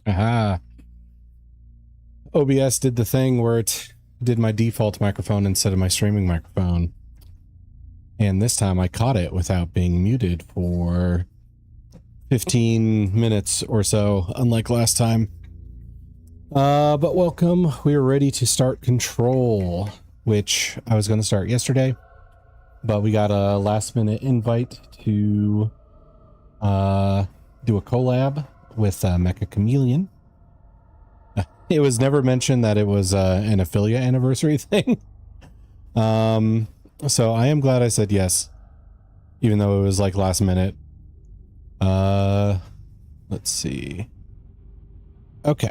Aha. OBS did the thing where it did my default microphone instead of my streaming microphone. And this time I caught it without being muted for 15 minutes or so, unlike last time. But welcome. We are ready to start Control, which I was going to start yesterday, but we got a last minute invite to do a collab with Mecha Chameleon. It was never mentioned that it was an affiliate anniversary thing. So I am glad I said yes, even though it was like last minute. Let's see. Okay.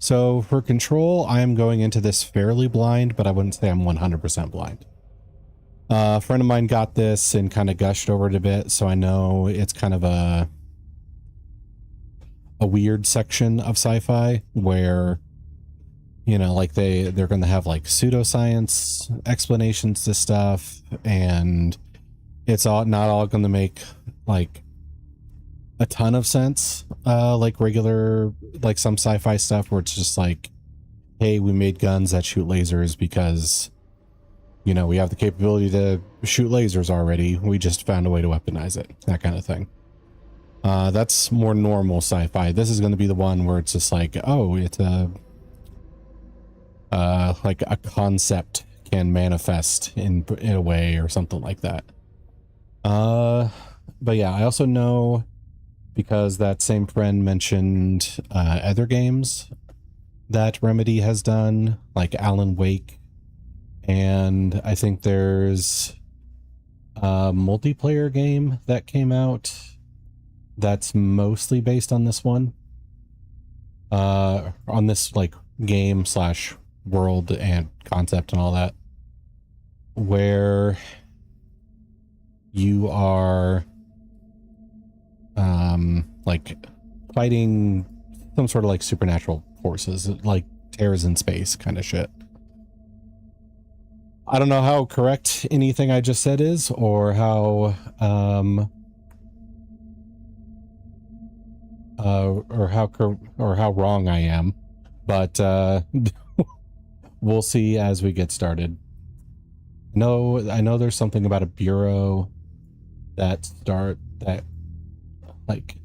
So for Control, I am going into this fairly blind, but I wouldn't say I'm 100% blind. A friend of mine got this and kind of gushed over it a bit, so I know it's kind of a weird section of sci-fi where, you know, like they're going to have like pseudoscience explanations to stuff, and it's all not all going to make like a ton of sense, like regular, like some sci-fi stuff where it's just like, hey, we made guns that shoot lasers because, you know, we have the capability to shoot lasers already. We just found a way to weaponize it, that kind of thing. That's more normal sci-fi. This is going to be the one where it's just like, oh, it's a like a concept can manifest in a way or something like that. But yeah, I also know, because that same friend mentioned other games that Remedy has done, like Alan Wake, and I think there's a multiplayer game that came out that's mostly based on this one, on this like game slash world and concept and all that, where you are like fighting some sort of like supernatural forces, like terrors in space kind of shit. I don't know how correct anything I just said is, or how or how wrong I am, but we'll see as we get started. I know there's something about a bureau that like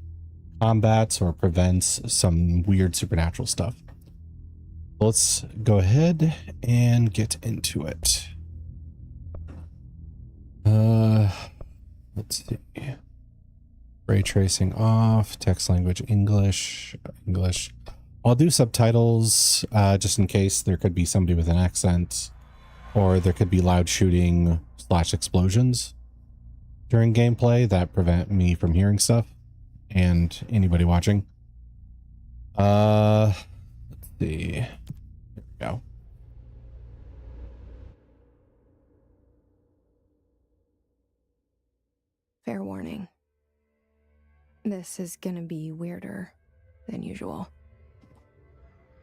combats or prevents some weird supernatural stuff. Let's go ahead and get into it. Let's see. Ray tracing off, text language English. I'll do subtitles just in case there could be somebody with an accent, or there could be loud shooting / explosions during gameplay that prevent me from hearing stuff and anybody watching. Let's see. There we go. Fair warning. This is gonna be weirder than usual.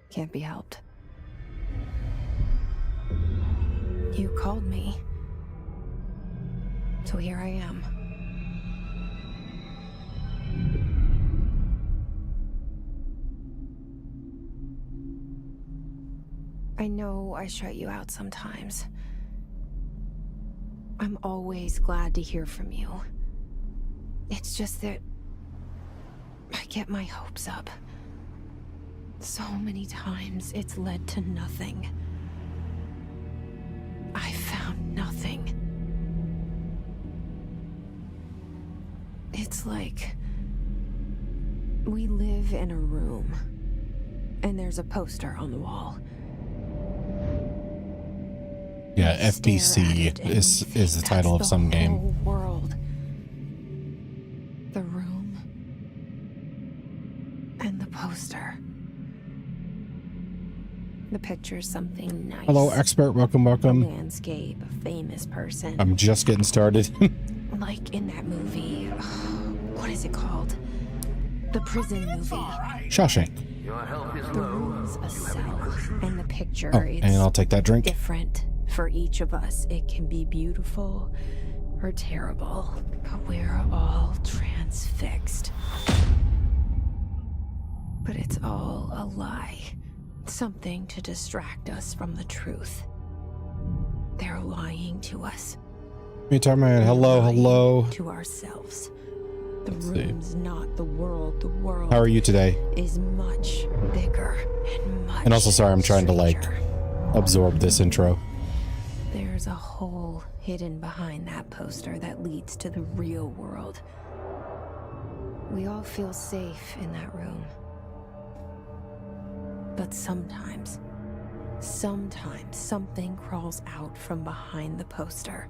Can't be helped. You called me. So here I am. I know I shut you out sometimes. I'm always glad to hear from you. It's just that I get my hopes up. So many times it's led to nothing. I found nothing. It's like we live in a room and there's a poster on the wall. Yeah, FBC is the title of some game. Whole world. The room and the poster. The picture's something nice. Hello, expert. Welcome. A landscape, a famous person. I'm just getting started. Like in that movie. What is it called? The prison movie. Shawshank. The room's a cell, and the picture is and I'll take that drink. Different for each of us. It can be beautiful or terrible, but we're all transfixed. But it's all a lie. Something to distract us from the truth. They're lying to us. Me talking man. Hello, hello. To ourselves. The Let's room's see. not the world. The world. How are you today? Is much bigger and much. And also, sorry, I'm trying to like stranger. absorb this intro. There's a hole hidden behind that poster that leads to the real world. We all feel safe in that room. But sometimes something crawls out from behind the poster.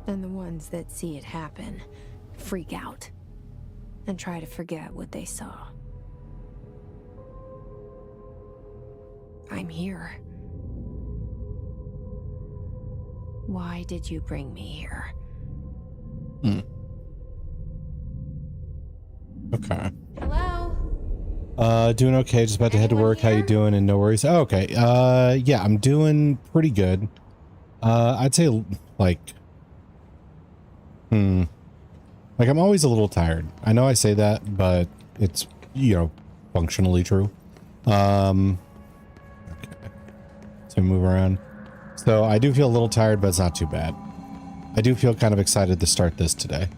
And the ones that see it happen freak out and try to forget what they saw. I'm here. Why did you bring me here? Okay. Hello? Doing okay. Just about to head to work. How you doing? And no worries. Oh, okay. Yeah, I'm doing pretty good. I'd say like, like I'm always a little tired. I know I say that, but it's, you know, functionally true. Okay. So move around. So I do feel a little tired, but it's not too bad. I do feel kind of excited to start this today.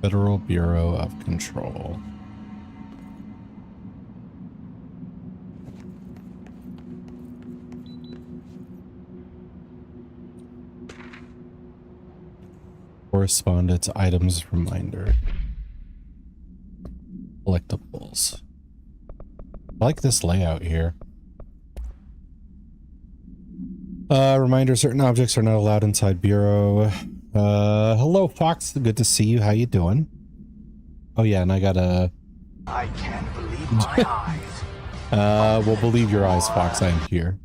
Federal Bureau of Control. Correspondence items reminder. Collectibles. I like this layout here. Reminder, certain objects are not allowed inside Bureau. Hello, Fox. Good to see you. How you doing? Oh, yeah, and I gotta... I can't believe my eyes. Well, believe your eyes, Fox. I am here.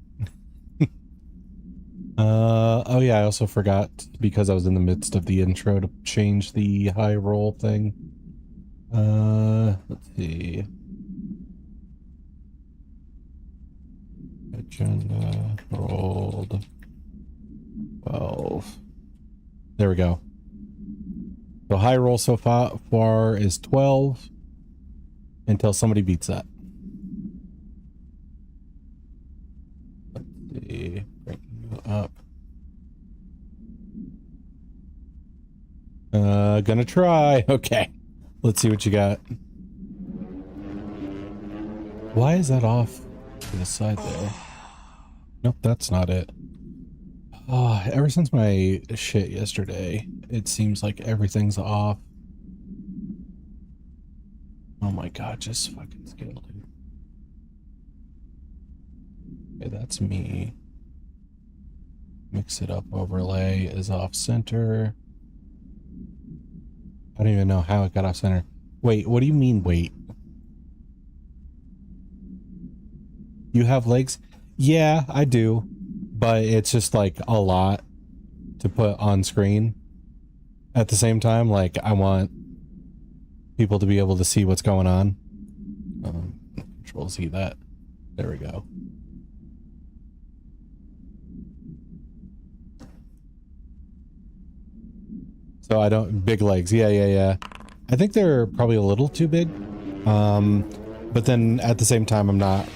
Oh, yeah, I also forgot, because I was in the midst of the intro, to change the high roll thing. Let's see. Agenda rolled 12. There we go. So high roll so far is 12 until somebody beats that. Let's see. Bring you up. Gonna try. Okay. Let's see what you got. Why is that off to the side there? Nope, that's not it. Oh, ever since my shit yesterday, it seems like everything's off. Oh my god, just fucking scale, dude. Okay, that's me. Mix it up overlay is off center. I don't even know how it got off center. Wait, what do you mean, wait? You have legs? Yeah, I do. But it's just like a lot to put on screen. At the same time, like I want people to be able to see what's going on. Control Z that. There we go. So I don't, big legs. Yeah. I think they're probably a little too big. But then at the same time, I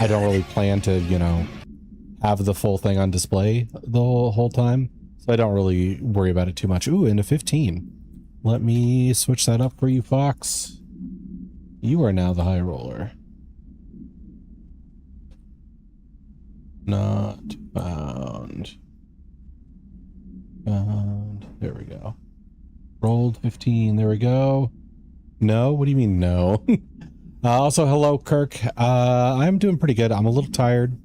don't really plan to, you know, have the full thing on display the whole time. So I don't really worry about it too much. Ooh, into 15. Let me switch that up for you, Fox. You are now the high roller. Not found. Found. There we go. Rolled 15. There we go. No? What do you mean no? Also, hello, Kirk. I'm doing pretty good. I'm a little tired.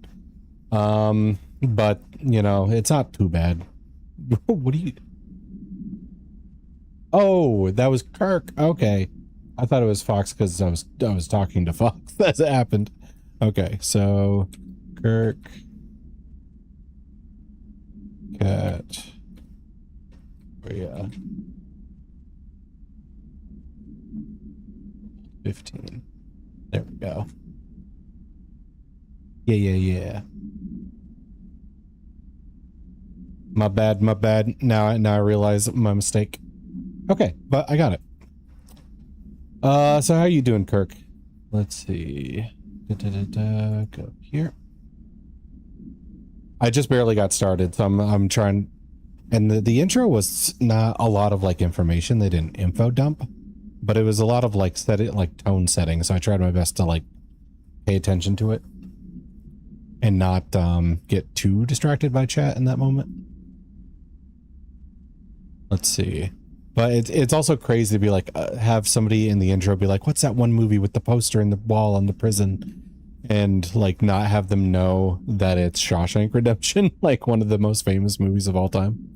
But, you know, it's not too bad. What do you... Oh, that was Kirk. Okay. I thought it was Fox because I was talking to Fox as it happened. Okay, so Kirk, Cat, yeah, 15. There we go. Yeah. My bad. Now I realize my mistake. Okay, but I got it. So how you doing, Kirk? Let's see. Go here. I just barely got started, so I'm trying. And the intro was not a lot of like information. They didn't info dump, but it was a lot of like tone setting. So I tried my best to like pay attention to it and not get too distracted by chat in that moment. Let's see. But it's also crazy to be like, have somebody in the intro be like, what's that one movie with the poster in the wall on the prison? And like not have them know that it's Shawshank Redemption, like one of the most famous movies of all time.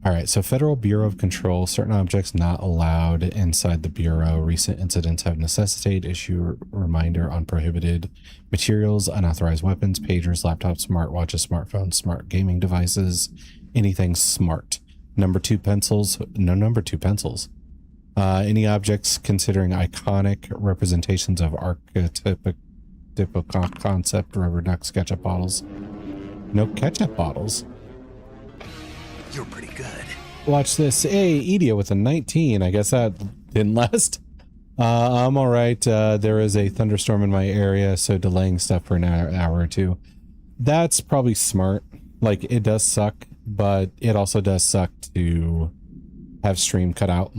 All right, so Federal Bureau of Control, certain objects not allowed inside the Bureau. Recent incidents have necessitated issue reminder on prohibited materials, unauthorized weapons, pagers, laptops, smartwatches, smartphones, smart gaming devices, anything smart. Number 2 pencils, no number 2 pencils. Any objects considering iconic representations of archetypical concept, rubber ducks, ketchup bottles. No ketchup bottles. You're pretty good. Watch this. Hey, Edia with a 19. I guess that didn't last. I'm all right. There is a thunderstorm in my area, so delaying stuff for an hour or two. That's probably smart. Like, it does suck, but it also does suck to have stream cut out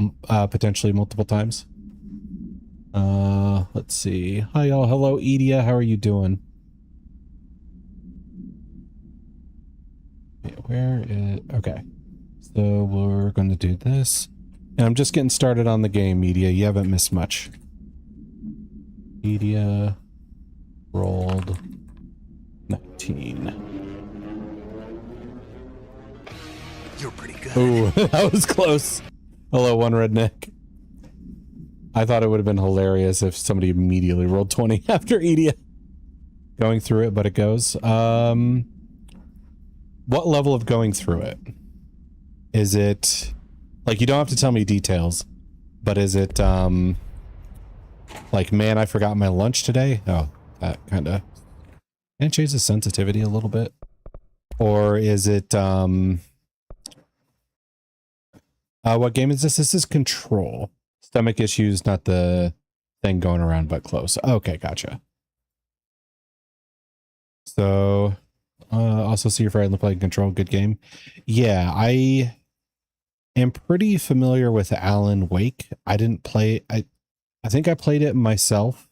potentially multiple times. Let's see. Hi, y'all. Hello, Edia. How are you doing? Where is... Okay. So we're going to do this. And I'm just getting started on the game, Media. You haven't missed much. Media rolled 19. You're pretty good. Ooh, that was close. Hello, one redneck. I thought it would have been hilarious if somebody immediately rolled 20 after Edia going through it, but it goes. What level of going through it? Is it like, you don't have to tell me details, but is it like, man, I forgot my lunch today? Oh, that kind of, can it change the sensitivity a little bit? Or is it what game is this? This is Control. Stomach issues, not the thing going around, but close. Okay, gotcha. So also see your friend playing Control. Good game. Yeah, I am pretty familiar with Alan Wake. I didn't play. I think I played it myself.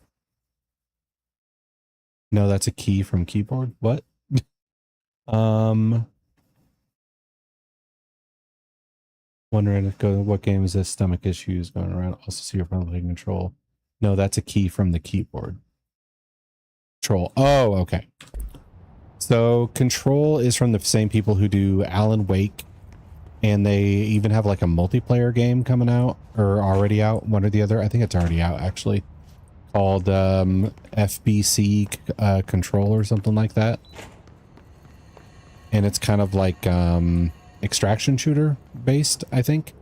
No, that's a key from keyboard. What? Wondering if what game is this? Stomach issues going around. Also see your friend playing Control. No, that's a key from the keyboard. Control. Oh, okay. So Control is from the same people who do Alan Wake, and they even have like a multiplayer game coming out, or already out, one or the other. I think it's already out actually, called FBC Control or something like that. And it's kind of like extraction shooter based, I think.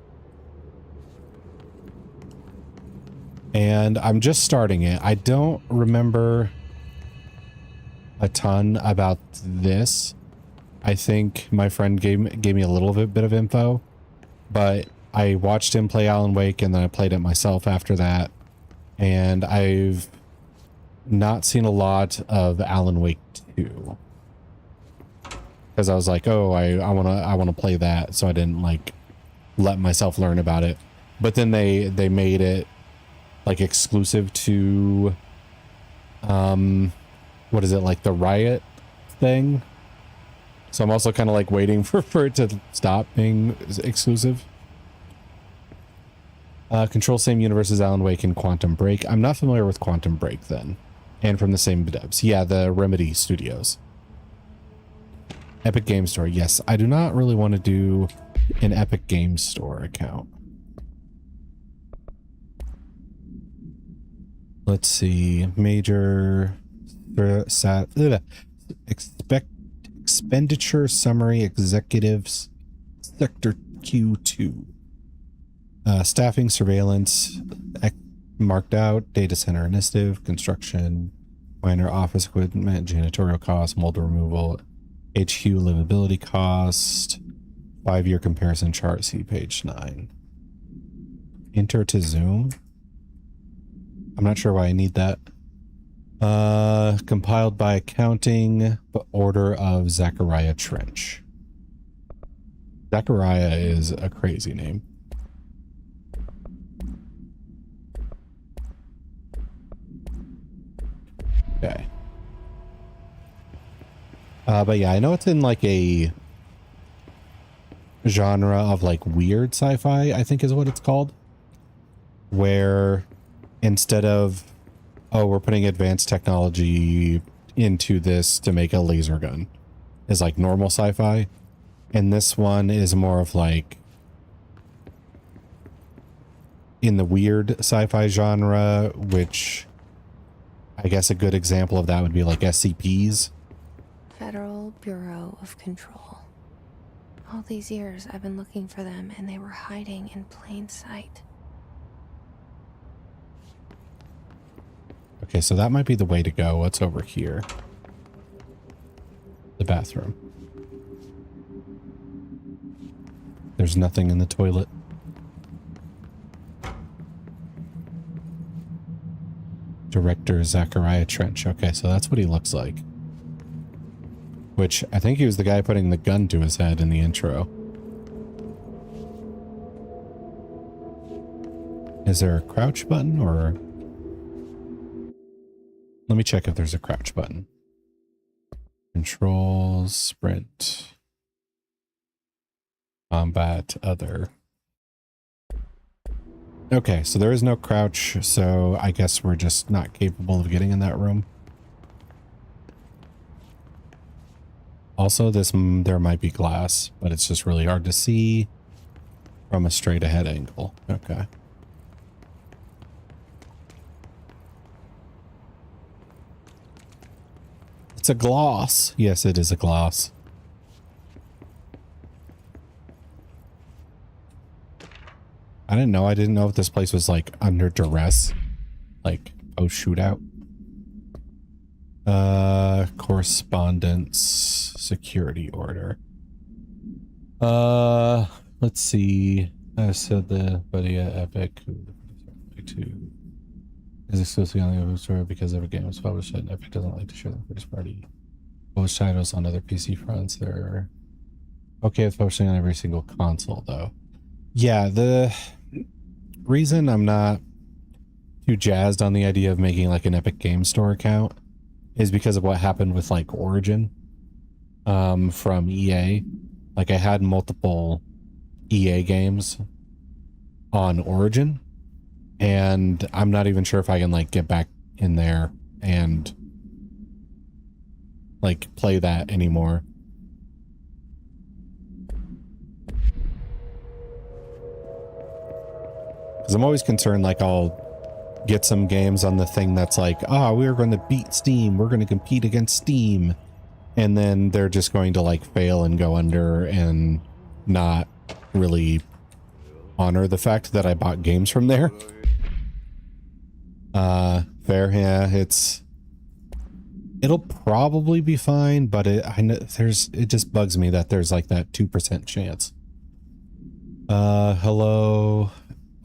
And I'm just starting it. I don't remember a ton about this. I think my friend gave me a little bit of info, but I watched him play Alan Wake and then I played it myself after that. And I've not seen a lot of Alan Wake 2. Because I was like, oh, I wanna play that, so I didn't like let myself learn about it. But then they made it like exclusive to what is it, like the Riot thing? So I'm also kind of like waiting for it to stop being exclusive. Control same universe as Alan Wake and Quantum Break. I'm not familiar with Quantum Break then. And from the same devs. Yeah, the Remedy Studios. Epic Game Store. Yes, I do not really want to do an Epic Game Store account. Let's see. Major expenditure summary executives sector Q2. Staffing, surveillance, marked out, data center initiative, construction, minor office equipment, janitorial costs, mold removal, HQ livability cost, 5-year comparison chart, see page 9. Enter to zoom. I'm not sure why I need that. Compiled by accounting order of Zachariah Trench. Zachariah is a crazy name. Okay. But yeah, I know it's in like a genre of like weird sci-fi, I think is what it's called. Where instead of, oh, we're putting advanced technology into this to make a laser gun, is like normal sci-fi. And this one is more of like in the weird sci-fi genre, which I guess a good example of that would be like SCPs. Federal Bureau of Control. All these years I've been looking for them and they were hiding in plain sight. Okay, so that might be the way to go. What's over here? The bathroom. There's nothing in the toilet. Director Zachariah Trench. Okay, so that's what he looks like. Which, I think he was the guy putting the gun to his head in the intro. Is there a crouch button or... Let me check if there's a crouch button. Controls, sprint, combat, other. Okay, so there is no crouch, so I guess we're just not capable of getting in that room. Also, there might be glass, but it's just really hard to see from a straight ahead angle. Okay. It's a gloss. Yes, it is a gloss. I didn't know. I didn't know if this place was like under duress, like post shootout. Correspondence, security order. Let's see. I said the buddy at Epic is exclusively on the open store because every game is published and Epic doesn't like to share the first party published titles on other PC fronts. They're okay with publishing on every single console though. Yeah, the reason I'm not too jazzed on the idea of making like an Epic Game Store account is because of what happened with like Origin from EA. Like I had multiple EA games on Origin and I'm not even sure if I can like get back in there and like play that anymore. Because I'm always concerned like I'll get some games on the thing that's like, we're going to beat Steam, we're going to compete against Steam, and then they're just going to like fail and go under and not really honor the fact that I bought games from there. Fair, yeah, it'll probably be fine, but I know it just bugs me that there's like that 2% chance. Hello.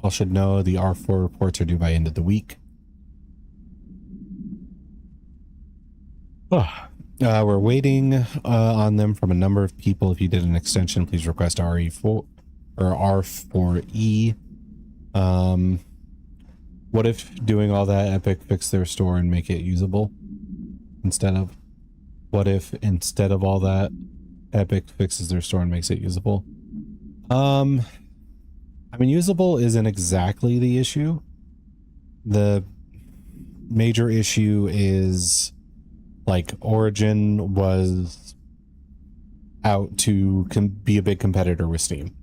All should know the R4 reports are due by end of the week. We're waiting on them from a number of people. If you did an extension, please request RE4 or R4E. What if doing all that, Epic fix their store and make it usable instead of? What if instead of all that, Epic fixes their store and makes it usable? I mean, usable isn't exactly the issue. The major issue is like Origin was out to be a big competitor with Steam.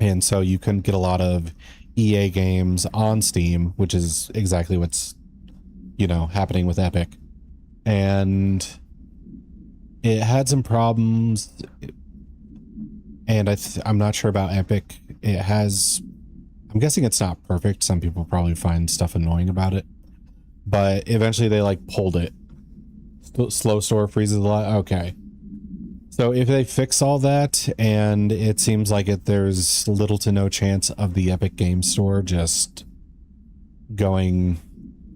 And so you couldn't get a lot of EA games on Steam, which is exactly what's, happening with Epic. And it had some problems. And I'm not sure about Epic. I'm guessing it's not perfect. Some people probably find stuff annoying about it. But eventually they like pulled it. Slow store freezes a lot. Okay. So if they fix all that, and it seems like there's little to no chance of the Epic Game Store just going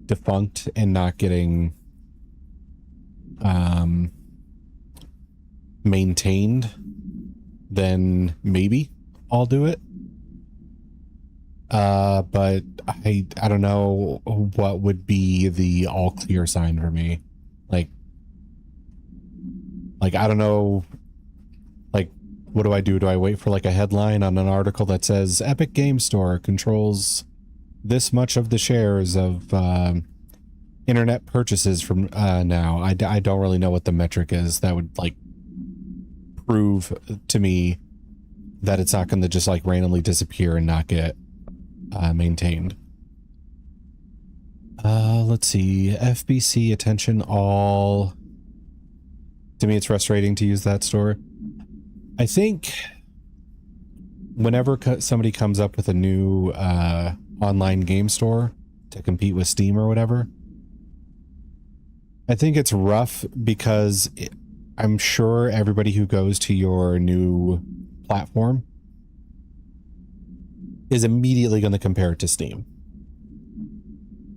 defunct and not getting maintained, then maybe I'll do it. But I don't know what would be the all clear sign for me. Like I don't know, like, what do I do? Do I wait for like a headline on an article that says Epic Game Store controls this much of the shares of internet purchases from now? I don't really know what the metric is that would like prove to me that it's not going to just like randomly disappear and not get maintained. Let's see. FBC attention all. To me, it's frustrating to use that store. I think whenever somebody comes up with a new online game store to compete with Steam or whatever, I think it's rough because I'm sure everybody who goes to your new platform is immediately going to compare it to Steam,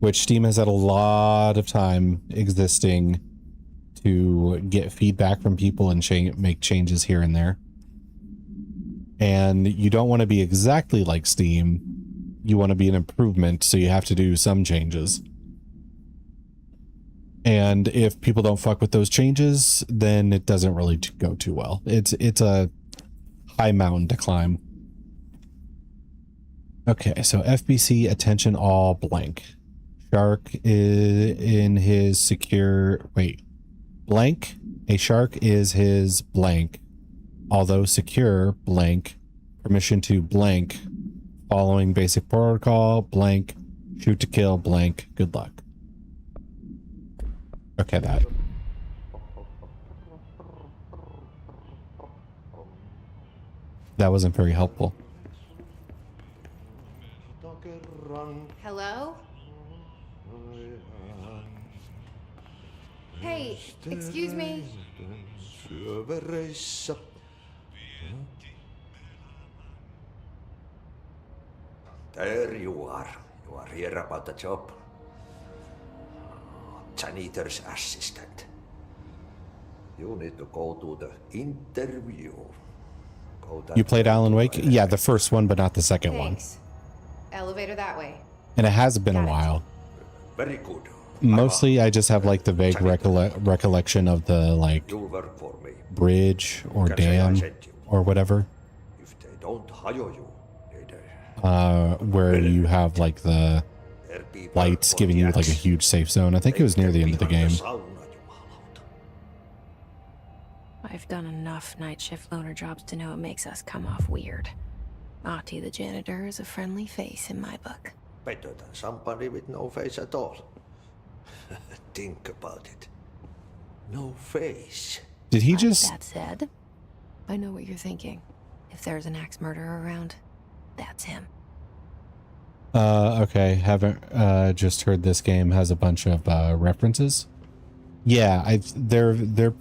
which Steam has had a lot of time existing to get feedback from people and make changes here and there. And you don't want to be exactly like Steam. You want to be an improvement, so you have to do some changes. And if people don't fuck with those changes, then it doesn't really go too well. It's a high mountain to climb. Okay, so FBC attention all blank. Shark is in his secure... Wait. Blank. A shark is his blank. Although secure, blank. Permission to blank. Following basic protocol, blank. Shoot to kill, blank. Good luck. Okay, that. That wasn't very helpful. Hello? Hey, excuse me. There you are. You are here about the job. Janitor's assistant. You need to go to the interview. You played Alan Wake? Yeah, the first one, but not the second Thanks. Elevator that way. one. And it has been a while. Very good. Mostly, I just have like the vague recollection of the like You'll work for me. bridge or Can say I dam sent you. or whatever, If they don't hire you, they where you have like the there people lights for giving the you like a axe. huge safe zone. I think it was near the end of the game. Sauna, jumalauta. I've done enough night shift loner jobs to know it makes us come off weird. Ahti the janitor is a friendly face in my book. Better than somebody with no face at all. Think about it. No face. Did he But just... That said, I know what you're thinking. If there's an axe murderer around, that's him. Okay, haven't just heard this game has a bunch of references. Yeah, they're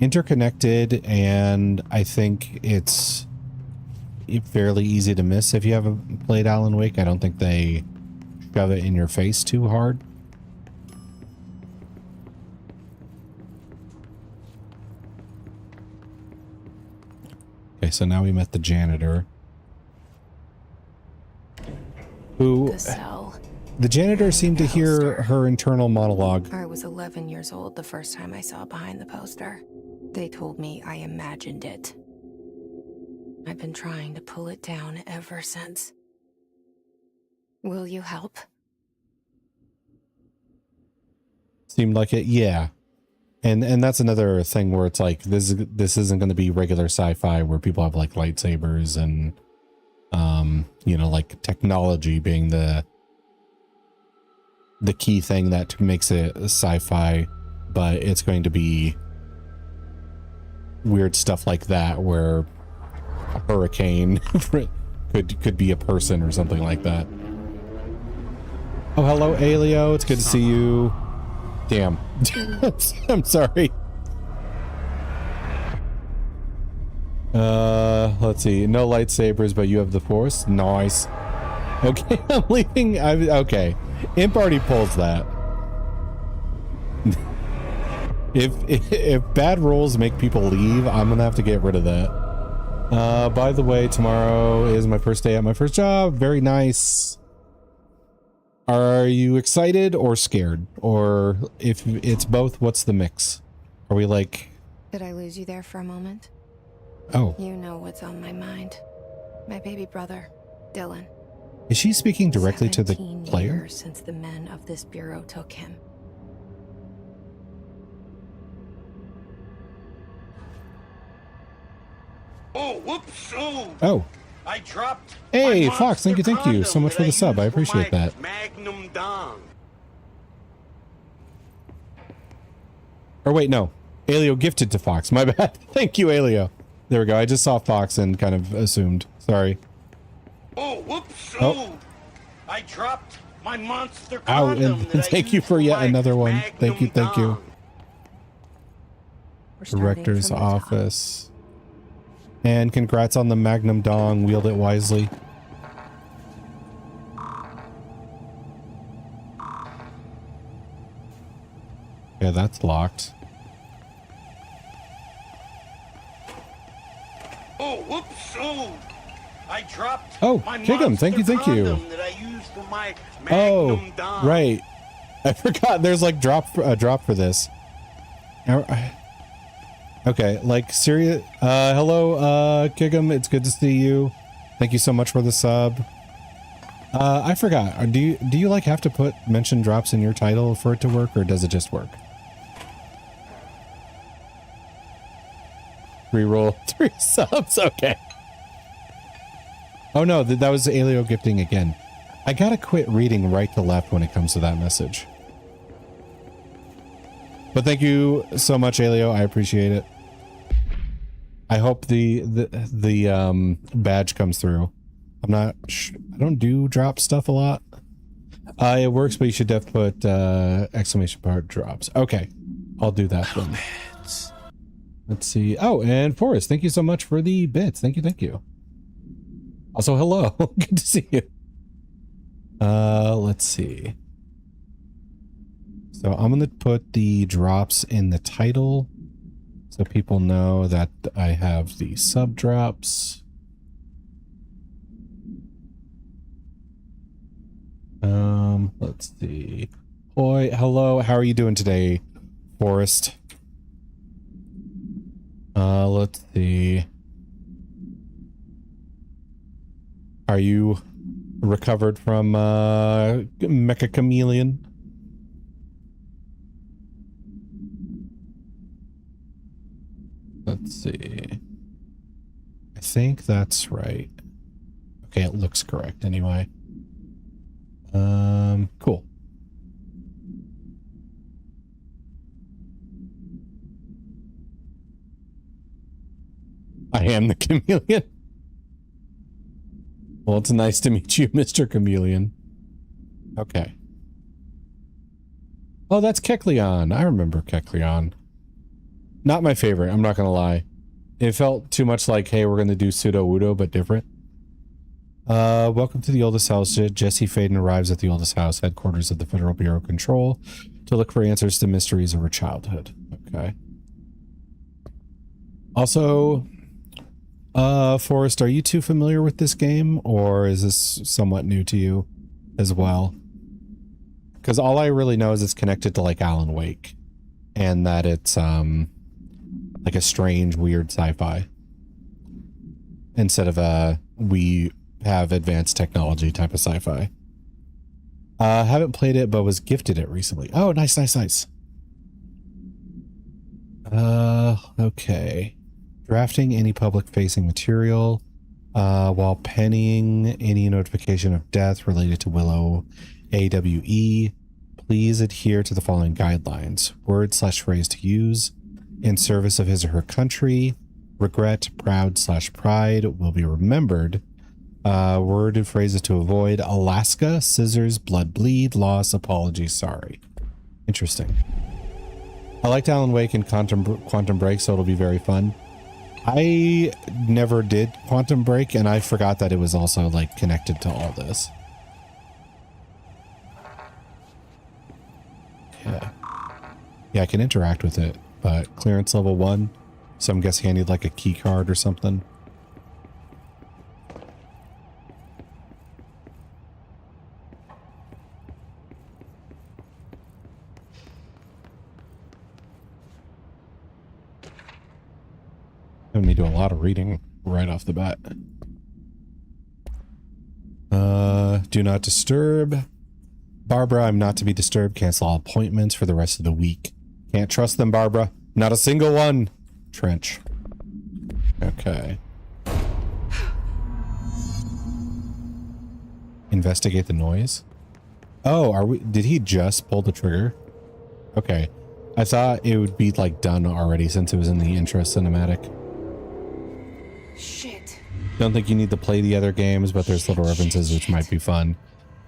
interconnected, and I think it's fairly easy to miss if you haven't played Alan Wake. I don't think they shove it in your face too hard. Okay, so now we met the janitor. Who... Cassell. The janitor seemed to hear her internal monologue. I was 11 years old the first time I saw behind the poster. They told me I imagined it. I've been trying to pull it down ever since. Will you help? Seemed like it, yeah. And that's another thing where it's like this isn't going to be regular sci-fi where people have like lightsabers and you know, like technology being the key thing that makes it sci-fi, but it's going to be weird stuff like that where a hurricane could be a person or something like that. Oh, hello, Alio. It's good to see you. Damn. I'm sorry. Let's see. No lightsabers, but you have the Force. Nice. Okay, I'm leaving. Okay. Imp already pulls that. If bad rolls make people leave, I'm gonna have to get rid of that. By the way, tomorrow is my first day at my first job. Very nice. Are you excited or scared? Or if it's both, what's the mix? Are we like... Did I lose you there for a moment? Oh. You know what's on my mind. My baby brother, Dylan. Is she speaking directly to the 17 player? years since the men of this bureau took him. Oh, whoops! Oh. I dropped. Hey, my Fox, thank you monster so much for the sub. I condom that appreciate used for that. my Magnum Dong. Or wait, no. Alio gifted to Fox. My bad. Thank you, Alio. There we go. I just saw Fox and kind of assumed. Sorry. Oh, whoops! Oh. I dropped my monster Ow, condom. and that I thank you used for yet my another one. Magnum Thank you. Dong. We're starting Director's from the top. office. And congrats on the Magnum Dong. Wield it wisely. Yeah, that's locked. Oh, whoops! I dropped. Oh, my kick him. Thank you, monster thank you. condom that I used for my Oh, Magnum Dong. right. I forgot there's like a drop for this. Okay, like serious. Hello, Kigum. It's good to see you. Thank you so much for the sub. I forgot. Do you like have to mention drops in your title for it to work, or does it just work? Reroll 3 subs. Okay. Oh no, that was Alio gifting again. I gotta quit reading right to left when it comes to that message. But thank you so much, Alio. I appreciate it. I hope the badge comes through. I'm not. I don't do drop stuff a lot. It works, but you should definitely put exclamation point drops. Okay, I'll do that then. Let's see. Oh, and Forrest, thank you so much for the bits. Thank you, thank you. Also, hello. Good to see you. Let's see. So I'm gonna put the drops in the title so people know that I have the sub drops. Let's see. Boy, hello. How are you doing today, Forrest? Let's see. Are you recovered from Mecha Chameleon? Let's see. I think that's right. Okay, it looks correct anyway. Cool. I am the chameleon. Well, it's nice to meet you, Mr. Chameleon. Okay. Oh, that's Kecleon. I remember Kecleon. Not my favorite, I'm not gonna lie. It felt too much like, hey, we're gonna do pseudo-udo, but different. Welcome to the oldest house. Jesse Faden arrives at the oldest house, headquarters of the Federal Bureau of Control, to look for answers to mysteries of her childhood. Okay. Also, Forrest, are you too familiar with this game, or is this somewhat new to you as well? Because all I really know is it's connected to like Alan Wake, and that it's like a strange, weird sci-fi instead of a we have advanced technology type of sci-fi. Haven't played it, but was gifted it recently. Oh, nice, nice, nice. Okay. Drafting any public-facing material while penning any notification of death related to Willow AWE. Please adhere to the following guidelines. Word/phrase to use in service of his or her country. Regret, proud/pride will be remembered. Word and phrases to avoid: Alaska, scissors, blood bleed, loss, apology, sorry. Interesting. I liked Alan Wake and Quantum Break, so it'll be very fun. I never did Quantum Break, and I forgot that it was also like connected to all this. Yeah. Yeah, I can interact with it, but clearance level 1, so I'm guessing I need like a key card or something. I'm gonna do a lot of reading right off the bat. Do not disturb. Barbara, I'm not to be disturbed. Cancel all appointments for the rest of the week. Can't trust them, Barbara. Not a single one. Trench. Okay. Investigate the noise. Oh, are we? Did he just pull the trigger? Okay. I thought it would be like done already since it was in the intro cinematic. Shit. Don't think you need to play the other games, but there's little references which might be fun.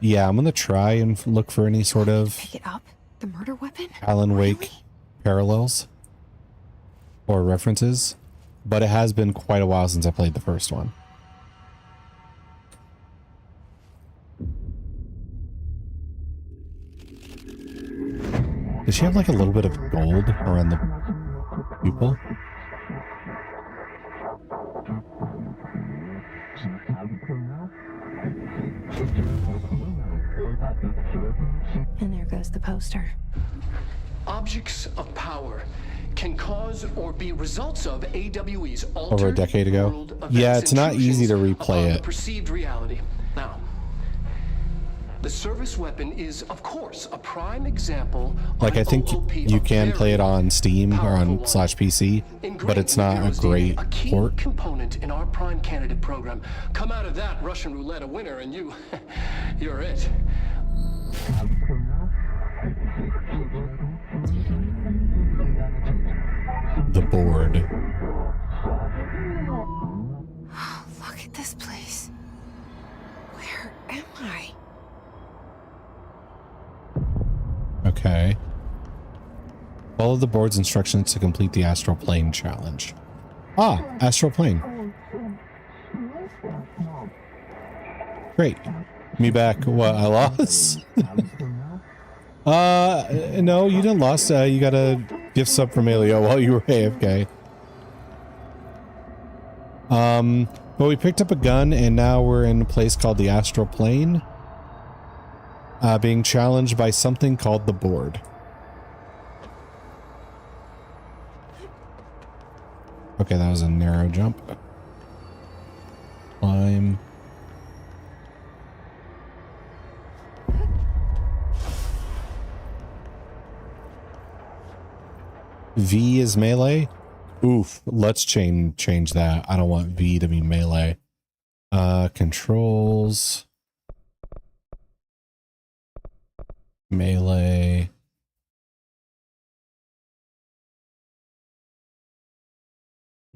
Yeah, I'm gonna try and look for any sort of Pick it up? The murder weapon? Alan Wake Really? parallels or references, but it has been quite a while since I played the first one. Does she have like a little bit of gold around the pupil? And there goes the poster. Objects of power can cause or be results of AWE's Over a decade ago. Yeah, it's not easy to replay it. Perceived reality. Now, the service weapon is, of course, a prime example. Like, I think you can play it on Steam or on /PC, but it's not a great port. Component in our prime candidate program. Come out of that Russian roulette a winner, and you're it. The board. Look at this place. Where am I? Okay. Follow the board's instructions to complete the astral plane challenge. Ah, astral plane. Great. Me back. What, I lost? No, you didn't lost. You got a gift sub from Elio while you were AFK. But we picked up a gun and now we're in a place called the astral plane. Being challenged by something called the board. Okay, that was a narrow jump. Climb. V is melee? Oof, let's change that. I don't want V to be melee. Controls. Melee.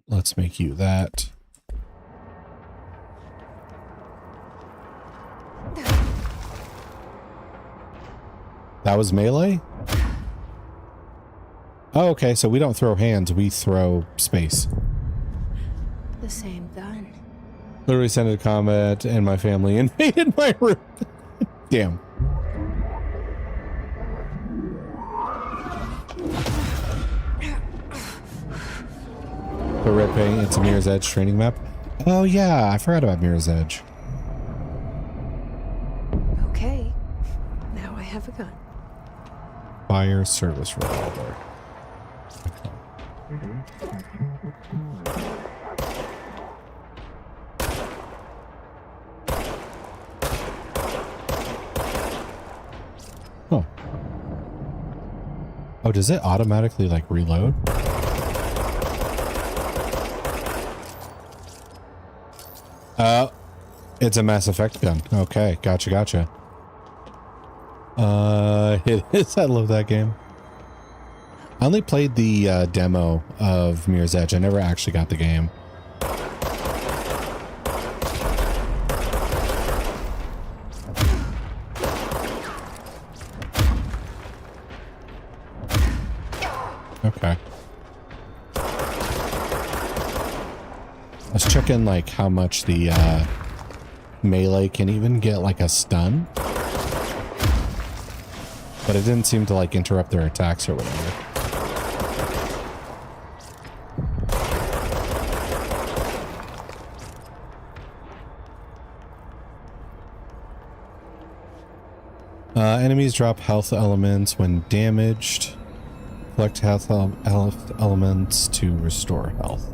Let's make you that. That was melee? Oh, okay, so we don't throw hands, we throw space. The same gun. Literally sent it to combat and my family invaded my room. Damn. The red paint, it's a Mirror's Edge training map. Oh yeah, I forgot about Mirror's Edge. Okay. Now I have a gun. Fire service revolver. Huh. Oh, does it automatically like reload? It's a Mass Effect gun. Okay, gotcha. It is. I love that game. I only played the demo of Mirror's Edge. I never actually got the game. Okay. checking like how much the melee can even get like a stun. But it didn't seem to like interrupt their attacks or whatever. Enemies drop health elements when damaged. Collect health elements to restore health.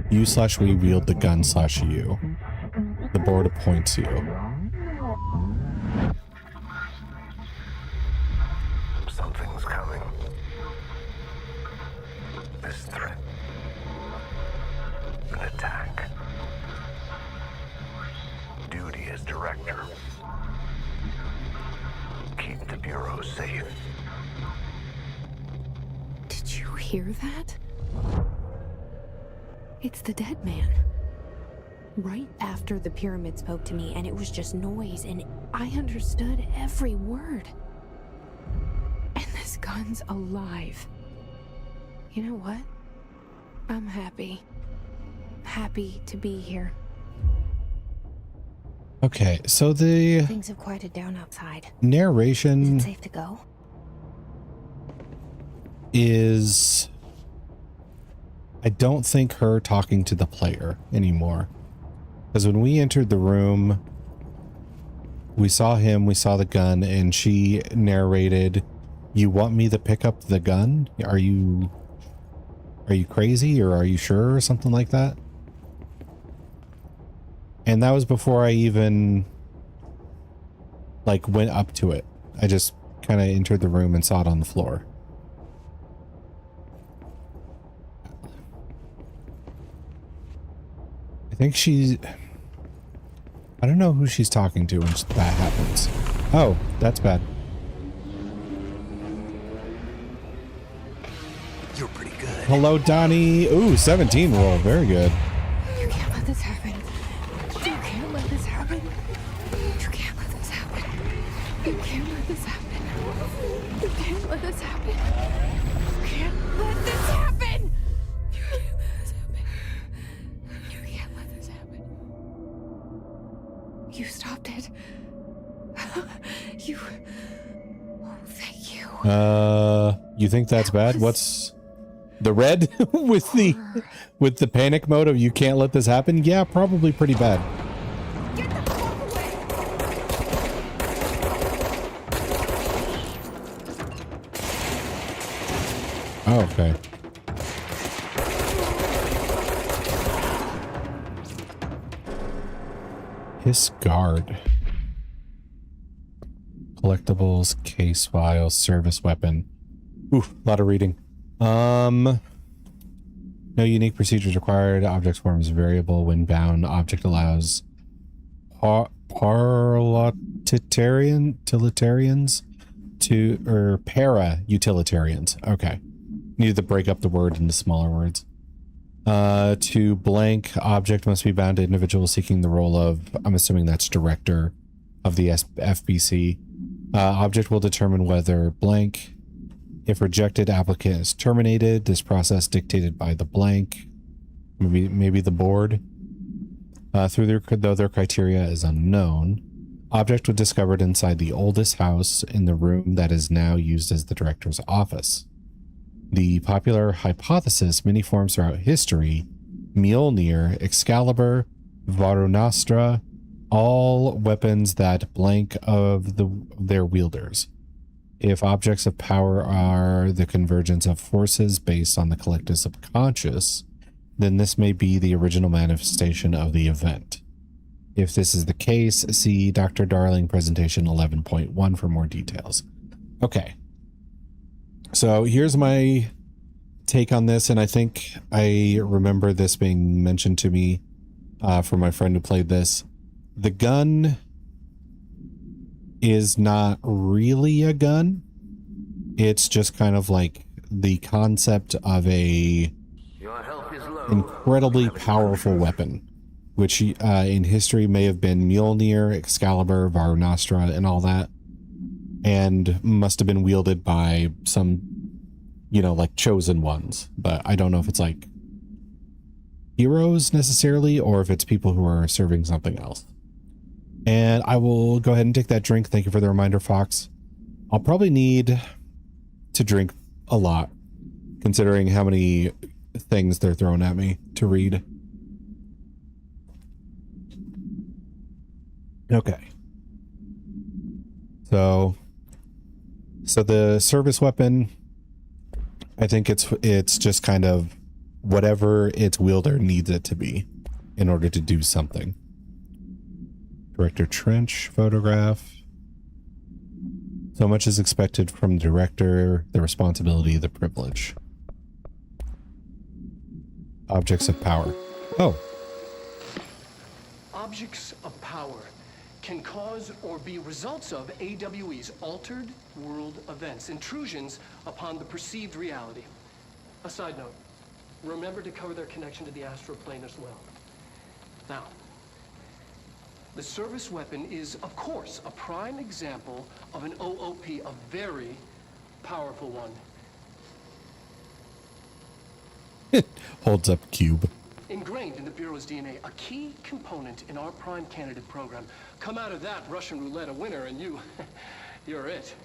You/we wield the gun/you. The board appoints you. Something's coming. This threat. An attack. Duty as director. Keep the Bureau safe. Did you hear that? It's the dead man. Right after the pyramid spoke to me, and it was just noise, and I understood every word. And this gun's alive. You know what? I'm happy. Happy to be here. Okay, so the Things have quieted down outside. narration Is it safe to go? is, I don't think her talking to the player anymore. Because when we entered the room, we saw him, we saw the gun, and she narrated, "You want me to pick up the gun? Are you crazy, or are you sure?" or something like that. And that was before I even like went up to it. I just kind of entered the room and saw it on the floor. I think I don't know who she's talking to when that happens. Oh, that's bad. You're pretty good. Hello, Donnie. Ooh, 17 roll. Very good. You can't let this happen. You can't let this happen. You can't let this happen. You can't let this happen. You can't let this happen. You can't let this happen. You can't let this happen. You can't let this happen. You stopped it. You. Oh, thank you. You think that's bad? What's the red with the panic mode of "you can't let this happen"? Yeah, probably pretty bad. Get the fuck away. Oh, okay. His guard. Collectibles, case files, service weapon. Ooh, a lot of reading. No unique procedures required. Object form is variable when bound. Object allows utilitarians to, or para-utilitarians. Okay. Needed to break up the word into smaller words. To blank, object must be bound to individual seeking the role of, I'm assuming that's director of the FBC. Object will determine whether blank. If rejected, applicant is terminated. This process dictated by the blank, maybe the board. Though their criteria is unknown. Object was discovered inside the oldest house in the room that is now used as the director's office. The popular hypothesis, many forms throughout history, Mjolnir, Excalibur, Varunastra, all weapons that blank of their wielders. If objects of power are the convergence of forces based on the collective subconscious, then this may be the original manifestation of the event. If this is the case, see Dr. Darling presentation 11.1 for more details. Okay. So here's my take on this, and I think I remember this being mentioned to me from my friend who played this. The gun is not really a gun. It's just kind of like the concept of a incredibly powerful weapon, which in history may have been Mjolnir, Excalibur, Varunastra, and all that, and must have been wielded by some, like chosen ones. But I don't know if it's like, heroes necessarily, or if it's people who are serving something else. And I will go ahead and take that drink. Thank you for the reminder, Fox. I'll probably need to drink a lot, considering how many things they're throwing at me to read. Okay. So the service weapon, I think it's just kind of whatever its wielder needs it to be in order to do something. Director Trench photograph. So much is expected from the director, the responsibility, the privilege. Objects of power. Oh. Objects of power can cause or be results of AWE's altered world events, intrusions upon the perceived reality. A side note, remember to cover their connection to the astral plane as well. Now, the service weapon is, of course, a prime example of an OOP, a very powerful one. Holds up cube. Ingrained in the Bureau's DNA, a key component in our prime candidate program. Come out of that Russian roulette a winner and you're it.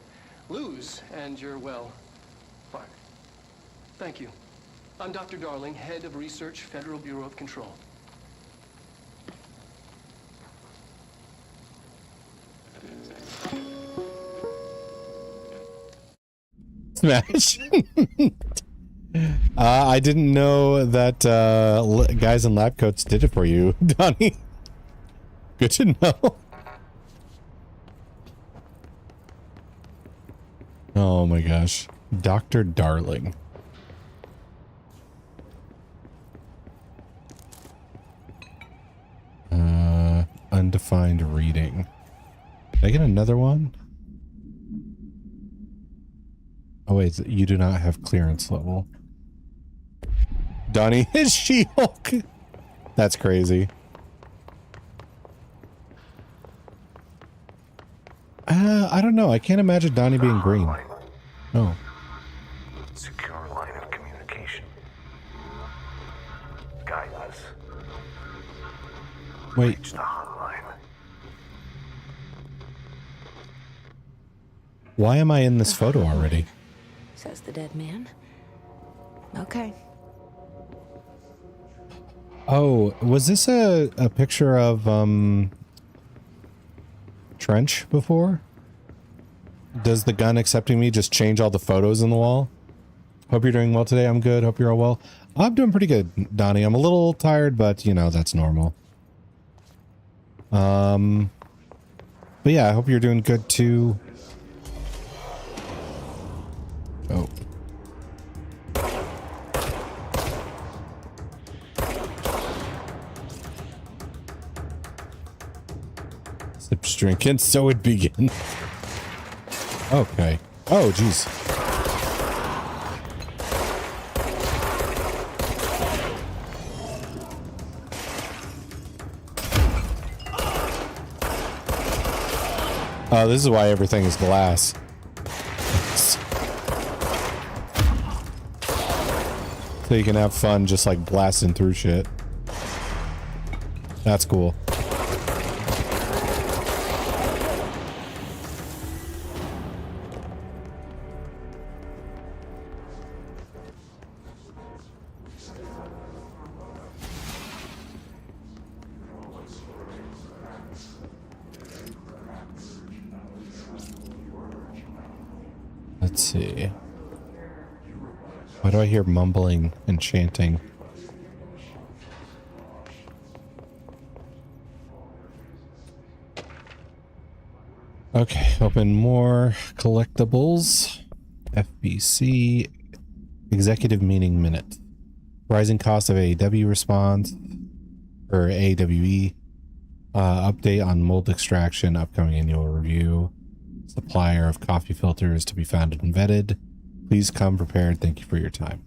Lose and you're, well, fired. Thank you. I'm Dr. Darling, Head of Research, Federal Bureau of Control. Smash. I didn't know that guys in lab coats did it for you, Donnie. Good to know. Oh my gosh. Dr. Darling. Undefined reading. Did I get another one? Oh wait, you do not have clearance level. Donnie is She-Hulk. That's crazy. I don't know. I can't imagine Donnie being green. Oh. Secure line of communication. Guide us. Wait. Reach the hotline. Why am I in this photo already? Says the dead man. Okay. Oh, was this a picture of Trench before? Does the gun accepting me just change all the photos in the wall? Hope you're doing well today. I'm good. Hope you're all well. I'm doing pretty good, Donnie. I'm a little tired, but you know, that's normal. But yeah, I hope you're doing good too. Oh. Sips drinking, so it begins. Okay. Oh, jeez. Oh, this is why everything is glass. So you can have fun just like blasting through shit. That's cool. Let's see. Why do I hear mumbling and chanting? Okay, open more collectibles. FBC executive meeting minute. Rising cost of AW response or AWE. Update on mold extraction, upcoming annual review. Supplier of coffee filters to be found and vetted. Please come prepared. Thank you for your time.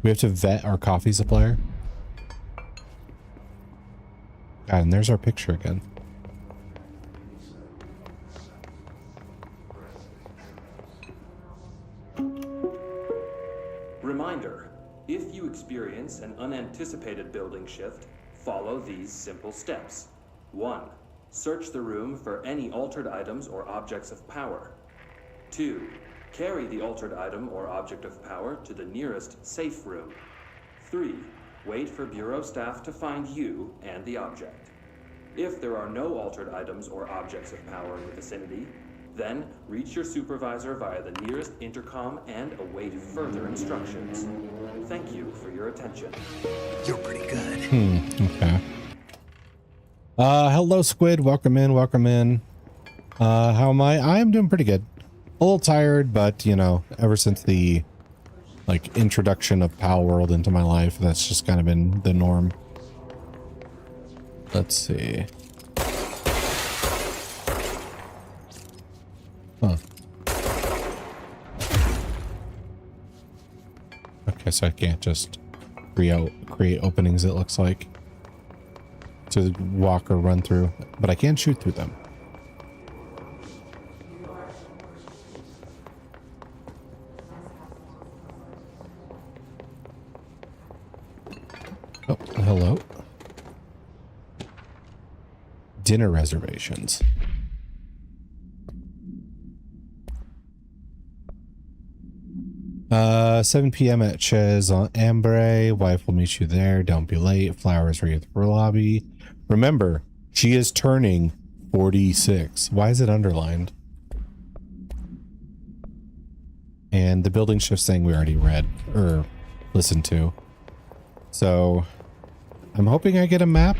We have to vet our coffee supplier. God, and there's our picture again. Reminder, if you experience experience an unanticipated building shift, follow these simple steps. 1. Search the room for any altered items or objects of power. 2. Carry the altered item or object of power to the nearest safe room. 3. Wait for Bureau staff to find you and the object. If there are no altered items or objects of power in the vicinity, then reach your supervisor via the nearest intercom and await further instructions. Thank you for your attention. You're pretty good. Okay. Hello, Squid. Welcome in. Welcome in. How am I? I am doing pretty good. A little tired, but you know, ever since the like introduction of Pal World into my life, that's just kind of been the norm. Let's see. Huh. Okay, so I can't just create openings, it looks like, to walk or run through, but I can shoot through them. Oh, hello. Dinner reservations. 7 p.m. at Chez on Ambre. Wife will meet you there. Don't be late. Flowers for you at the lobby. Remember, she is turning 46. Why is it underlined? And the building shift thing we already read or listened to. So I'm hoping I get a map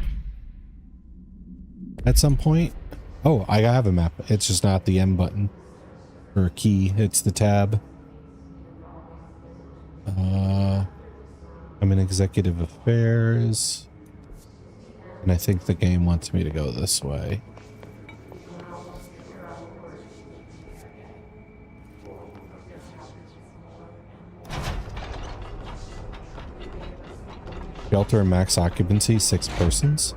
at some point. Oh, I have a map. It's just not the M button or key. It's the tab. I'm in executive affairs, and I think the game wants me to go this way. Shelter max occupancy 6 persons.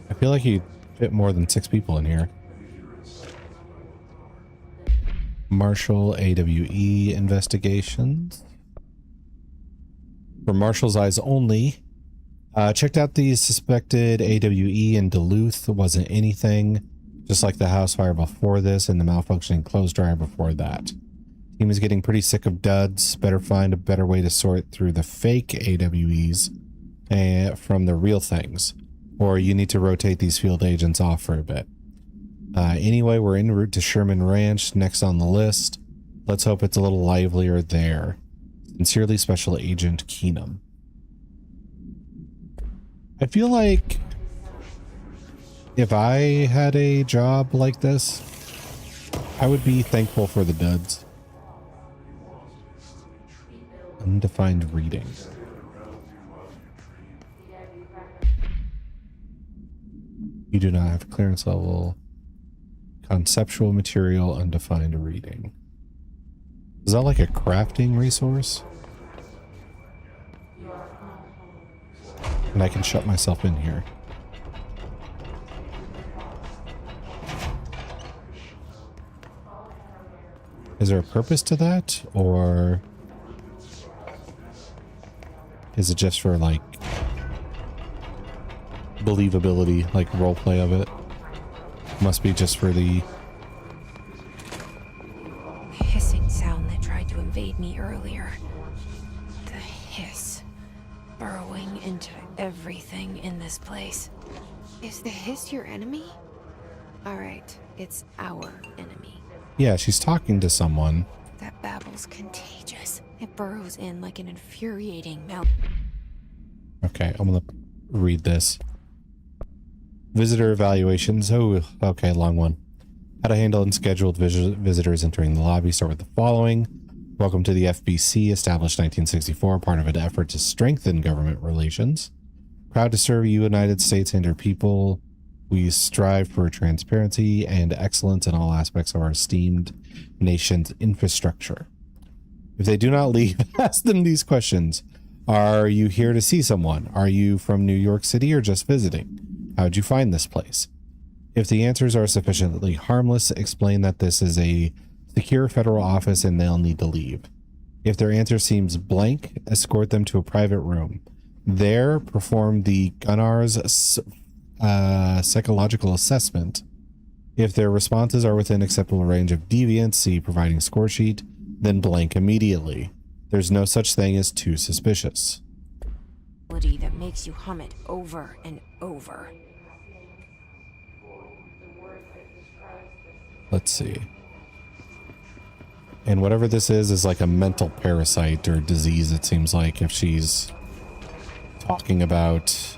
I feel like you fit more than 6 people in here. Marshall AWE investigations. For Marshall's eyes only. Checked out the suspected AWE in Duluth. Wasn't anything. Just like the house fire before this and the malfunctioning clothes dryer before that. Team is getting pretty sick of duds. Better find a better way to sort through the fake AWEs from the real things. Or you need to rotate these field agents off for a bit. Anyway, we're en route to Sherman Ranch, next on the list. Let's hope it's a little livelier there. Sincerely, Special Agent Keenum. I feel like if I had a job like this, I would be thankful for the duds. Undefined reading. You do not have clearance level. Conceptual material, undefined reading. Is that like a crafting resource? And I can shut myself in here. Is there a purpose to that? Or is it just for like believability, like roleplay of it? Must be just for the hissing sound that tried to invade me earlier. The hiss burrowing into everything in this place. Is the hiss your enemy? Alright, it's our enemy. Yeah, she's talking to someone. That babble's contagious. It burrows in like an infuriating mouth. Okay, I'm gonna read this. Visitor evaluations. Oh, okay, long one. How to handle unscheduled visitors entering the lobby. Start with the following. Welcome to the FBC, established 1964, part of an effort to strengthen government relations. Proud to serve you, United States, and your people. We strive for transparency and excellence in all aspects of our esteemed nation's infrastructure. If they do not leave, ask them these questions. Are you here to see someone? Are you from New York City or just visiting? How'd you find this place? If the answers are sufficiently harmless, explain that this is a secure federal office and they'll need to leave. If their answer seems blank, escort them to a private room. There, perform the Gunnar's psychological assessment. If their responses are within acceptable range of deviancy, providing score sheet, then blank immediately. There's no such thing as too suspicious. That makes you hum it over and over. Let's see. And whatever this is like a mental parasite or disease, it seems like, if she's talking about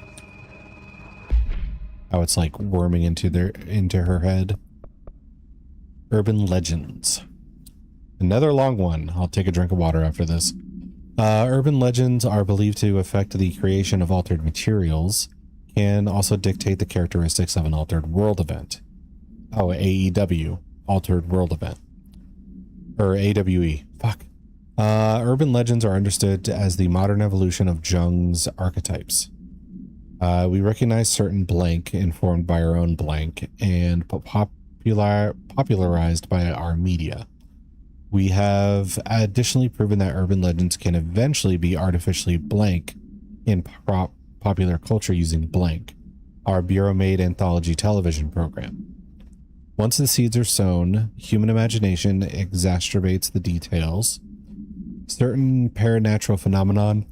how it's like worming into her head. Urban legends. Another long one. I'll take a drink of water after this. Urban legends are believed to affect the creation of altered materials, can also dictate the characteristics of an altered world event. Oh, AEW, altered world event. Or AWE. Fuck. Urban legends are understood as the modern evolution of Jung's archetypes. We recognize certain blank informed by our own blank and popularized by our media. We have additionally proven that urban legends can eventually be artificially blank in popular culture using Blank, our bureau-made anthology television program. Once the seeds are sown, human imagination exacerbates the details. Certain paranatural phenomenon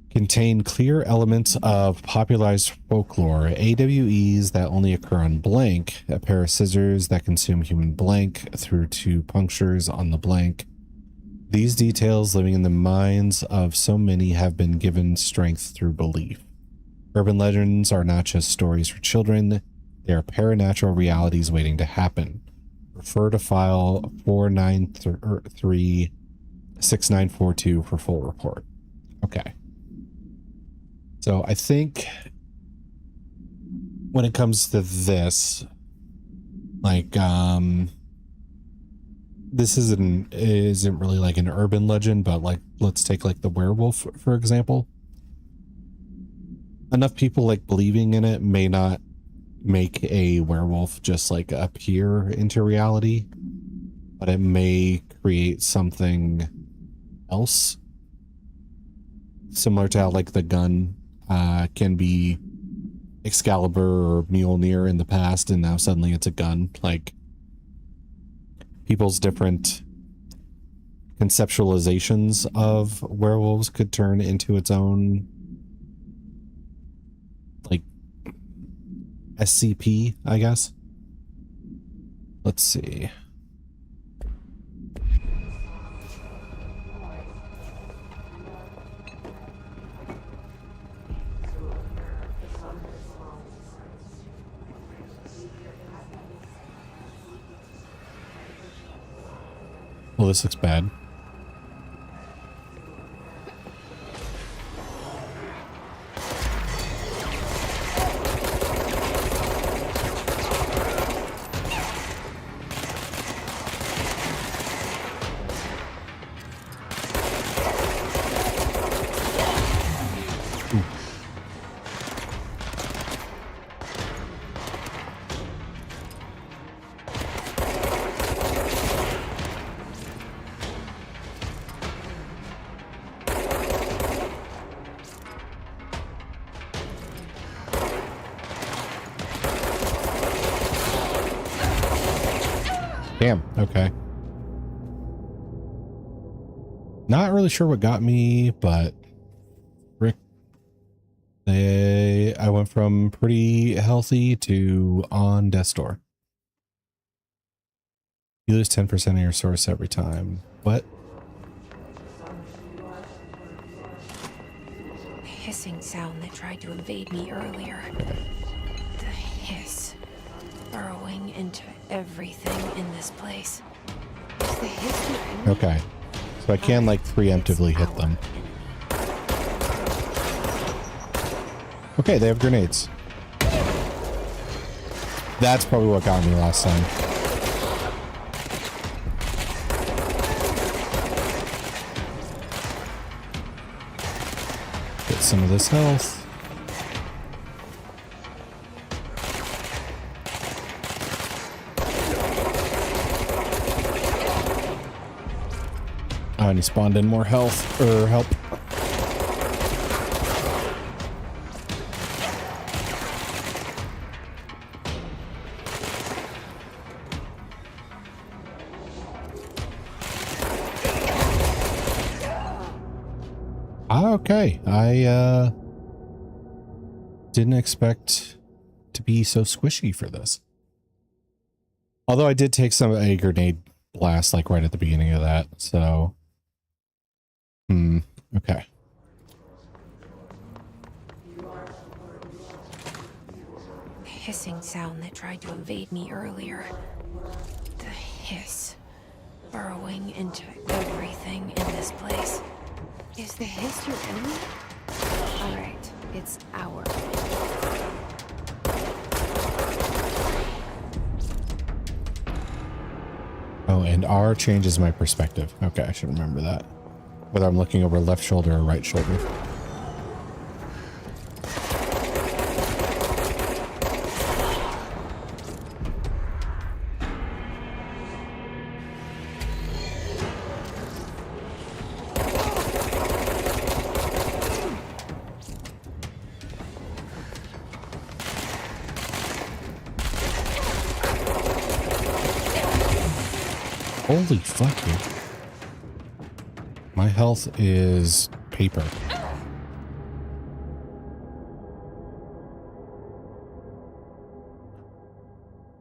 contain clear elements of popularized folklore, AWEs that only occur on Blank, a pair of scissors that consume human blank through to punctures on the blank. These details living in the minds of so many have been given strength through belief. Urban legends are not just stories for children, they are paranatural realities waiting to happen. Refer to file 493-6942 for full report. Okay. So I think when it comes to this, like, this isn't really like an urban legend, but like, let's take like the werewolf, for example. Enough people like believing in it may not make a werewolf just like appear into reality, but it may create something else. Similar to how like the gun can be Excalibur or Mjolnir in the past, and now suddenly it's a gun. Like, people's different conceptualizations of werewolves could turn into its own, like, SCP, I guess. Let's see. Well, this looks bad. Damn, okay. Not really sure what got me, but Rick, I went from pretty healthy to on death's door. You lose 10% of your source every time. What? The hissing sound that tried to invade me earlier. The hiss. Burrowing into everything in this place. Is the hiss the enemy? Okay. So I can like preemptively hit them. Okay, they have grenades. That's probably what got me last time. Get some of this health. Oh, and he spawned in more health or help. Okay, I didn't expect to be so squishy for this. Although I did take a grenade blast like right at the beginning of that, so okay. The hissing sound that tried to invade me earlier. The hiss burrowing into everything in this place. Is the hiss your enemy? Alright, it's our enemy. Oh, and R changes my perspective. Okay, I should remember that. Whether I'm looking over left shoulder or right shoulder. Holy fuck, dude. My health is paper.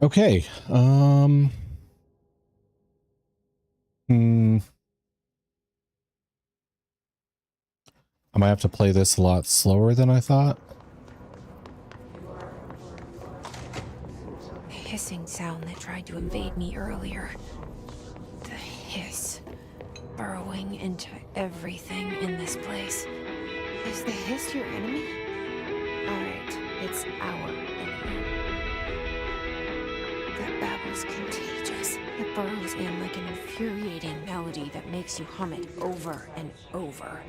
Okay. I might have to play this a lot slower than I thought. The hissing sound that tried to invade me earlier. The hiss burrowing into everything in this place. Is the hiss your enemy? Alright, it's our enemy. That babble's contagious. It burrows in like an infuriating melody that makes you hum it over and over.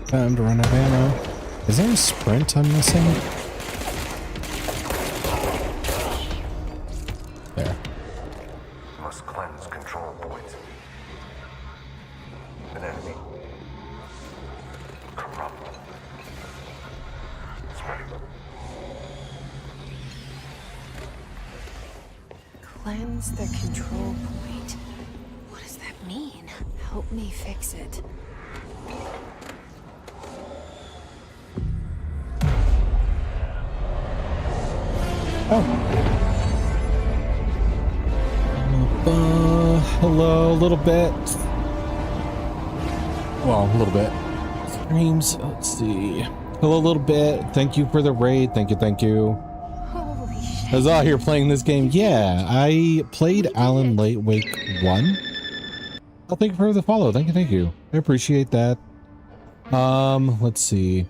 Time to run out of ammo. Is there a sprint I'm missing? There. Must cleanse control points. An enemy. Corrupt. Spreading. Cleanse the control point. What does that mean? Help me fix it. Oh. Hello, a little bit. Well, a little bit. Streams, let's see. Hello, a little bit. Thank you for the raid. Thank you, thank you. Holy shit. I was out here playing this game. Yeah, I played Alan Wake 1. Oh, thank you for the follow. Thank you, thank you. I appreciate that. Let's see.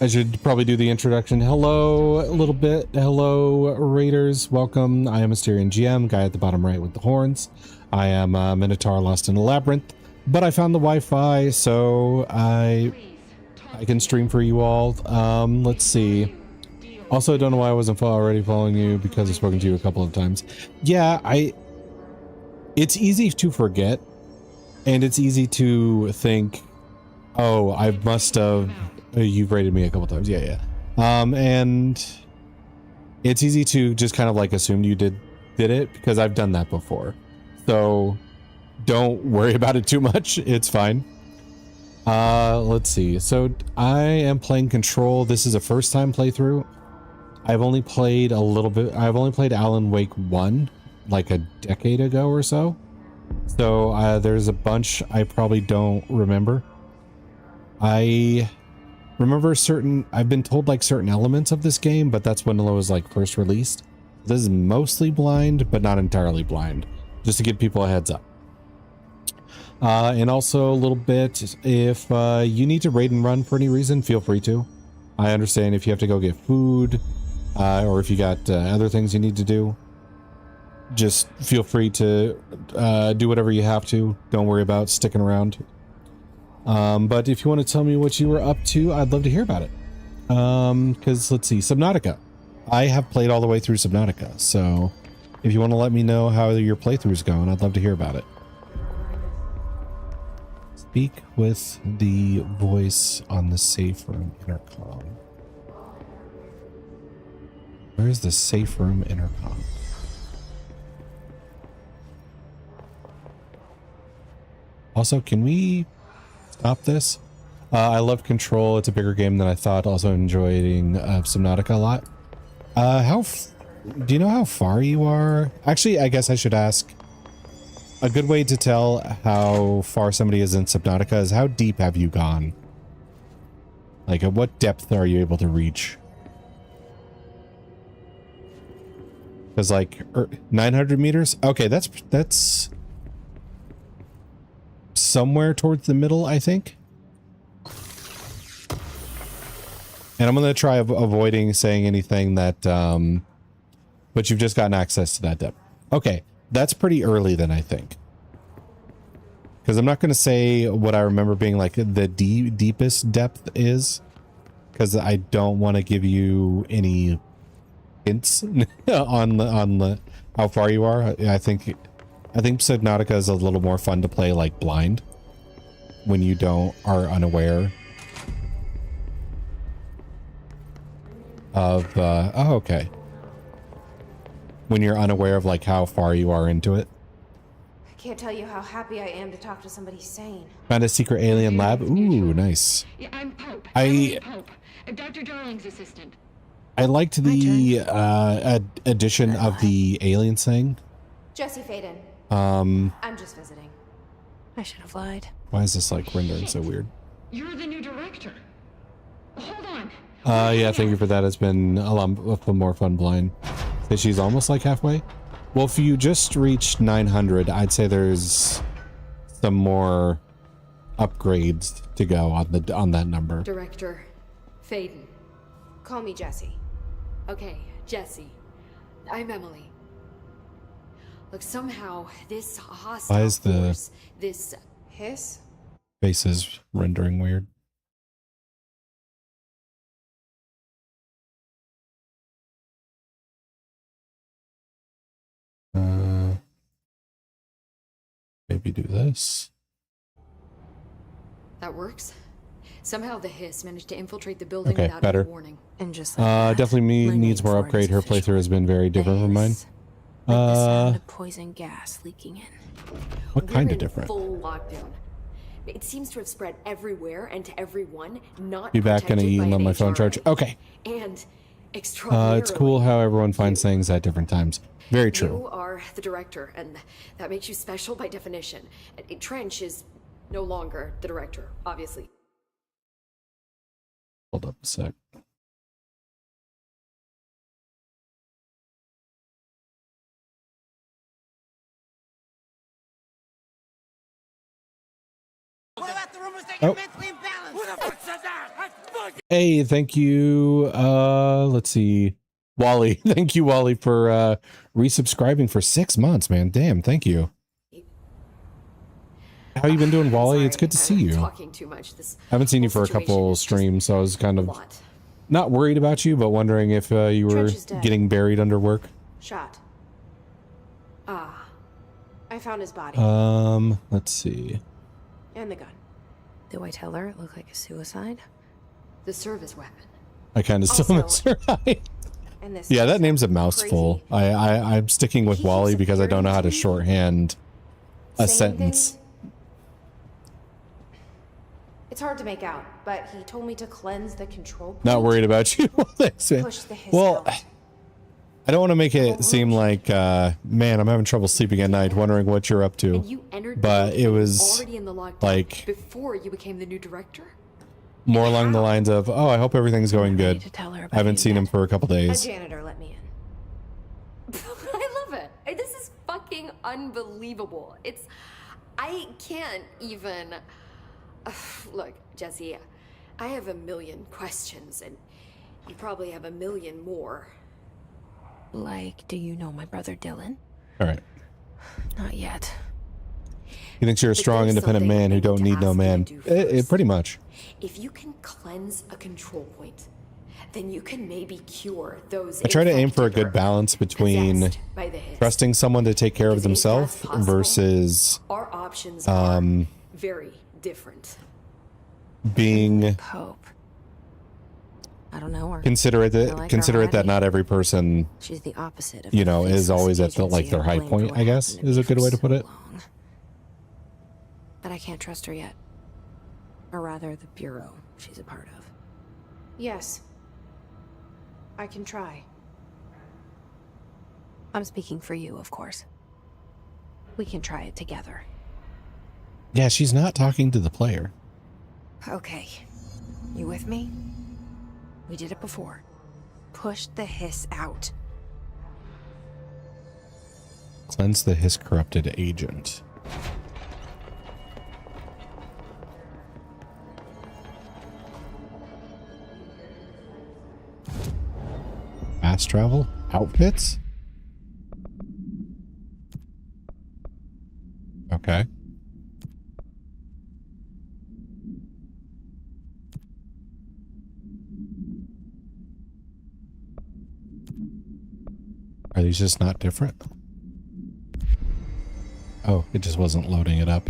I should probably do the introduction. Hello, a little bit. Hello, raiders. Welcome. I am asteriongm, guy at the bottom right with the horns. I am a Minotaur lost in a labyrinth, but I found the Wi-Fi, so I can stream for you all. Let's see. Also, I don't know why I wasn't already following you, because I've spoken to you a couple of times. Yeah, it's easy to forget, and it's easy to think, oh, I must have... You've rated me a couple times. Yeah. And it's easy to just kind of like assume you did it, because I've done that before. So don't worry about it too much. It's fine. Let's see. So I am playing Control. This is a first time playthrough. I've only played a little bit. I've only played Alan Wake 1 like a decade ago or so. So there's a bunch I probably don't remember. I remember I've been told like certain elements of this game, but that's when it was like first released. This is mostly blind, but not entirely blind, just to give people a heads up. And also a little bit, if you need to raid and run for any reason, feel free to. I understand if you have to go get food, or if you got other things you need to do. Just feel free to do whatever you have to. Don't worry about sticking around. But if you want to tell me what you were up to, I'd love to hear about it. Because let's see, Subnautica. I have played all the way through Subnautica, so if you want to let me know how your playthrough's going, I'd love to hear about it. Speak with the voice on the safe room intercom. Where's the safe room intercom? Also, can we stop this? I love Control. It's a bigger game than I thought. Also enjoying Subnautica a lot. Do you know how far you are? Actually, I guess I should ask. A good way to tell how far somebody is in Subnautica is how deep have you gone? Like, at what depth are you able to reach? Because, like, 900 meters? Okay, that's somewhere towards the middle, I think. And I'm going to try avoiding saying anything that, but you've just gotten access to that depth. Okay, that's pretty early then, I think. Because I'm not going to say what I remember being like the deepest depth is. Because I don't want to give you any hints on the how far you are. I think Subnautica is a little more fun to play like blind. When you are unaware of oh, okay. When you're unaware of like how far you are into it. I can't tell you how happy I am to talk to somebody sane. Found a secret alien lab. Ooh, nice. Yeah, I'm Pope. Pope. Dr. Darling's assistant. I liked the addition of the aliens thing. Jesse Faden. I'm just visiting. I should have lied. Why is this like rendering so weird? You're the new director. Hold on. Yeah, thank you for that. It's been a lot more fun blind. So she's almost like halfway. Well, if you just reached 900, I'd say there's some more upgrades to go on that number. Director Faden. Call me Jesse. Okay, Jesse. I'm Emily. Look, somehow this hostile Why is the force, this hiss face is rendering weird? Maybe do this. That works. Somehow the hiss managed to infiltrate the building Okay, without better. any warning. and just like that, Definitely my needs name more for it upgrade. is Her official. playthrough has been very different from mine. Hiss. Like the sound of poison gas leaking in. What kind We're of different? Full lockdown. It seems to have spread everywhere and to everyone, not Be back in a protected by let an my phone HRA. charge. Okay. And extraordinarily, It's cool how everyone finds things at different times. Very true. You are the director, and that makes you special by definition. Trench is no longer the director, obviously. Hold up a sec. Oh. Hey, thank you. Let's see. Wally. Thank you, Wally, for resubscribing for 6 months, man. Damn, thank you. How you been doing, Wally? Sorry, It's good to see I'm you. Talking too much. This I haven't seen you whole for a couple situation is just streams, so I was kind a of lot. not worried about you, but wondering if you were Trench is dead. getting buried under work. Shot. Ah, I found his body. Let's see. And the gun. Do I tell her it looked like a suicide? the service weapon. I kind of still miss Also- her. And this Yeah, is that name's a crazy. mouthful. I'm sticking with He Wally keeps because I don't know how to appearing to me, shorthand a saying sentence. things. It's hard to make out, but he told me to cleanse the control point. Not worried about you. Thanks, man. Push the hiss Well, out. I don't want to make it seem like, man, I'm having trouble sleeping at night, wondering what you're up to. And you entered But the it was already in the lockdown like before you became the new director? more along the lines of, oh, I hope everything's going I good. need to tell her I about haven't you seen him yet. for a couple A days. janitor let me in. I love it. This is fucking unbelievable. I can't even... Look, Jesse, I have a million questions, and you probably have a million more. Like, do you know my brother Dylan? All right. Not yet. He thinks you're a But strong, there's independent something man I who need don't to need no ask you man. to do first. Pretty much. If you can cleanse a control point, then you can maybe cure those I try to aim for a infected good or balance between possessed by the hiss. trusting someone to take care of If themselves that's possible, versus our options are very different. being Hope. I don't know her. considerate I that like her considerate that already. not every person, She's the opposite of you the know, is faceless always at the agency like their I high blamed for point, what I guess, happened to is me a good for way to so put it. long. But I can't trust her yet. Or rather, the bureau she's a part of. Yes. I can try. I'm speaking for you, of course. We can try it together. Yeah, she's not talking to the player. Okay. You with me? We did it before. Push the hiss out. Cleanse the hiss corrupted agent. Fast travel? Outfits? Okay. Are these just not different? Oh, it just wasn't loading it up.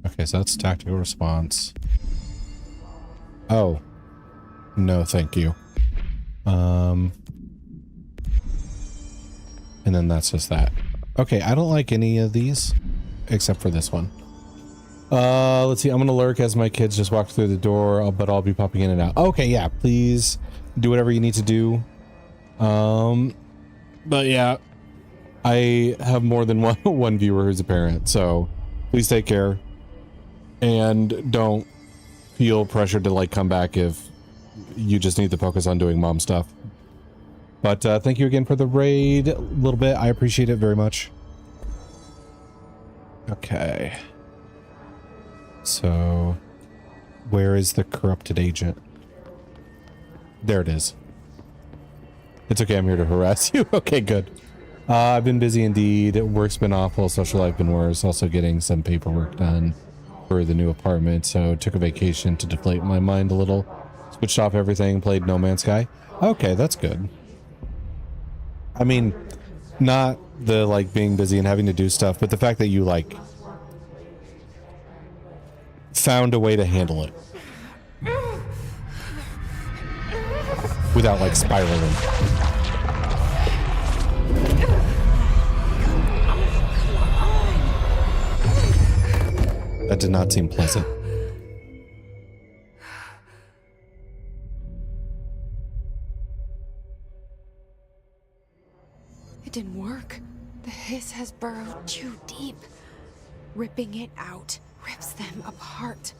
Okay, so that's tactical response. Oh. No, thank you. And then that's just that. Okay, I don't like any of these except for this one. Let's see. I'm gonna lurk as my kids just walk through the door, but I'll be popping in and out. Okay, yeah, please do whatever you need to do. But yeah, I have more than one viewer who's a parent, so please take care and don't feel pressured to like come back if you just need to focus on doing mom stuff. But thank you again for the raid a little bit. I appreciate it very much. Okay. So, where is the corrupted agent? There it is. It's okay, I'm here to harass you. Okay, good. I've been busy indeed. Work's been awful, social life been worse. Also getting some paperwork done for the new apartment, so took a vacation to deflate my mind a little. Switched off everything, played No Man's Sky. Okay, that's good. I mean, not the like being busy and having to do stuff, but the fact that you like found a way to handle it without like spiraling. That did not seem pleasant. It didn't work. The hiss has burrowed too deep. Ripping it out rips them apart.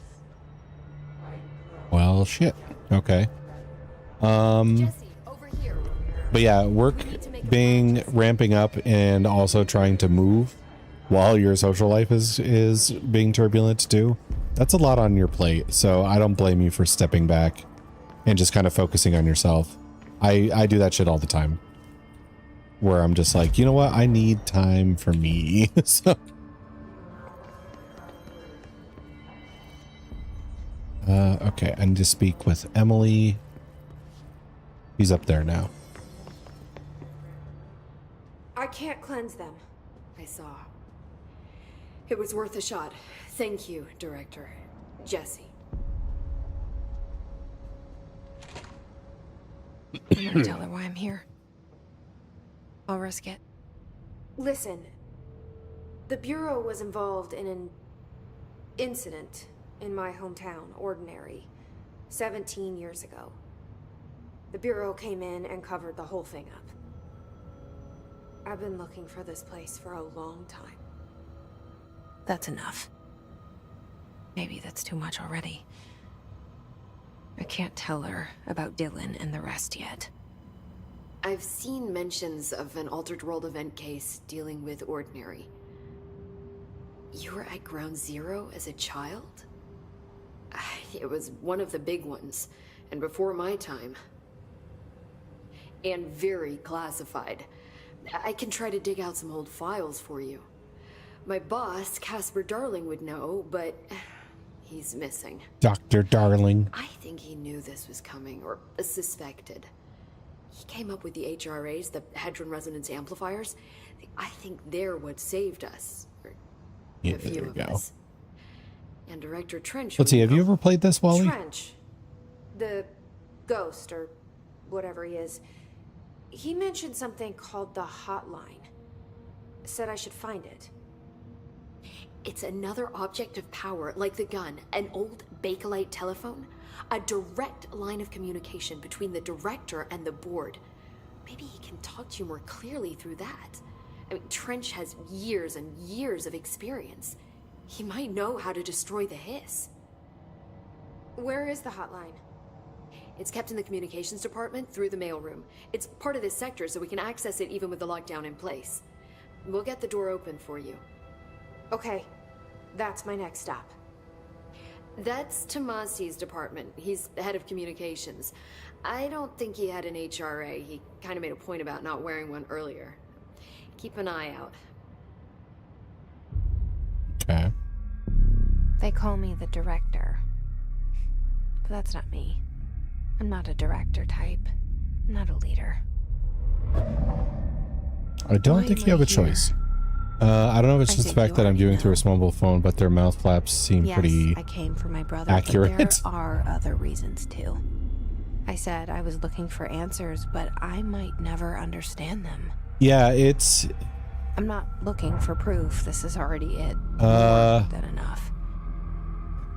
Well, shit. Okay. Jesse, over here. But yeah, work being ramping up and also trying to move while your social life is being turbulent too. That's a lot on your plate. So I don't blame you for stepping back and just kind of focusing on yourself. I do that shit all the time. Where I'm just like, you know what? I need time for me. So okay, I need to speak with Emily. He's up there now. I can't cleanse them. I saw. It was worth a shot. Thank you, Director. Jesse. I'm gonna tell her why I'm here. I'll risk it. Listen, the Bureau was involved in an incident in my hometown, Ordinary, 17 years ago. The Bureau came in and covered the whole thing up. I've been looking for this place for a long time. That's enough. Maybe that's too much already. I can't tell her about Dylan and the rest yet. I've seen mentions of an Altered World event case dealing with Ordinary. You were at Ground Zero as a child? It was one of the big ones, and before my time. And very classified. I can try to dig out some old files for you. My boss, Casper Darling, would know, but he's missing. Dr. Darling. I think he knew this was coming, or suspected. He came up with the HRAs, the Hadron Resonance Amplifiers. I think they're what saved us. Or Yeah, a few there you of go. us. And Director Trench. Let's see, have you ever played this, Wally? Trench. The ghost, or whatever he is. He mentioned something called the hotline. Said I should find it. It's another object of power, like the gun, an old Bakelite telephone, a direct line of communication between the director and the board. Maybe he can talk to you more clearly through that. I mean, Trench has years and years of experience. He might know how to destroy the hiss. Where is the hotline? It's kept in the communications department through the mailroom. It's part of this sector, so we can access it even with the lockdown in place. We'll get the door open for you. Okay, that's my next stop. That's Tomasi's department. He's the head of communications. I don't think he had an HRA. He kind of made a point about not wearing one earlier. Keep an eye out. Okay. They call me the director. But that's not me. I'm not a director type. I'm not a leader. I don't Why think am you have I a here? choice. I don't know if it's I just the think fact you that I'm already viewing know. through a small mobile phone, but their mouth flaps seem Yes, pretty I came for my brother, accurate. but there are other reasons too. I said I was looking for answers, but I might never understand them. Yeah, it's I'm not looking for proof. This is already it. Uh, More than enough.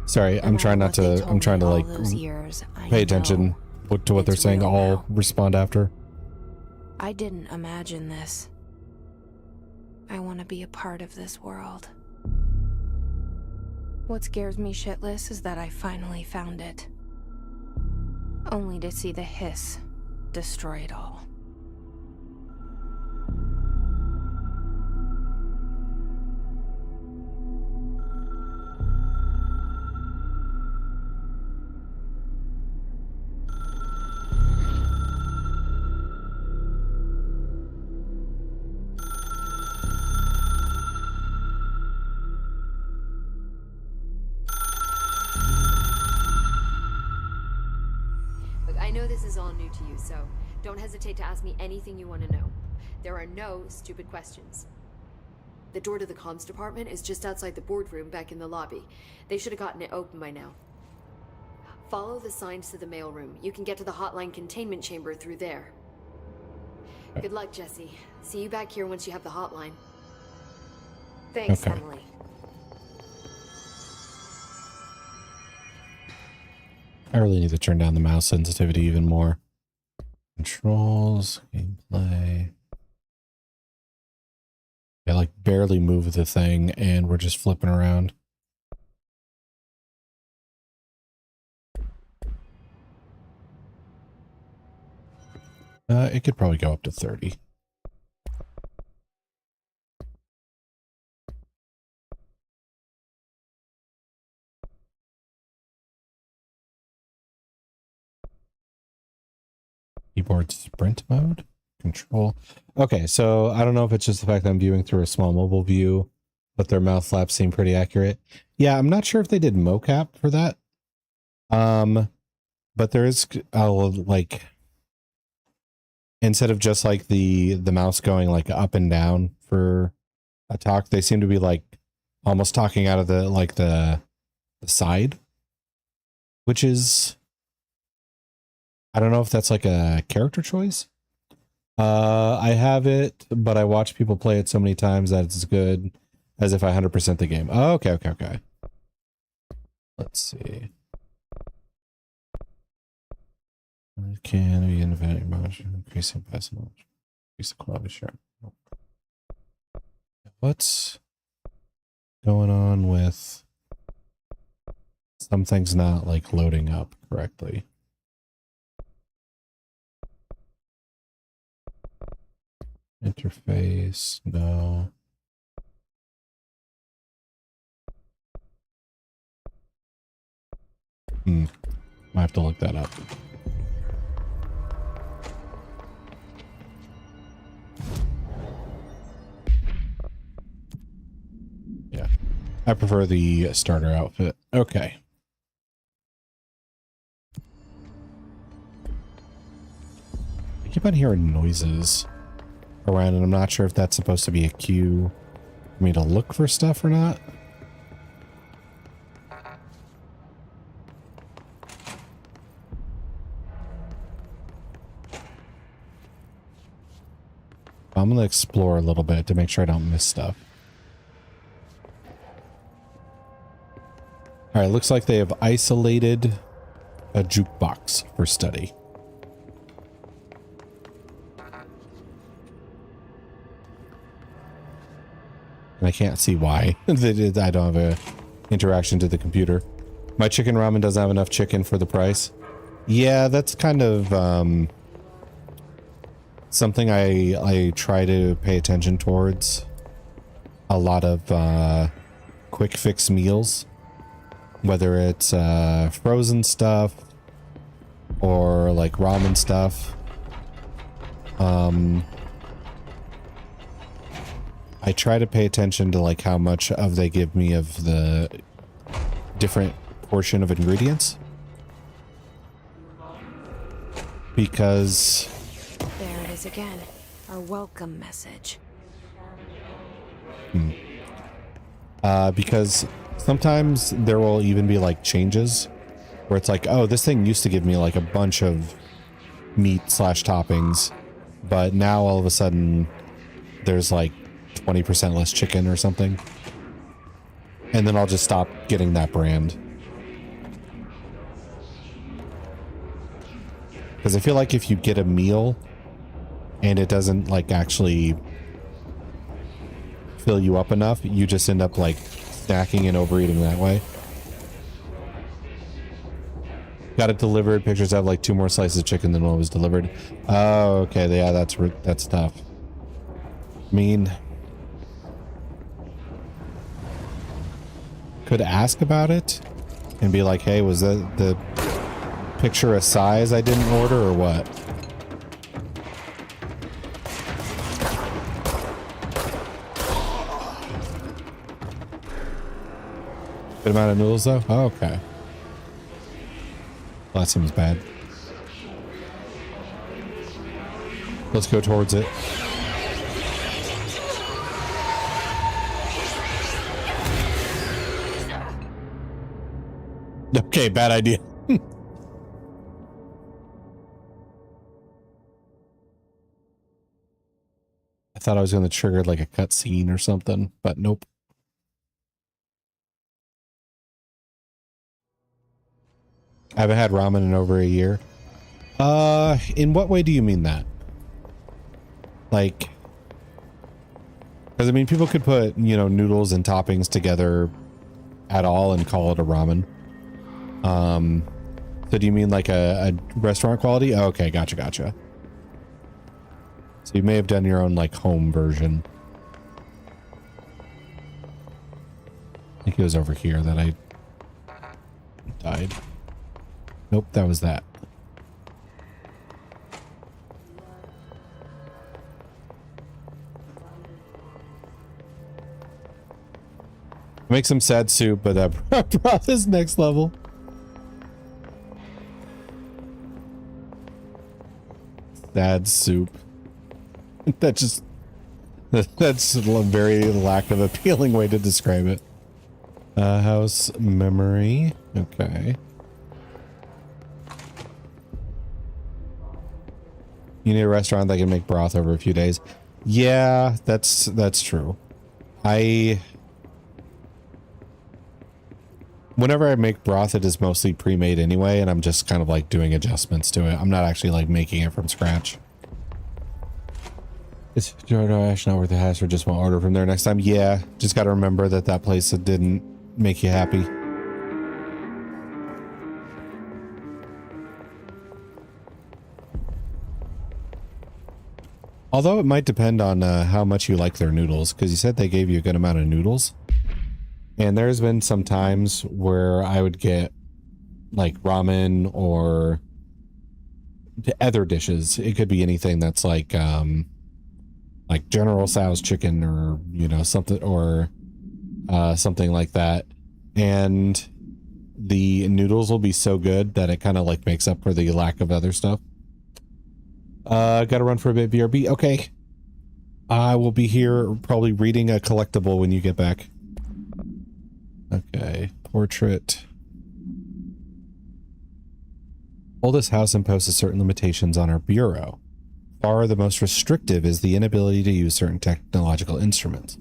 sorry, No I'm matter trying not what they to told I'm trying me to all like those years, I pay attention know to what they're it's saying. real I'll now. respond after. I didn't imagine this. I want to be a part of this world. What scares me shitless is that I finally found it. Only to see the hiss destroy it all. Look, I know this is all new to you, so don't hesitate to ask me anything you want to know. There are no stupid questions. The door to the comms department is just outside the boardroom back in the lobby. They should have gotten it open by now. Follow the signs to the mailroom. You can get to the hotline containment chamber through there. Good luck, Jesse. See you back here once you have the hotline. Thanks, Okay. Emily. I really need to turn down the mouse sensitivity even more. Controls, gameplay. I like barely move the thing and we're just flipping around. It could probably go up to 30. Keyboard sprint mode, control. Okay, so I don't know if it's just the fact that I'm viewing through a small mobile view, but their mouth flaps seem pretty accurate. Yeah, I'm not sure if they did mocap for that. But there is like, instead of just like the mouse going like up and down for a talk, they seem to be like almost talking out of the like the side, which is, I don't know if that's like a character choice. I have it, but I watch people play it so many times that it's as good as if I 100% the game. Oh, okay. Let's see. Can we invent emotion, increasing passive emotion, increase the quality, sure. What's going on with some things not like loading up correctly? Interface, no. I have to look that up. Yeah, I prefer the starter outfit. Okay. I keep on hearing noises around, and I'm not sure if that's supposed to be a cue for me to look for stuff or not. I'm going to explore a little bit to make sure I don't miss stuff. All right, looks like they have isolated a jukebox for study. And I can't see why. I don't have a interaction to the computer. My chicken ramen doesn't have enough chicken for the price. Yeah, that's kind of something I try to pay attention towards. A lot of quick fix meals, whether it's frozen stuff or like ramen stuff. I try to pay attention to like how much of they give me of the different portion of ingredients, because There it is again. Our welcome message. because sometimes there will even be like changes where it's like, oh, this thing used to give me like a bunch of meat / toppings, but now all of a sudden there's like 20% less chicken or something. And then I'll just stop getting that brand. Because I feel like if you get a meal and it doesn't like actually fill you up enough, you just end up like snacking and overeating that way. Got it delivered. Pictures have like 2 more slices of chicken than what was delivered. Oh, okay. Yeah, that's tough. I mean, could ask about it and be like, hey, was that the picture a size I didn't order or what? Good amount of noodles though? Oh, okay. Well, that seems bad. Let's go towards it. Okay, bad idea. I thought I was going to trigger like a cutscene or something, but nope. I haven't had ramen in over a year. In what way do you mean that? Like, because I mean, people could put, you know, noodles and toppings together at all and call it a ramen. So do you mean like a restaurant quality? Oh, okay, gotcha. So you may have done your own like home version. I think it was over here that I died. Nope, that was that. Make some sad soup, but that broth is next level. Sad soup. That's a very lack of appealing way to describe it. House memory. Okay. You need a restaurant that can make broth over a few days. Yeah, that's true. Whenever I make broth, it is mostly pre-made anyway, and I'm just kind of like doing adjustments to it. I'm not actually like making it from scratch. Is DoorDash not worth the hassle, or just won't order from there next time? Yeah, just got to remember that that place that didn't make you happy. Although it might depend on how much you like their noodles, because you said they gave you a good amount of noodles. And there's been some times where I would get like ramen or other dishes. It could be anything that's like General Tso's chicken, or, you know, something, or something like that. And the noodles will be so good that it kind of like makes up for the lack of other stuff. Gotta run for a bit, BRB. Okay. I will be here probably reading a collectible when you get back. Okay. Portrait. Oldest house imposes certain limitations on our bureau. Far the most restrictive is the inability to use certain technological instruments.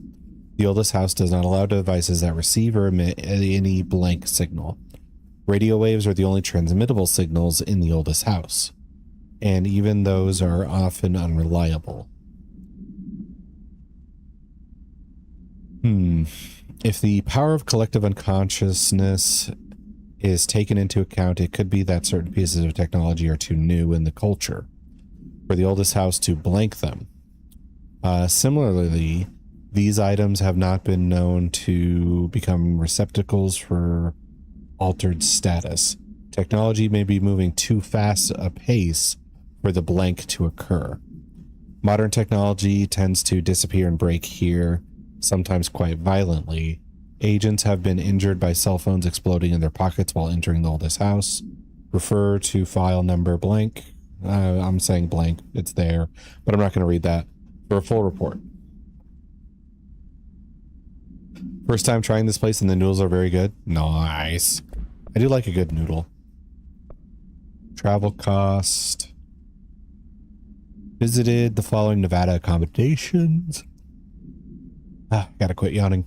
The oldest house does not allow devices that receive or emit any blank signal. Radio waves are the only transmittable signals in the oldest house, and even those are often unreliable. If the power of collective unconsciousness is taken into account, it could be that certain pieces of technology are too new in the culture for the oldest house to blank them. Similarly, these items have not been known to become receptacles for altered status. Technology may be moving too fast a pace for the blank to occur. Modern technology tends to disappear and break here, sometimes quite violently. Agents have been injured by cell phones exploding in their pockets while entering the oldest house. Refer to file number blank. I'm saying blank. It's there, but I'm not going to read that. For a full report. First time trying this place and the noodles are very good. Nice. I do like a good noodle. Travel cost. Visited the following Nevada accommodations. Gotta quit yawning.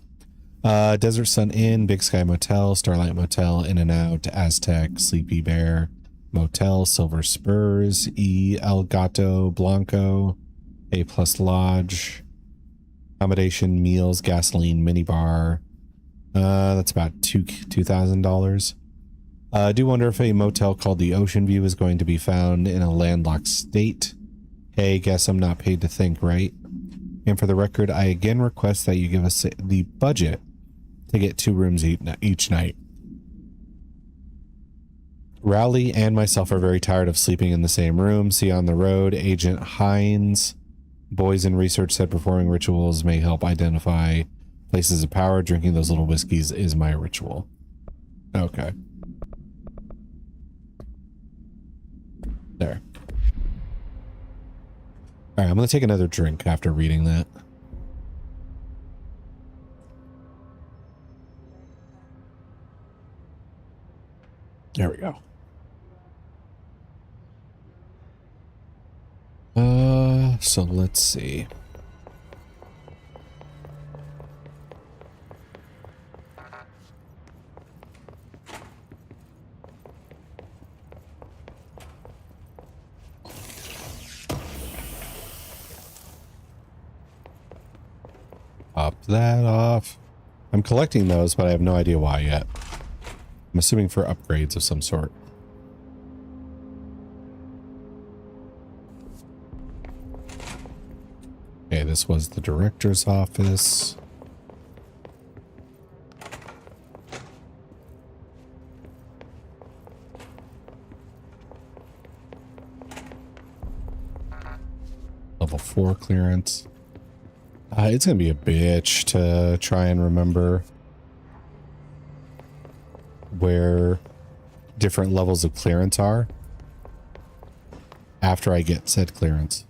Desert Sun Inn, Big Sky Motel, Starlight Motel, In and Out, Aztec, Sleepy Bear Motel, Silver Spurs, El Gato Blanco, A Plus Lodge, accommodation, meals, gasoline, minibar. That's about $2,000. I do wonder if a motel called the Ocean View is going to be found in a landlocked state. Hey, guess I'm not paid to think, right? And for the record, I again request that you give us the budget to get 2 rooms each night. Rowley and myself are very tired of sleeping in the same room. See you on the road, Agent Hines. Boys in research said performing rituals may help identify places of power. Drinking those little whiskeys is my ritual. Okay. There. All right, I'm going to take another drink after reading that. There we go. So let's see. Pop that off. I'm collecting those, but I have no idea why yet. I'm assuming for upgrades of some sort. Okay, this was the director's office. Level 4 clearance. It's gonna be a bitch to try and remember where different levels of clearance are after I get said clearance.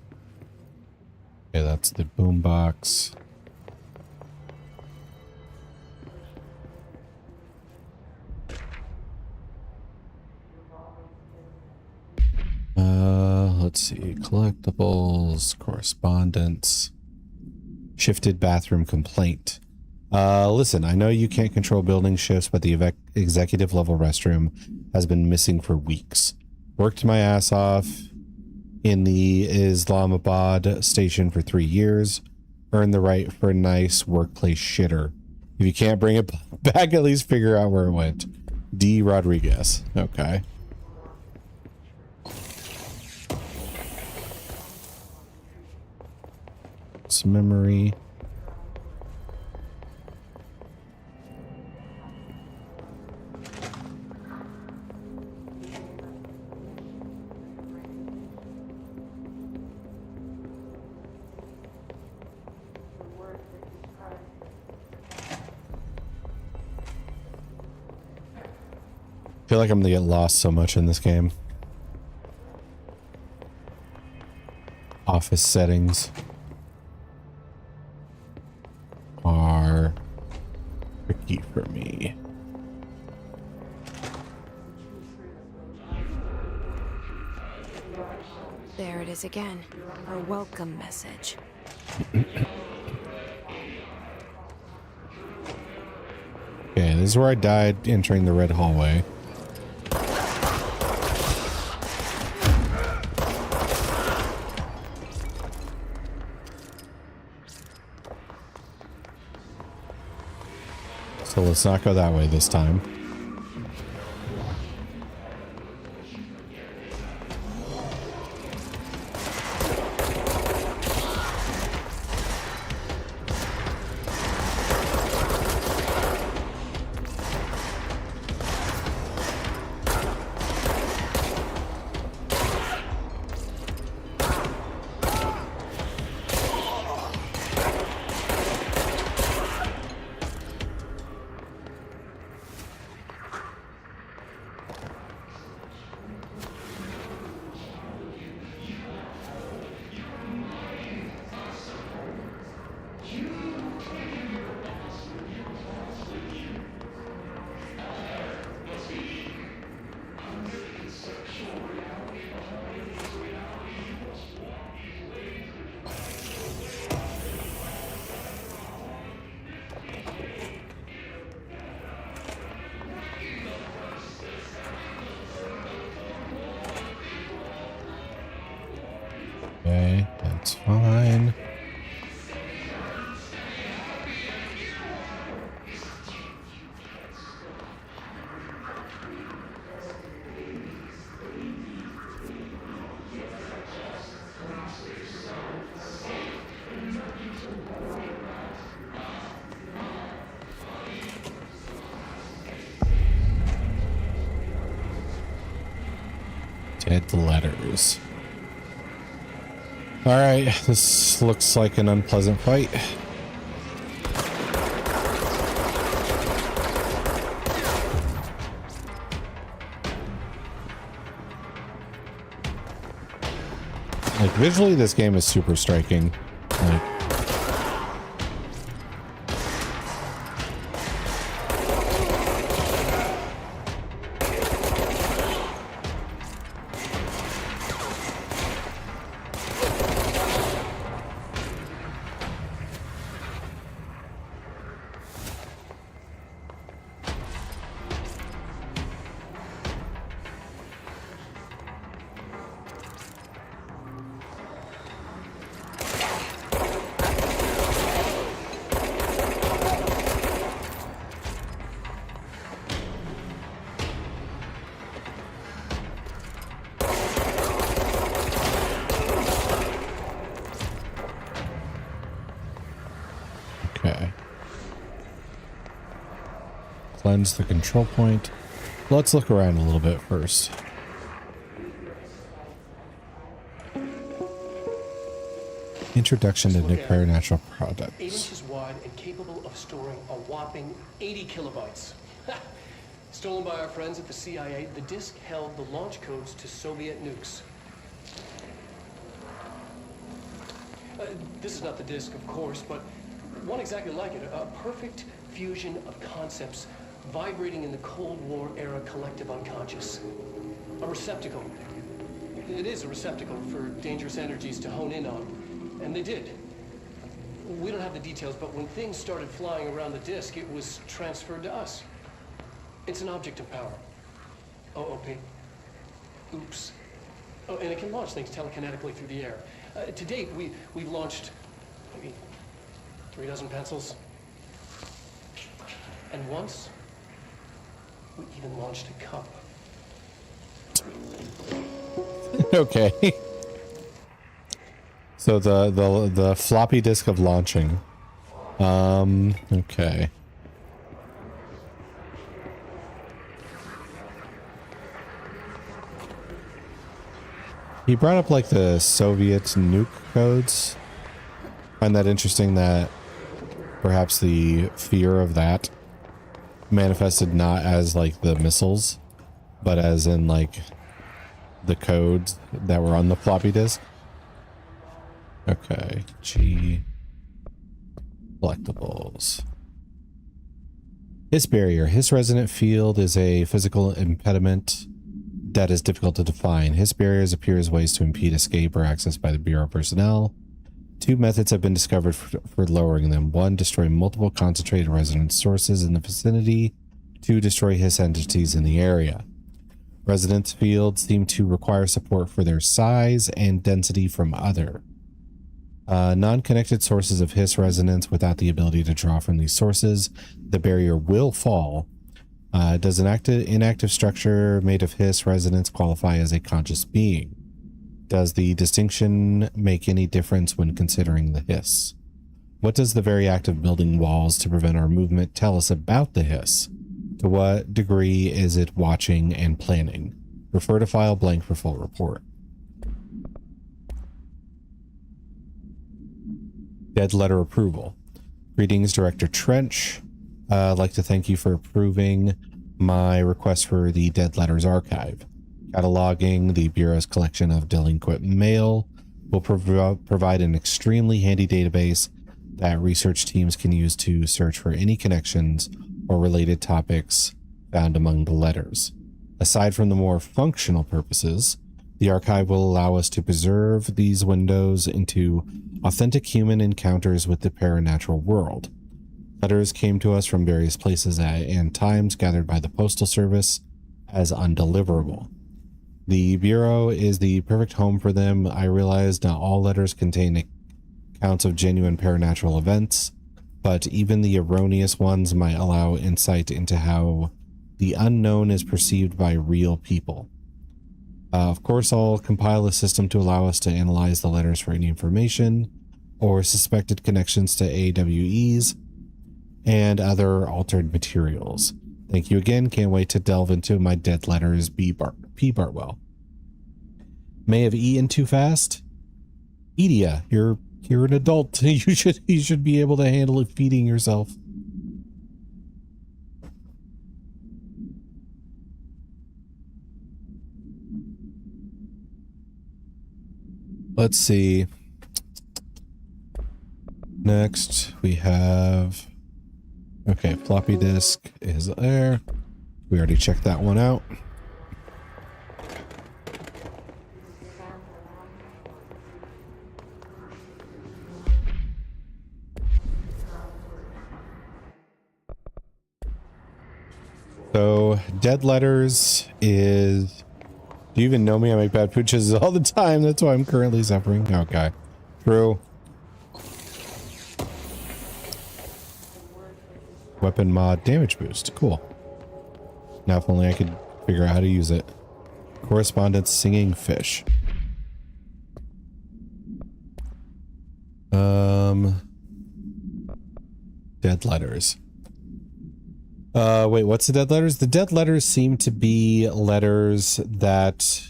Okay, that's the boombox. Let's see. Collectibles, correspondence, shifted bathroom complaint. Listen, I know you can't control building shifts, but the executive level restroom has been missing for weeks. Worked my ass off in the Islamabad station for 3 years. Earned the right for a nice workplace shitter. If you can't bring it back, at least figure out where it went. D. Rodriguez. Okay. Some memory. I feel like I'm gonna get lost so much in this game. Office settings are tricky for me. There it is again. A welcome message. Okay, this is where I died entering the red hallway. So let's not go that way this time. Okay, that's fine. Dead letters. All right, this looks like an unpleasant fight. Like, visually, this game is super striking. Like, okay. Cleanse the control point. Let's look around a little bit first. Introduction to nuclear natural 8 products. inches wide and capable of storing a whopping 80 kilobytes. Stolen by our friends at the CIA, the disk held the launch codes to Soviet nukes. This is not the disk, of course, but one exactly like it. A perfect fusion of concepts vibrating in the Cold War era collective unconscious. A receptacle. It is a receptacle for dangerous energies to hone in on. And they did. We don't have the details, but when things started flying around the disk, it was transferred to us. It's an object of power. OOP. Oops. Oh, and it can launch things telekinetically through the air. To date, we've launched maybe 3 dozen pencils. And once, we even launched a cup. Okay. So the floppy disk of launching. Okay. He brought up like the Soviet nuke codes. I find that interesting that perhaps the fear of that manifested not as like the missiles, but as in like the codes that were on the floppy disk. Okay, G collectibles. Hiss barrier. Hiss resonant field is a physical impediment that is difficult to define. Hiss barriers appear as ways to impede escape or access by the Bureau personnel. 2 methods have been discovered for lowering them. 1, destroy multiple concentrated resonance sources in the vicinity. 2, destroy hiss entities in the area. Resonance fields seem to require support for their size and density from other non-connected sources of hiss resonance. Without the ability to draw from these sources, the barrier will fall. Does an inactive structure made of hiss resonance qualify as a conscious being? Does the distinction make any difference when considering the hiss? What does the very act of building walls to prevent our movement tell us about the hiss? To what degree is it watching and planning? Refer to file blank for full report. Dead letter approval. Greetings, Director Trench. I'd like to thank you for approving my request for the Dead Letters Archive. Cataloging the Bureau's collection of delinquent mail will provide an extremely handy database that research teams can use to search for any connections or related topics found among the letters. Aside from the more functional purposes, the archive will allow us to preserve these windows into authentic human encounters with the paranatural world. Letters came to us from various places and times gathered by the Postal Service as undeliverable. The Bureau is the perfect home for them. I realize not all letters contain accounts of genuine paranatural events, but even the erroneous ones might allow insight into how the unknown is perceived by real people. Of course, I'll compile a system to allow us to analyze the letters for any information or suspected connections to AWEs and other altered materials. Thank you again. Can't wait to delve into my dead letters, P. Bartwell. May have eaten too fast? Edia, you're an adult. You should be able to handle it feeding yourself. Let's see. Next we have, okay, floppy disk is there. We already checked that one out. So dead letters is, do you even know me? I make bad pooches all the time. That's why I'm currently suffering. Okay. True. Weapon mod damage boost. Cool. Now if only I could figure out how to use it. Correspondence singing fish. Dead letters. Wait, what's the dead letters? The dead letters seem to be letters that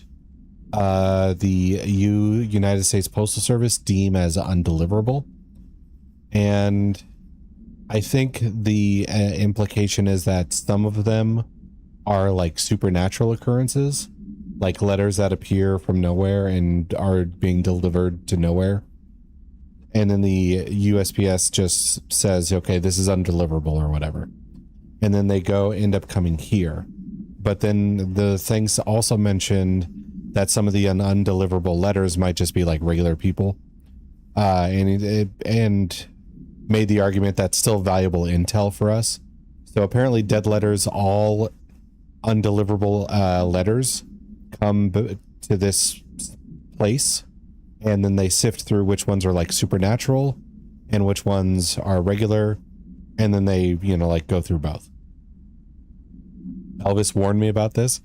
the United States Postal Service deem as undeliverable. And I think the implication is that some of them are like supernatural occurrences, like letters that appear from nowhere and are being delivered to nowhere. And then the USPS just says, okay, this is undeliverable or whatever. And then they end up coming here. But then the things also mentioned that some of the undeliverable letters might just be like regular people. And made the argument that's still valuable intel for us. So apparently dead letters, all undeliverable letters come to this place, and then they sift through which ones are like supernatural and which ones are regular, and then they, you know, like go through both. Elvis warned me about this.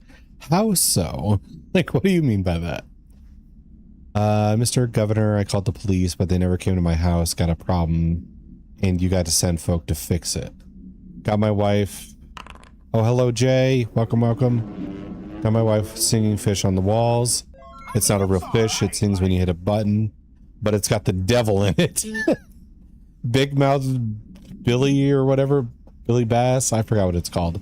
How so? Like, what do you mean by that? Mr. Governor, I called the police, but they never came to my house. Got a problem, and you got to send folk to fix it. Got my wife. Oh, hello, Jay. Welcome, welcome. Got my wife singing fish on the walls. It's not a real fish. It sings when you hit a button, but it's got the devil in it. Big Mouth Billy or whatever. Billy Bass. I forgot what it's called.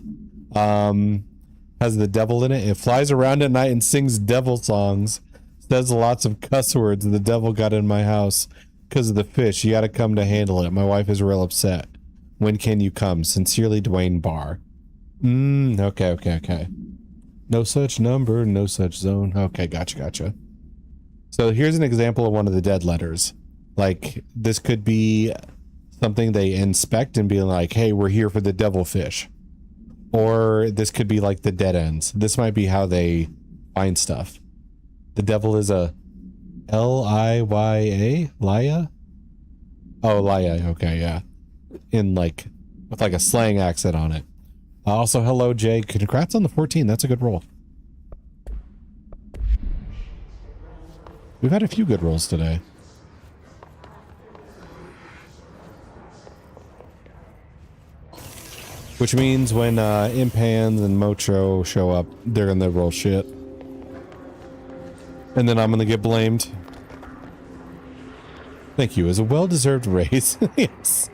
Has the devil in it. It flies around at night and sings devil songs. Says lots of cuss words. The devil got in my house because of the fish. You got to come to handle it. My wife is real upset. When can you come? Sincerely, Dwayne Barr. Okay. No such number, no such zone. Okay, gotcha. So here's an example of one of the dead letters. Like, this could be something they inspect and be like, hey, we're here for the devilfish. Or this could be like the dead ends. This might be how they find stuff. The devil is a Liya? Liya? Oh, Liya. Okay, yeah. In like, with like a slang accent on it. Also, hello, Jay. Congrats on the 14. That's a good roll. We've had a few good rolls today. Which means when Impans and Mocho show up, they're gonna roll shit. And then I'm gonna get blamed. Thank you. As a well-deserved raise. Yes.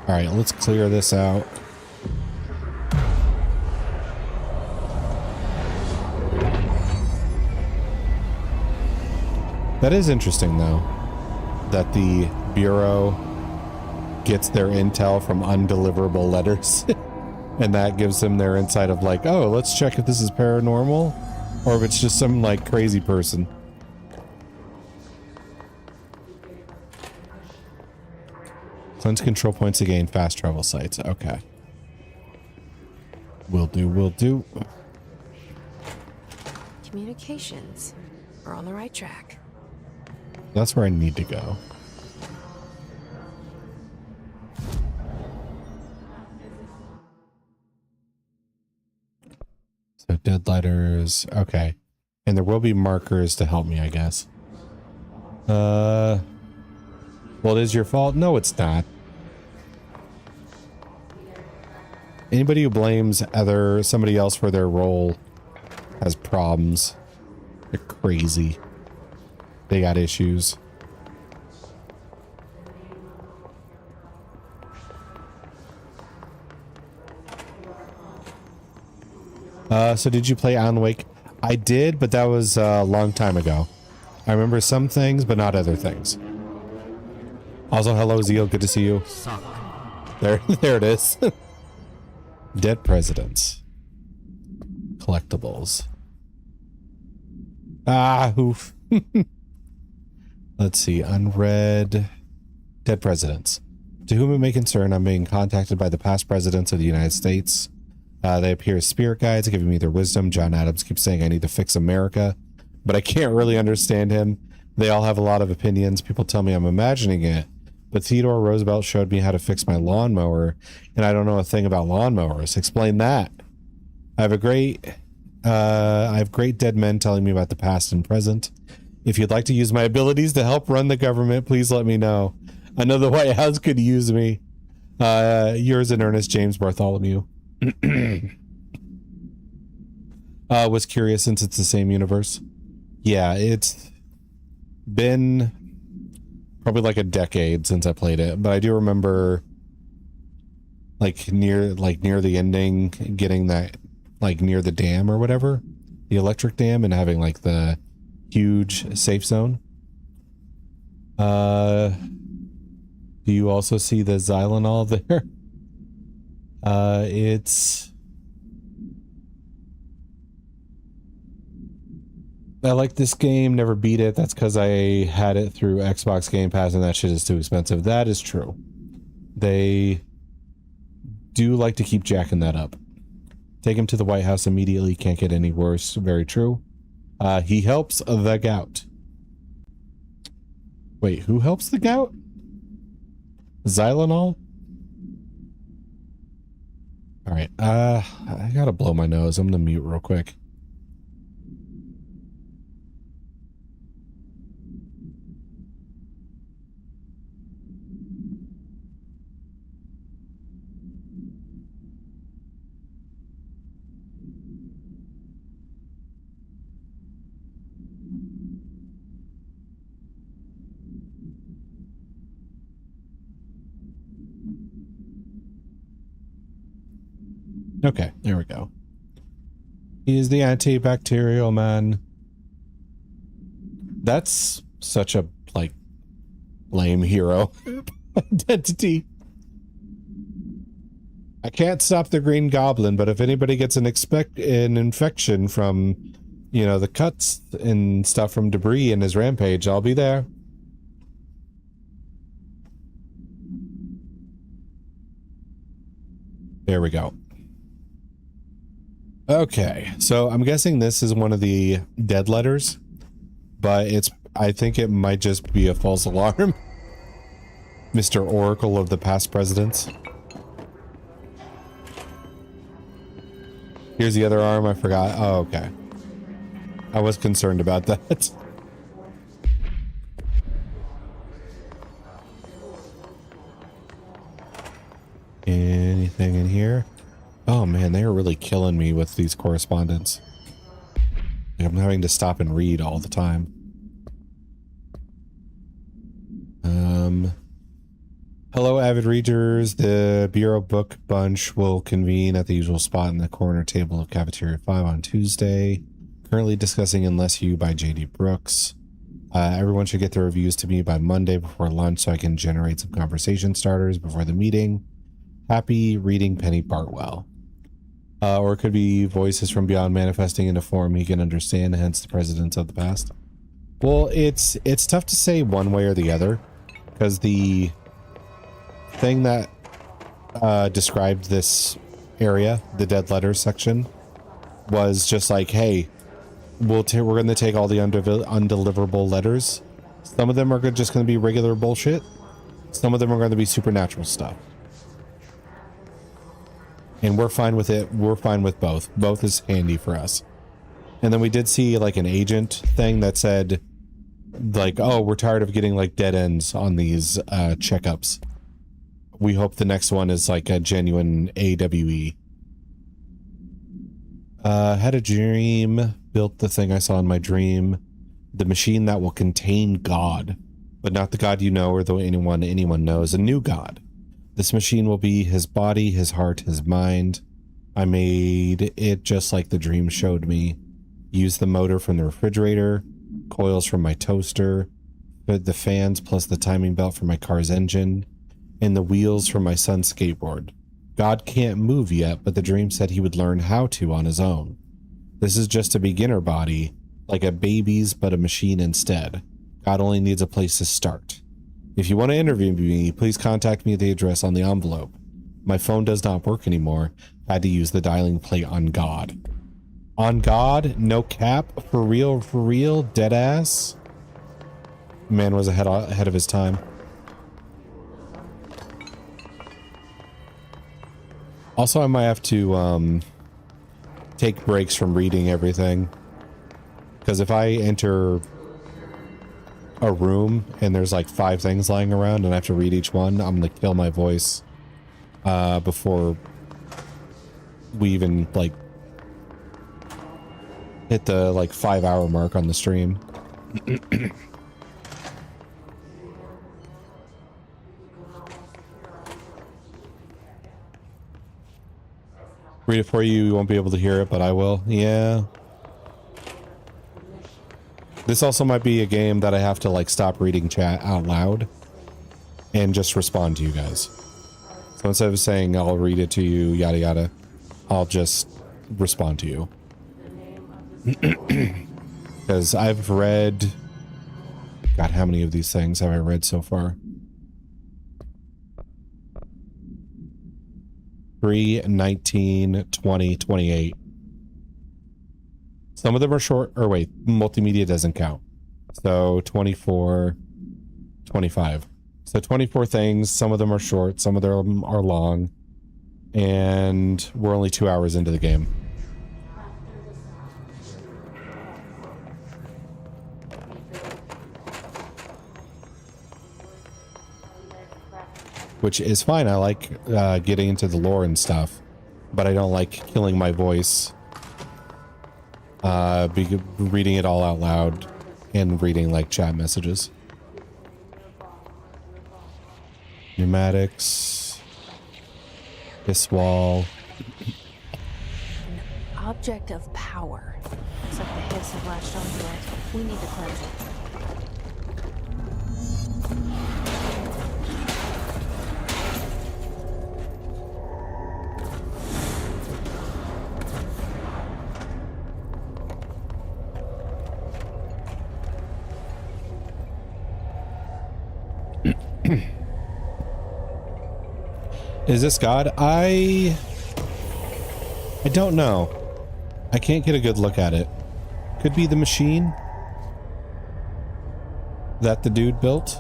All right, let's clear this out. That is interesting, though, that the Bureau gets their intel from undeliverable letters. And that gives them their insight of like, oh, let's check if this is paranormal or if it's just some like crazy person. Cleanse control points to gain fast travel sites. Okay. Will do. Communications. We're on the right track. That's where I need to go. So dead letters. Okay. And there will be markers to help me, I guess. Well, it is your fault. No, it's not. Anybody who blames somebody else for their role has problems. They're crazy. They got issues. So did you play Alan Wake? I did, but that was a long time ago. I remember some things, but not other things. Also, hello, Zeal. Good to see you. There it is. Dead presidents. Collectibles. Ah, oof. Let's see. Unread. Dead presidents. To whom it may concern, I'm being contacted by the past presidents of the United States. They appear as spirit guides, giving me their wisdom. John Adams keeps saying I need to fix America, but I can't really understand him. They all have a lot of opinions. People tell me I'm imagining it, but Theodore Roosevelt showed me how to fix my lawnmower, and I don't know a thing about lawnmowers. Explain that. I have great dead men telling me about the past and present. If you'd like to use my abilities to help run the government, please let me know. I know the White House could use me. Yours in earnest, James Bartholomew. Was curious since it's the same universe. Yeah, it's been probably like a decade since I played it, but I do remember like near the ending getting that like near the dam or whatever, the electric dam, and having like the huge safe zone. Do you also see the Xylanol there? It's I like this game, never beat it. That's because I had it through Xbox Game Pass and that shit is too expensive. That is true. They do like to keep jacking that up. Take him to the White House immediately. Can't get any worse. Very true. He helps the gout. Wait, who helps the gout? Xylanol? Alright, I gotta blow my nose. I'm gonna mute real quick. Okay, there we go. He is the antibacterial man. That's such a, like, lame hero identity. I can't stop the Green Goblin, but if anybody gets an infection from, you know, the cuts and stuff from debris in his rampage, I'll be there. There we go. Okay, so I'm guessing this is one of the dead letters, but I think it might just be a false alarm. Mr. Oracle of the past presidents. Here's the other arm, I forgot. Oh, okay. I was concerned about that. Anything in here? Oh man, they are really killing me with these correspondence. I'm having to stop and read all the time. Hello, avid readers. The Bureau Book Bunch will convene at the usual spot in the corner table of Cafeteria 5 on Tuesday. Currently discussing Unless You by J.D. Brooks. Everyone should get their reviews to me by Monday before lunch so I can generate some conversation starters before the meeting. Happy reading, Penny Bartwell. Or it could be voices from beyond manifesting in a form he can understand, hence the presidents of the past. Well, it's tough to say one way or the other, because the thing that described this area, the dead letters section, was just like, hey, we're going to take all the undeliverable letters. Some of them are just going to be regular bullshit. Some of them are going to be supernatural stuff. And we're fine with it. We're fine with both. Both is handy for us. And then we did see like an agent thing that said like, oh, we're tired of getting like dead ends on these checkups. We hope the next one is like a genuine AWE. Had a dream, built the thing I saw in my dream. The machine that will contain God, but not the God you know or the anyone knows, a new God. This machine will be his body, his heart, his mind. I made it just like the dream showed me. Used the motor from the refrigerator, coils from my toaster, the fans plus the timing belt for my car's engine, and the wheels from my son's skateboard. God can't move yet, but the dream said he would learn how to on his own. This is just a beginner body, like a baby's but a machine instead. God only needs a place to start. If you want to interview me, please contact me at the address on the envelope. My phone does not work anymore. I had to use the dialing plate on God. On God? No cap? For real? Dead ass? Man was ahead of his time. Also, I might have to take breaks from reading everything. Because if I enter a room and there's like 5 things lying around and I have to read each one, I'm gonna kill my voice before we even like hit the like 5-hour mark on the stream. Read it for you, you won't be able to hear it, but I will. Yeah. This also might be a game that I have to like stop reading chat out loud and just respond to you guys. So instead of saying I'll read it to you, yada yada, I'll just respond to you. Because I've read... God, how many of these things have I read so far? 3, 19, 20, 28. Some of them are short, or wait, multimedia doesn't count. So 24, 25. So 24 things, some of them are short, some of them are long, and we're only 2 hours into the game. Which is fine, I like getting into the lore and stuff, but I don't like killing my voice, reading it all out loud and reading like chat messages. Pneumatics. This wall. An object of power. Looks like the hiss have latched onto it. We need to cleanse it. Is this God? I don't know. I can't get a good look at it. Could be the machine that the dude built.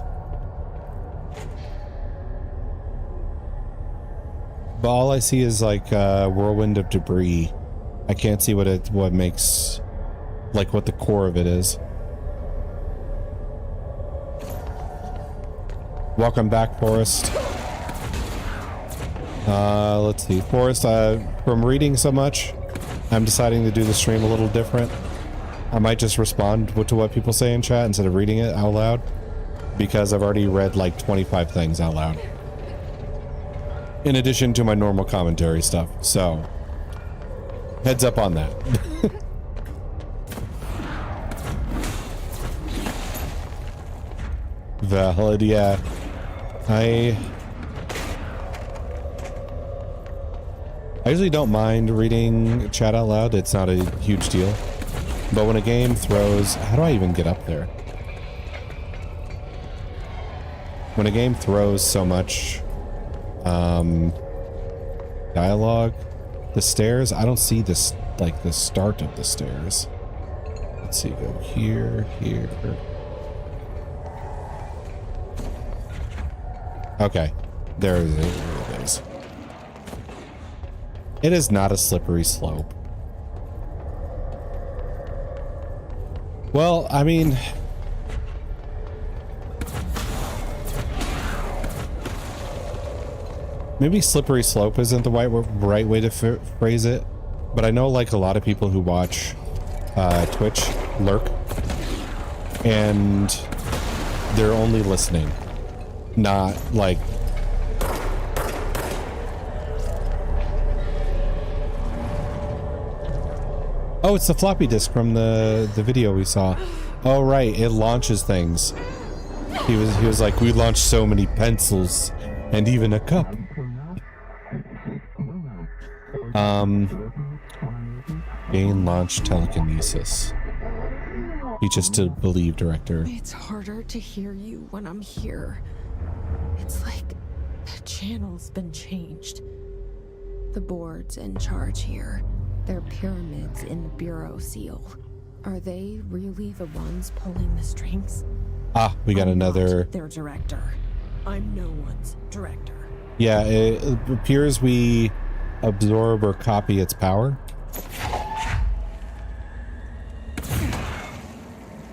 But all I see is like a whirlwind of debris. I can't see what makes, like what the core of it is. Welcome back, Forrest. Let's see. Forrest, from reading so much, I'm deciding to do the stream a little different. I might just respond to what people say in chat instead of reading it out loud, because I've already read like 25 things out loud. In addition to my normal commentary stuff, so heads up on that. Valid, yeah. I usually don't mind reading chat out loud. It's not a huge deal. But when a game throws... How do I even get up there? When a game throws so much dialogue, the stairs, I don't see this, like the start of the stairs. Let's see, go here, here. Okay, there it is. It is not a slippery slope. Well, I mean... Maybe slippery slope isn't the right way to phrase it, but I know like a lot of people who watch Twitch lurk, and they're only listening, not like... Oh, it's the floppy disk from the video we saw. Oh, right, it launches things. He was like, we launched so many pencils and even a cup. Gain launch telekinesis. Teaches to believe director. It's harder to hear you when I'm here. It's like the channel's been changed. The board's in charge here. They're pyramids in the bureau seal. Are they really the ones pulling the strings? Ah, we got another... Not their director. I'm no one's director. Yeah, it appears we absorb or copy its power.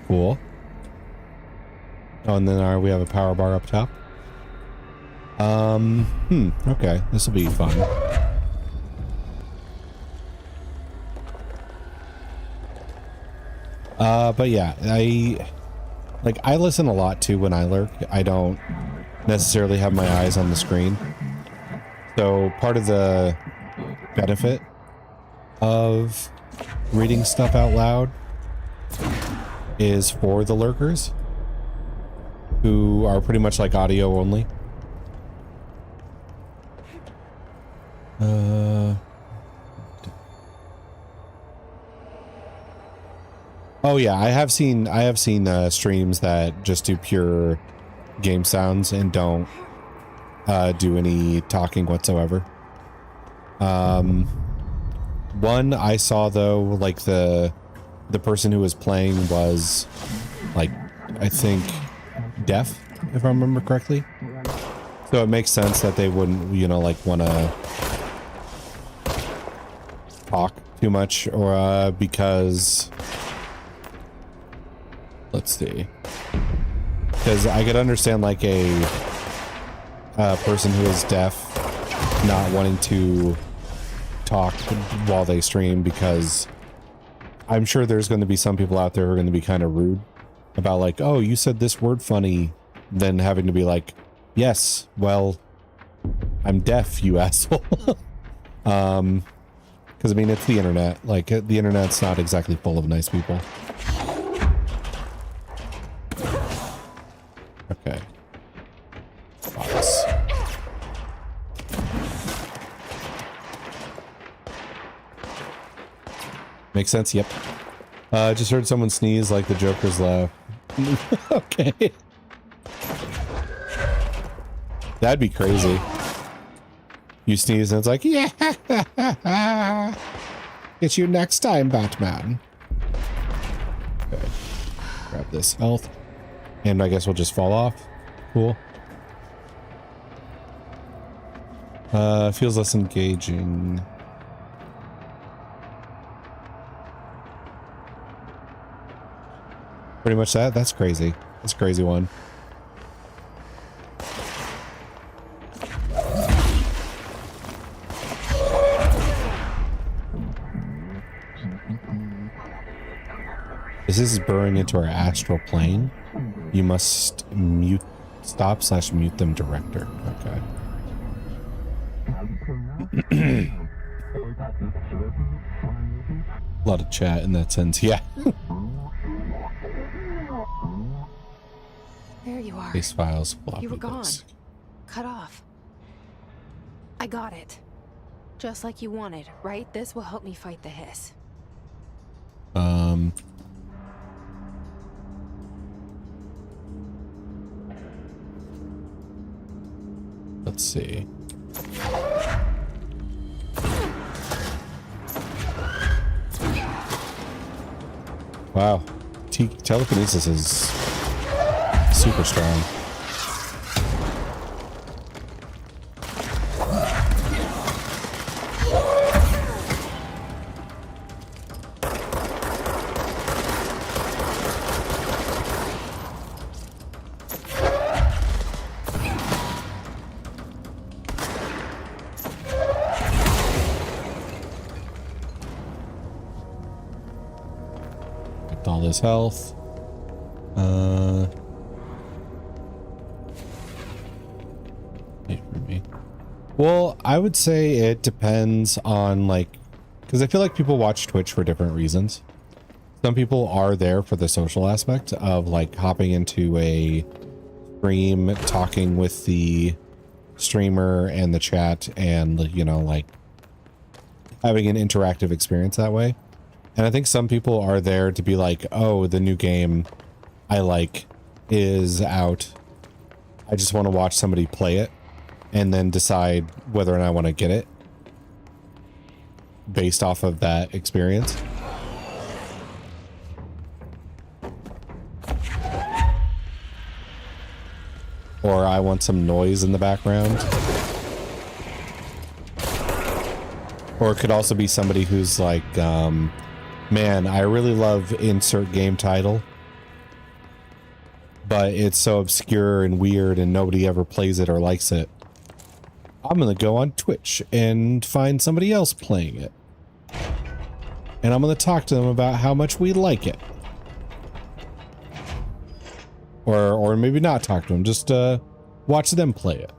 Cool. Oh, and then we have a power bar up top. Okay, this will be fun. But yeah, I listen a lot too when I lurk. I don't necessarily have my eyes on the screen. So part of the benefit of reading stuff out loud is for the lurkers who are pretty much like audio only. Oh yeah, I have seen streams that just do pure game sounds and don't do any talking whatsoever. One I saw though, like the person who was playing was like, I think deaf, if I remember correctly. So it makes sense that they wouldn't, you know, like want to talk too much, or because let's see, because I could understand like a person who is deaf not wanting to talk while they stream, because I'm sure there's going to be some people out there who are going to be kind of rude about like, oh, you said this word funny, then having to be like, yes, well, I'm deaf, you asshole. Because I mean, it's the internet. Like, the internet's not exactly full of nice people. Okay. Box. Makes sense, yep. Just heard someone sneeze like the Joker's laugh. Okay. That'd be crazy. You sneeze and it's like, yeah, get you next time, Batman. Okay. Grab this health. And I guess we'll just fall off. Cool. Feels less engaging. Pretty much that. That's crazy. That's a crazy one. This is burrowing into our astral plane. You must stop/mute them, director. Okay. A lot of chat in that sense. Yeah. There you are. Case files. You were gone. Cut off. I got it. Just like you wanted, right? This will help me fight the hiss. Let's see. Wow. Telekinesis is super strong. All this health. Wait for me. Well, I would say it depends on, like, because I feel like people watch Twitch for different reasons. Some people are there for the social aspect of like hopping into a stream, talking with the streamer and the chat, and, you know, like having an interactive experience that way. And I think some people are there to be like, oh, the new game I like is out. I just want to watch somebody play it and then decide whether or not I want to get it based off of that experience. Or I want some noise in the background. Or it could also be somebody who's like, man, I really love insert game title, but it's so obscure and weird and nobody ever plays it or likes it. I'm going to go on Twitch and find somebody else playing it. And I'm going to talk to them about how much we like it. Or maybe not talk to them, just watch them play it.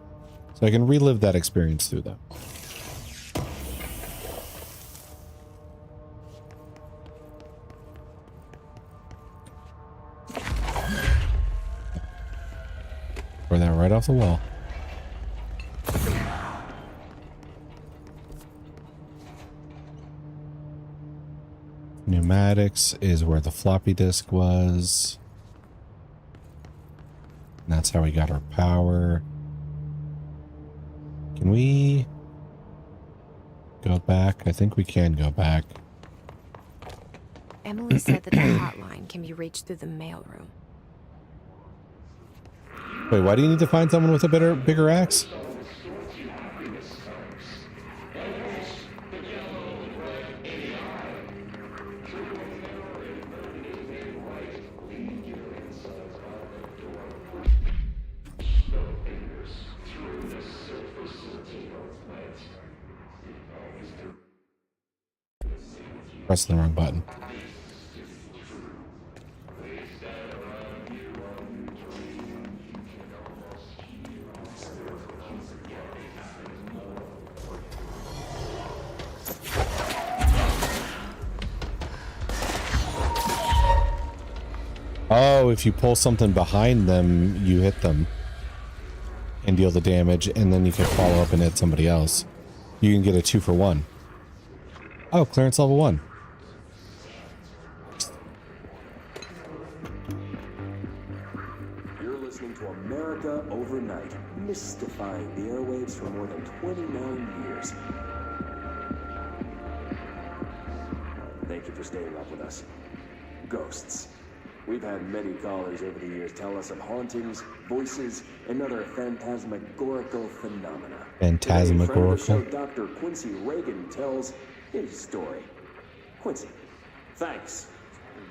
So I can relive that experience through them. Throw that right off the wall. New Schematics is where the floppy disk was. And that's how we got our power. Can we go back? I think we can go back. Emily said that the hotline can be reached through the mailroom. Wait, why do you need to find someone with a bigger axe? Pressing the wrong button. Oh, if you pull something behind them, you hit them and deal the damage, and then you can follow up and hit somebody else. You can get a 2-for-1. Oh, clearance level 1. You're listening to America Overnight, mystifying the airwaves for more than 29 years. Thank you for staying up with us. Ghosts. We've had many callers over the years tell us of hauntings, voices, and other phantasmagorical phenomena. Phantasmagorical? Today, friend of the show, Dr. Quincy Reagan tells his story. Quincy, thanks.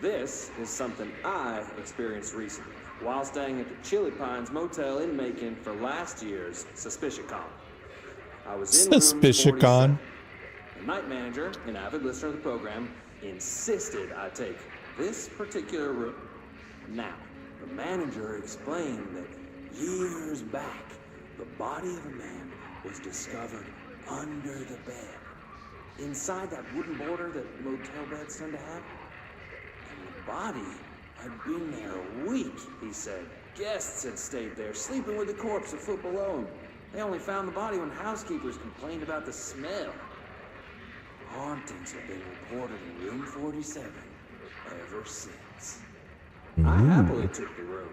This is something I experienced recently while staying at the Chili Pines Motel in Macon for last year's SuspiciaCon. I was in room 47. The night manager, an avid listener of the program, insisted I take this particular room. Now, the manager explained that years back, the body of a man was discovered under the bed, inside that wooden border that motel beds tend to have. And the body had been there a week, he said. Guests had stayed there, sleeping with the corpse a foot below him. They only found the body when housekeepers complained about the smell. Hauntings have been reported in room 47 ever since. I happily took the room.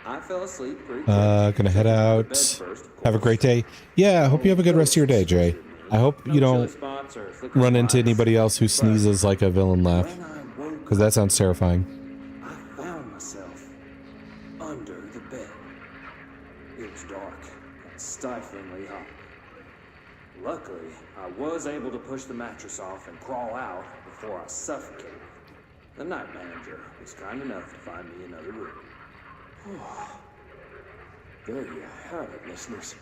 I fell asleep pretty quick. Gonna head out. Have a great day. Yeah, I hope you have a good rest of your day, Jay. I hope you don't run into anybody else who sneezes like a villain laugh, because that sounds terrifying. I found myself under the bed. It was dark and stiflingly hot. Luckily, I was able to push the mattress off and crawl out before I suffocated. The night manager was kind enough to find me another room. There you have it, listeners.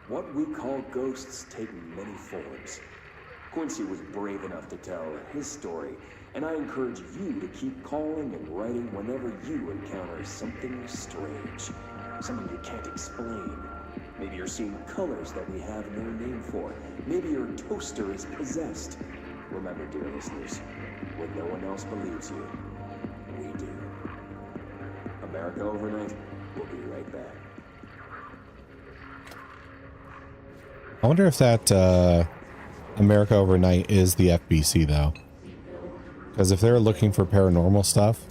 What we call ghosts take many forms. Quincy was brave enough to tell his story, and I encourage you to keep calling and writing whenever you encounter something strange, something you can't explain. Maybe you're seeing colors that we have no name for. Maybe your toaster is possessed. Remember, dear listeners, when no one else believes you, we do. America Overnight, we'll be right back. I wonder if that America Overnight is the FBC, though. Because if they're looking for paranormal stuff,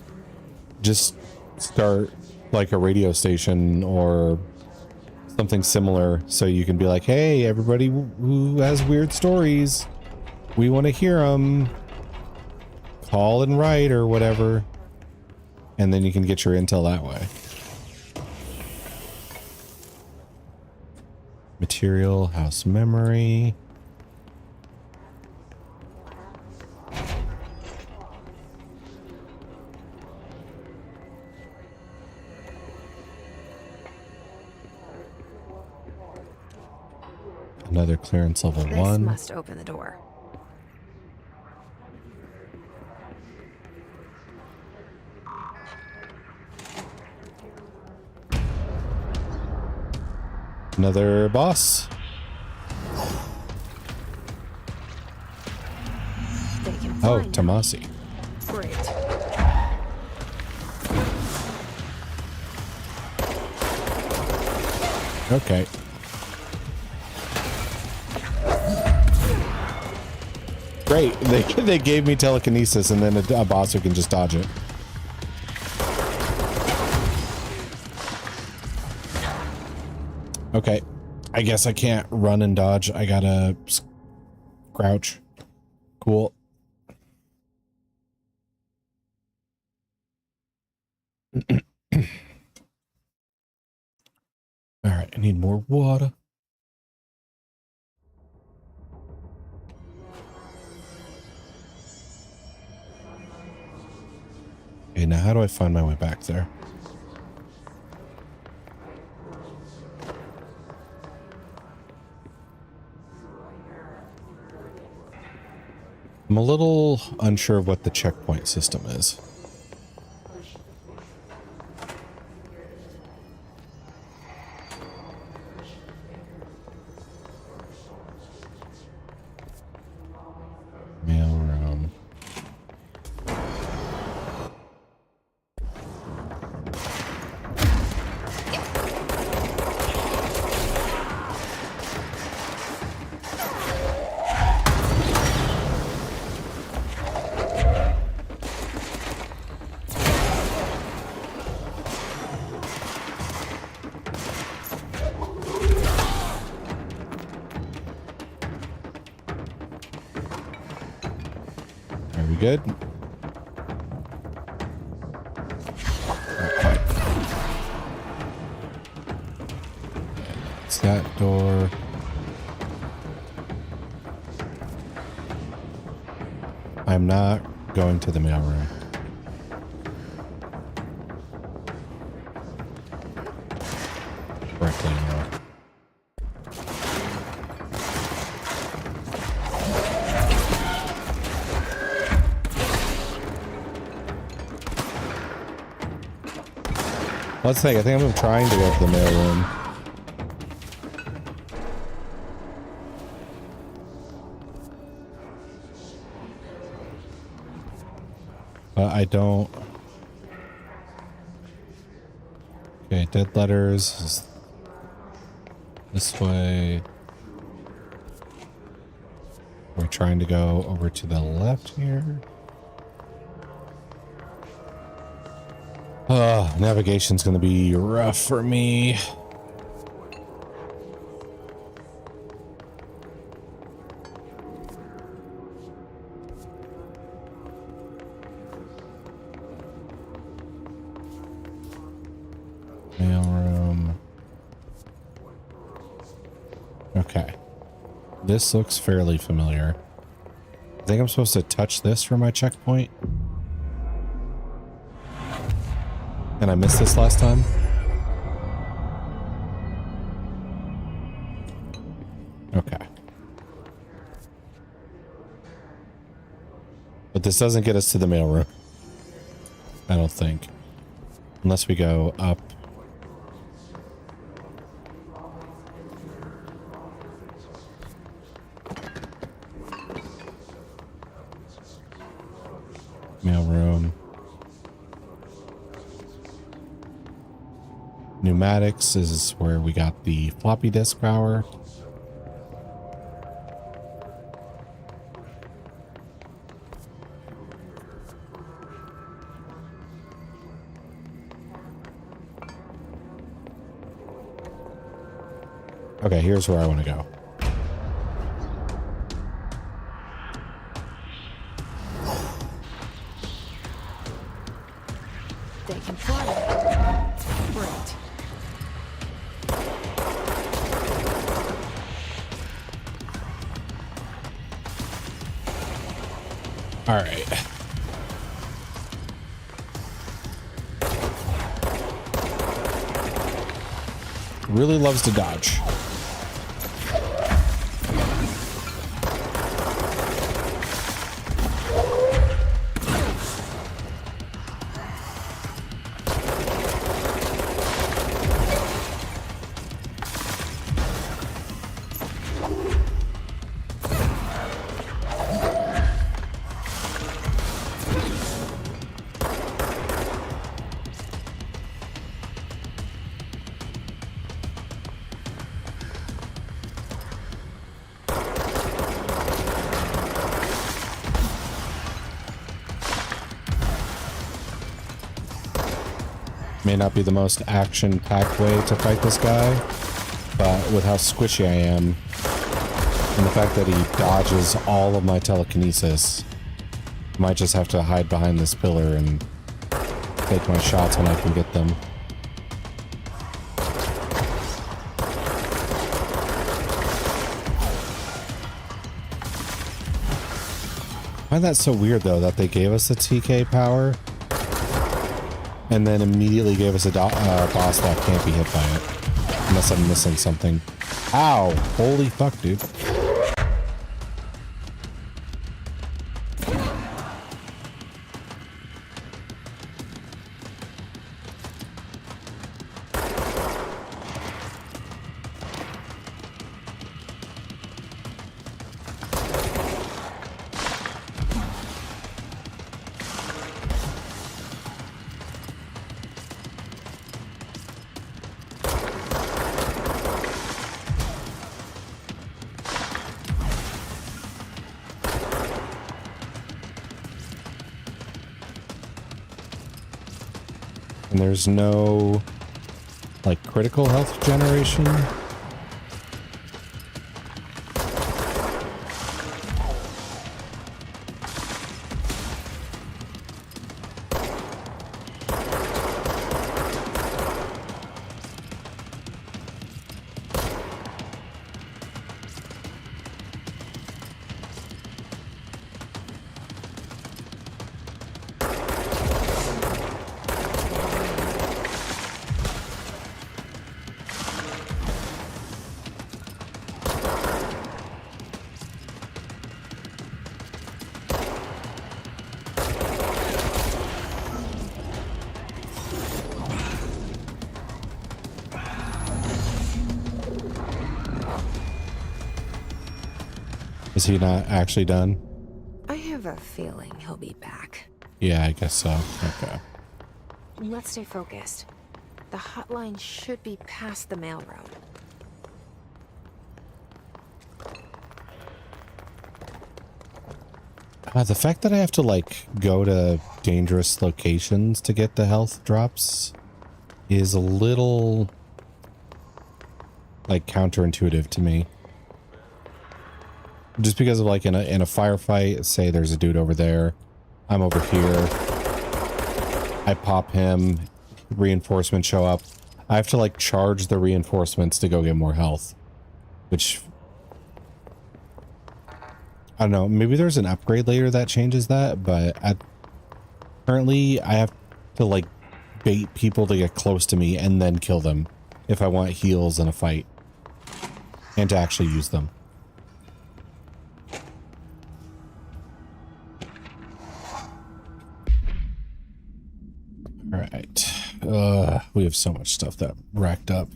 just start like a radio station or something similar so you can be like, hey, everybody who has weird stories, we want to hear them. Call and write or whatever. And then you can get your intel that way. Material, house memory. Another clearance level 1. This must open the door. Another boss. Oh, Tomasi. Great. Okay. Great. They gave me telekinesis and then a boss who can just dodge it. Okay. I guess I can't run and dodge. I gotta crouch. Cool. All right, I need more water. Okay, now how do I find my way back there? I'm a little unsure of what the checkpoint system is. Mailroom. Are we good? It's that door. I'm not going to the mailroom. Correctly anymore. Let's think. I think I'm trying to go to the mailroom. But I don't. Okay, dead letters is this way. We're trying to go over to the left here. Navigation's gonna be rough for me. Mailroom. Okay. This looks fairly familiar. I think I'm supposed to touch this for my checkpoint. And I missed this last time. Okay. But this doesn't get us to the mailroom. I don't think. Unless we go up. Mailroom. Pneumatics is where we got the floppy disk power. Okay, here's where I want to go. They can fly. Great. All right. Really loves to dodge. May not be the most action-packed way to fight this guy, but with how squishy I am, and the fact that he dodges all of my telekinesis, I might just have to hide behind this pillar and take my shots when I can get them. I find that so weird, though, that they gave us the TK power and then immediately gave us a boss that can't be hit by it. Unless I'm missing something. Ow! Holy fuck, dude. And there's no, like, critical health generation. Is he not actually done? I have a feeling he'll be back. Yeah, I guess so. Okay. Let's stay focused. The hotline should be past the mailroom. The fact that I have to, like, go to dangerous locations to get the health drops is a little, like, counterintuitive to me. Just because of, like, in a firefight, say there's a dude over there, I'm over here, I pop him, reinforcements show up, I have to, like, charge the reinforcements to go get more health, which, I don't know, maybe there's an upgrade later that changes that, but currently I have to, like, bait people to get close to me and then kill them if I want heals in a fight and to actually use them. All right. We have so much stuff that racked up.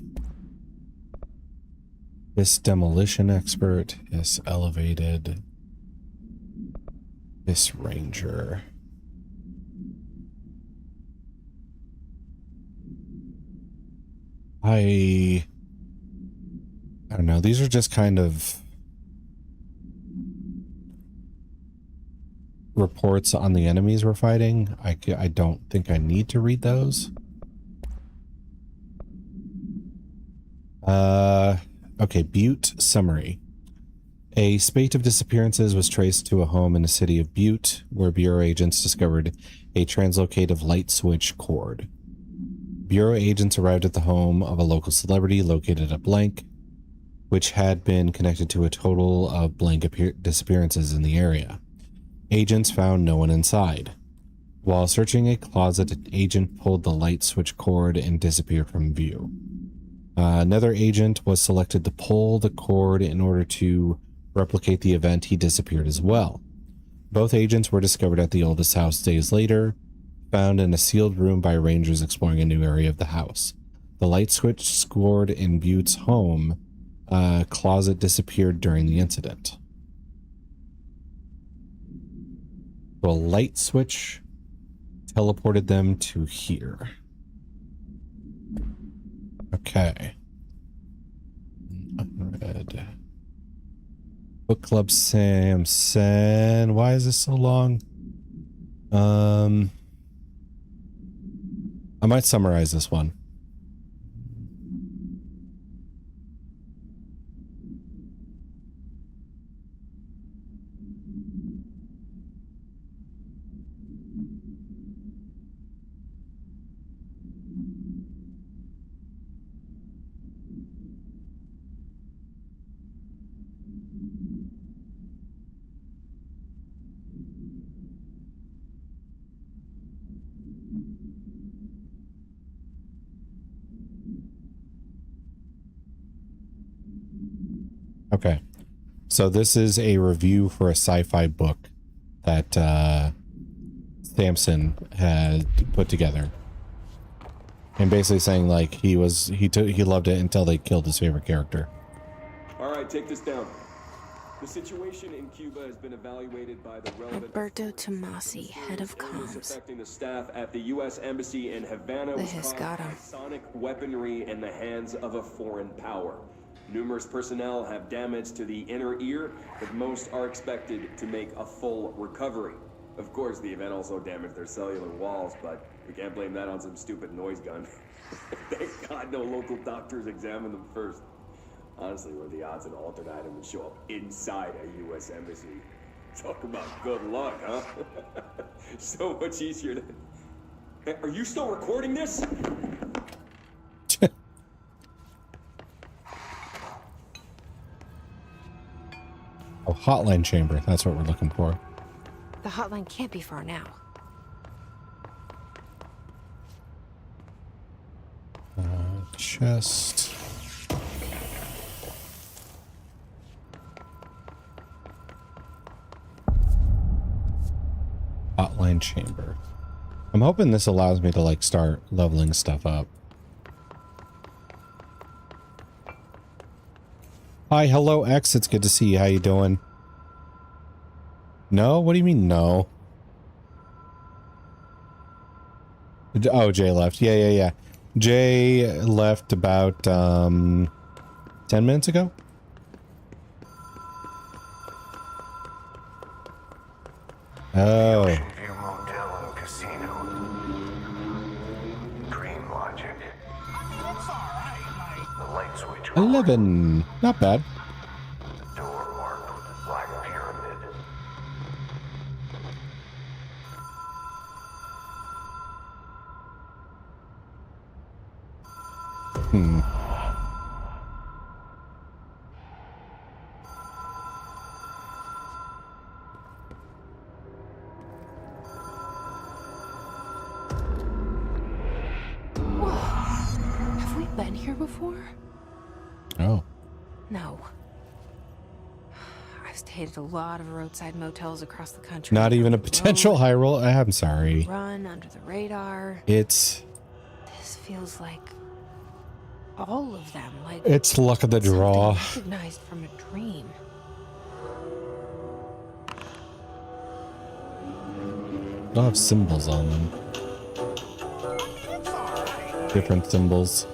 This demolition expert is elevated. This ranger. I don't know. These are just kind of reports on the enemies we're fighting. I don't think I need to read those. Okay, Butte summary. A spate of disappearances was traced to a home in the city of Butte, where Bureau agents discovered a translocative light switch cord. Bureau agents arrived at the home of a local celebrity located at blank, which had been connected to a total of blank disappearances in the area. Agents found no one inside. While searching a closet, an agent pulled the light switch cord and disappeared from view. Another agent was selected to pull the cord in order to replicate the event. He disappeared as well. Both agents were discovered at the oldest house days later, found in a sealed room by rangers exploring a new area of the house. The light switch scored in Butte's home closet disappeared during the incident. So a light switch teleported them to here. Okay. Unread. Book Club Samson. Why is this so long? I might summarize this one. Okay. So this is a review for a sci-fi book that Samson had put together. And basically saying like he loved it until they killed his favorite character. All right, take this down. The situation in Cuba has been evaluated by the relevant Alberto Tomasi, head of comms. affecting the staff at the U.S. Embassy in Havana was caused by sonic weaponry in the hands of a foreign power. Numerous personnel have damage to the inner ear, but most are expected to make a full recovery. Of course, the event also damaged their cellular walls, but we can't blame that on some stupid noise gun. Thank God no local doctors examined them first. Honestly, what are the odds an altered item would show up inside a U.S. embassy? Talk about good luck, huh? So much easier to... Hey, are you still recording this? Oh, hotline chamber. That's what we're looking for. The hotline can't be far now. Chest. Hotline chamber. I'm hoping this allows me to like start leveling stuff up. Hi, hello X. It's good to see you. How you doing? No? What do you mean no? Oh, Jay left. Yeah. Jay left about 10 minutes ago. Oh. View Motel and Casino. Dream Logic. The light switch. 11. Not bad. Door marked with Black Pyramid. Whoa. Have we been here before? Oh. No. I've stayed at a lot of roadside motels across the country. Not even a potential high roll. I'm sorry. Run under the radar. It's... This feels like all of them. Like it's luck of the draw. Recognized from a dream. They'll have symbols on them. Different symbols.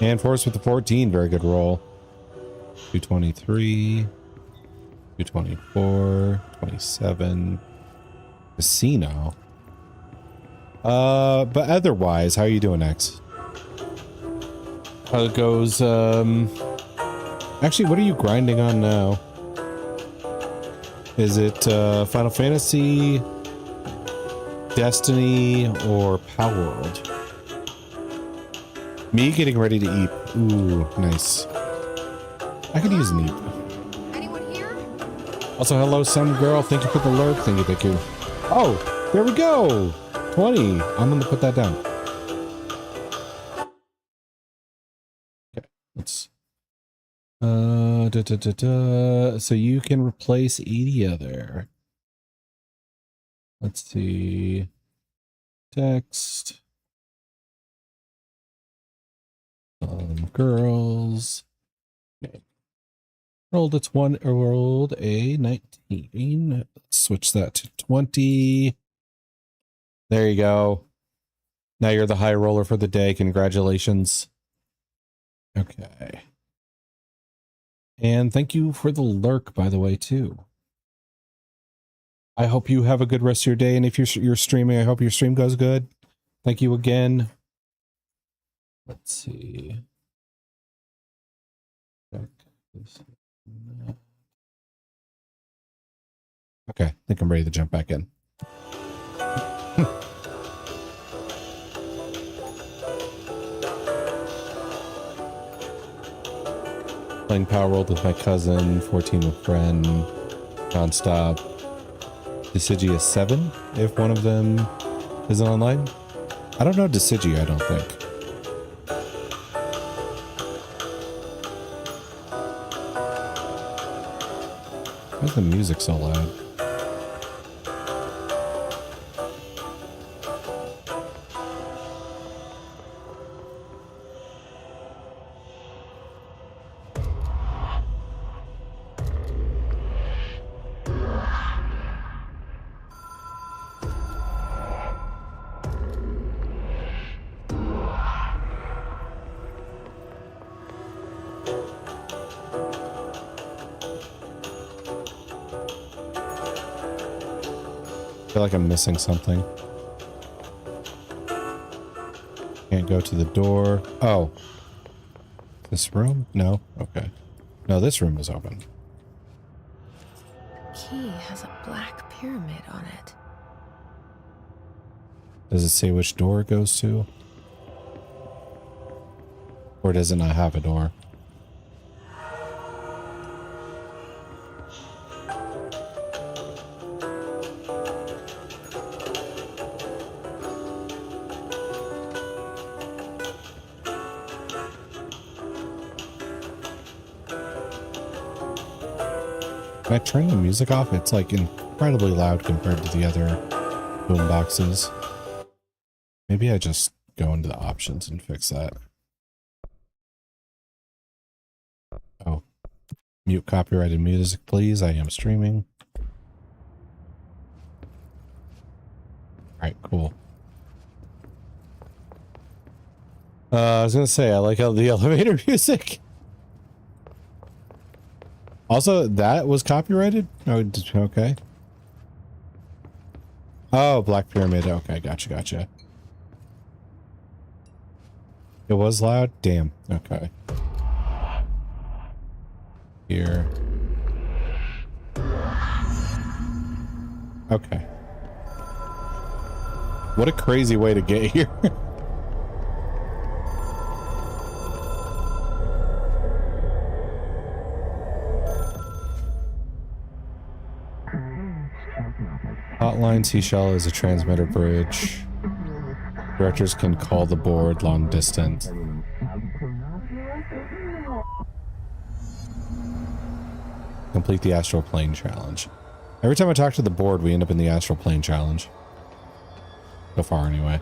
And force with the 14. Very good roll. 223. 224. 27. Casino. But otherwise, how are you doing, X? How it goes, actually, what are you grinding on now? Is it, Final Fantasy, Destiny, or Power World? Me getting ready to eat. Ooh, nice. I could use an eat. Anyone here? Also, hello, some girl. Thank you for the lurk. Thank you. Oh, there we go. 20. I'm gonna put that down. Okay, let's. So you can replace Edia there. Let's see. Text. Girls. Okay. Rolled a 19. Let's switch that to 20. There you go. Now you're the high roller for the day. Congratulations. Okay. And thank you for the lurk, by the way, too. I hope you have a good rest of your day. And if you're streaming, I hope your stream goes good. Thank you again. Let's see. Check this. Okay, I think I'm ready to jump back in. Playing Power World with my cousin, 14 with friend, nonstop. Deciduous 7, if one of them isn't online. I don't know Deciduous, I don't think. Why is the music so loud? I feel like I'm missing something. Can't go to the door. Oh. This room? No? Okay. No, this room is open. Key has a black pyramid on it. Does it say which door it goes to? Or does it not have a door? Can I turn the music off? It's like incredibly loud compared to the other boom boxes. Maybe I just go into the options and fix that. Oh. Mute copyrighted music, please. I am streaming. Alright, cool. I was gonna say, I like how the elevator music. Also, that was copyrighted? Oh, okay. Oh, Black Pyramid. Okay, gotcha. It was loud? Damn. Okay. Here. Okay. What a crazy way to get here. Hotline Seashell is a transmitter bridge. Directors can call the board long distance. Complete the astral plane challenge. Every time I talk to the board, we end up in the astral plane challenge. So far, anyway.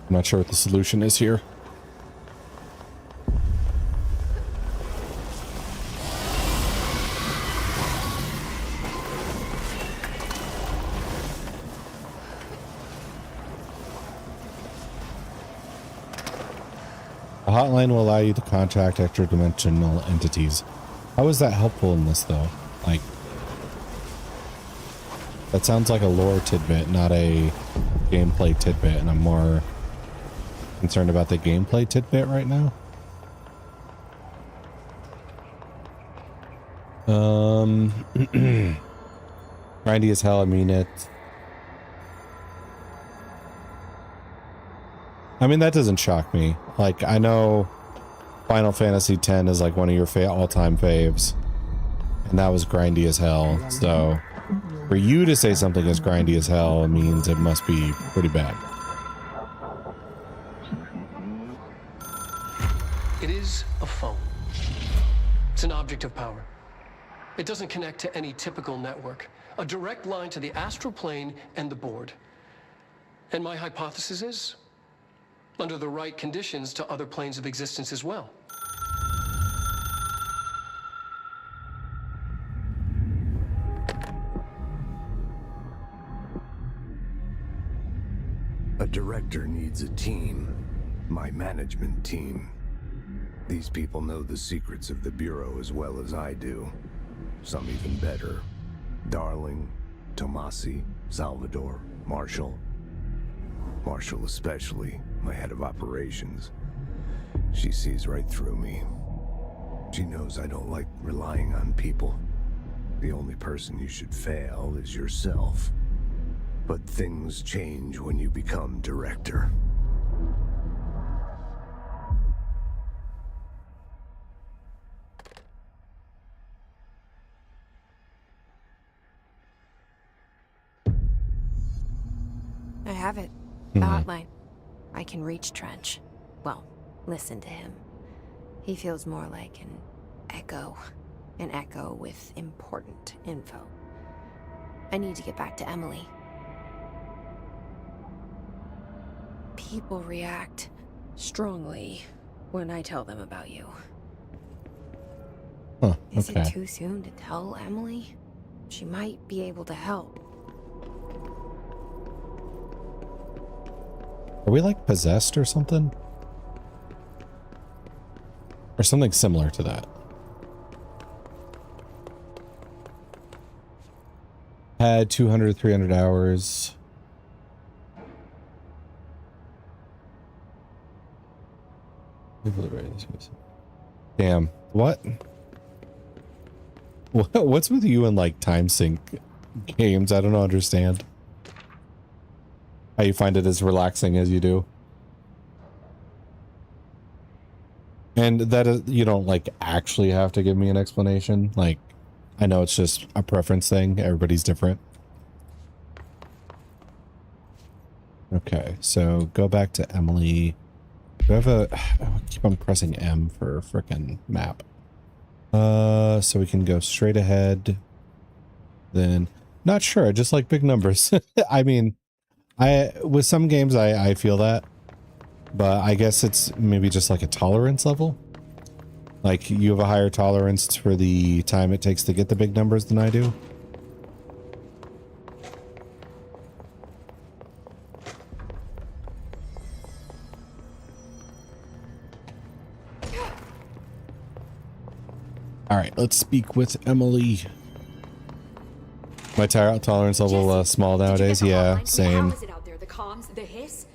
I'm not sure what the solution is here. A hotline will allow you to contact extra-dimensional entities. How is that helpful in this, though? Like, that sounds like a lore tidbit, not a gameplay tidbit, and I'm more concerned about the gameplay tidbit right now. Grindy as hell, I mean it. I mean, that doesn't shock me. Like, I know Final Fantasy X is like one of your all-time faves, and that was grindy as hell, so for you to say something is grindy as hell means it must be pretty bad. It is a phone. It's an object of power. It doesn't connect to any typical network. A direct line to the astral plane and the board. And my hypothesis is, under the right conditions, to other planes of existence as well. director needs a team. My management team. These people know the secrets of the Bureau as well as I do. Some even better. Darling, Tomasi, Salvador, Marshall. Marshall especially, my head of operations. She sees right through me. She knows I don't like relying on people. The only person you should fail is yourself. But things change when you become director. I have it. The hotline. I can reach Trench. Well, listen to him. He feels more like an echo. An echo with important info. I need to get back to Emily. People react strongly when I tell them about you. Huh, Is okay. it too soon to tell Emily? She might be able to help. Are we like possessed or something? Or something similar to that? Had 200, 300 hours. Damn. What? What's with you and like time sync games? I don't understand. How you find it as relaxing as you do. And that is, you don't like actually have to give me an explanation. Like, I know it's just a preference thing. Everybody's different. Okay, so go back to Emily. Do I have a... I keep on pressing M for frickin' map. So we can go straight ahead. Then, not sure. I just like big numbers. I mean, with some games I feel that, but I guess it's maybe just like a tolerance level. Like you have a higher tolerance for the time it takes to get the big numbers than I do. All right, let's speak with Emily. My tolerance level small nowadays. Yeah, same. How is it out there? The comms, the hiss?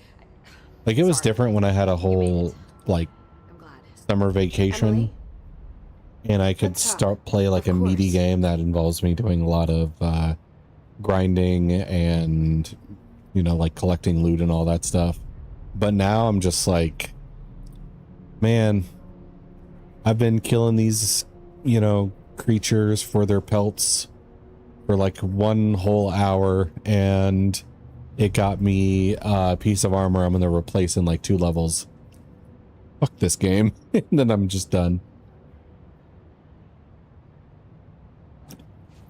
Like it was different when I had a whole like summer vacation, Emily? and I could play like a meaty game that involves me doing a lot of grinding and, you know, like collecting loot and all that stuff. But now I'm just like, man, I've been killing these, you know, creatures for their pelts for like 1 whole hour, and it got me a piece of armor I'm going to replace in like 2 levels. Fuck this game. And then I'm just done.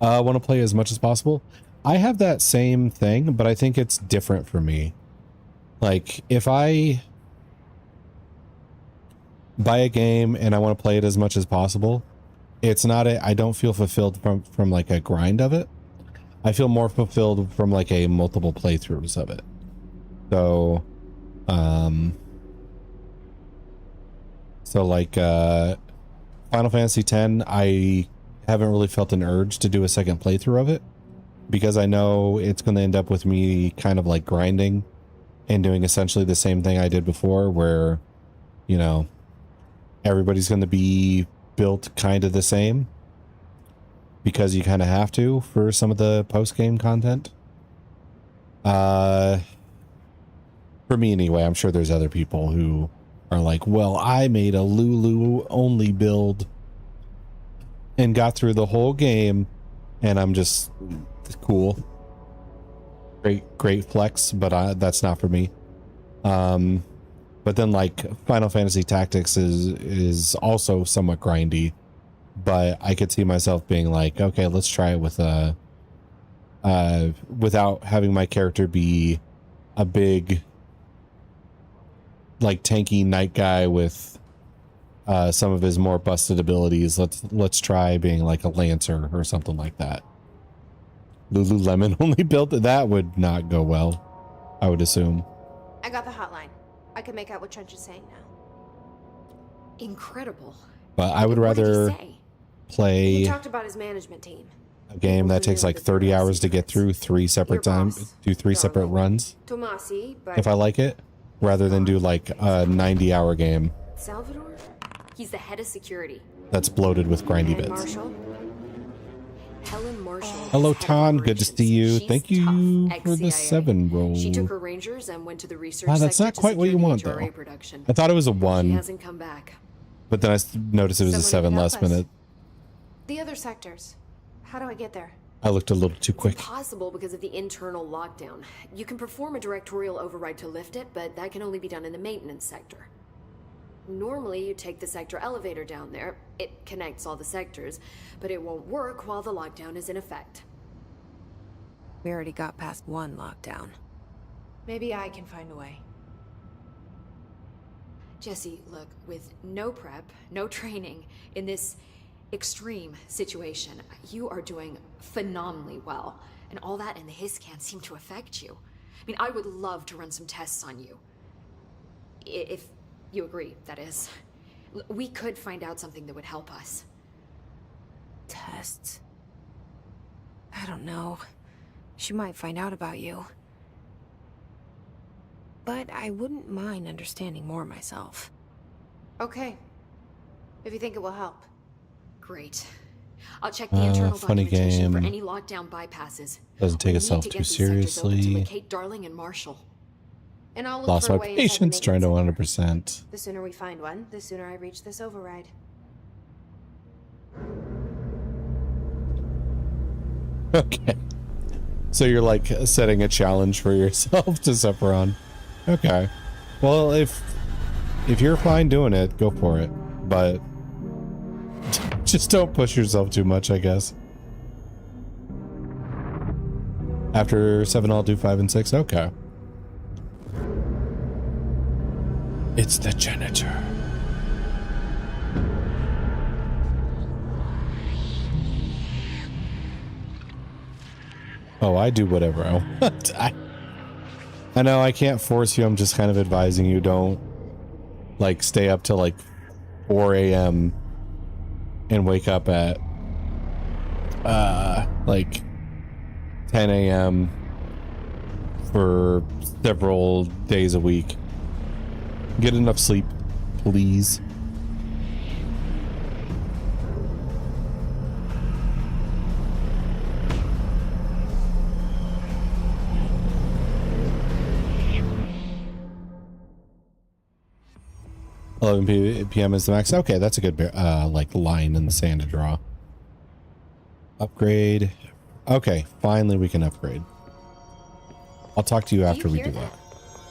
I want to play as much as possible. I have that same thing, but I think it's different for me. Like, if I buy a game and I want to play it as much as possible, it's not I don't feel fulfilled from like a grind of it. I feel more fulfilled from like a multiple playthroughs of it. So, like, Final Fantasy X, I haven't really felt an urge to do a second playthrough of it because I know it's going to end up with me kind of like grinding and doing essentially the same thing I did before, where, you know, everybody's going to be built kind of the same because you kind of have to for some of the post-game content. For me anyway. I'm sure there's other people who are like, well, I made a Lulu only build and got through the whole game, and I'm just cool. Great flex, but that's not for me. But then like Final Fantasy Tactics is also somewhat grindy, but I could see myself being like, okay, let's try it with without having my character be a big like tanky knight guy with some of his more busted abilities. Let's try being like a lancer or something like that. Lululemon only built that would not go well, I would assume. I got the hotline. I can make out what Trench is saying now. Incredible. But I would What did he rather say? play He talked about his management team. a game that takes like 30 hours to get through 3 separate times, do 3 separate runs. Tomasi, but If I like it, rather than do like a 90-hour game Salvador? He's the head of security. that's bloated with grindy and bits. Marshall. Helen Marshall. is Hello, head of Tan. Good to operations. see you. She's Thank you tough, for the ex-CIA. 7 roll. She took her Rangers and went to the research Wow, that's sector not to quite what you secure the want, HRA though. production. I thought it was a She 1, hasn't come back. but then I noticed it was a Someone 7 can help last us. minute. The other sectors. How do I get there? I looked a little too quick. Possible because of the internal lockdown. You can perform a directorial override to lift it, but that can only be done in the maintenance sector. Normally, you take the sector elevator down there. It connects all the sectors, but it won't work while the lockdown is in effect. We already got past 1 lockdown. Maybe I can find a way. Jesse, look, with no prep, no training, in this extreme situation, you are doing phenomenally well. And all that and the hiss can't seem to affect you. I mean, I would love to run some tests on you. If you agree, that is. We could find out something that would help us. Tests? I don't know. She might find out about you. But I wouldn't mind understanding more myself. Okay. If you think it will help. Great. I'll check the internal funny documentation for game. any lockdown bypasses. Doesn't take We itself need to too get these sectors open to seriously. locate Darling and Marshall. And I'll look Lost for a my way inside the patience trying to maintenance center. 100%. The sooner we find one, the sooner I reach this override. Okay. So you're like setting a challenge for yourself to suffer on. Okay. Well, if you're fine doing it, go for it. But just don't push yourself too much, I guess. After 7, I'll do 5 and 6. Okay. It's the janitor. Oh, I do whatever I want. I know I can't force you. I'm just kind of advising you don't like stay up till like 4 a.m. and wake up at like 10 a.m. for several days a week. Get enough sleep, please. p.m. is the max. Okay, that's a good like line in the sand to draw. Upgrade. Okay, finally we can upgrade. I'll talk to you after we do that.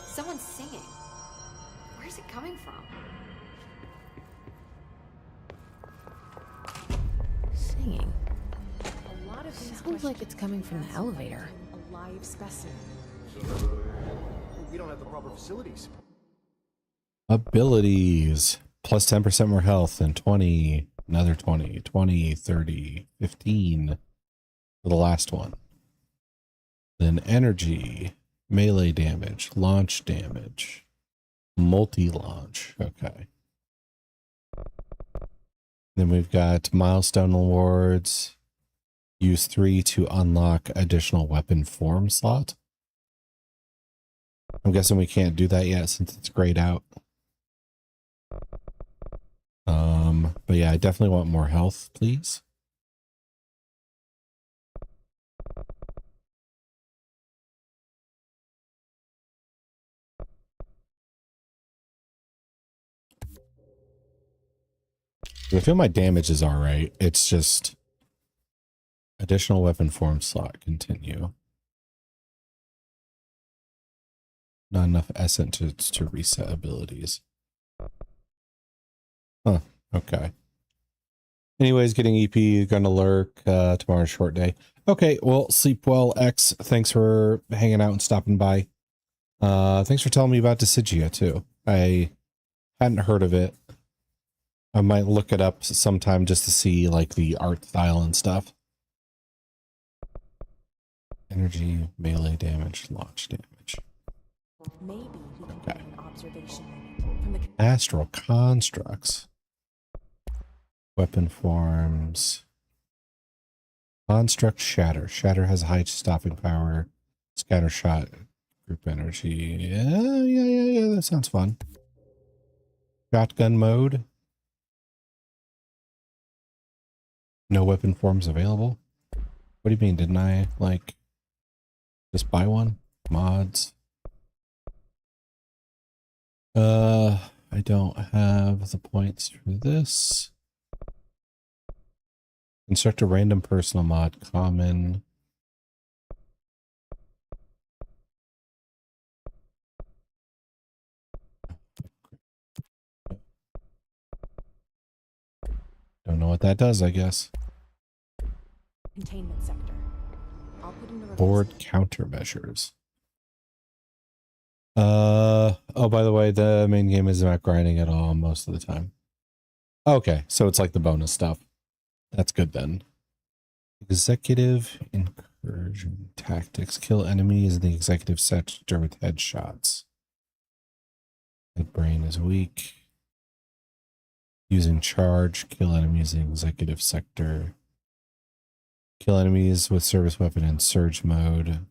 Someone's singing. Where's it coming from? Singing. Sounds like it's coming from the elevator. A live specimen. We don't have the proper facilities. Abilities. Plus 10% more health and 20. Another 20. 20, 30, 15 for the last one. Then energy. Melee damage. Launch damage. Multi-launch. Okay. Then we've got milestone awards. Use 3 to unlock additional weapon form slot. I'm guessing we can't do that yet since it's grayed out. But yeah, I definitely want more health, please. I feel my damage is alright. It's just additional weapon form slot. Continue. Not enough essence to reset abilities. Huh. Okay. Anyways, getting EP gonna lurk. Tomorrow's short day. Okay, well, sleep well, X. Thanks for hanging out and stopping by. Thanks for telling me about Decidia too. I hadn't heard of it. I might look it up sometime just to see like the art style and stuff. Energy, melee damage, launch damage. Maybe we can put an observation unit from the Astral constructs. Weapon forms. Construct shatter. Shatter has high stopping power. Scatter shot. Group energy. Yeah. That sounds fun. Shotgun mode. No weapon forms available. What do you mean? Didn't I, like, just buy one? Mods. I don't have the points for this. Construct a random personal mod. Common. Don't know what that does, I guess. containment sector. I'll put in the Board countermeasures. Oh, by the way, the main game is not grinding at all most of the time. Okay, so it's like the bonus stuff. That's good then. Executive incursion tactics. Kill enemies in the executive sector with headshots. Head brain is weak. Using charge. Kill enemies in executive sector. Kill enemies with service weapon in surge mode.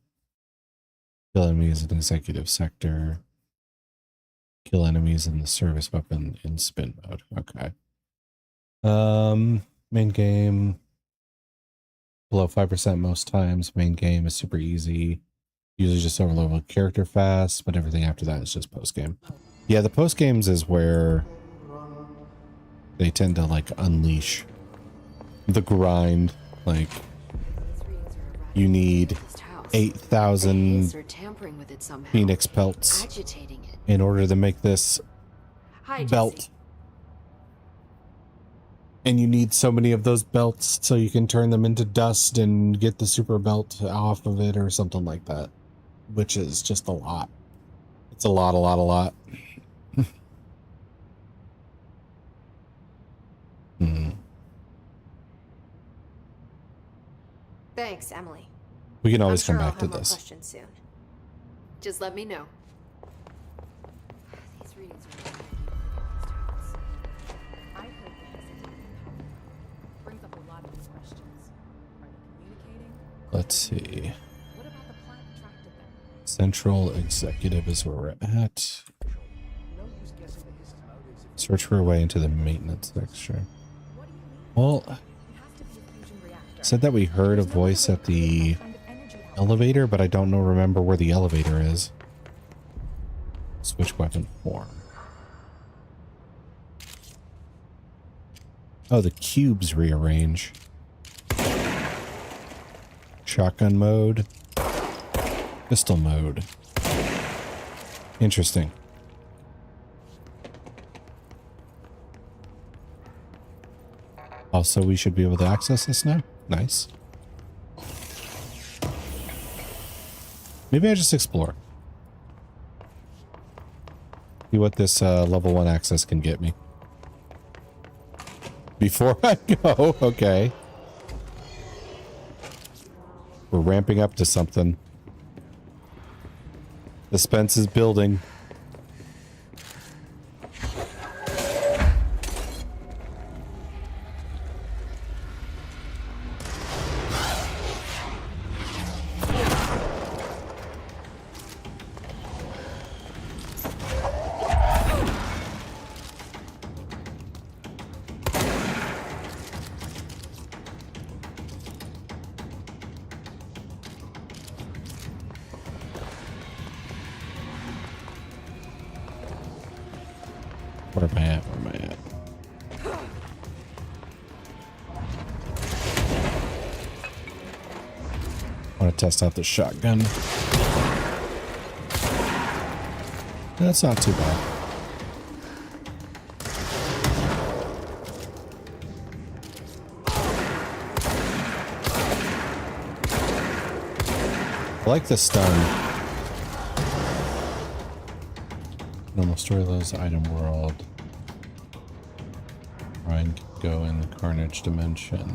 Kill enemies in executive sector. Kill enemies in the service weapon in spin mode. Okay. Main game. Below 5% most times. Main game is super easy. Usually just overlevel character fast, but everything after that is just post game. Yeah, the post games is where they tend to like unleash the grind. Like you need 8,000 Phoenix pelts in order to make this belt. And you need so many of those belts so you can turn them into dust and get the super belt off of it or something like that, which is just a lot. It's a lot. Thanks, Emily. We can always come I'm sure back to I'll have more this. questions soon. Just let me know. These readings are I heard the hesitating brings up a lot of these questions. Are they communicating? Let's see. What about the plant attracted them? Central executive is where we're at. Search for a way into the maintenance section. Well, said that we heard a voice at the elevator, but I don't remember where the elevator is. Switch weapon form. Oh, the cubes rearrange. Shotgun mode. Pistol mode. Interesting. Also, we should be able to access this now. Nice. Maybe I just explore. See what this level 1 access can get me. Before I go, okay. We're ramping up to something. The Spence is building. Where am I at? I want to test out the shotgun. That's not too bad. I like the stun. Normal story loads item world. Ryan can go in the Carnage dimension.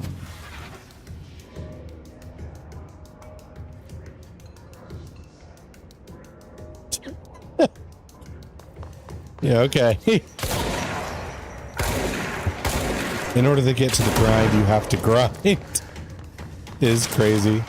Yeah, okay. In order to get to the grind, you have to grind. It is crazy.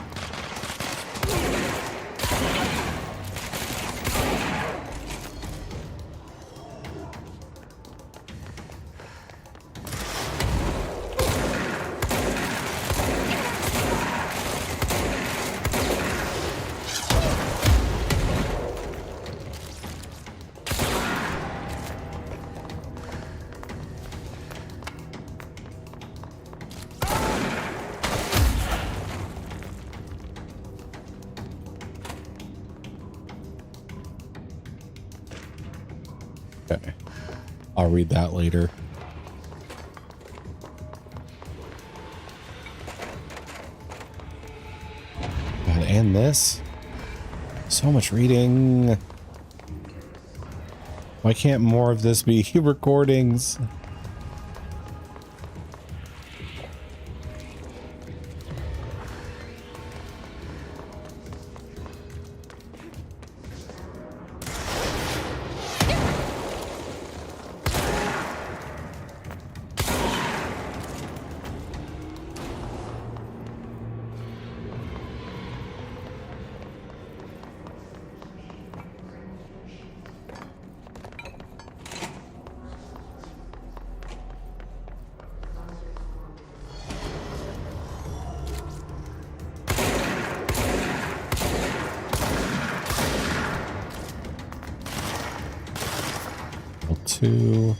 Okay. I'll read that later. God, and this? So much reading. Why can't more of this be recordings? Two.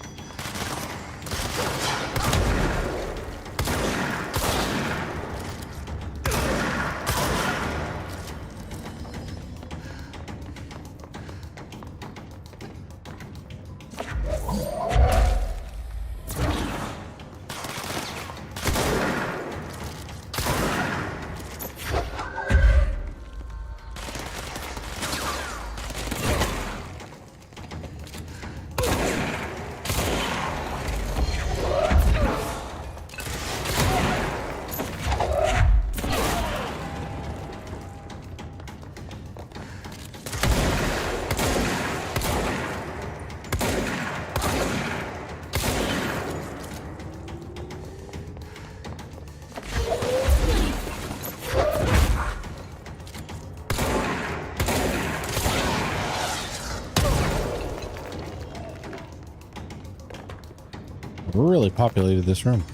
Really populated this room.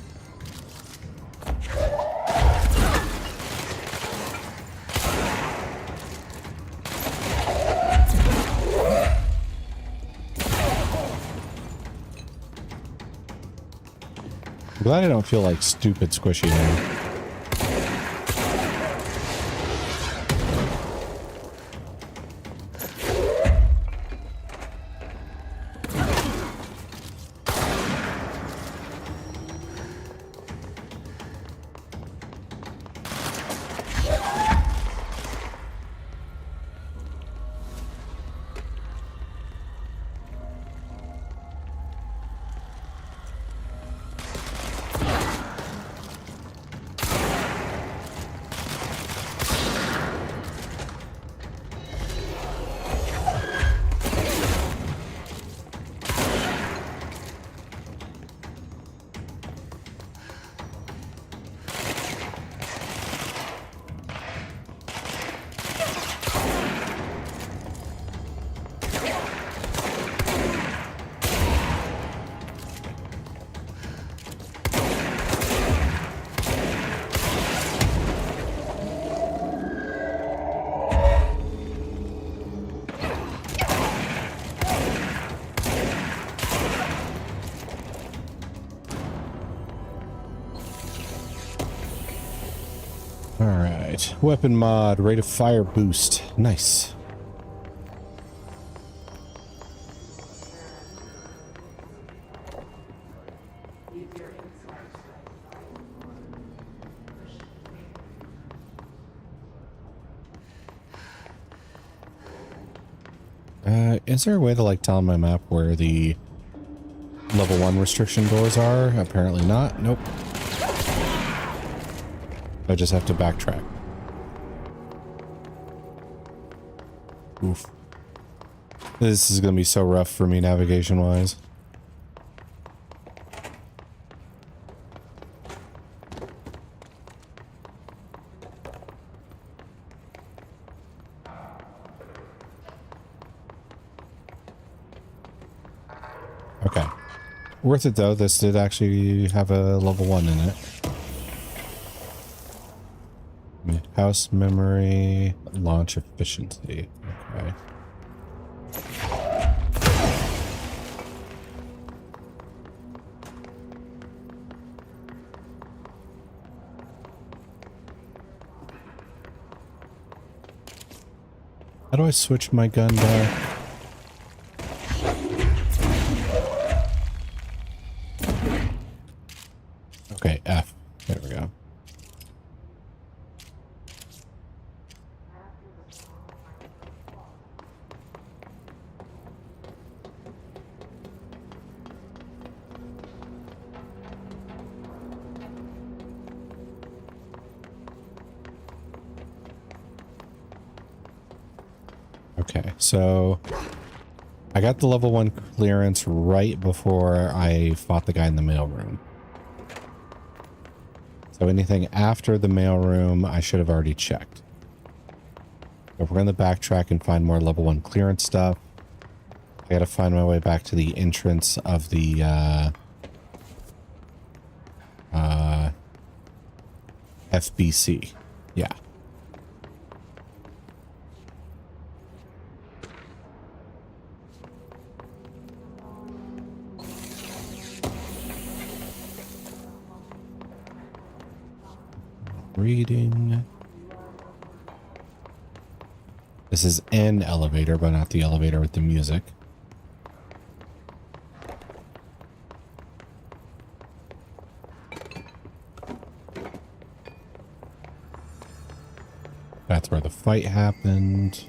I'm glad I don't feel like stupid squishy now. Alright, weapon mod, rate of fire boost. Nice. Is there a way to like tell on my map where the level 1 restriction doors are? Apparently not. Nope. I just have to backtrack. Oof. This is going to be so rough for me navigation-wise. Okay. Worth it, though. This did actually have a level 1 in it. House memory, launch efficiency. Okay. How do I switch my gun back? Okay, F. There we go. Okay, so I got the level 1 clearance right before I fought the guy in the mailroom. So anything after the mailroom, I should have already checked. If we're going to backtrack and find more level 1 clearance stuff, I got to find my way back to the entrance of the FBC. Yeah. Reading. This is an elevator, but not the elevator with the music. That's where the fight happened.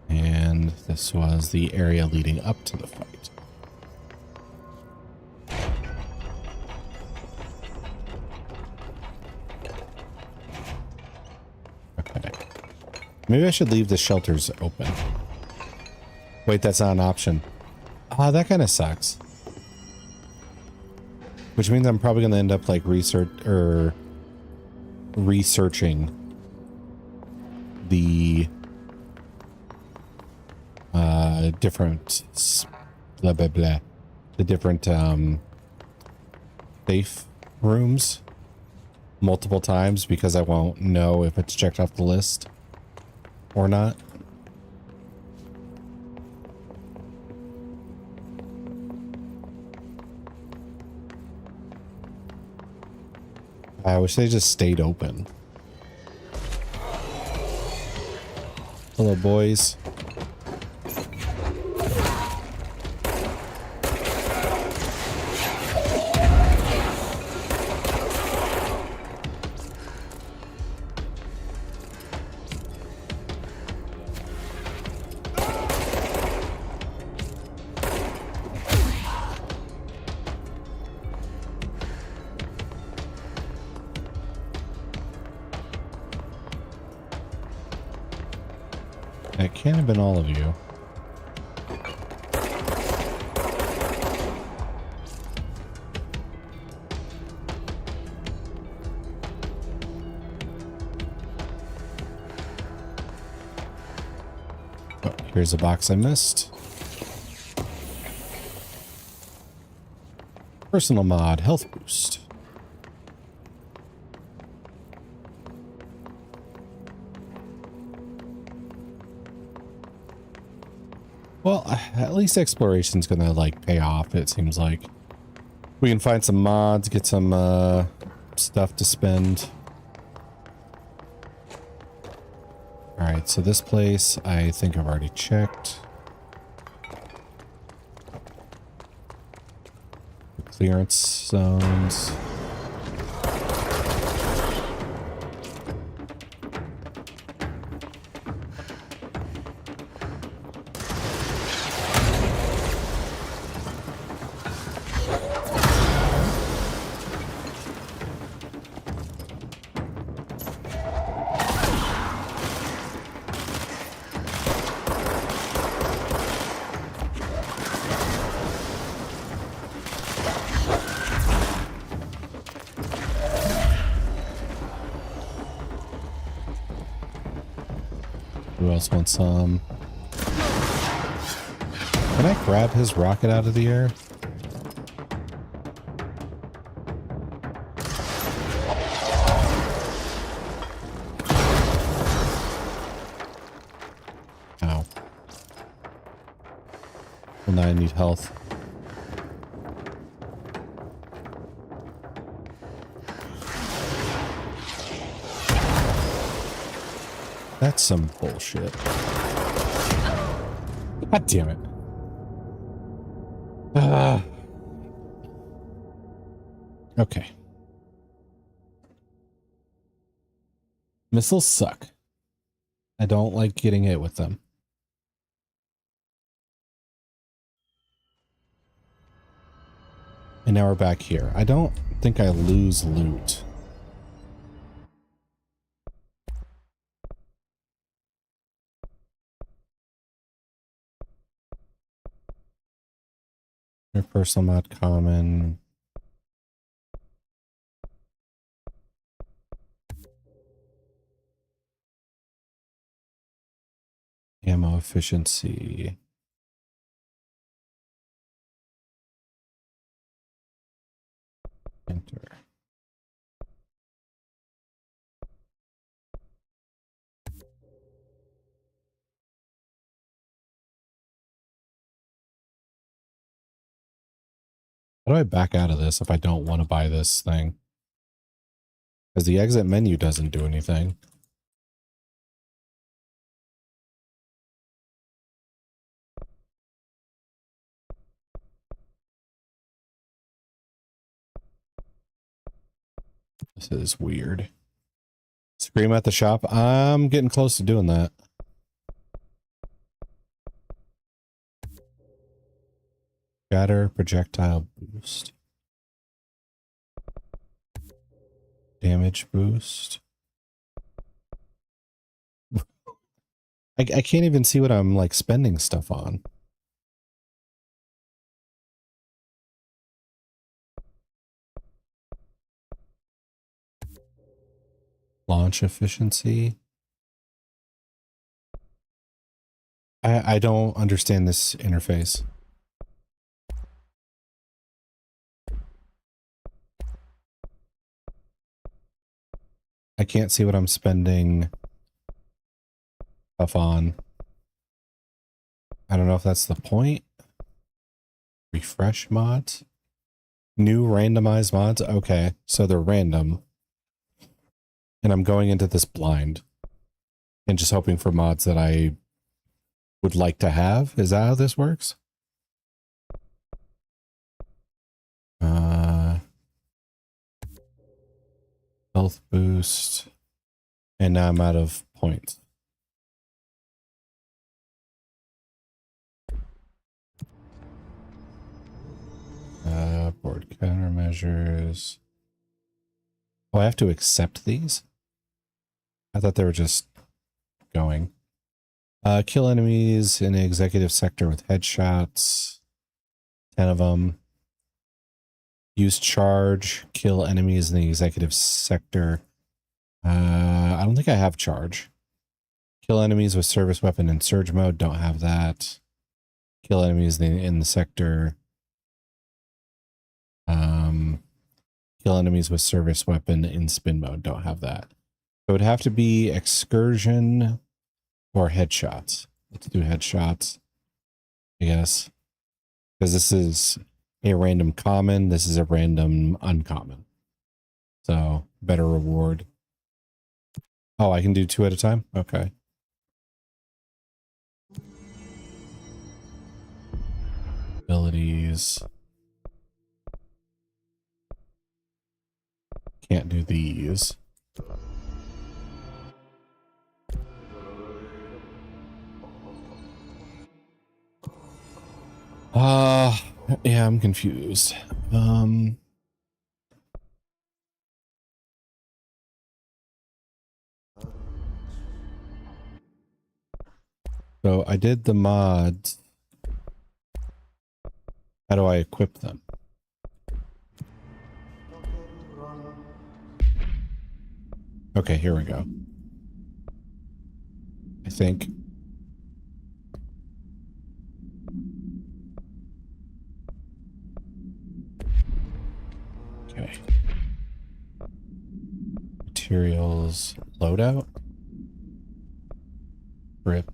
And this was the area leading up to the fight. Maybe I should leave the shelters open. Wait, that's not an option. Ah, that kind of sucks. Which means I'm probably going to end up like researching the different blah blah blah, the different safe rooms multiple times because I won't know if it's checked off the list or not. I wish they just stayed open. Hello, boys. It can't have been all of you. Oh, here's a box I missed. Personal mod, health boost. Well, at least exploration's gonna like pay off, it seems like. We can find some mods, get some stuff to spend. Alright, so this place I think I've already checked. The clearance zones. else wants some? Can I grab his rocket out of the air? Ow. Well, now I need health. That's some bullshit. God damn it. Okay. Missiles suck. I don't like getting hit with them. And now we're back here. I don't think I lose loot. Your personal mod common. Ammo efficiency. Enter. How do I back out of this if I don't want to buy this thing? Because the exit menu doesn't do anything. This is weird. Scream at the shop. I'm getting close to doing that. Shatter projectile boost. Damage boost. I can't even see what I'm like spending stuff on. Launch efficiency. I don't understand this interface. I can't see what I'm spending stuff on. I don't know if that's the point. Refresh mods. New randomized mods. Okay, so they're random. And I'm going into this blind. And just hoping for mods that I would like to have. Is that how this works? Health boost. And now I'm out of points. Board countermeasures. Oh, I have to accept these? I thought they were just going. Kill enemies in the executive sector with headshots. 10 of them. Use charge. Kill enemies in the executive sector. I don't think I have charge. Kill enemies with service weapon in surge mode. Don't have that. Kill enemies in the sector. Kill enemies with service weapon in spin mode. Don't have that. So it would have to be excursion or headshots. Let's do headshots, I guess. Because this is a random common. This is a random uncommon. So better reward. Oh, I can do 2 at a time? Okay. Abilities. Can't do these. Yeah, I'm confused. So I did the mods. How do I equip them? Okay, here we go. I think. materials loadout. Rip.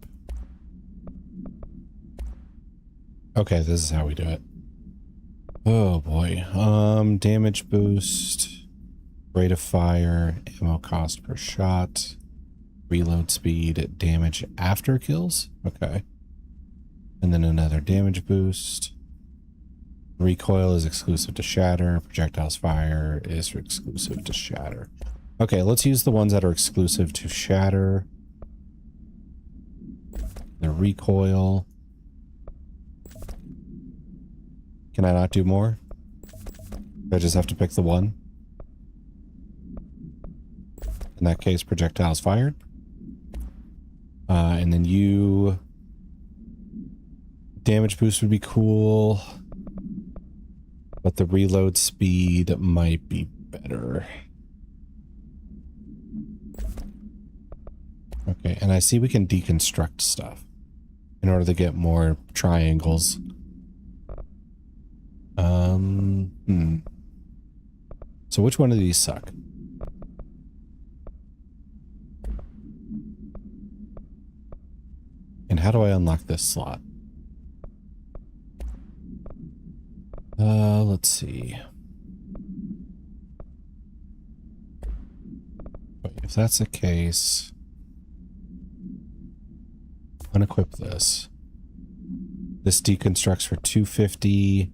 Okay, this is how we do it. Oh boy. Damage boost, rate of fire, ammo cost per shot, reload speed, damage after kills. Okay. And then another damage boost. Recoil is exclusive to shatter. Projectiles fire is exclusive to shatter. Okay, let's use the ones that are exclusive to shatter. The recoil. Can I not do more? I just have to pick the one. In that case, projectiles fired. And then you... Damage boost would be cool. But the reload speed might be better. Okay, and I see we can deconstruct stuff in order to get more triangles. So which one of these suck? And how do I unlock this slot? Let's see. Wait, if that's the case, unequip this. This deconstructs for 250,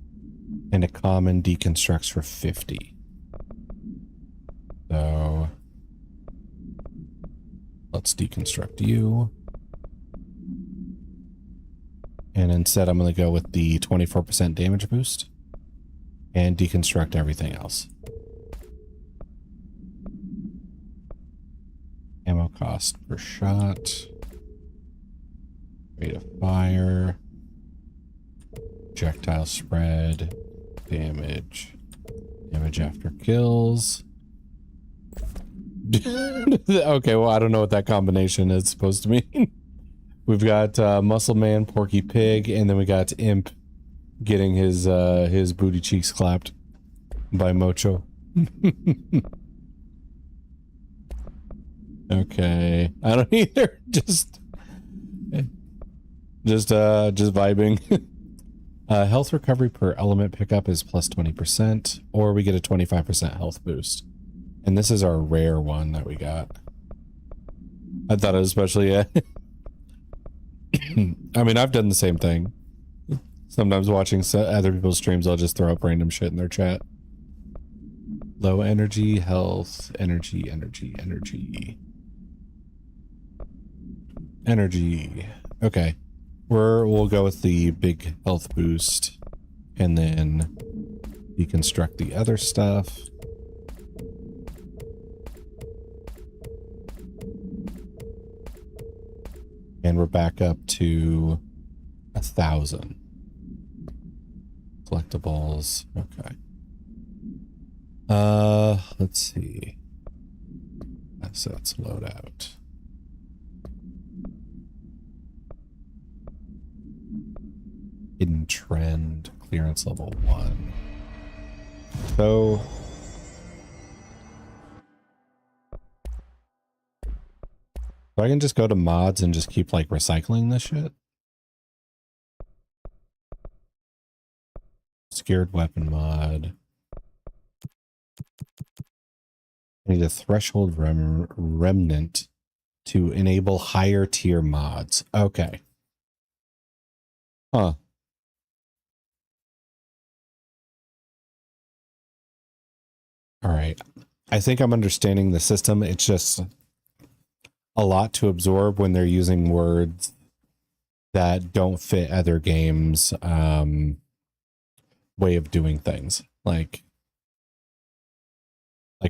and a common deconstructs for 50. So let's deconstruct you. And instead I'm going to go with the 24% damage boost and deconstruct everything else. Ammo cost per shot. Rate of fire. Projectile spread. Damage. Damage after kills. Okay, well, I don't know what that combination is supposed to mean. We've got Muscle Man, Porky Pig, and then we got Imp getting his booty cheeks clapped by Mocho. Okay, I don't either. Just vibing. Health recovery per element pickup is plus 20%, or we get a 25% health boost. And this is our rare one that we got. I thought it was especially I mean, I've done the same thing. Sometimes watching other people's streams, I'll just throw up random shit in their chat. Low energy, health, energy. Okay. We'll go with the big health boost and then deconstruct the other stuff. And we're back up to 1,000 collectibles. Okay. Let's see. Assets loadout. Hidden trend, clearance level 1. So I can just go to mods and just keep like recycling this shit. Scared weapon mod. I need a threshold remnant to enable higher tier mods. Okay. Huh. All right. I think I'm understanding the system. It's just a lot to absorb when they're using words that don't fit other games' way of doing things. Like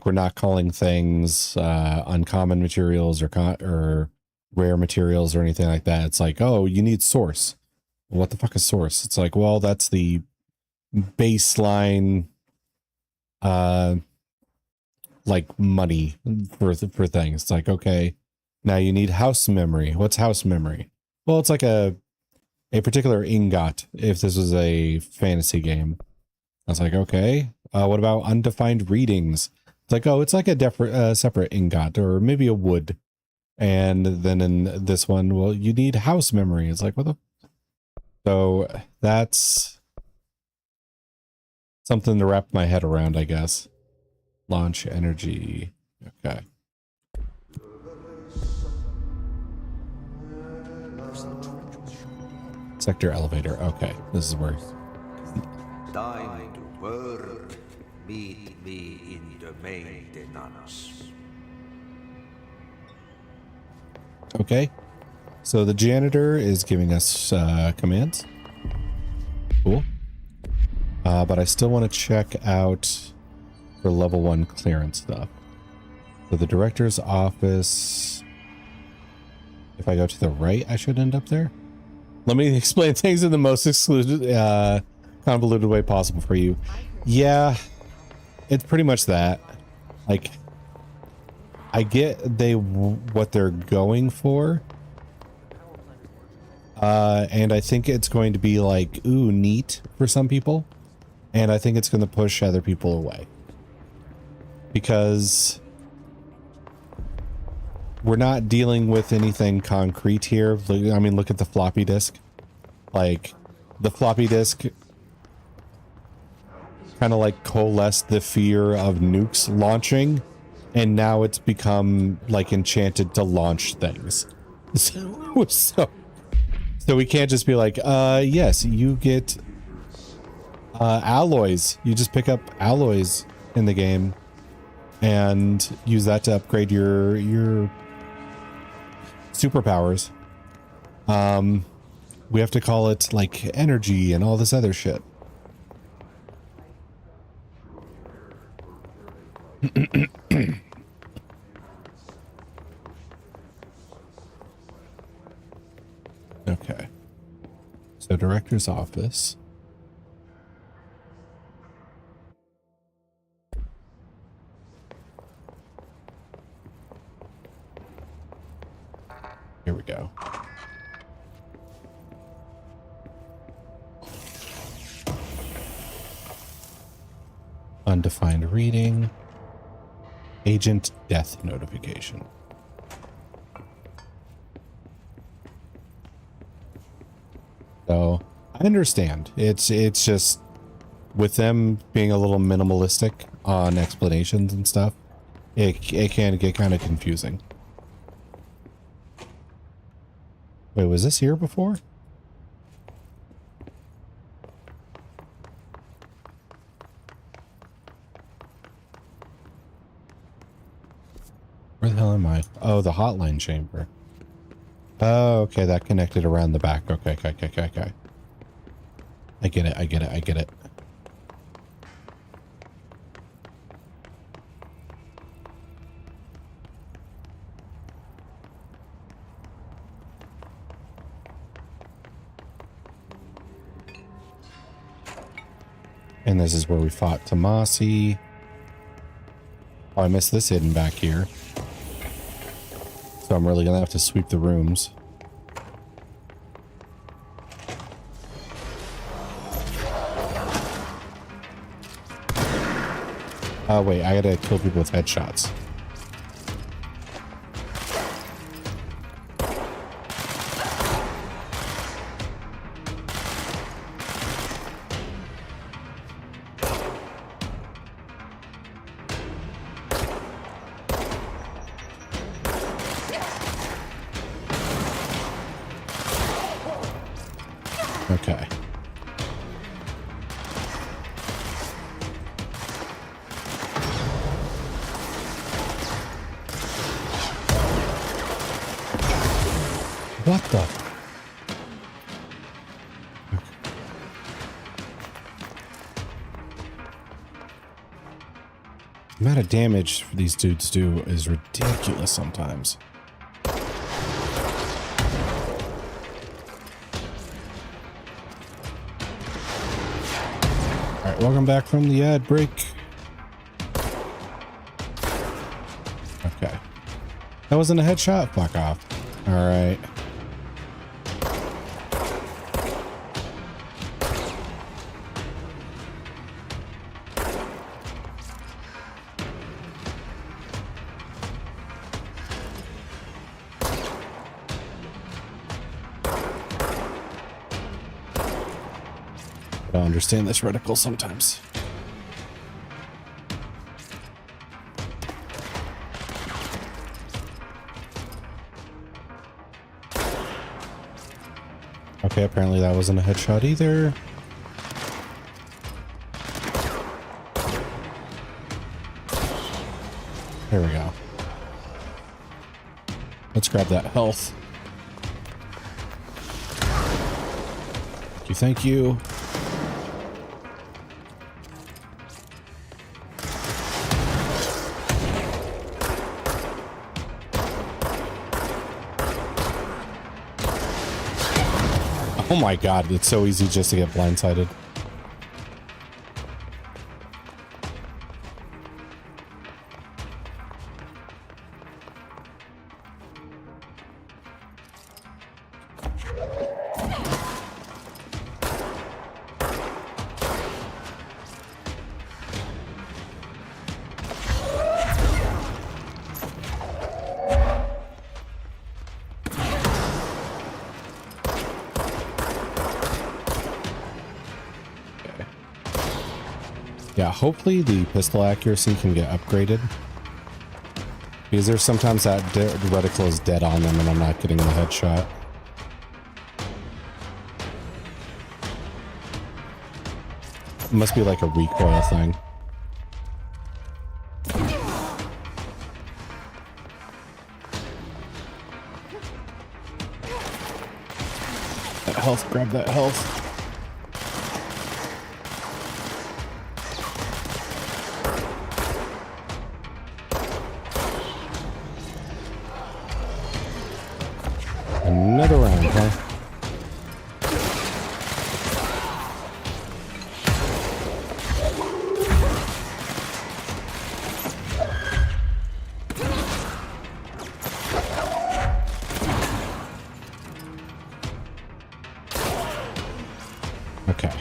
we're not calling things uncommon materials or rare materials or anything like that. It's like, oh, you need source. What the fuck is source? It's like, well, that's the baseline like money for things. It's like, okay, now you need house memory. What's house memory? Well, it's like a particular ingot if this was a fantasy game. I was like, okay, what about undefined readings? It's like, oh, it's like a separate ingot or maybe a wood. And then in this one, well, you need house memory. It's like, what the? So that's something to wrap my head around, I guess. Launch energy. Okay. Sector elevator. Okay, this is where. Time to work. Meet me in the maintenance. Okay. So the janitor is giving us commands. Cool. But I still want to check out for level 1 clearance stuff. So the director's office. If I go to the right, I should end up there. Let me explain things in the most convoluted way possible for you. Yeah, it's pretty much that. Like, I get what they're going for. And I think it's going to be like, ooh, neat for some people. And I think it's going to push other people away. Because we're not dealing with anything concrete here. I mean, look at the floppy disk. Like, the floppy disk kind of like coalesced the fear of nukes launching. And now it's become like enchanted to launch things. So we can't just be like, yes, you get alloys. You just pick up alloys in the game and use that to upgrade your superpowers. We have to call it like energy and all this other shit. Okay. So director's office. Here we go. Undefined reading. Agent death notification. So I understand. It's just with them being a little minimalistic on explanations and stuff, it can get kind of confusing. Wait, was this here before? Where the hell am I? Oh, the hotline chamber. Oh, okay, that connected around the back. Okay. I get it. And this is where we fought Tomasi. Oh, I missed this hidden back here. So I'm really gonna have to sweep the rooms. Oh, wait, I gotta kill people with headshots. Okay. What the? Okay. The amount of damage these dudes do is ridiculous sometimes. Alright, welcome back from the ad break. Okay. That wasn't a headshot? Fuck off. Alright. I don't understand this reticle sometimes. Okay, apparently that wasn't a headshot either. There we go. Let's grab that health. Thank you. Oh my god, it's so easy just to get blindsided. Yeah, hopefully the pistol accuracy can get upgraded. Because there's sometimes that reticle is dead on them and I'm not getting the headshot. It must be like a recoil thing. That health, grab that health. Another round, huh? Okay.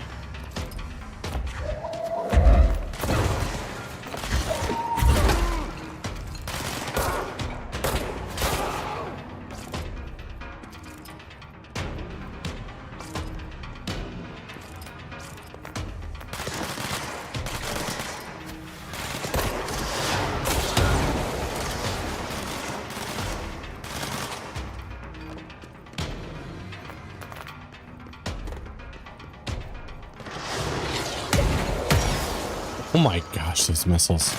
Oh my gosh, those missiles.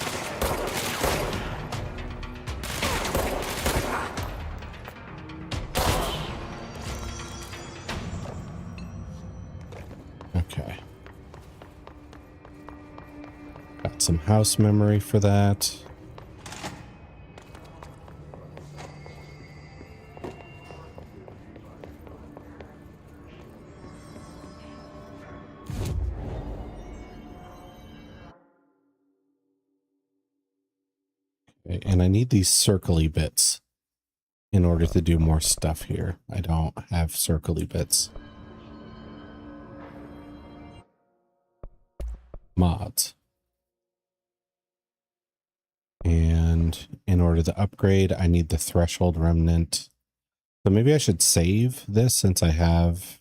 Okay. Got some house memory for that. And I need these circly bits in order to do more stuff here. I don't have circly bits. Mods. And in order to upgrade, I need the threshold remnant. So maybe I should save this since I have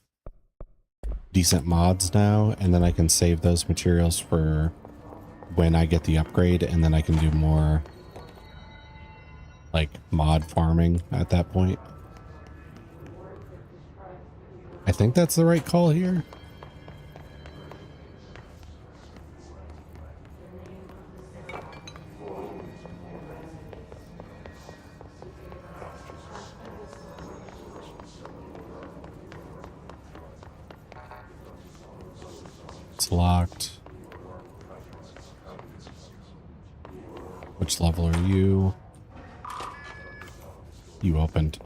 decent mods now, and then I can save those materials for when I get the upgrade, and then I can do more like mod farming at that point. I think that's the right call here. It's locked. Which level are you? You opened.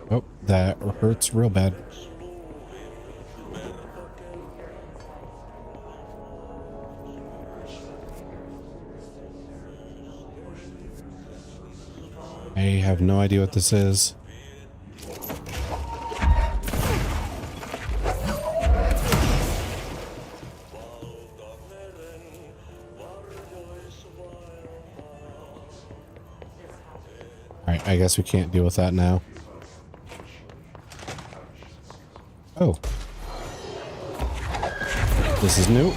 Oh, that hurts real bad. I have no idea what this is. right, I guess we can't deal with that now. Oh. This is new.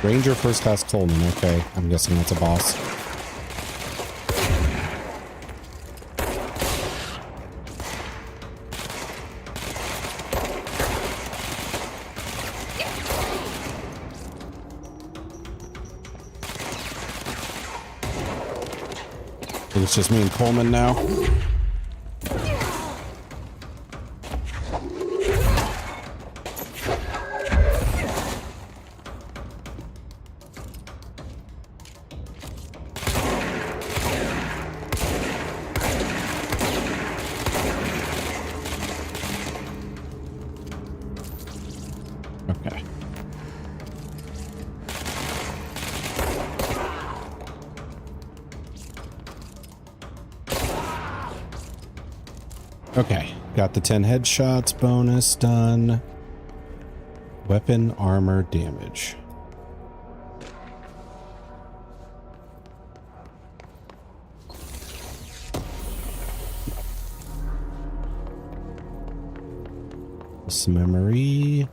Ranger First Class Coleman. Okay, I'm guessing that's a boss. It's just me and Coleman now. Okay. Okay, got the 10 headshots bonus done. Weapon armor damage. This memory.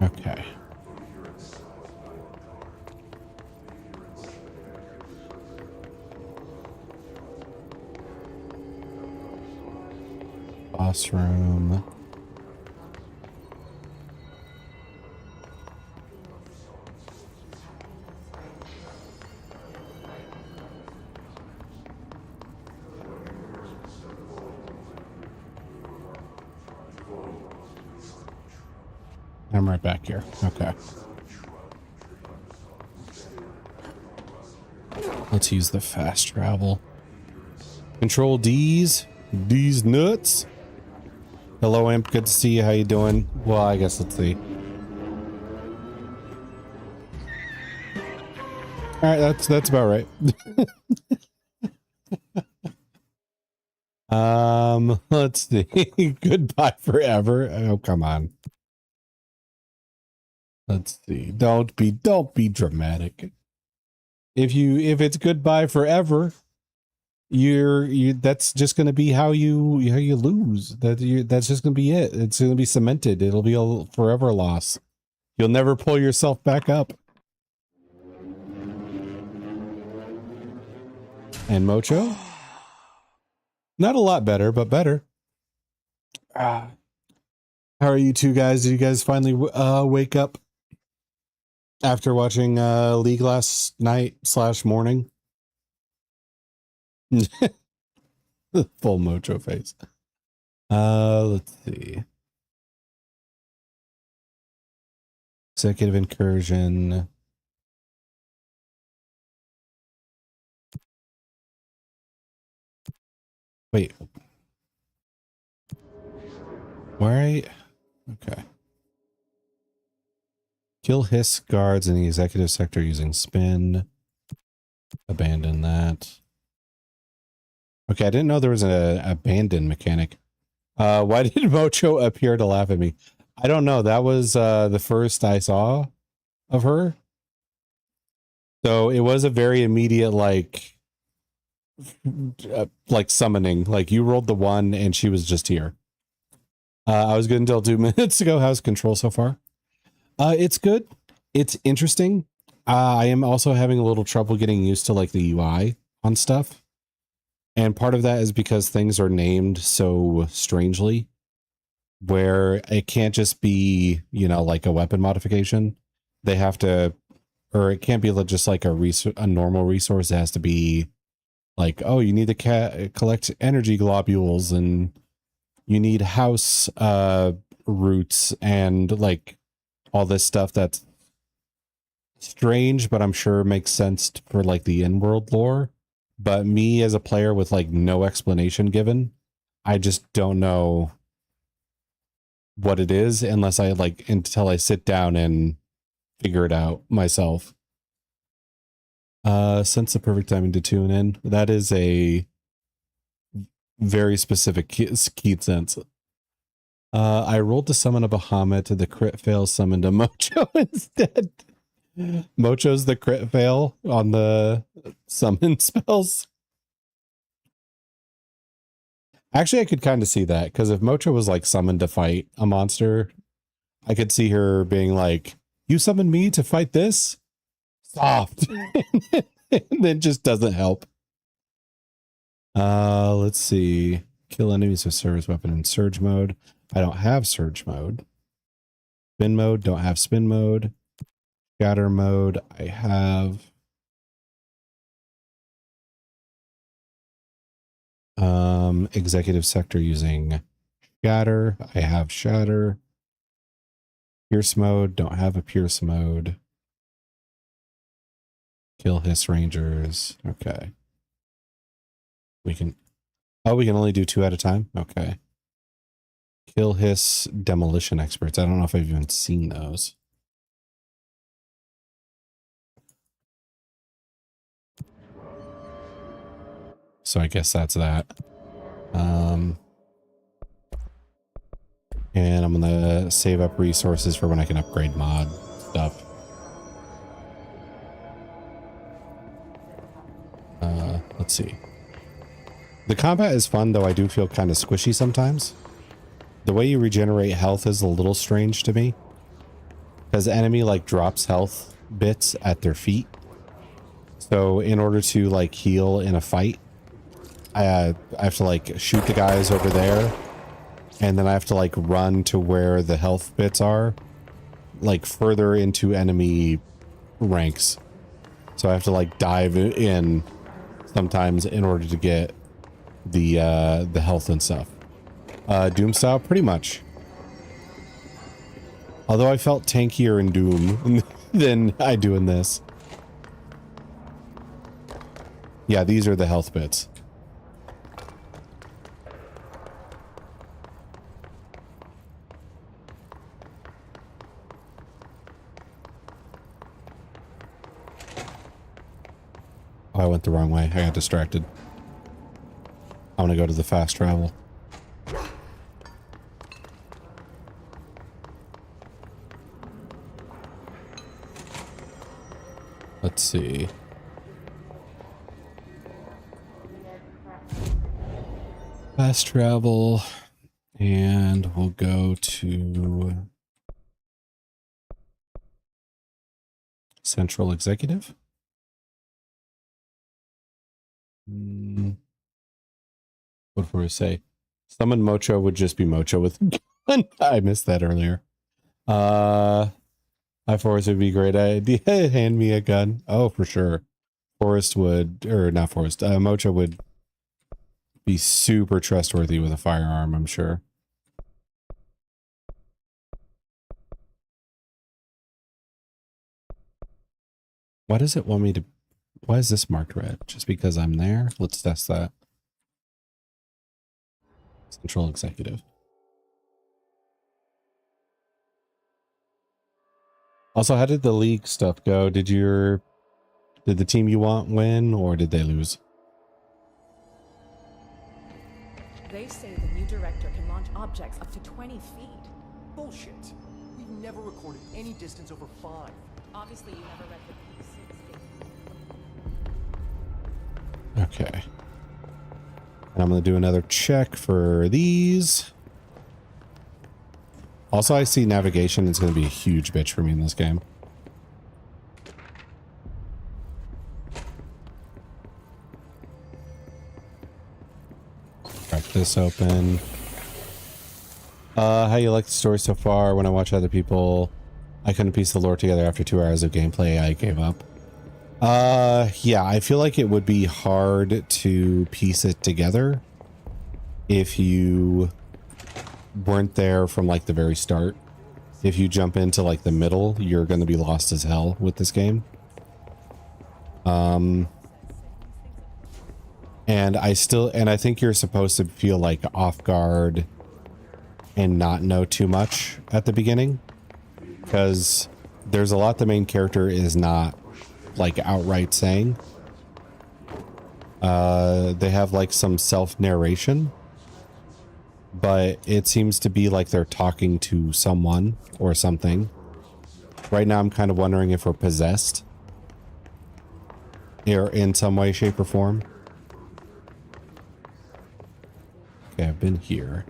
Okay. Boss room. I'm right back here. Okay. Let's use the fast travel. Control D's. D's nuts. Hello, Imp. Good to see you. How you doing? Well, I guess let's see. All right, that's about right. Let's see. Goodbye forever. Oh, come on. Let's see. Don't be dramatic. If it's goodbye forever, that's just going to be how you lose. That's just going to be it. It's going to be cemented. It'll be a forever loss. You'll never pull yourself back up. And Mocho? Not a lot better, but better. How are you two guys? Did you guys finally wake up after watching League last night / morning? Full Mocho face. Let's see. Executive incursion. Wait. Why? Okay. Kill Hiss guards in the executive sector using spin. Abandon that. Okay, I didn't know there was an abandon mechanic. Why did Mocho appear to laugh at me? I don't know. That was the first I saw of her. So it was a very immediate, like summoning. Like you rolled the 1 and she was just here. I was good until 2 minutes ago. How's control so far? It's good. It's interesting. I am also having a little trouble getting used to like the UI on stuff. And part of that is because things are named so strangely where it can't just be, you know, like a weapon modification. They have to, or it can't be just like a normal resource. It has to be like, oh, you need to collect energy globules, and you need house roots, and like all this stuff that's strange, but I'm sure makes sense for like the in-world lore. But me as a player with like no explanation given, I just don't know what it is unless I like until I sit down and figure it out myself. Since the perfect timing to tune in. That is a very specific key sense. I rolled to summon a Bahamut. The crit fail summoned a Mocho instead. Mocho's the crit fail on the summon spells. Actually, I could kind of see that, because if Mocho was like summoned to fight a monster, I could see her being like, you summoned me to fight this? Soft. And then just doesn't help. Let's see. Kill enemies with service weapon in surge mode. I don't have surge mode. Spin mode, don't have spin mode. Scatter mode, I have. Executive sector using shatter. I have shatter. Pierce mode, don't have a pierce mode. Kill hiss rangers. Okay. We can, oh, we can only do 2 at a time. Okay. Kill hiss demolition experts. I don't know if I've even seen those. So I guess that's that. And I'm gonna save up resources for when I can upgrade mod stuff. Let's see. The combat is fun, though I do feel kind of squishy sometimes. The way you regenerate health is a little strange to me, because the enemy like drops health bits at their feet. So in order to like heal in a fight, I have to like shoot the guys over there, and then I have to like run to where the health bits are, like further into enemy ranks. So I have to like dive in sometimes in order to get the health and stuff. Doom style, pretty much. Although I felt tankier in Doom than I do in this. Yeah, these are the health bits. Oh, I went the wrong way. I got distracted. I want to go to the fast travel. Let's see. Fast travel. And we'll go to Central Executive. What would we say? Summon Mocho would just be Mocho with a gun. I missed that earlier. Forest would be a great idea. Hand me a gun. Oh, for sure. Forest would, or not Forest, Mocho would be super trustworthy with a firearm, I'm sure. Why does it want me to, why is this marked red? Just because I'm there? Let's test that. Central Executive. Also, how did the league stuff go? Did the team you want win, or did they lose? They say the new director can launch objects up to 20 feet. Bullshit. We've never recorded any distance over 5. Obviously, you never read the P6 statement. Okay. And I'm going to do another check for these. Also, I see navigation is going to be a huge bitch for me in this game. Crack this open. How you like the story so far? When I watch other people, I couldn't piece the lore together after 2 hours of gameplay. I gave up. Yeah, I feel like it would be hard to piece it together if you weren't there from like the very start. If you jump into like the middle, you're going to be lost as hell with this game. And I think you're supposed to feel like off guard and not know too much at the beginning, because there's a lot the main character is not like outright saying. They have like some self-narration, but it seems to be like they're talking to someone or something. Right now I'm kind of wondering if we're possessed or in some way, shape, or form. Okay, I've been here.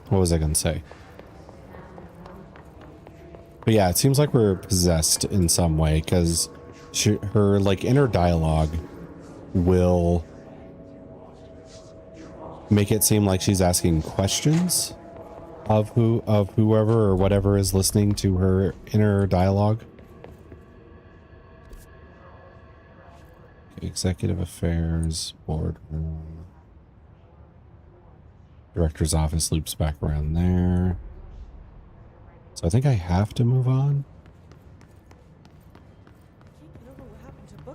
What was I gonna say? But yeah, it seems like we're possessed in some way, because her like inner dialogue will make it seem like she's asking questions of whoever or whatever is listening to her inner dialogue. Executive affairs, boardroom. Director's office loops back around there. So I think I have to move on.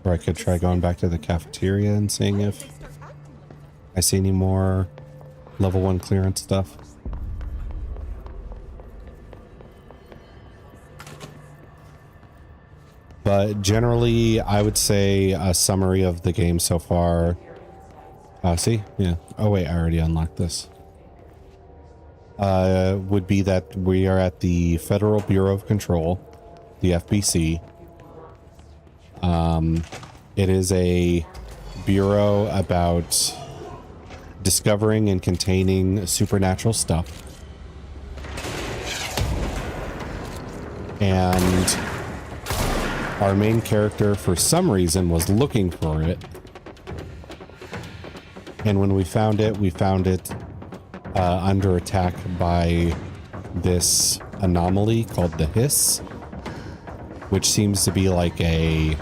Or I could try going back to the cafeteria and seeing if I see any more level 1 clearance stuff. But generally, I would say a summary of the game so far. See? Yeah. Oh wait, I already unlocked this. Would be that we are at the Federal Bureau of Control, the FBC. It is a bureau about discovering and containing supernatural stuff. And our main character, for some reason, was looking for it. And when we found it under attack by this anomaly called the Hiss, which seems to be like a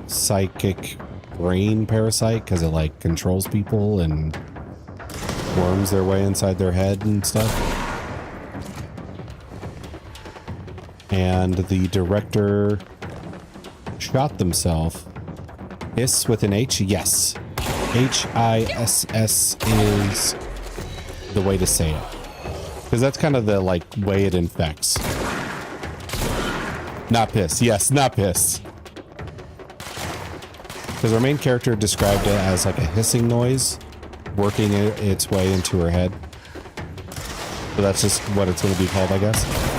psychic brain parasite, because it like controls people and worms their way inside their head and stuff. And the director shot themselves. Hiss with an H? Yes. Hiss is the way to say it, because that's kind of the like way it infects. Not piss. Yes, not piss. Because our main character described it as like a hissing noise working its way into her head. So that's just what it's going to be called, I guess.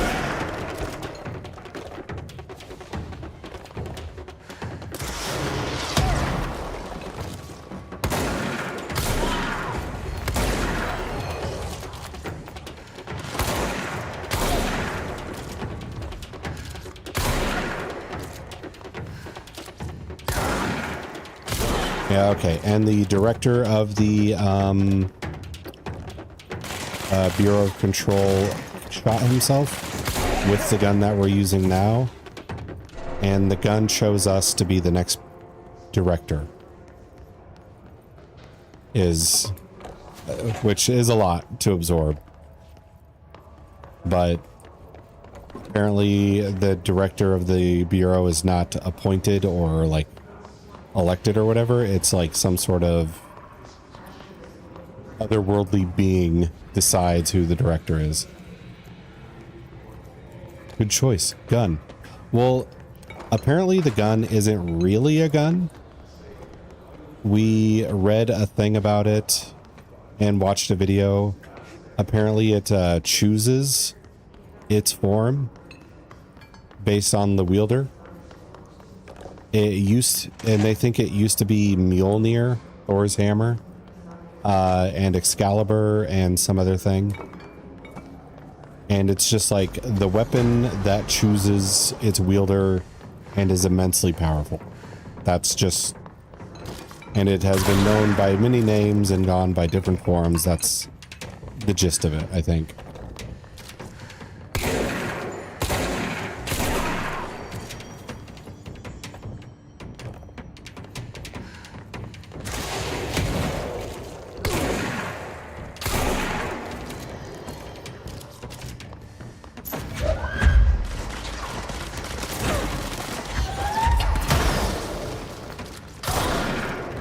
Yeah, okay. And the director of the Bureau of Control shot himself with the gun that we're using now. And the gun shows us to be the next director. Which is a lot to absorb. But apparently the director of the Bureau is not appointed or like elected or whatever. It's like some sort of otherworldly being decides who the director is. Good choice. Gun. Well, apparently the gun isn't really a gun. We read a thing about it and watched a video. Apparently it chooses its form based on the wielder. And they think it used to be Mjolnir, Thor's hammer, and Excalibur, and some other thing. And it's just like the weapon that chooses its wielder and is immensely powerful. That's just, and it has been known by many names and gone by different forms. That's the gist of it, I think.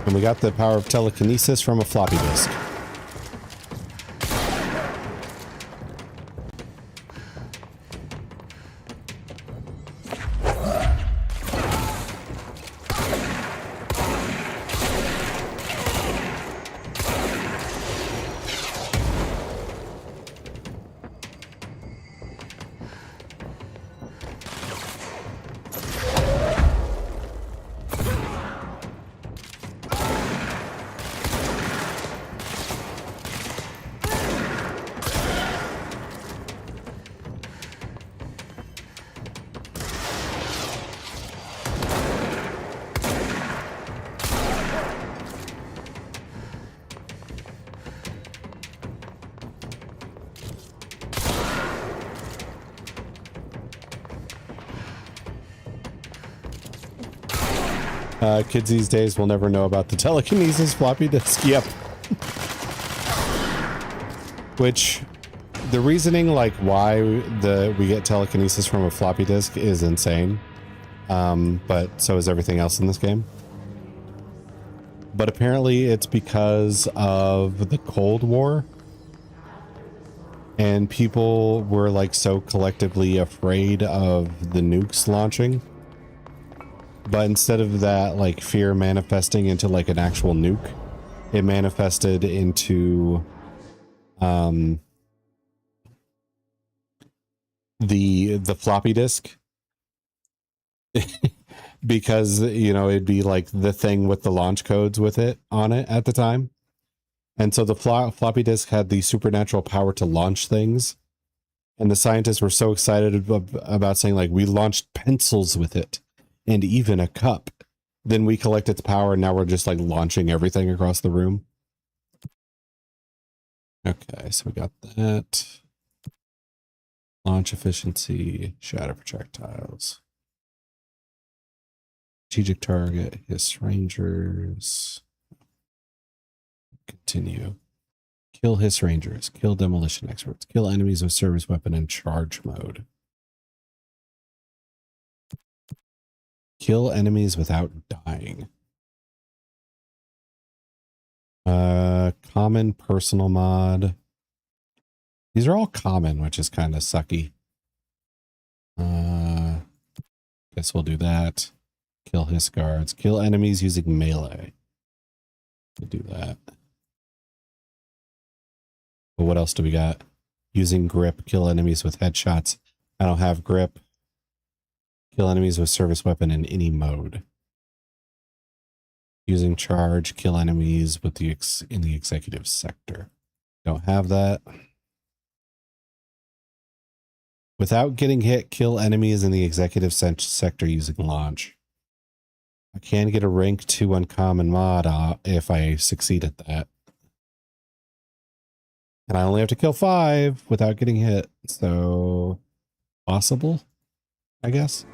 And we got the power of telekinesis from a floppy disk. Kids these days will never know about the telekinesis floppy disk. Yep. Which, the reasoning like why we get telekinesis from a floppy disk is insane. But so is everything else in this game. But apparently it's because of the Cold War. And people were like so collectively afraid of the nukes launching. But instead of that, like, fear manifesting into, like, an actual nuke, it manifested into, the floppy disk. Because, you know, it'd be, like, the thing with the launch codes with it on it at the time. And so the floppy disk had the supernatural power to launch things. And the scientists were so excited about saying, like, we launched pencils with it. And even a cup. Then we collect its power, and now we're just like launching everything across the room. Okay, so we got that. Launch efficiency, shatter projectiles. Strategic target, hiss rangers. Continue. Kill hiss rangers, kill demolition experts, kill enemies with service weapon in charge mode. Kill enemies without dying. Common personal mod. These are all common, which is kind of sucky. Guess we'll do that. Kill hiss guards. Kill enemies using melee. We'll do that. But what else do we got? Using grip. Kill enemies with headshots. I don't have grip. Kill enemies with service weapon in any mode. Using charge, kill enemies with in the executive sector. Don't have that. Without getting hit, kill enemies in the executive sector using launch. I can get a rank 2 uncommon mod if I succeed at that. And I only have to kill 5 without getting hit. So, possible, I guess.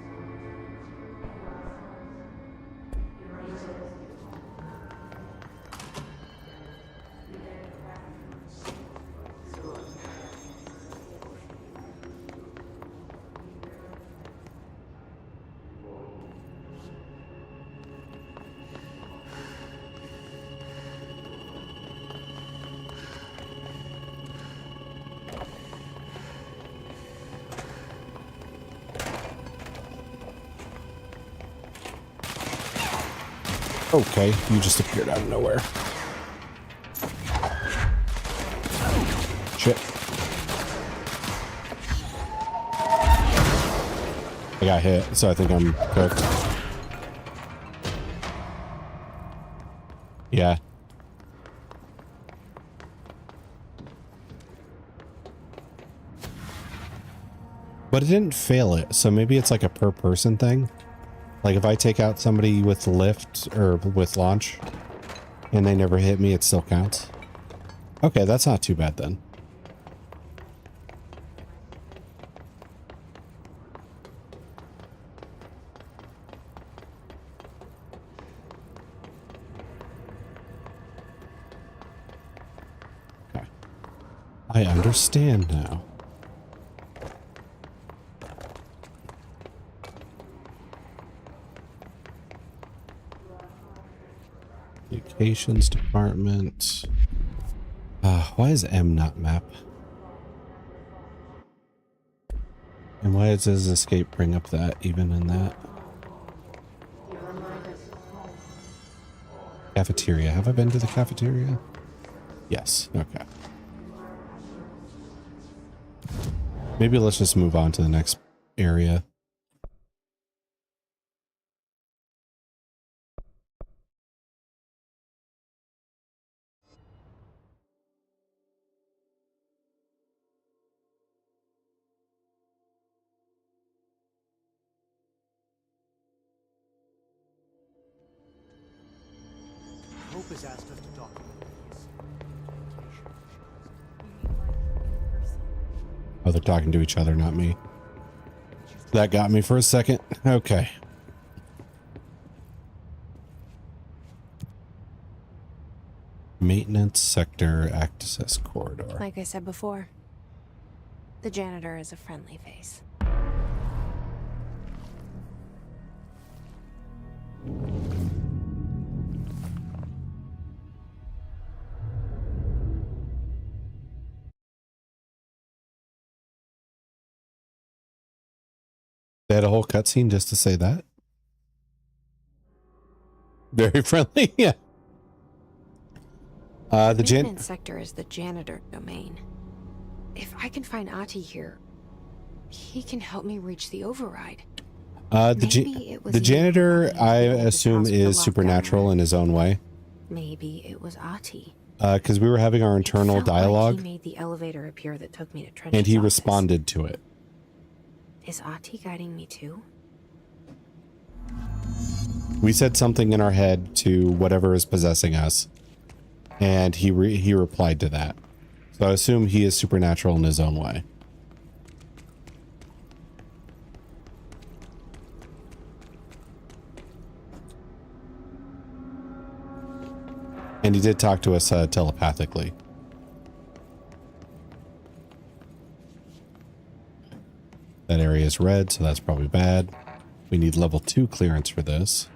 Okay, you just appeared out of nowhere. Shit. I got hit, so I think I'm cooked. Yeah. But it didn't fail it, so maybe it's like a per person thing. Like if I take out somebody with lift or with launch and they never hit me, it still counts. Okay, that's not too bad then. Okay. I understand now. Communications department. Why is M not map? And why does escape bring up that even in that? Cafeteria. Have I been to the cafeteria? Yes. Okay. Maybe let's just move on to the next area. Hope has asked us to document these. Oh, they're talking to each other, not me. That got me for a second. Okay. Maintenance sector access corridor. Like I said before, the janitor is a friendly face. They had a whole cutscene just to say that. Very friendly, yeah. The maintenance sector is the janitor domain. If I can find Ahti here, he can help me reach the override. The janitor, I assume, is supernatural in his own way. Maybe it was Ahti. Because we were having our internal dialogue. Like he made the elevator appear that took me to Trench's and he office. responded to it. Is Ahti guiding me too? We said something in our head to whatever is possessing us, and he replied to that. So I assume he is supernatural in his own way. And he did talk to us telepathically. That area is red, so that's probably bad. We need level 2 clearance for this.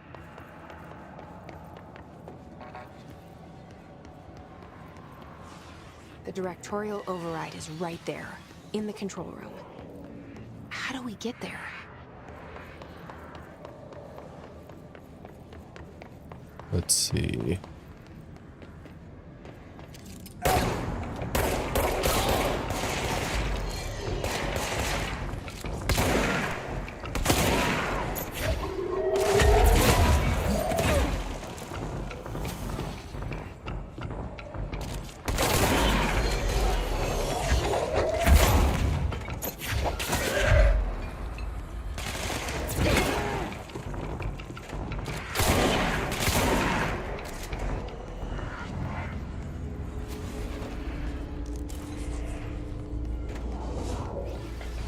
The directorial override is right there, in the control room. How do we get there? Let's see.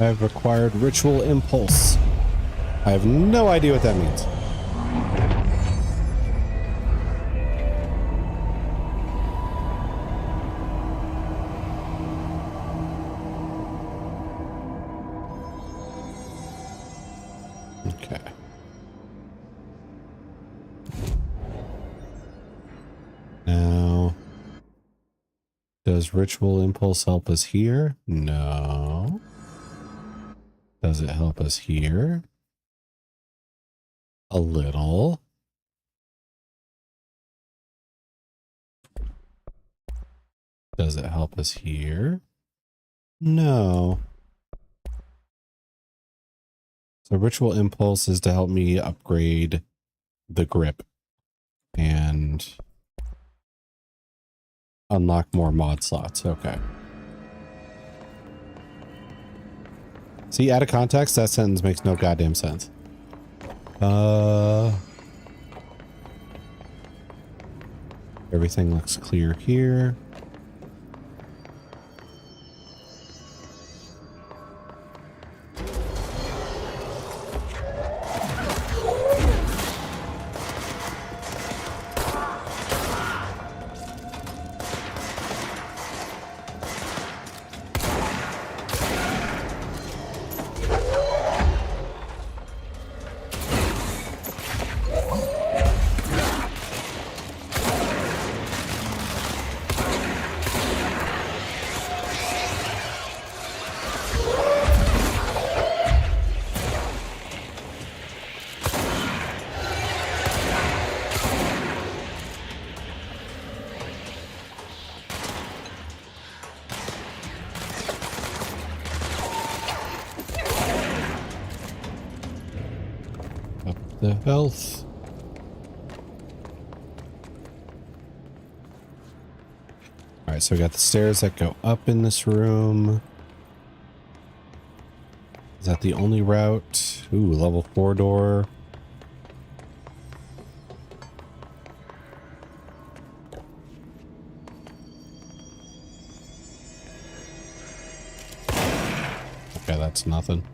I've acquired ritual impulse. I have no idea what that means. Okay. Now, does ritual impulse help us here? No. Does it help us here? A little. Does it help us here? No. So ritual impulse is to help me upgrade the grip and unlock more mod slots. Okay. See, out of context, that sentence makes no goddamn sense. Everything looks clear here. The health. All right, so we got the stairs that go up in this room. Is that the only route? Ooh, level 4 door. Okay, that's nothing.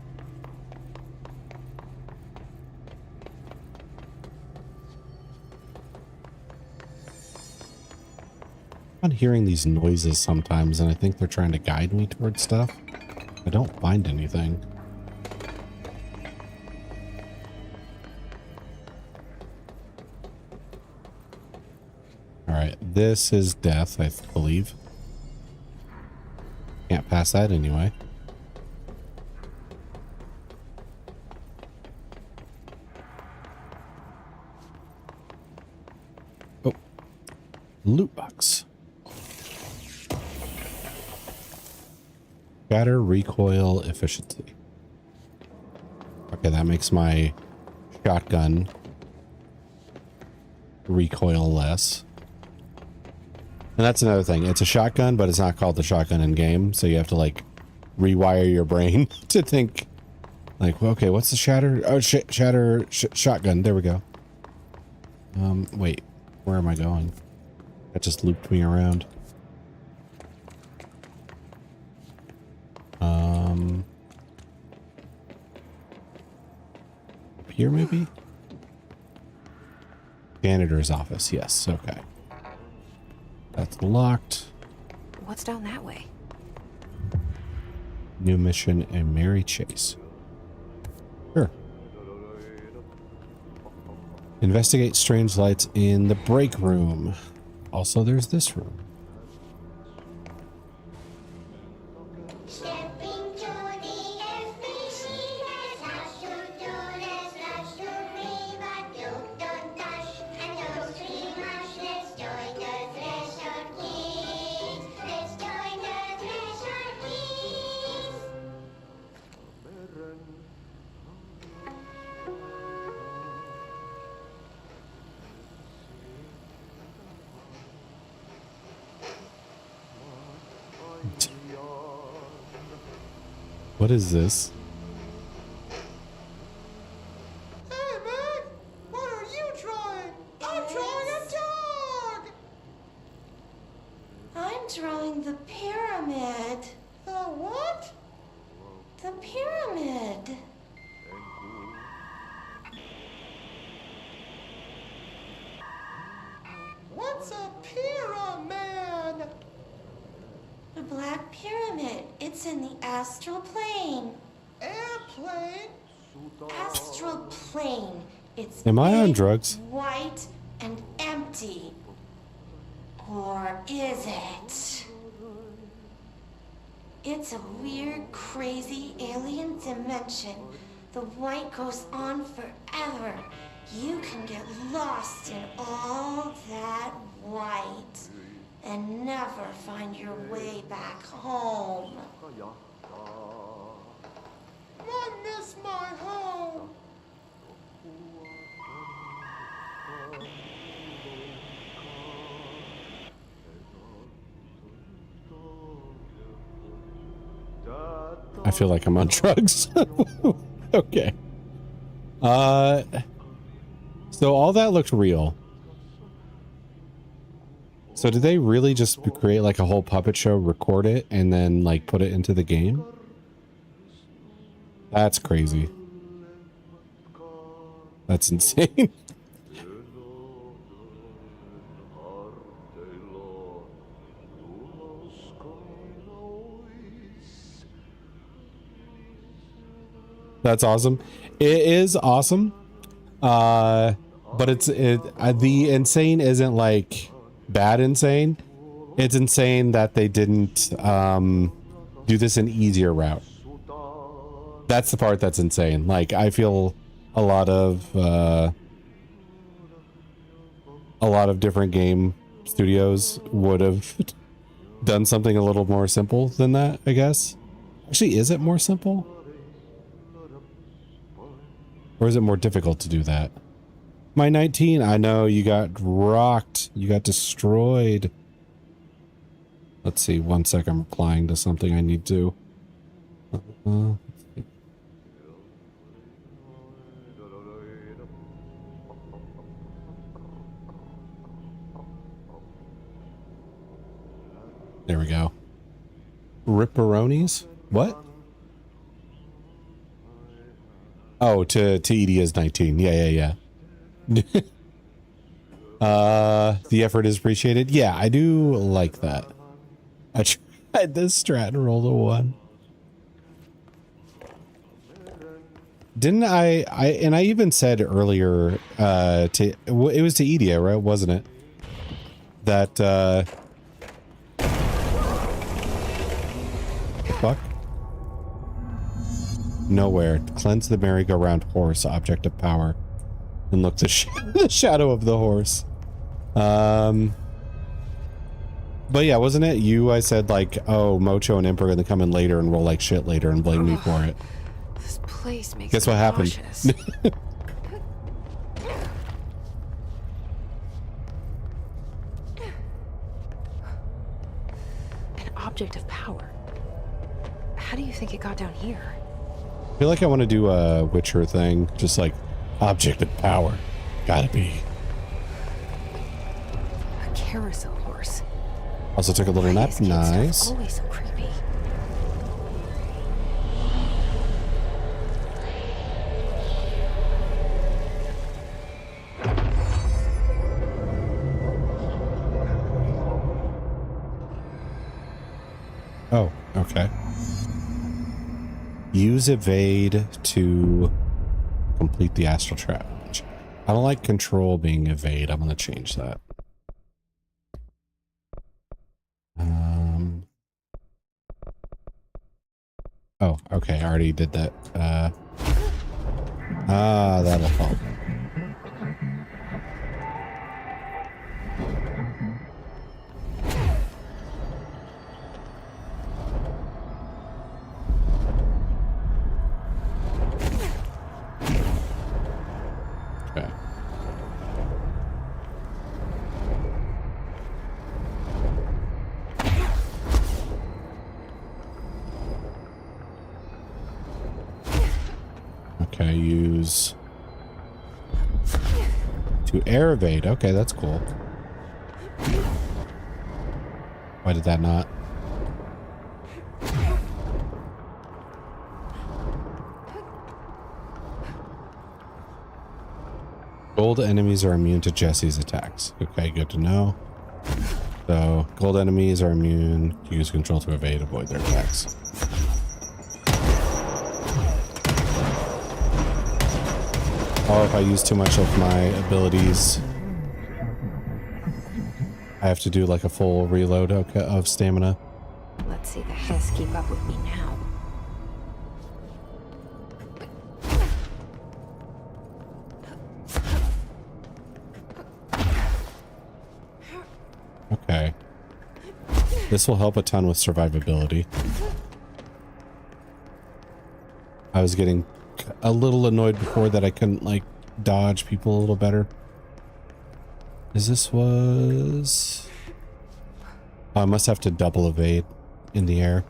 I'm hearing these noises sometimes, and I think they're trying to guide me towards stuff. I don't find anything. All right, this is death, I believe. Can't pass that anyway. Oh, loot box. Shatter recoil efficiency. Okay, that makes my shotgun recoil less. And that's another thing. It's a shotgun, but it's not called the shotgun in game. So you have to like rewire your brain to think like, well, okay, what's the shatter? Oh, shatter shotgun. There we go. Wait, where am I going? That just looped me around. Here maybe? Janitor's office. Yes. Okay. That's locked. What's down that way? New mission and Mary Chase. Sure. Investigate strange lights in the break room. Also, there's this room. What is this? Hey, man! What are you drawing? I'm drawing a dog! I'm drawing the pyramid. The what? The pyramid. What's a pyramid? The Black Pyramid. It's in the astral plane. Airplane? Astral plane. It's Am I on big, drugs? white, and empty. Or is it? It's a weird, crazy alien dimension. The white goes on forever. You can get lost in all that white and never find your way back home. I miss my home. I feel like I'm on drugs. Okay. So all that looked real. So did they really just create like a whole puppet show, record it, and then like put it into the game? That's crazy. That's insane. That's awesome. It is awesome. But the insane isn't like bad insane. It's insane that they didn't do this an easier route. That's the part that's insane. Like, I feel a lot of different game studios would have done something a little more simple than that, I guess. Actually, is it more simple? Or is it more difficult to do that? My 19, I know you got rocked. You got destroyed. Let's see, 1 sec, I'm replying to something I need to. There we go. Ripperonis? What? Oh, to Edie is 19. Yeah. The effort is appreciated. Yeah, I do like that. I tried this strat and rolled a 1. Didn't I even said earlier it was to Edie, right? Wasn't it? That the fuck? Nowhere. Cleanse the merry-go-round horse, object of power, and look the shadow of the horse. But yeah, wasn't it you? I said like, oh, Mocho and Imp are gonna come in later and roll like shit later and blame me for it. This place makes Guess me what happened? nauseous. An object of power. How do you think it got down here? I feel like I want to do a Witcher thing, just like object of power. Gotta be. A carousel horse. Also took a little nap. Nice. Always so creepy. Oh, okay. Use evade to complete the astral trap. I don't like control being evade. I'm gonna change that. Oh, okay. I already did that. That'll help. Okay. Okay, use to air evade. Okay, that's cool. Why did that not? Gold enemies are immune to Jesse's attacks. Okay, good to know. So, gold enemies are immune. Use control to evade, avoid their attacks. Oh, if I use too much of my abilities, I have to do like a full reload of stamina. Let's see the Hess keep up with me now. Okay. This will help a ton with survivability. I was getting a little annoyed before that I couldn't like dodge people a little better. This was... Oh, I must have to double evade in the air.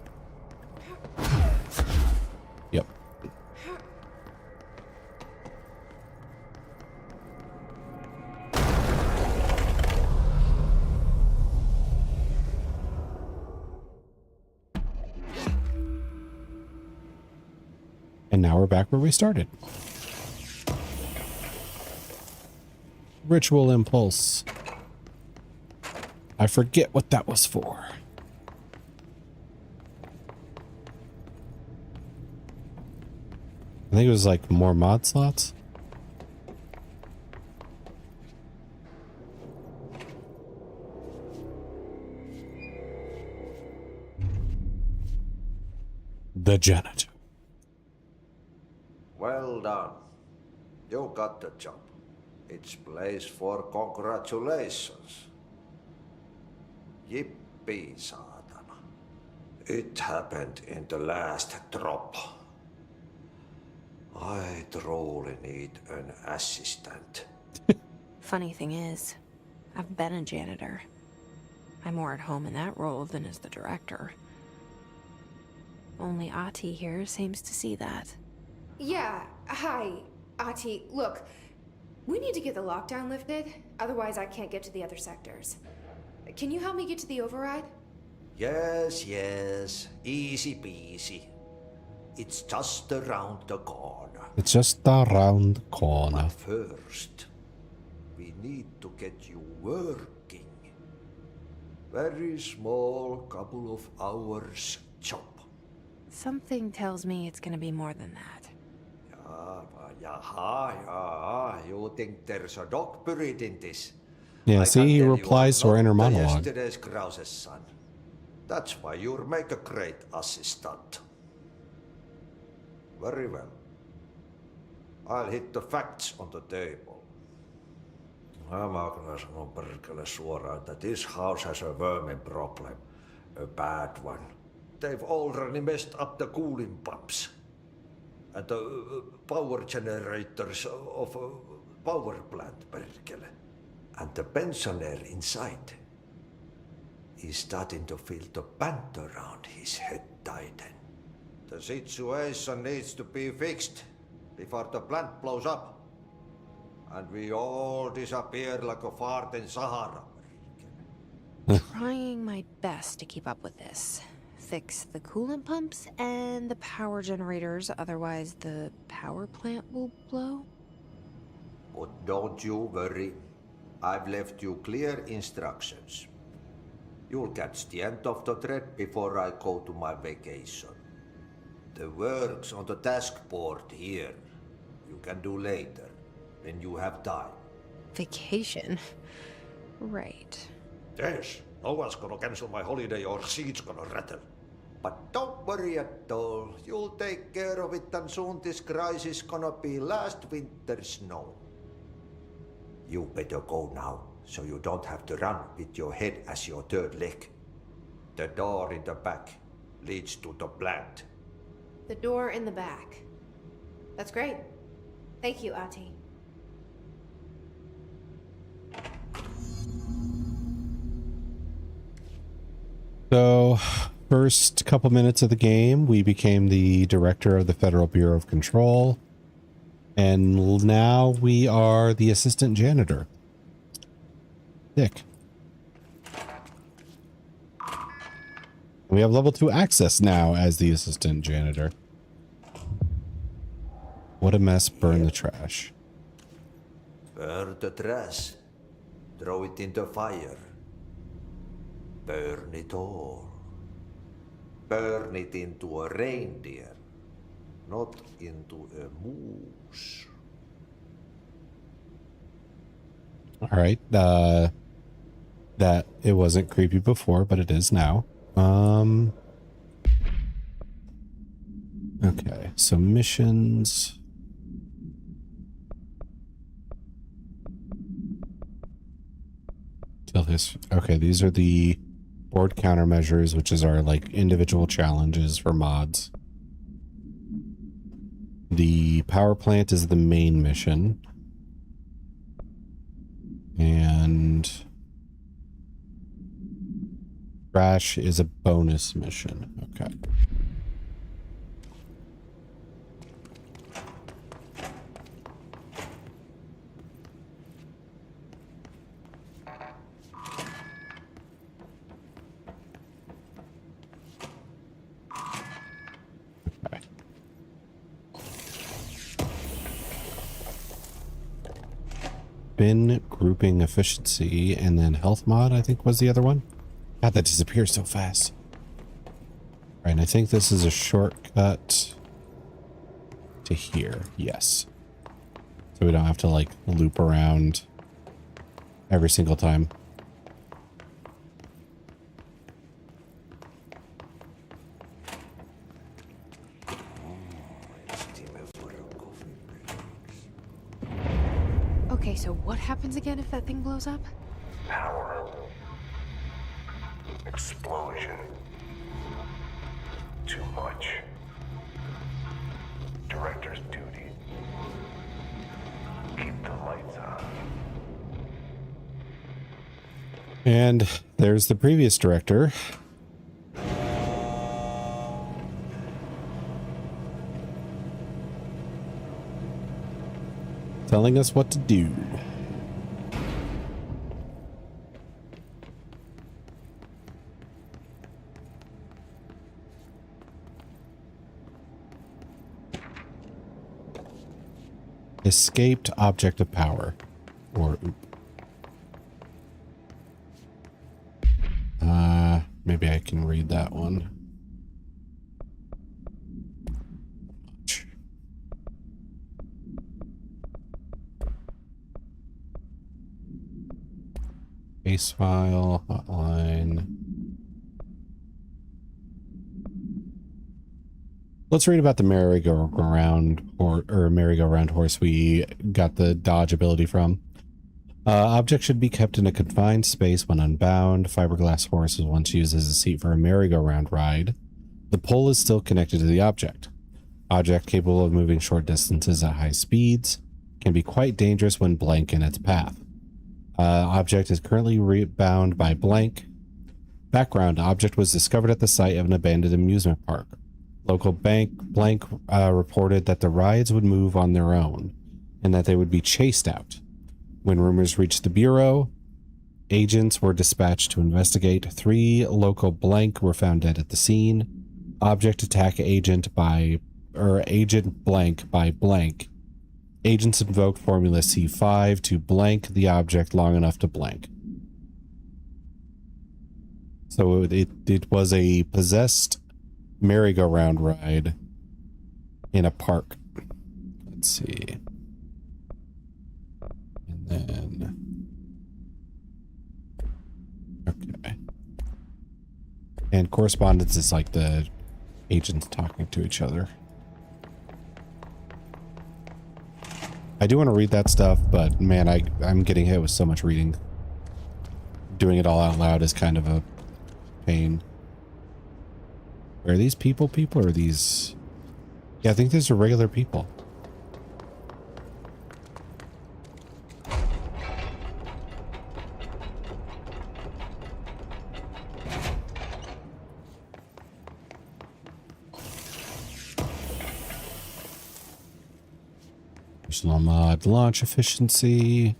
And now we're back where we started. Ritual impulse. I forget what that was for. I think it was like more mod slots. The janitor. Well done. You got the job. It's place for congratulations. Yippee, saatana. It happened in the last drop. I truly need an assistant. Funny thing is, I've been a janitor. I'm more at home in that role than as the director. Only Ati here seems to see that. Yeah, hi, Ati. Look, we need to get the lockdown lifted, otherwise I can't get to the other sectors. Can you help me get to the override? Yes, easy peasy. It's just around the corner. It's just around the corner. But first, we need to get you working. Very small, couple of hours job. Something tells me it's gonna be more than that. You think there's a dog buried in this? Yeah, I see, can he tell you replies to I'm our inner not monologue. Yesterday's Krause's son. That's why you'll make a great assistant. Very well. I'll hit the facts on the table. Mä kyllä sanon perkele suoraan, että this house has a vermin problem. A bad one. They've already messed up the cooling pumps. And the power generators of a power plant, perkele. And the pensioner inside is starting to feel the band around his head tighten. The situation needs to be fixed before the plant blows up. And we all disappear like a fart in Sahara. Trying my best to keep up with this. Fix the coolant pumps and the power generators, otherwise the power plant will blow. But don't you worry. I've left you clear instructions. You'll catch the end of the thread before I go to my vacation. The work's on the task board here. You can do later, when you have time. Vacation? Right. Yes, no one's gonna cancel my holiday or seat's gonna rattle. But don't worry at all. You'll take care of it and soon this crisis gonna be last winter's snow. You better go now, so you don't have to run with your head as your third leg. The door in the back leads to the plant. The door in the back. That's great. Thank you, Ati. So, first couple minutes of the game, we became the director of the Federal Bureau of Control. And now we are the assistant janitor. Dick. We have level 2 access now as the assistant janitor. What a mess, burn the trash. Burn the trash. Throw it in the fire. Burn it all. Burn it into a reindeer, not into a moose. All right. That it wasn't creepy before, but it is now. Okay, so missions. Kill history. Okay, these are the board countermeasures, which is our like individual challenges for mods. The power plant is the main mission. And trash is a bonus mission. Okay. bin grouping efficiency, and then health mod, I think was the other one. God, that disappears so fast. Right, and I think this is a shortcut to here. Yes. So we don't have to like loop around every single time. Okay, so what happens again if that thing blows up? Power. Explosion. Too much. Director's duty. Keep the lights on. And there's the previous director. Telling us what to do. Escaped object of power. Or maybe I can read that one. Case file, hotline. Let's read about the merry-go-round or merry-go-round horse we got the dodge ability from. Object should be kept in a confined space when unbound. Fiberglass horse is once used as a seat for a merry-go-round ride. The pole is still connected to the object. Object capable of moving short distances at high speeds. Can be quite dangerous when blank in its path. Object is currently bound by blank. Background, object was discovered at the site of an abandoned amusement park. Local blank reported that the rides would move on their own and that they would be chased out. When rumors reached the Bureau, agents were dispatched to investigate. 3 local blank were found dead at the scene. Object attack agent blank by blank. Agents invoked Formula C5 to blank the object long enough to blank. So it was a possessed merry-go-round ride in a park. Let's see. And then... Okay. And correspondence is like the agents talking to each other. I do want to read that stuff, but man, I'm getting hit with so much reading. Doing it all out loud is kind of a pain. Are these people or are these... Yeah, I think these are regular people. Personal mod, launch efficiency.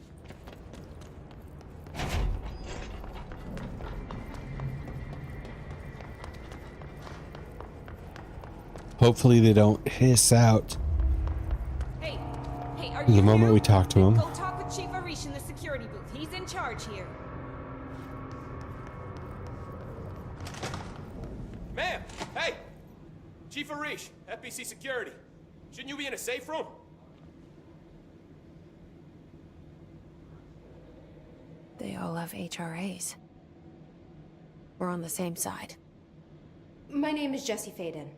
Hopefully they don't hiss out Hey, are the you moment here? we talk to him. Go talk with Chief Arish in the security booth. He's in charge here. Ma'am! Hey! Chief Arish, FBC Security. Shouldn't you be in a safe room? They all have HRAs. We're on the same side. My name is Jesse Faden.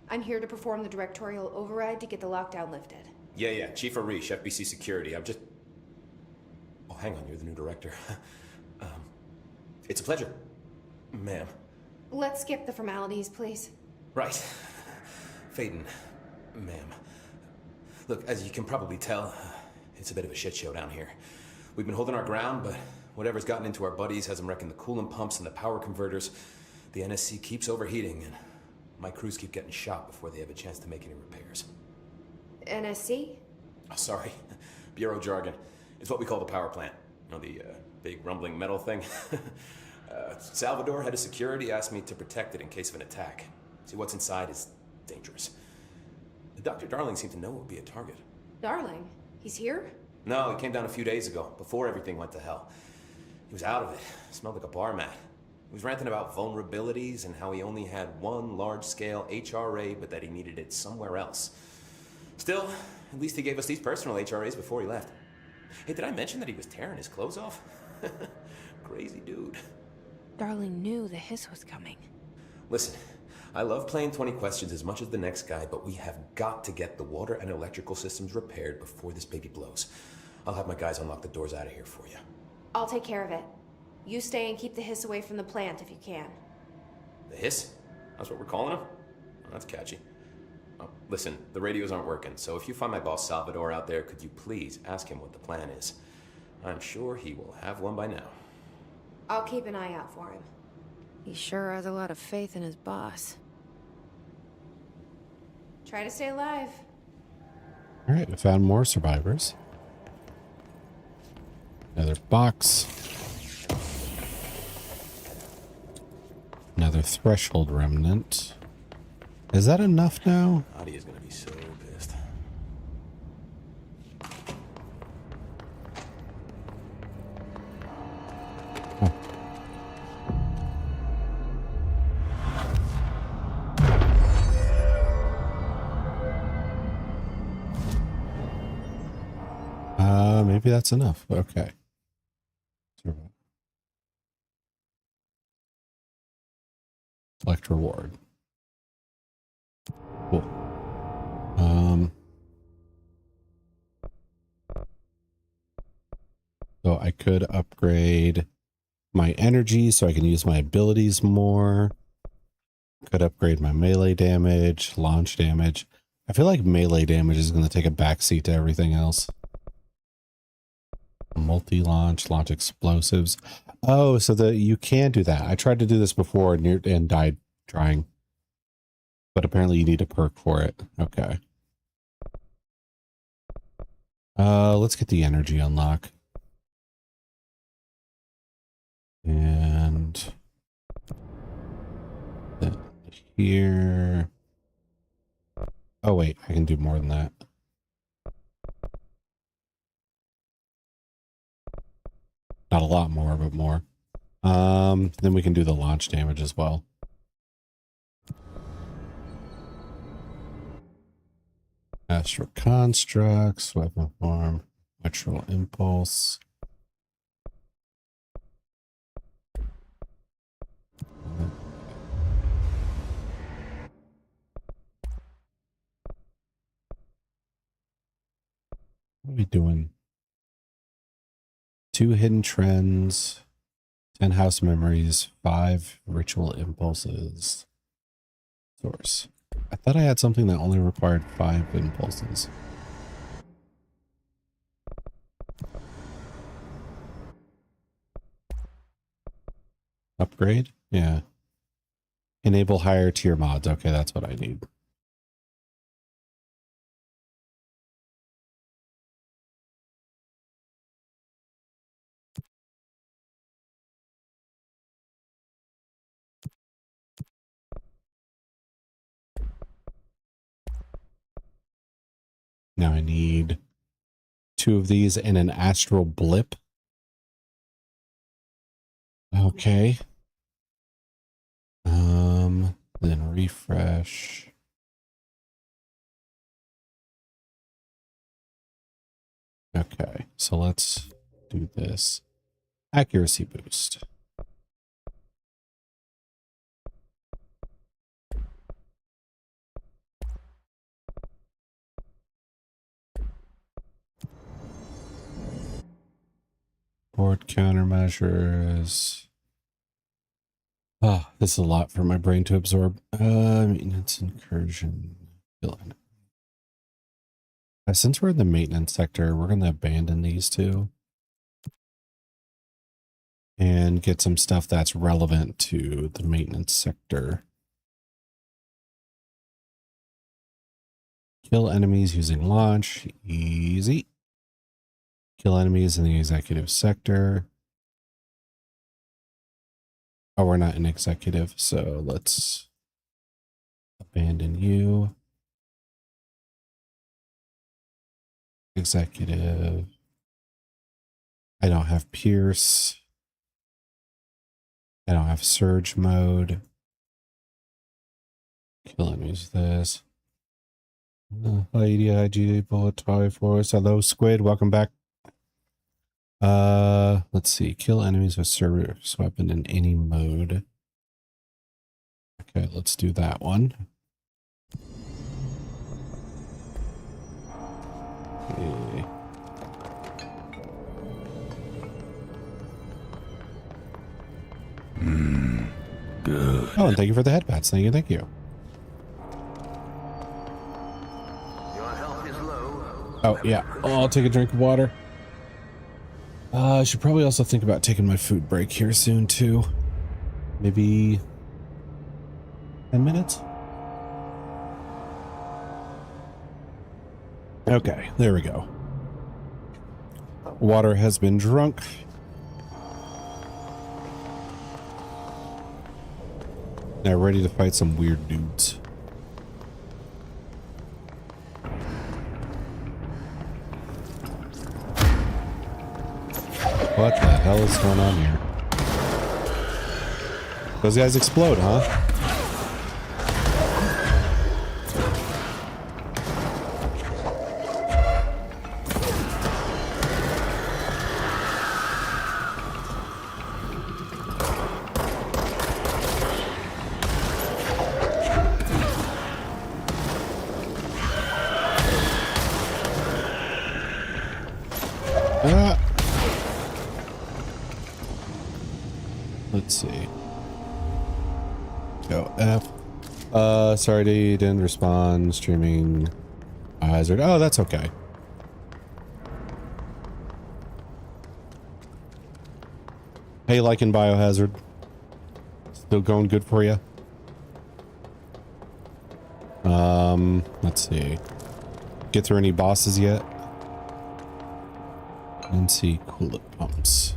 I'm here to perform the directorial override to get the lockdown lifted. Yeah, Chief Arish, FBC Security. I'm just... Oh, hang on, you're the new director. It's a pleasure, ma'am. Let's skip the formalities, please. Right. Faden, ma'am. Look, as you can probably tell, it's a bit of a shit show down here. We've been holding our ground, but whatever's gotten into our buddies has them wrecking the coolant pumps and the power converters. The NSC keeps overheating, and my crews keep getting shot before they have a chance to make any repairs. NSC? Oh, sorry. Bureau jargon. It's what we call the power plant. You know, the big rumbling metal thing? Salvador, head of security, asked me to protect it in case of an attack. See, what's inside is dangerous. Dr. Darling seemed to know it would be a target. Darling? He's here? No, he came down a few days ago, before everything went to hell. He was out of it. Smelled like a bar mat. He was ranting about vulnerabilities and how he only had one large-scale HRA, but that he needed it somewhere else. Still, at least he gave us these personal HRAs before he left. Hey, did I mention that he was tearing his clothes off? Crazy dude. Darling knew the hiss was coming. Listen, I love playing 20 questions as much as the next guy, but we have got to get the water and electrical systems repaired before this baby blows. I'll have my guys unlock the doors out of here for you. I'll take care of it. You stay and keep the hiss away from the plant if you can. The hiss? That's what we're calling him? Oh, that's catchy. Oh, listen, the radios aren't working, so if you find my boss Salvador out there, could you please ask him what the plan is? I'm sure he will have one by now. I'll keep an eye out for him. He sure has a lot of faith in his boss. Try to stay alive. All right, we found more survivors. Another box. Another threshold remnant. Is that enough now? Adi is gonna be so pissed. Maybe that's enough. Okay. Select reward. Cool. So I could upgrade my energy so I can use my abilities more. Could upgrade my melee damage, launch damage. I feel like melee damage is going to take a backseat to everything else. Multi-launch, launch explosives. Oh, so you can do that. I tried to do this before and died trying. But apparently you need a perk for it. Okay. Let's get the energy unlock. And then here. Oh wait, I can do more than that. Not a lot more, but more. Then we can do the launch damage as well. Astral constructs, weapon form, electrical impulse. What are we doing? 2 hidden trends, 10 house memories, 5 ritual impulses. Source. I thought I had something that only required 5 impulses. Upgrade? Yeah. Enable higher tier mods. Okay, that's what I need. Now I need 2 of these and an astral blip. Okay. Then refresh. Okay, so let's do this. Accuracy boost. Board countermeasures. Oh, this is a lot for my brain to absorb. Maintenance incursion. Since we're in the maintenance sector, we're going to abandon these 2 and get some stuff that's relevant to the maintenance sector. Kill enemies using launch. Easy. Kill enemies in the executive sector. Oh, we're not in executive, so let's abandon you. Executive. I don't have Pierce. I don't have Surge mode. Kill enemies with this. IDIG bullet 24. Hello, Squid. Welcome back. Let's see. Kill enemies with service weapon in any mode. Okay, let's do that one. Okay. Good. Oh, and thank you for the head pats. Thank you, thank you. Your health is low. Oh, yeah. I'll take a drink of water. I should probably also think about taking my food break here soon, too. Maybe 10 minutes? Okay, there we go. Water has been drunk. Now ready to fight some weird dudes. What the hell is going on here? Those guys explode, huh? Let's see. Go F. Sorry, didn't respond. Streaming hazard. Oh, that's okay. Hey, liking Biohazard. Still going good for you? Let's see. Get through any bosses yet? And see coolant pumps.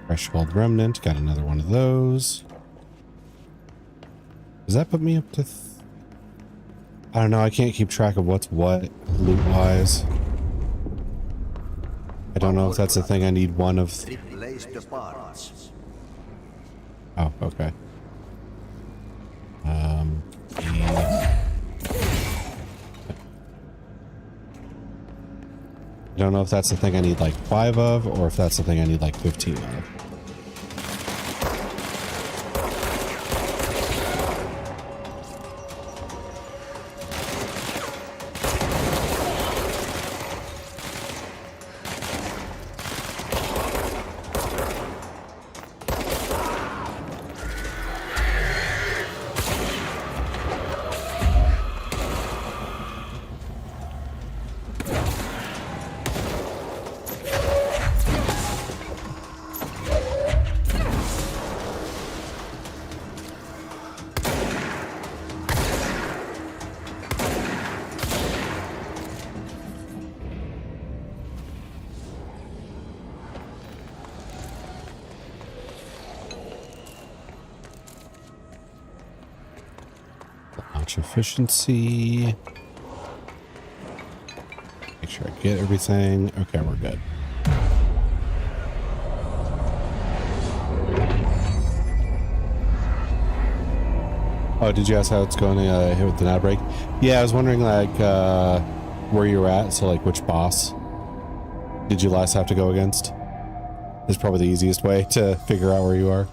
Threshold Remnant, got another one of those. Does that put me up to... I don't know, I can't keep track of what's what, loot-wise. I don't know if that's the thing I need one of... Replace the parts. Oh, okay. I don't know if that's the thing I need like 5 of, or if that's the thing I need like 15 of. Launch efficiency. Make sure I get everything. Okay, we're good. Oh, did you ask how it's going here with the nav break? Yeah, I was wondering like where you're at. So like which boss did you last have to go against? Is probably the easiest way to figure out where you are.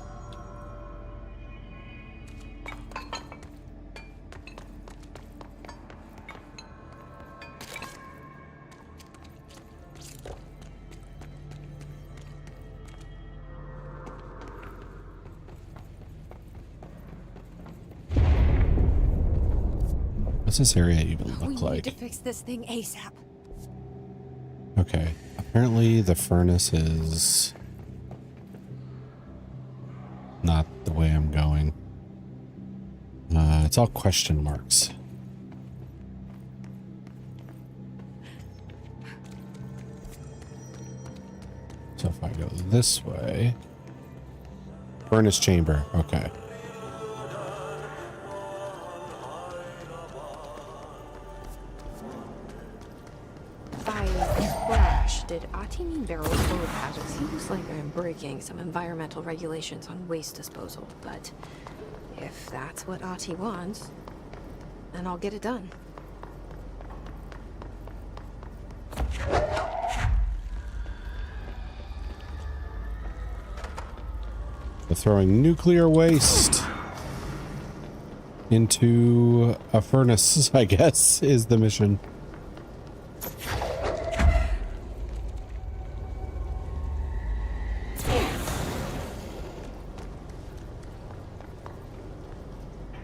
What's this area even look like? We need to fix this thing ASAP. Okay. Apparently the furnace is not the way I'm going. It's all question marks. So if I go this way... Furnace chamber. Okay. By splash, did Ati mean barrels full of hazard? Seems like I'm breaking some environmental regulations on waste disposal, but if that's what Ati wants, then I'll get it done. Throwing nuclear waste into a furnace, I guess, is the mission.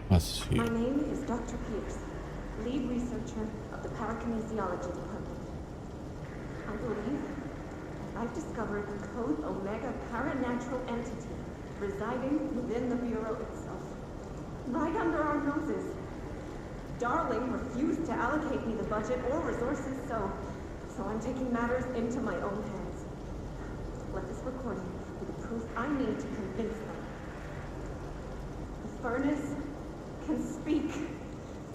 Let's see. My name is Dr. Pierce, lead researcher of the Parakinesiology Department. I believe I've discovered the Code Omega paranatural entity residing within the Bureau itself, right under our noses. Darling refused to allocate me the budget or resources, so I'm taking matters into my own hands. Let this recording be the proof I need to convince them. The furnace can speak.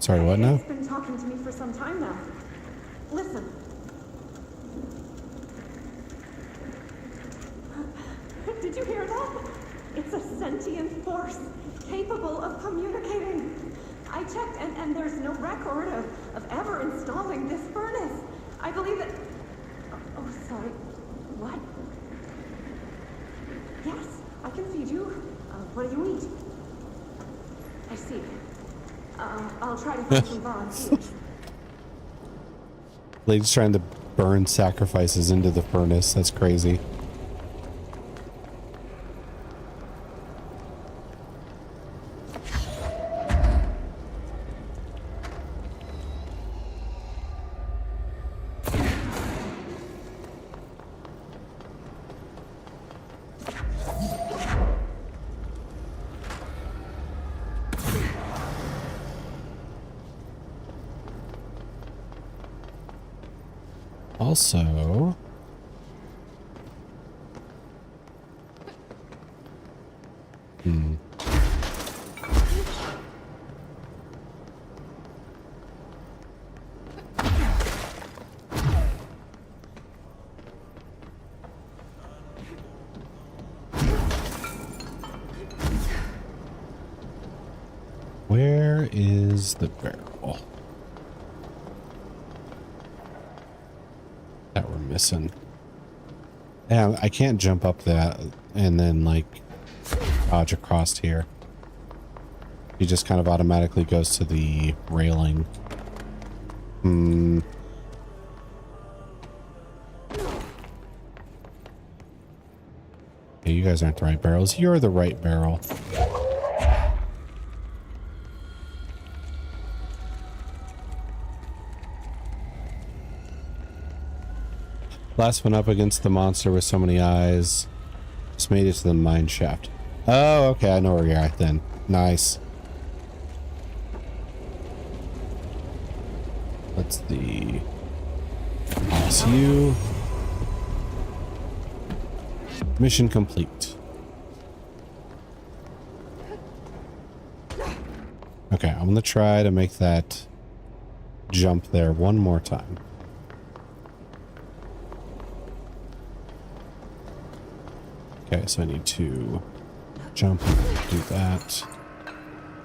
Sorry, what now? It's been talking to me for some time now. Listen. Did you hear that? It's a sentient force capable of communicating. I checked and there's no record of ever installing this furnace. I believe that... Oh, sorry. What? Yes, I can feed you. What do you eat? I see. I'll try to find some volunteers. Lady's trying to burn sacrifices into the furnace. That's crazy. Also, where is the barrel that we're missing? Yeah, I can't jump up that and then like dodge across here. He just kind of automatically goes to the railing. Hey, you guys aren't the right barrels. You're the right barrel. Last one up against the monster with so many eyes. Just made it to the mine shaft. Oh, okay. I know where you're at then. Nice. That's the you. Mission complete. Okay, I'm gonna try to make that jump there one more time. Okay, so I need to jump and do that.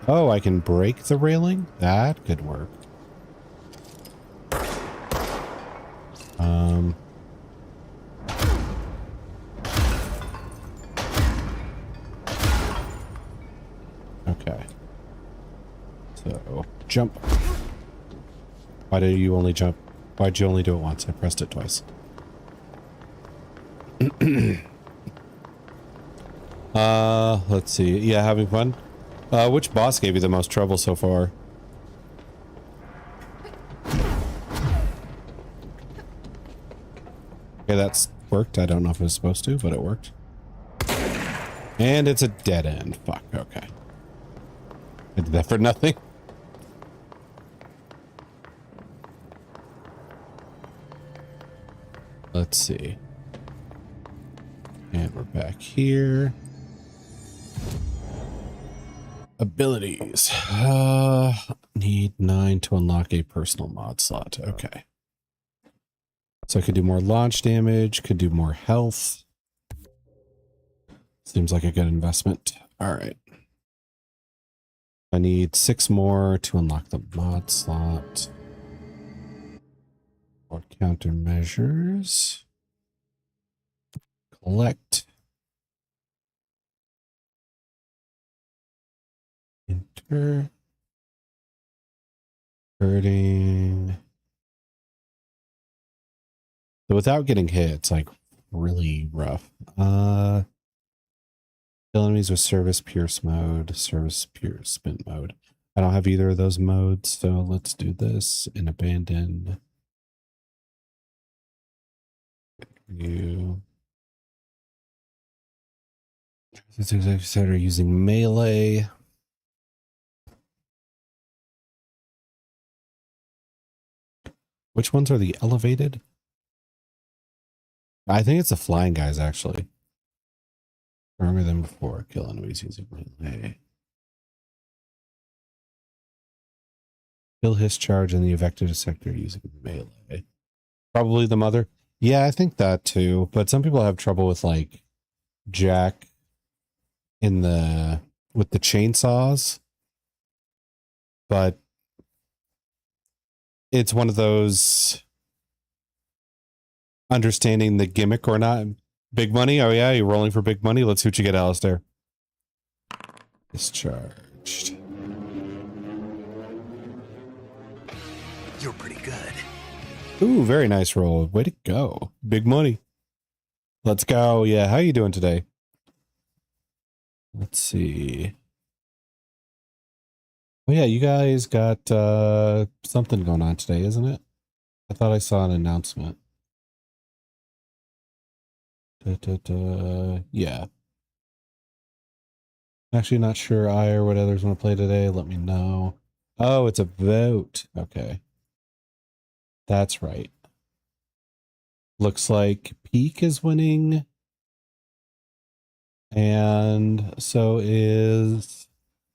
Oh, I can break the railing? That could work. Okay. So, jump. Why did you only jump? Why'd you only do it once? I pressed it twice. Let's see. Yeah, having fun. Which boss gave you the most trouble so far? Okay, that's worked. I don't know if it was supposed to, but it worked. And it's a dead end. Fuck, okay. I did that for nothing. Let's see. And we're back here. Abilities. Need 9 to unlock a personal mod slot. Okay. So I could do more launch damage, could do more health. Seems like a good investment. All right. I need 6 more to unlock the mod slot. Or countermeasures. Collect. Enter. Hurting. So without getting hit, it's like really rough. Kill enemies with service pierce mode, service pierce spin mode. I don't have either of those modes, so let's do this and abandon. You. Are using melee. Which ones are the elevated? I think it's the flying guys, actually. Stronger than before. Kill enemies using melee. Kill his charge in the vector sector using melee. Probably the mother. Yeah, I think that too. But some people have trouble with like Jack in the with the chainsaws. But it's one of those understanding the gimmick or not. Big money? Oh yeah, you're rolling for big money? Let's see what you get, Alistair. Discharged. You're pretty good. Ooh, very nice roll. Way to go. Big money. Let's go. Yeah, how you doing today? Let's see. Oh yeah, you guys got something going on today, isn't it? I thought I saw an announcement. Yeah. Actually not sure I or what others want to play today. Let me know. Oh, it's a vote. Okay. That's right. Looks like Peak is winning. And so is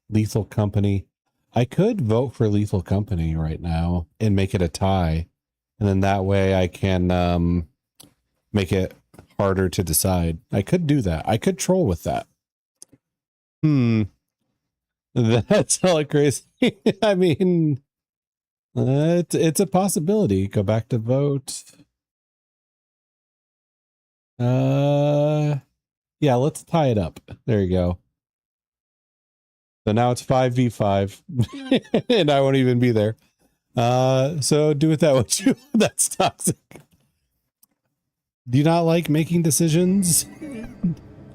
Lethal Company. I could vote for Lethal Company right now and make it a tie. And then that way I can make it harder to decide. I could do that. I could troll with that. That's all crazy. I mean, it's a possibility. Go back to vote. Yeah, let's tie it up. There you go. So now it's 5v5 and I won't even be there. So do with that what you. That's toxic. Do you not like making decisions?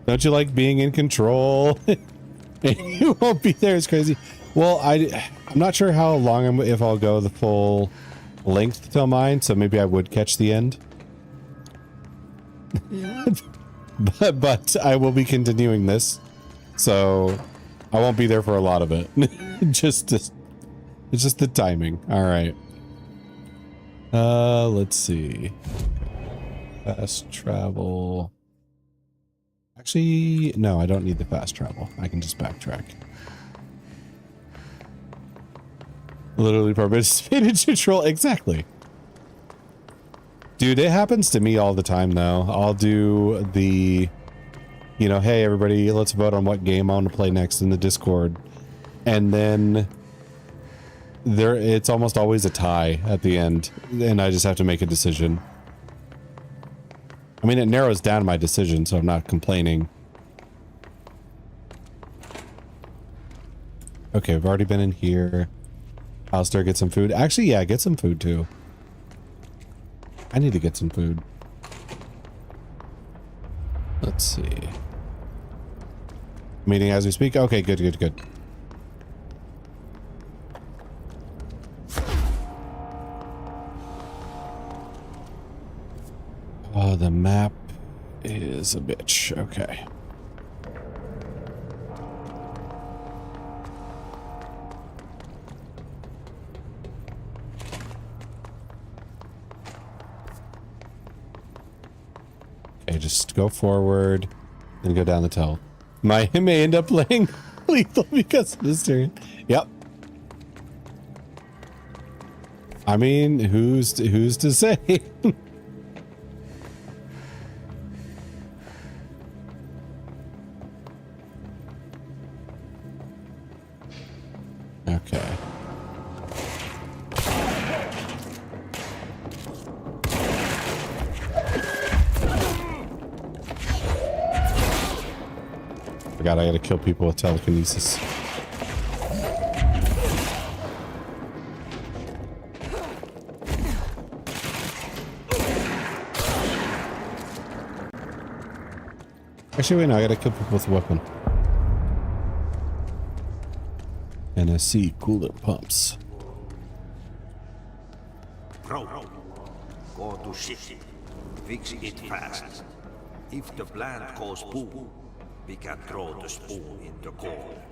Don't you like being in control? You won't be there. It's crazy. Well, I'm not sure how long if I'll go the full length till mine, so maybe I would catch the end. but I will be continuing this, so I won't be there for a lot of it. It's just the timing. All right. Let's see. Fast travel. Actually, no, I don't need the fast travel. I can just backtrack. Literally participated to troll. Exactly. Dude, it happens to me all the time, though. I'll do the, hey, everybody, let's vote on what game I want to play next in the Discord. And then it's almost always a tie at the end. And I just have to make a decision. I mean, it narrows down my decision, so I'm not complaining. Okay, I've already been in here. Alistair, get some food. Actually, yeah, get some food, too. I need to get some food. Let's see. Meeting as we speak? Okay, good, good, good. Oh, the map is a bitch. Okay. Okay, just go forward and go down the tunnel. I may end up playing Lethal because of Asterion. Yep. I mean, who's to say? Okay. I gotta kill people with telekinesis. Actually, wait, no, I gotta kill people with a weapon. NSC cooler pumps. Bro, go to city. Fix it fast. If the plant goes boom, we can throw the spoon in the corner.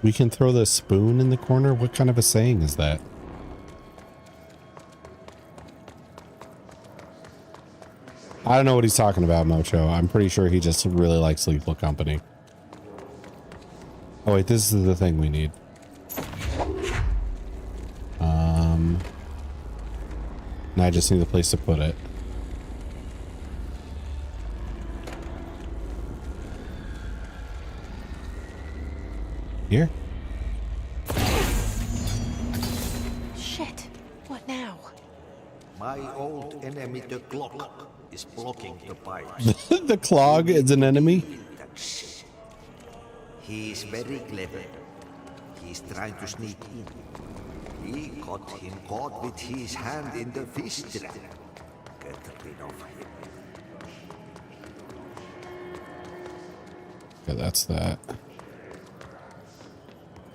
We can throw the spoon in the corner? What kind of a saying is that? I don't know what he's talking about, Mocho. I'm pretty sure he just really likes Lethal Company. Oh wait, this is the thing we need. Now I just need a place to put it. Here? Shit. What now? My old enemy, the clock, is blocking the pipes. The clog is an enemy? He is very clever. He's trying to sneak in. We got him caught with his hand in the fish trap. Get rid of him. Okay, that's that.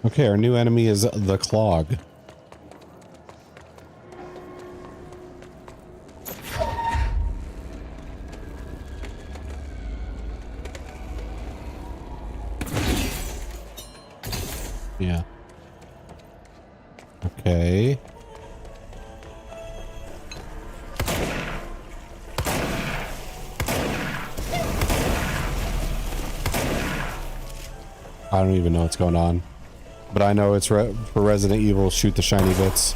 Okay, our new enemy is the clog. Yeah. Okay. I don't even know what's going on. But I know it's for Resident Evil, shoot the shiny bits.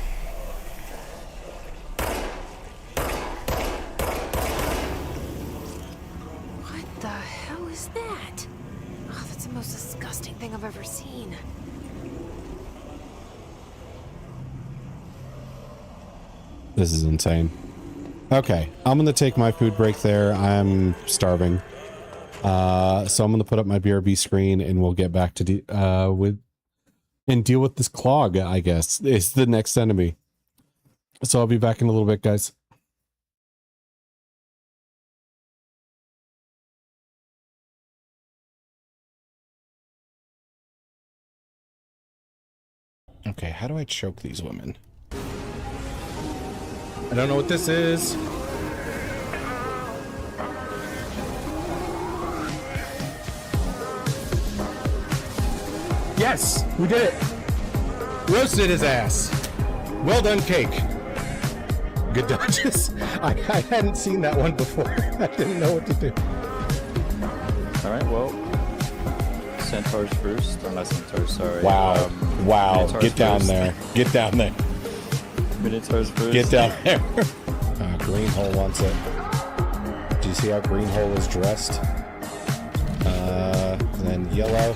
What the hell is that? Oh, that's the most disgusting thing I've ever seen. This is insane. Okay, I'm gonna take my food break there. I'm starving. So I'm gonna put up my BRB screen and we'll get back to deal with this clog, I guess. It's the next enemy. So I'll be back in a little bit, guys. Okay, how do I choke these women? I don't know what this is. Yes, we did it. Roasted his ass. Well done, cake. Good dodges. I hadn't seen that one before. I didn't know what to do. All right, well, centaurs first. Or not centaurs, sorry. Wow. Wow. Minotaurs Get down first. there. Get down there. Minotaurs first. Get down there. Greenhole wants it. Do you see how Greenhole is dressed? And then yellow.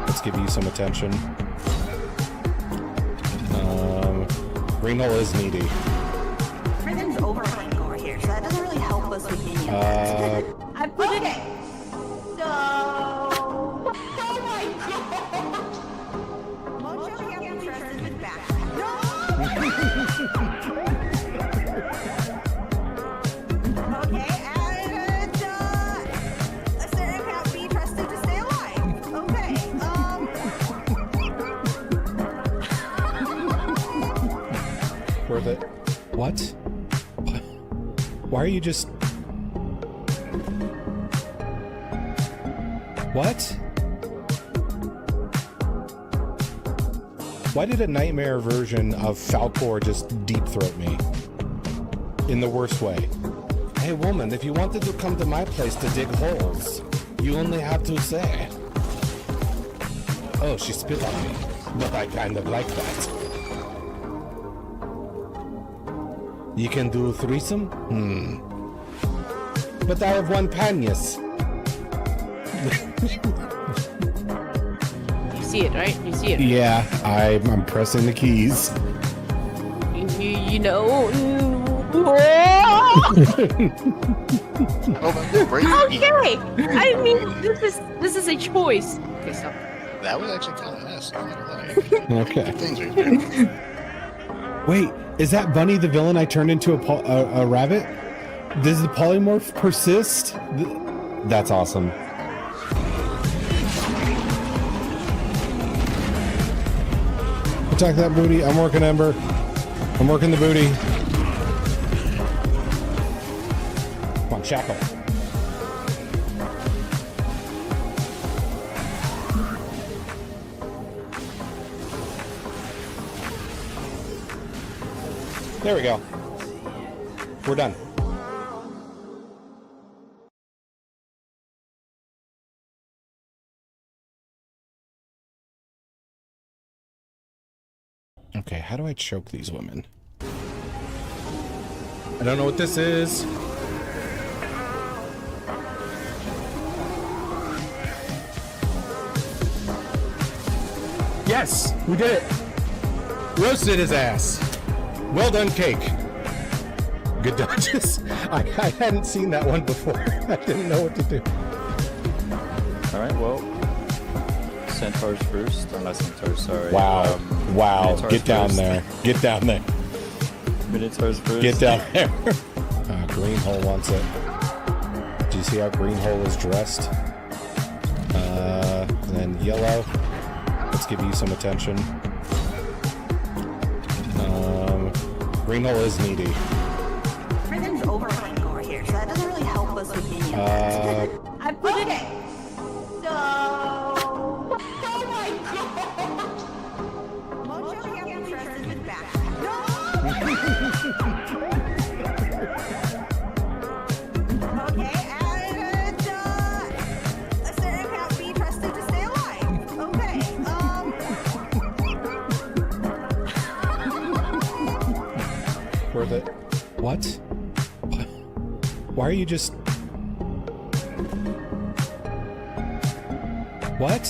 Let's give you some attention. Greenhole is needy. Everything's overhang over here, so that doesn't really help us with any of that. I put it in. So... Oh my god! Mojo can't be trusted with backpack. Okay, and Asterion can't be trusted to stay alive. Okay, Worth it. What? Why are you just... What? Why did a nightmare version of Falcor just deep throat me? In the worst way. Hey woman, if you wanted to come to my place to dig holes, you only have to say. Oh, she spit on me. But I kind of like that. You can do a threesome? But I have one panias. You see it, right? You see it. Yeah, I'm pressing the keys. You know. Okay. I mean, this is a choice. Okay, stop. That was actually kind of nice. I'm not gonna lie. Okay. Things are good. Wait, is that Bunny the villain I turned into a rabbit? Does the polymorph persist? That's awesome. Attack that booty. I'm working Ember. I'm working the booty. Come on, shackle. There we go. We're done. Okay, how do I choke these women? I don't know what this is. Yes, we did it. Roasted his ass. Well done, cake. Good dodges. I hadn't seen that one before. I didn't know what to do. Alright, well. Centaurs first. Or not Centaurs, sorry. Wow. Wow. Minotaurs Get down first. there. Get down there. Minotaurs first. Get down there. Green Hole wants it. Do you see how Green Hole is dressed? And then yellow. Let's give you some attention. Green Hole is needy. Everything's overrunning over here, so that doesn't really help us with any of that. I put it. So. Oh my god! Mojo can't be trusted with back. Okay, and Asterion can't be trusted to stay alive. Okay, Where the... What? Why are you just... What?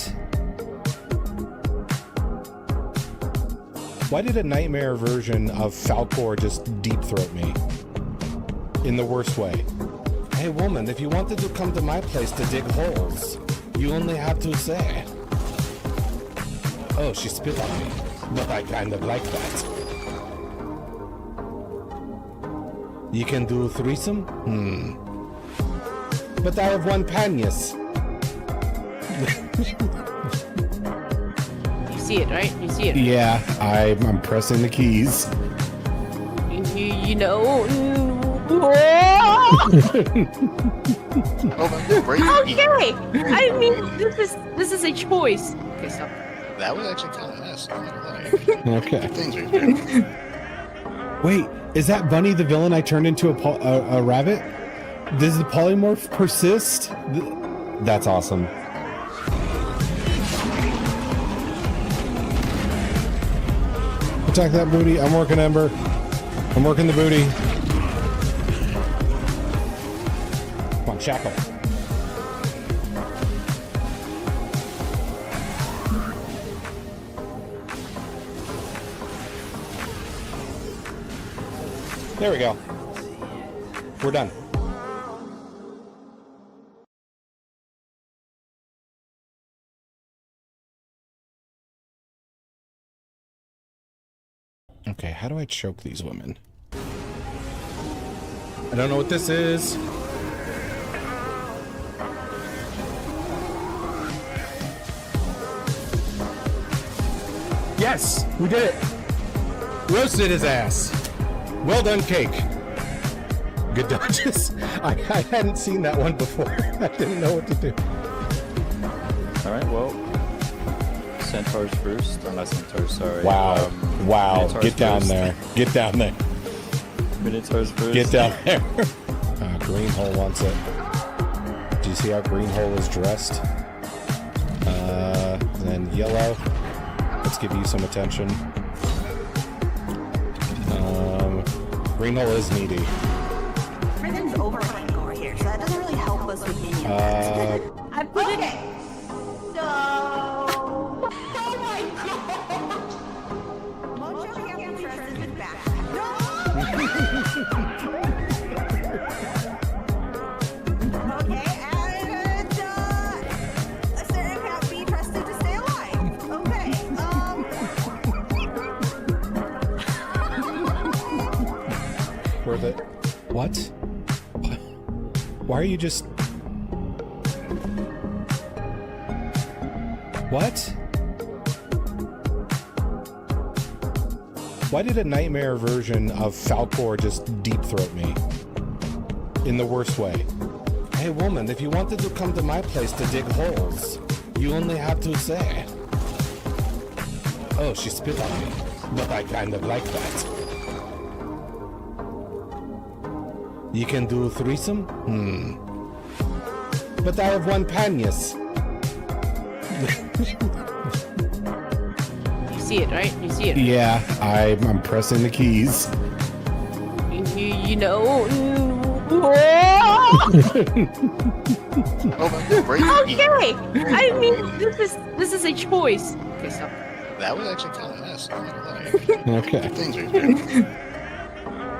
Why did a nightmare version of Falcor just deep throat me? In the worst way. Hey woman, if you wanted to come to my place to dig holes, you only have to say. Oh, she spit on me. But I kind of like that. You can do a threesome? But I have one panias. You see it, right? You see it. Yeah, I'm pressing the keys. You know. Okay. I mean, this is a choice. Okay, stop. That was actually kind of nice. I'm not gonna lie. Okay. Things are good. Wait, is that Bunny the villain I turned into a rabbit? Does the polymorph persist? That's awesome. Attack that booty. I'm working Ember. I'm working the booty. Come on, shackle. There we go. We're done. Okay, how do I choke these women? I don't know what this is. Yes, we did it. Roasted his ass. Well done, cake. Good dodges. I hadn't seen that one before. I didn't know what to do. Alright, well. Centaurs first. Or not Centaurs, sorry. Wow. Wow. Minotaurs Get down first. there. Get down there. Minotaurs first. Get down there. Green Hole wants it. Do you see how Green Hole is dressed? And then yellow. Let's give you some attention. Green hole is needy. Everything's overrunning over here, so that doesn't really help us with any of that. I put it. So... Oh my god! Won't you have interested with back? No! Okay, and a certain can't be trusted to stay alive. Okay, Worth it. What? Why are you just... What? Why did a nightmare version of Falcor just deep throat me? In the worst way. Hey woman, if you wanted to come to my place to dig holes, you only have to say. Oh, she spit on me. But I kind of like that. You can do threesome? But I have one panias. You see it, right? You see it. Yeah, I'm pressing the keys. You know. Okay. I mean, this is a choice. Okay, so. That was actually kind of nice. Okay. Things are good.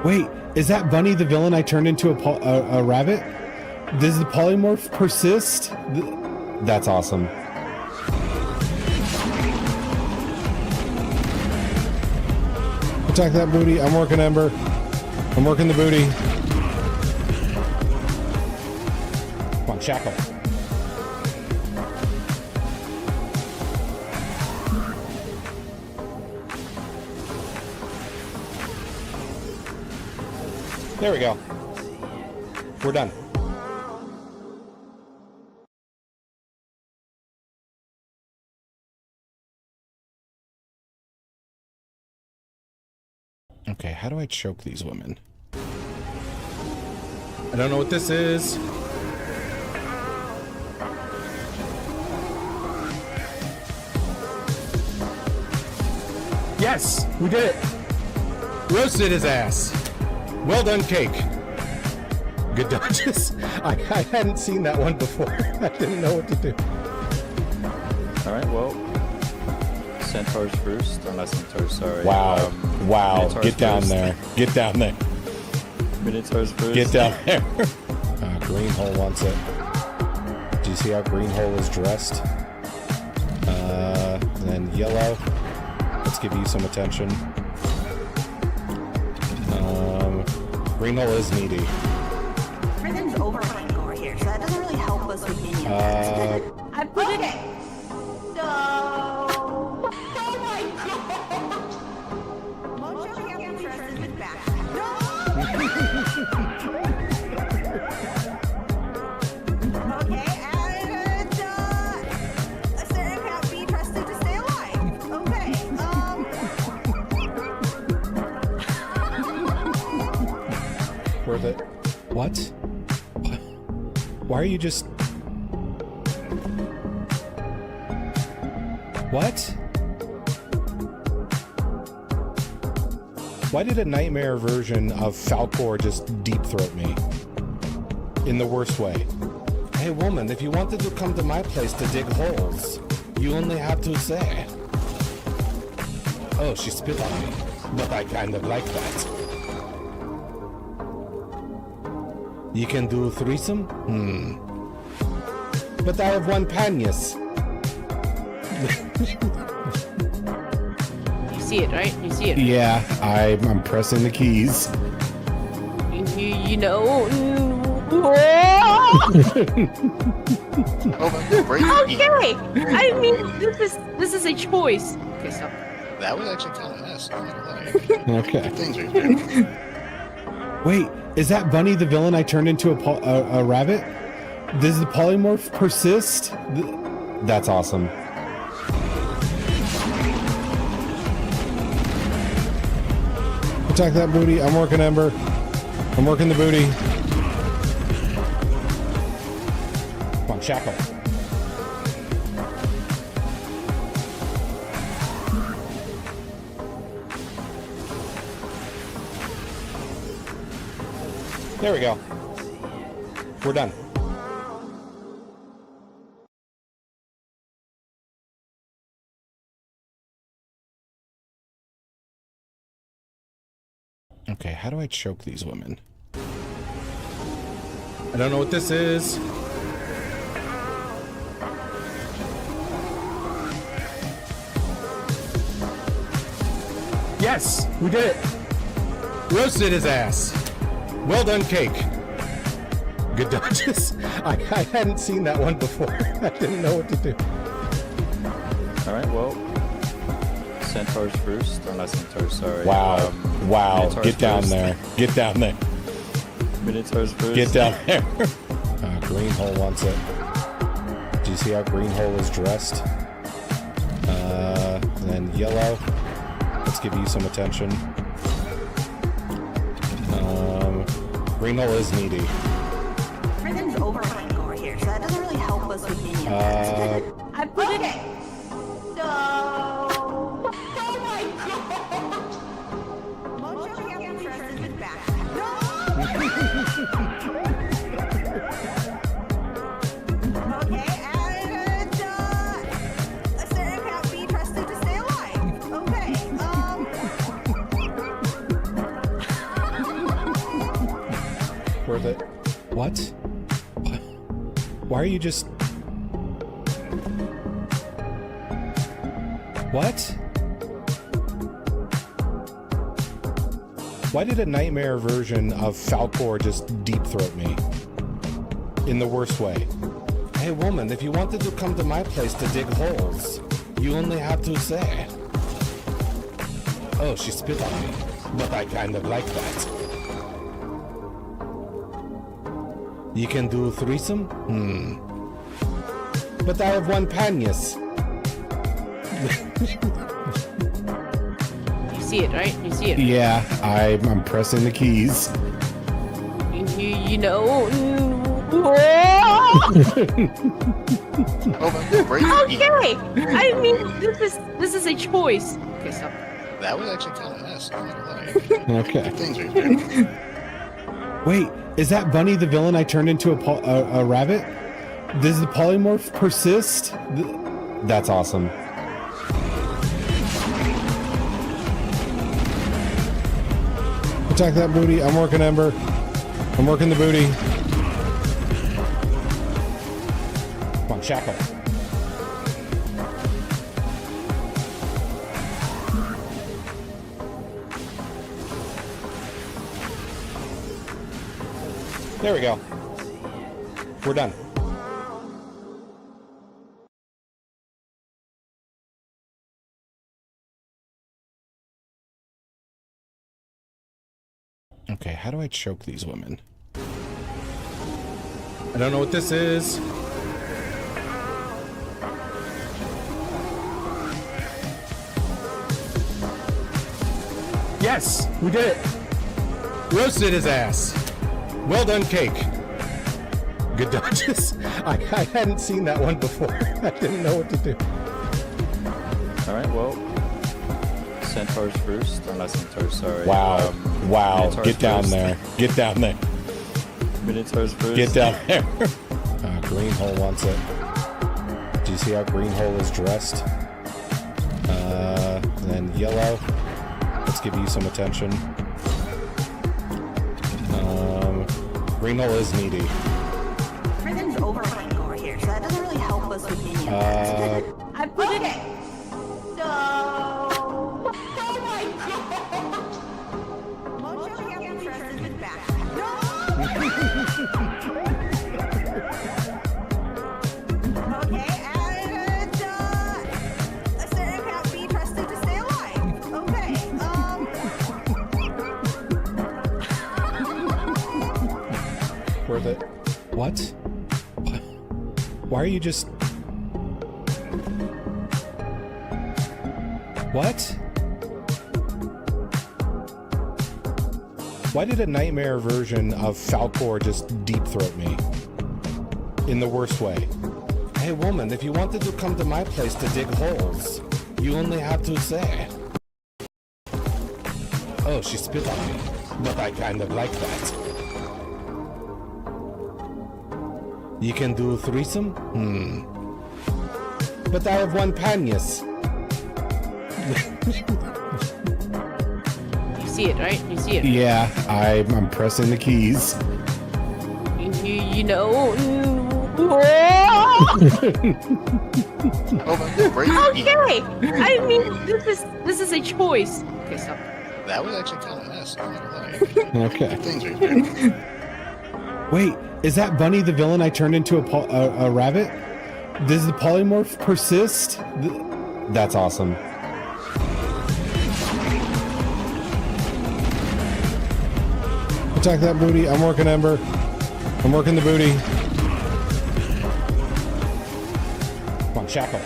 Wait, is that Bunny the villain I turned into a rabbit? Does the polymorph persist? That's awesome. Attack that booty. I'm working Ember. I'm working the booty. Come on, shackle. There we go. We're done. Okay, how do I choke these women? I don't know what this is. Yes, we did it. Roasted his ass. Well done, cake. Good dodges. I hadn't seen that one before. I didn't know what to do. Alright, well. Centaurs first. Or not Centaurs, sorry. Wow. Wow. Minotaurs Get down first. there. Get down there. Minotaurs first. Get down there. Green hole wants it. Do you see how green hole is dressed? Then yellow. Let's give you some attention. Green hole is needy. Everything's overrunning over here, so that doesn't really help us with any of that. I put it. So... Oh my god! Won't you have interested with back? No! Okay, and a certain can't be trusted to stay alive. Okay, Worth it. What? Why are you just... What? Why did a nightmare version of Falcor just deep throat me? In the worst way. Hey woman, if you wanted to come to my place to dig holes, you only have to say. Oh, she spit on me. But I kind of like that. You can do threesome? But I have one panias. You see it, right? You see it. Yeah, I'm pressing the keys. You know. Okay. I mean, this is a choice. Okay, so. That was actually kind of nice. Okay. Things are good. Wait, is that Bunny the villain I turned into a rabbit? Does the polymorph persist? That's awesome. Attack that booty. I'm working Ember. I'm working the booty. Come on, shackle. There we go. We're done. Okay, how do I choke these women? I don't know what this is. Yes, we did it. Roasted his ass. Well done, cake. Good dodges. I hadn't seen that one before. I didn't know what to do. Alright, well, Centaurs first. Or not Centaurs, sorry. Wow. Wow. Minotaurs Get down first. there. Get down there. Minotaurs first. Get down there. Green Hole wants it. Do you see how Green Hole is dressed? And then yellow. Let's give you some attention. Green Hole is needy. Everything's over hardcore here, so that doesn't really help us with any of that. I put it. So. Oh my god! Mojo here interested with backpack. No! Okay, and a certain can't be trusted to stay alive. Okay, Worth it. What? Why are you just... What? Why did a nightmare version of Falcor just deep throat me? In the worst way. Hey woman, if you wanted to come to my place to dig holes, you only have to say. Oh, she spit on me. But I kind of like that. You can do threesome? But I have one panis. You see it, right? You see it. Yeah, I'm pressing the keys. You know. Okay. I mean, this is a choice. Okay, so. That was actually kind of nice. I'm not gonna lie. Okay. Things we do. Wait, is that Bunny the villain I turned into a rabbit? Does the polymorph persist? That's awesome. Attack that booty. I'm working Ember. I'm working the booty. Come on, shackle. There we go. We're done. Okay, how do I choke these women? I don't know what this is. Yes, we did it. Roasted his ass. Well done, cake. Good dodges. I hadn't seen that one before. I didn't know what to do. Alright, well, Centaurs first. Or not Centaurs, sorry. Wow. Wow. Minotaurs Get down first. there. Get down there. Minotaurs first. Get down there. Green Hole wants it. Do you see how Green Hole is dressed? And then yellow. Let's give you some attention. Green Hole is needy. Everything's over hardcore here, so that doesn't really help us with any of that. I put it. So. Oh my god! Mojo here interested with backpack. No! Okay, and a certain can't be trusted to stay alive. Okay, Worth it. What? Why are you just... What? Why did a nightmare version of Falcor just deep throat me? In the worst way. Hey woman, if you wanted to come to my place to dig holes, you only have to say. Oh, she spit on me. But I kind of like that. You can do threesome? But I have one panis. You see it, right? You see it. Yeah, I'm pressing the keys. You know. Okay. I mean, this is a choice. Okay, stop. That was actually kind of nice. I'm not gonna lie. Okay. Things are good. Wait, is that Bunny the villain I turned into a rabbit? Does the polymorph persist? That's awesome. Attack that booty. I'm working, Ember. I'm working the booty. Come on, shackle.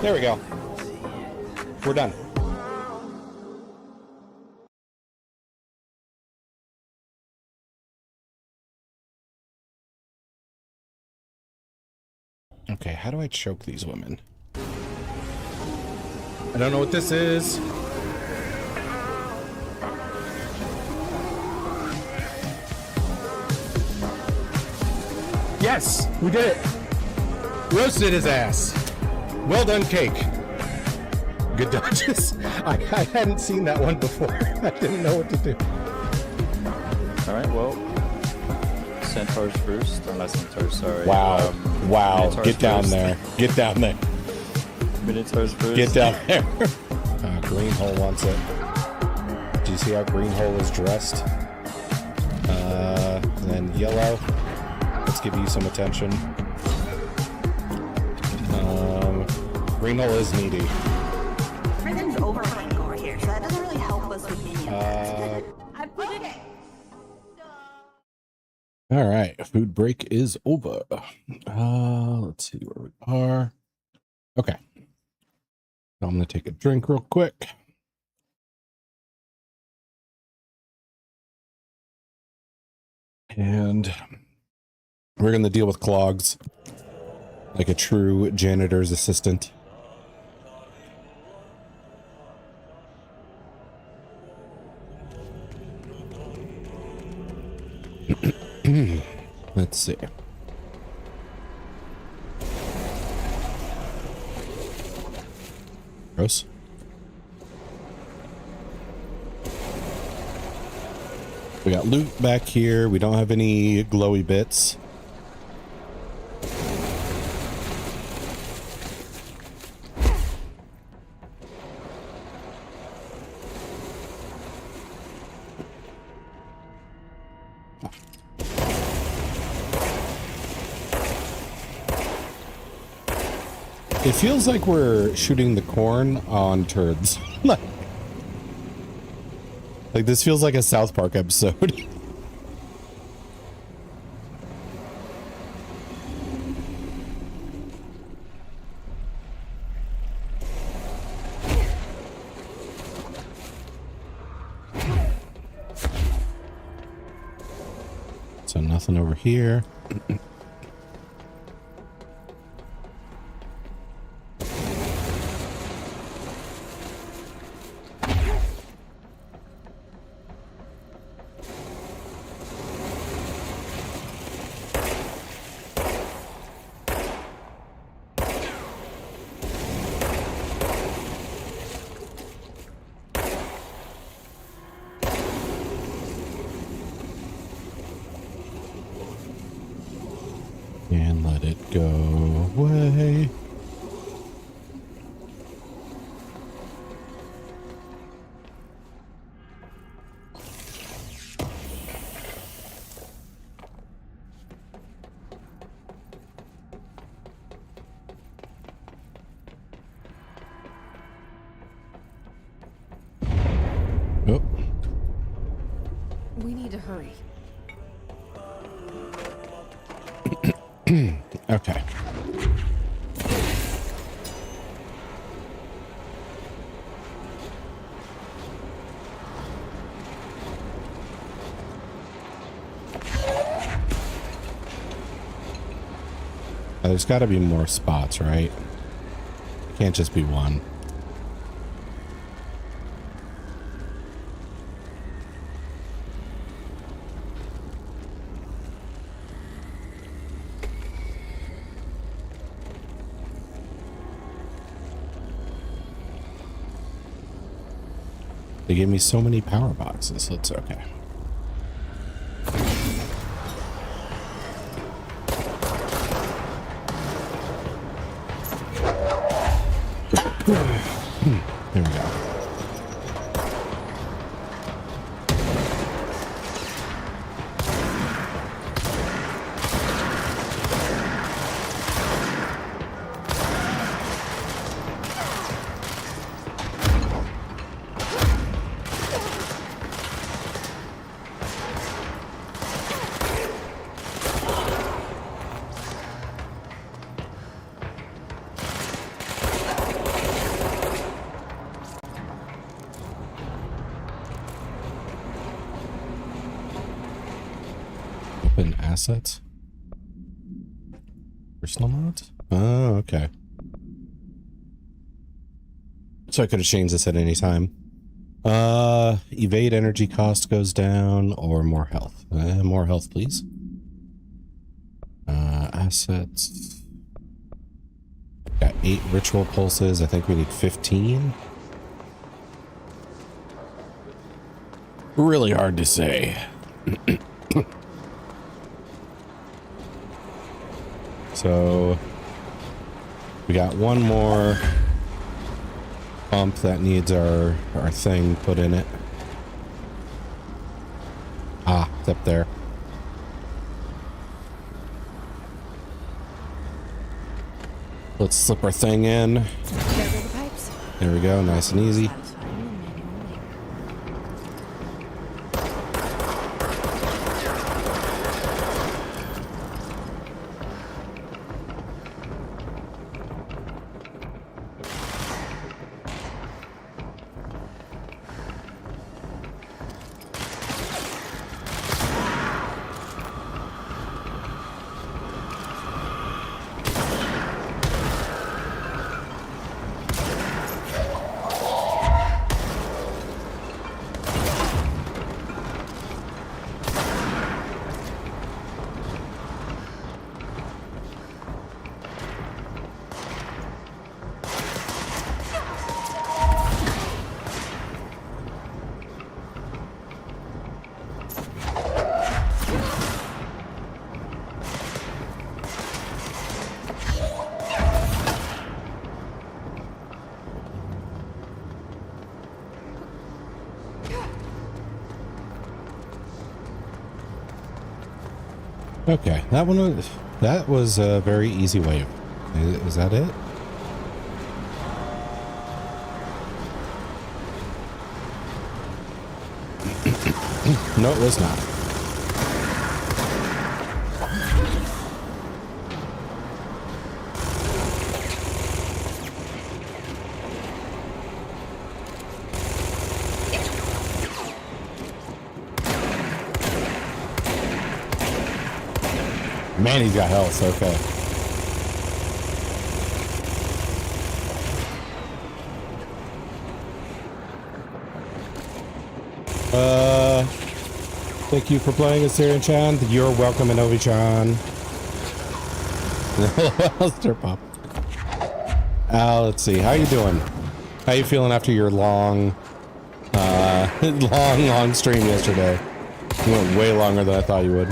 There we go. We're done. Okay, how do I choke these women? I don't know what this is. Yes, we did it. Roasted his ass. Well done, cake. Good dodges. I hadn't seen that one before. I didn't know what to do. All right, well, centaurs first, or not centaurs, sorry. Wow. Wow. Minotaurs Get down first. there. Get down there. Minotaurs first. Get down there. Green hole wants it. Do you see how green hole is dressed? And then yellow. Let's give you some attention. Green hole is needy. Everything's over hardcore here, so that doesn't really help us with any of that. Okay. All right, food break is over. Let's see where we are. Okay. I'm going to take a drink real quick. And we're going to deal with clogs like a true janitor's assistant. Let's see. Gross. We got loot back here. We don't have any glowy bits. It feels like we're shooting the corn on turds. Like this feels like a South Park episode. So nothing over here. And let it go away. Oh. We need to hurry. Okay. There's got to be more spots, right? Can't just be one. They gave me so many power boxes, so it's okay. There we go. Assets, personal modes. Oh, okay. So I could have changed this at any time. Evade energy cost goes down, or more health. More health, please. Assets. Got 8 ritual pulses. I think we need 15. Really hard to say. So we got one more pump that needs our thing put in it. Ah, it's up there. Let's slip our thing in. There we go, nice and easy. Okay, that was a very easy way. Is that it? No, it was not. Man, he's got health, okay. Thank you for playing Asterion-chan. You're welcome, Inovi-chan. Stir Pop. Let's see. How you doing? How you feeling after your long stream yesterday? You went way longer than I thought you would.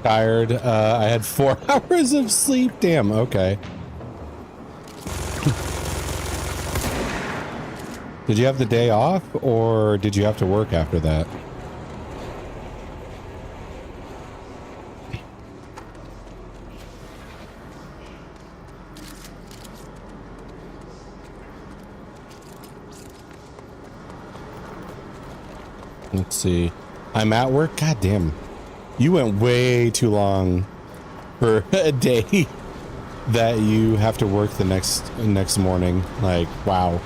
Tired. I had 4 hours of sleep. Damn. Okay. Did you have the day off, or did you have to work after that? Let's see. I'm at work. God damn. You went way too long for a day that you have to work the next morning. Like, wow.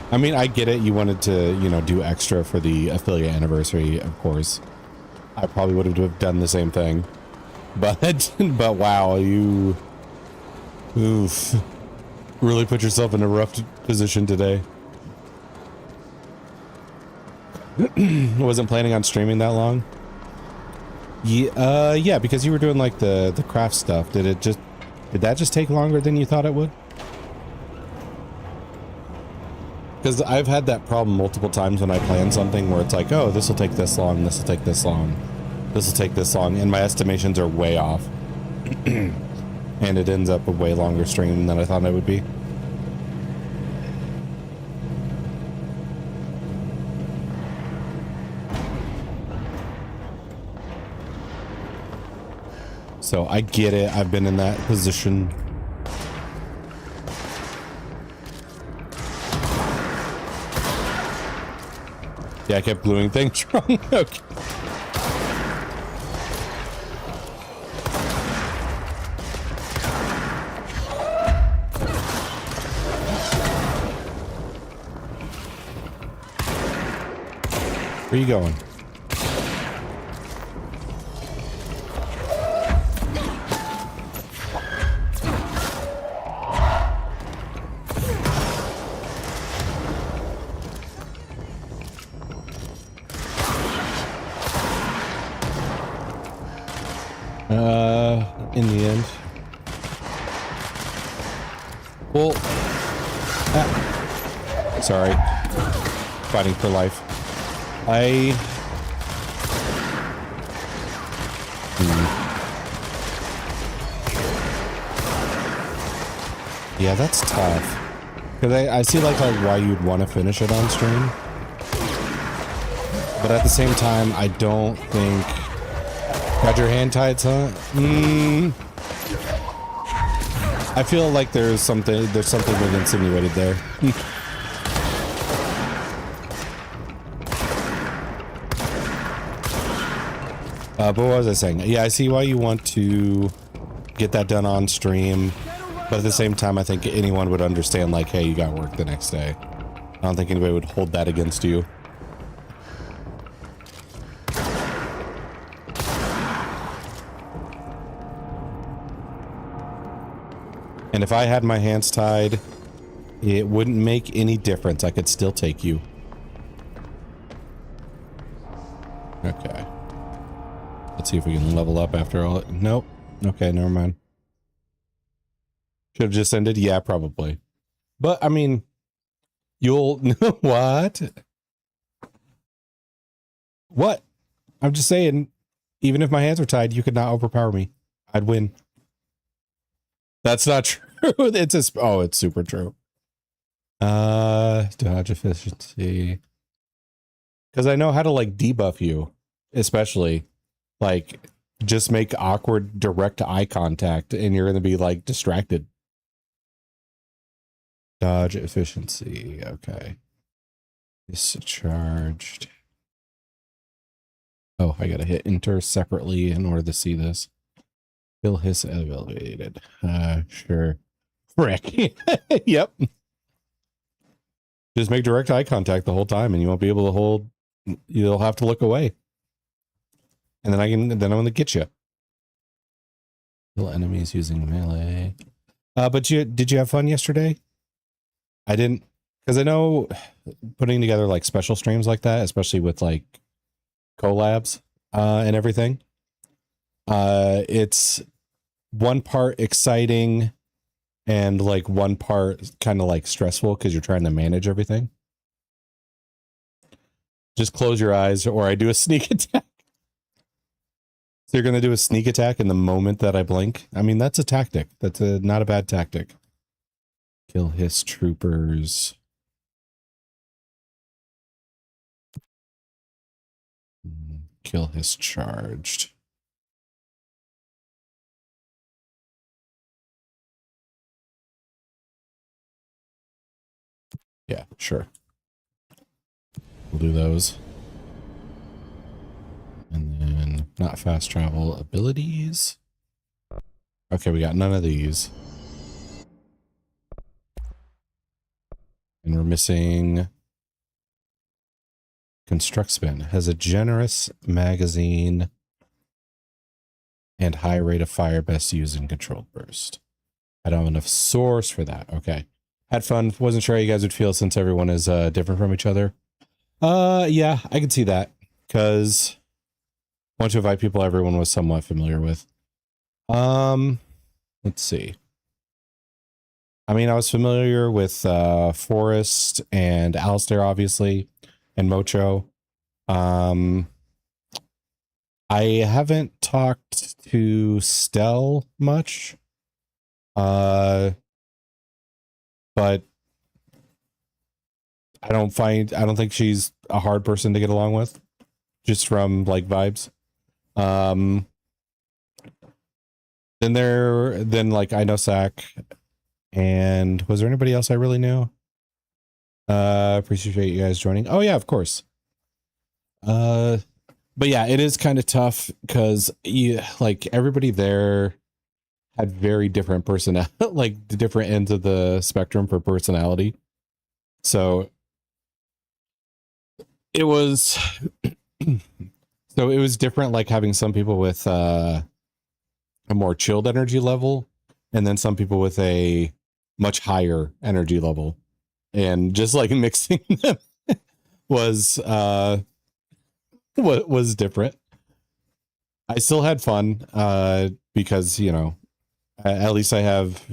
I mean, I get it. You wanted to, you know, do extra for the affiliate anniversary, of course. I probably would have done the same thing. But wow, you... Oof. Really put yourself in a rough position today. Wasn't planning on streaming that long. Yeah, because you were doing like the craft stuff. Did that just take longer than you thought it would? Because I've had that problem multiple times when I plan something where it's like, oh, this will take this long, this will take this long, this will take this long, and my estimations are way off. And it ends up a way longer stream than I thought it would be. So I get it. I've been in that position. Yeah, I kept gluing things wrong. Okay. Where are you going? In the end. Well, sorry. Fighting for life. Yeah, that's tough. Because I see like why you'd want to finish it on stream. But at the same time, I don't think... Got your hand tied, son? I feel like there's something being insinuated there. But what was I saying? Yeah, I see why you want to get that done on stream. But at the same time, I think anyone would understand, like, hey, you got work the next day. I don't think anybody would hold that against you. And if I had my hands tied, it wouldn't make any difference. I could still take you. Okay. Let's see if we can level up after all. Nope. Okay, never mind. Should have just ended? Yeah, probably. But, I mean, you'll... What? What? I'm just saying, even if my hands were tied, you could not overpower me. I'd win. That's not true. It's super true. Dodge efficiency. Because I know how to like debuff you, especially like just make awkward direct eye contact and you're gonna be like distracted. Dodge efficiency. Okay. Discharged. Oh, I gotta hit enter separately in order to see this. Kill his elevated. Sure. Frick. Yep. Just make direct eye contact the whole time and you won't be able to hold. You'll have to look away. And then I'm gonna get you. Kill enemies using melee. But did you have fun yesterday? I didn't, because I know putting together like special streams like that, especially with like collabs and everything. It's one part exciting and like one part kind of like stressful because you're trying to manage everything. Just close your eyes or I do a sneak attack. So you're going to do a sneak attack in the moment that I blink. I mean, that's a tactic. That's not a bad tactic. Kill his troopers. Kill his charged. Yeah, sure. We'll do those. And then not fast travel abilities. Okay, we got none of these. And we're missing construct spin. Has a generous magazine and high rate of fire, best used in controlled burst. I don't have enough source for that. Okay. Had fun. Wasn't sure how you guys would feel since everyone is different from each other. Yeah, I can see that because want to invite people everyone was somewhat familiar with. Let's see. I mean, I was familiar with Forrest and Alistair, obviously, and Mocho. I haven't talked to Stell much. But I don't think she's a hard person to get along with, just from like vibes. Then like I know Sack, and was there anybody else I really knew? Appreciate you guys joining. Oh yeah, of course. But yeah, it is kind of tough because like everybody there had very different like the different ends of the spectrum for personality. So it was different, like having some people with a more chilled energy level and then some people with a much higher energy level, and just like mixing them was what was different. I still had fun because, you know, at least I have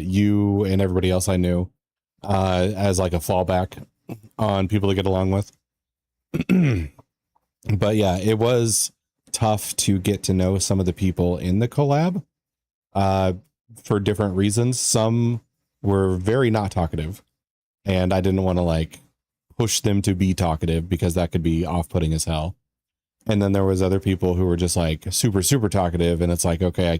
you and everybody else I knew as like a fallback on people to get along with. But yeah, it was tough to get to know some of the people in the collab for different reasons. Some were very not talkative, and I didn't want to like push them to be talkative because that could be off-putting as hell. And then there was other people who were just like super, super talkative, and it's like, okay, I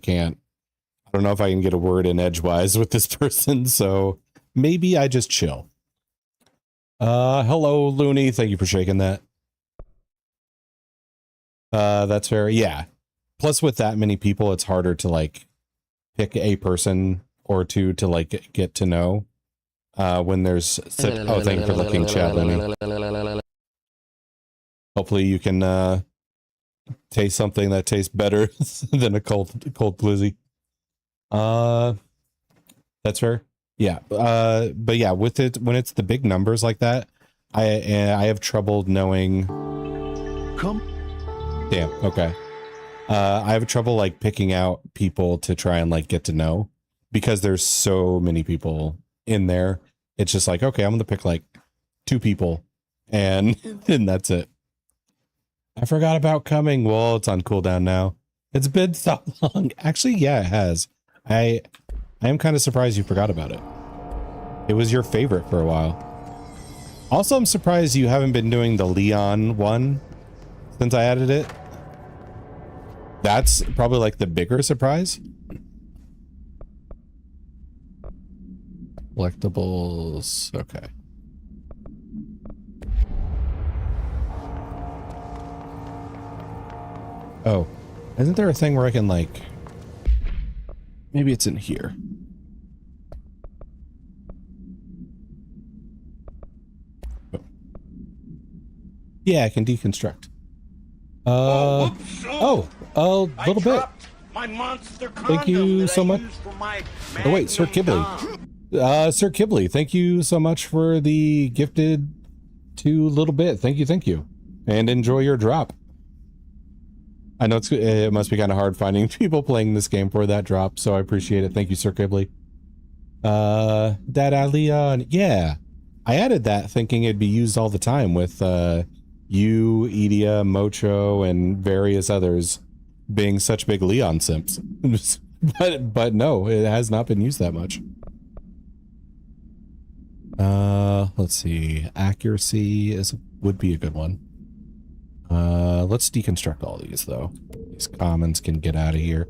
don't know if I can get a word in edgewise with this person, so maybe I just chill. Hello, Looney. Thank you for shaking that. That's fair. Yeah. Plus, with that many people, it's harder to like pick a person or two to like get to know. When there's oh, thank you for looking, chat, Looney. Hopefully, you can taste something that tastes better than a cold blizzy. That's fair. Yeah. But yeah, with it, when it's the big numbers like that, I have trouble knowing. Damn. Okay. I have trouble like picking out people to try and like get to know because there's so many people in there. It's just like, okay, I'm going to pick like 2 people and then that's it. I forgot about coming. Well, it's on cooldown now. It's been so long. Actually, yeah, it has. I am kind of surprised you forgot about it. It was your favorite for a while. Also, I'm surprised you haven't been doing the Leon one since I added it. That's probably like the bigger surprise. Collectibles. Okay. Oh, isn't there a thing where I can like, maybe it's in here. Oh. Yeah, I can deconstruct. A little bit. Thank you so much. Oh wait, Sir Kibley. Sir Kibley, thank you so much for the gifted 2 little bit. Thank you. And enjoy your drop. I know it must be kind of hard finding people playing this game for that drop, so I appreciate it. Thank you, Sir Kibley. Dada Leon. Yeah. I added that thinking it'd be used all the time with you, Edia, Mocho, and various others being such big Leon simps. but no, it has not been used that much. Let's see. Accuracy would be a good one. Let's deconstruct all these though. These commons can get out of here.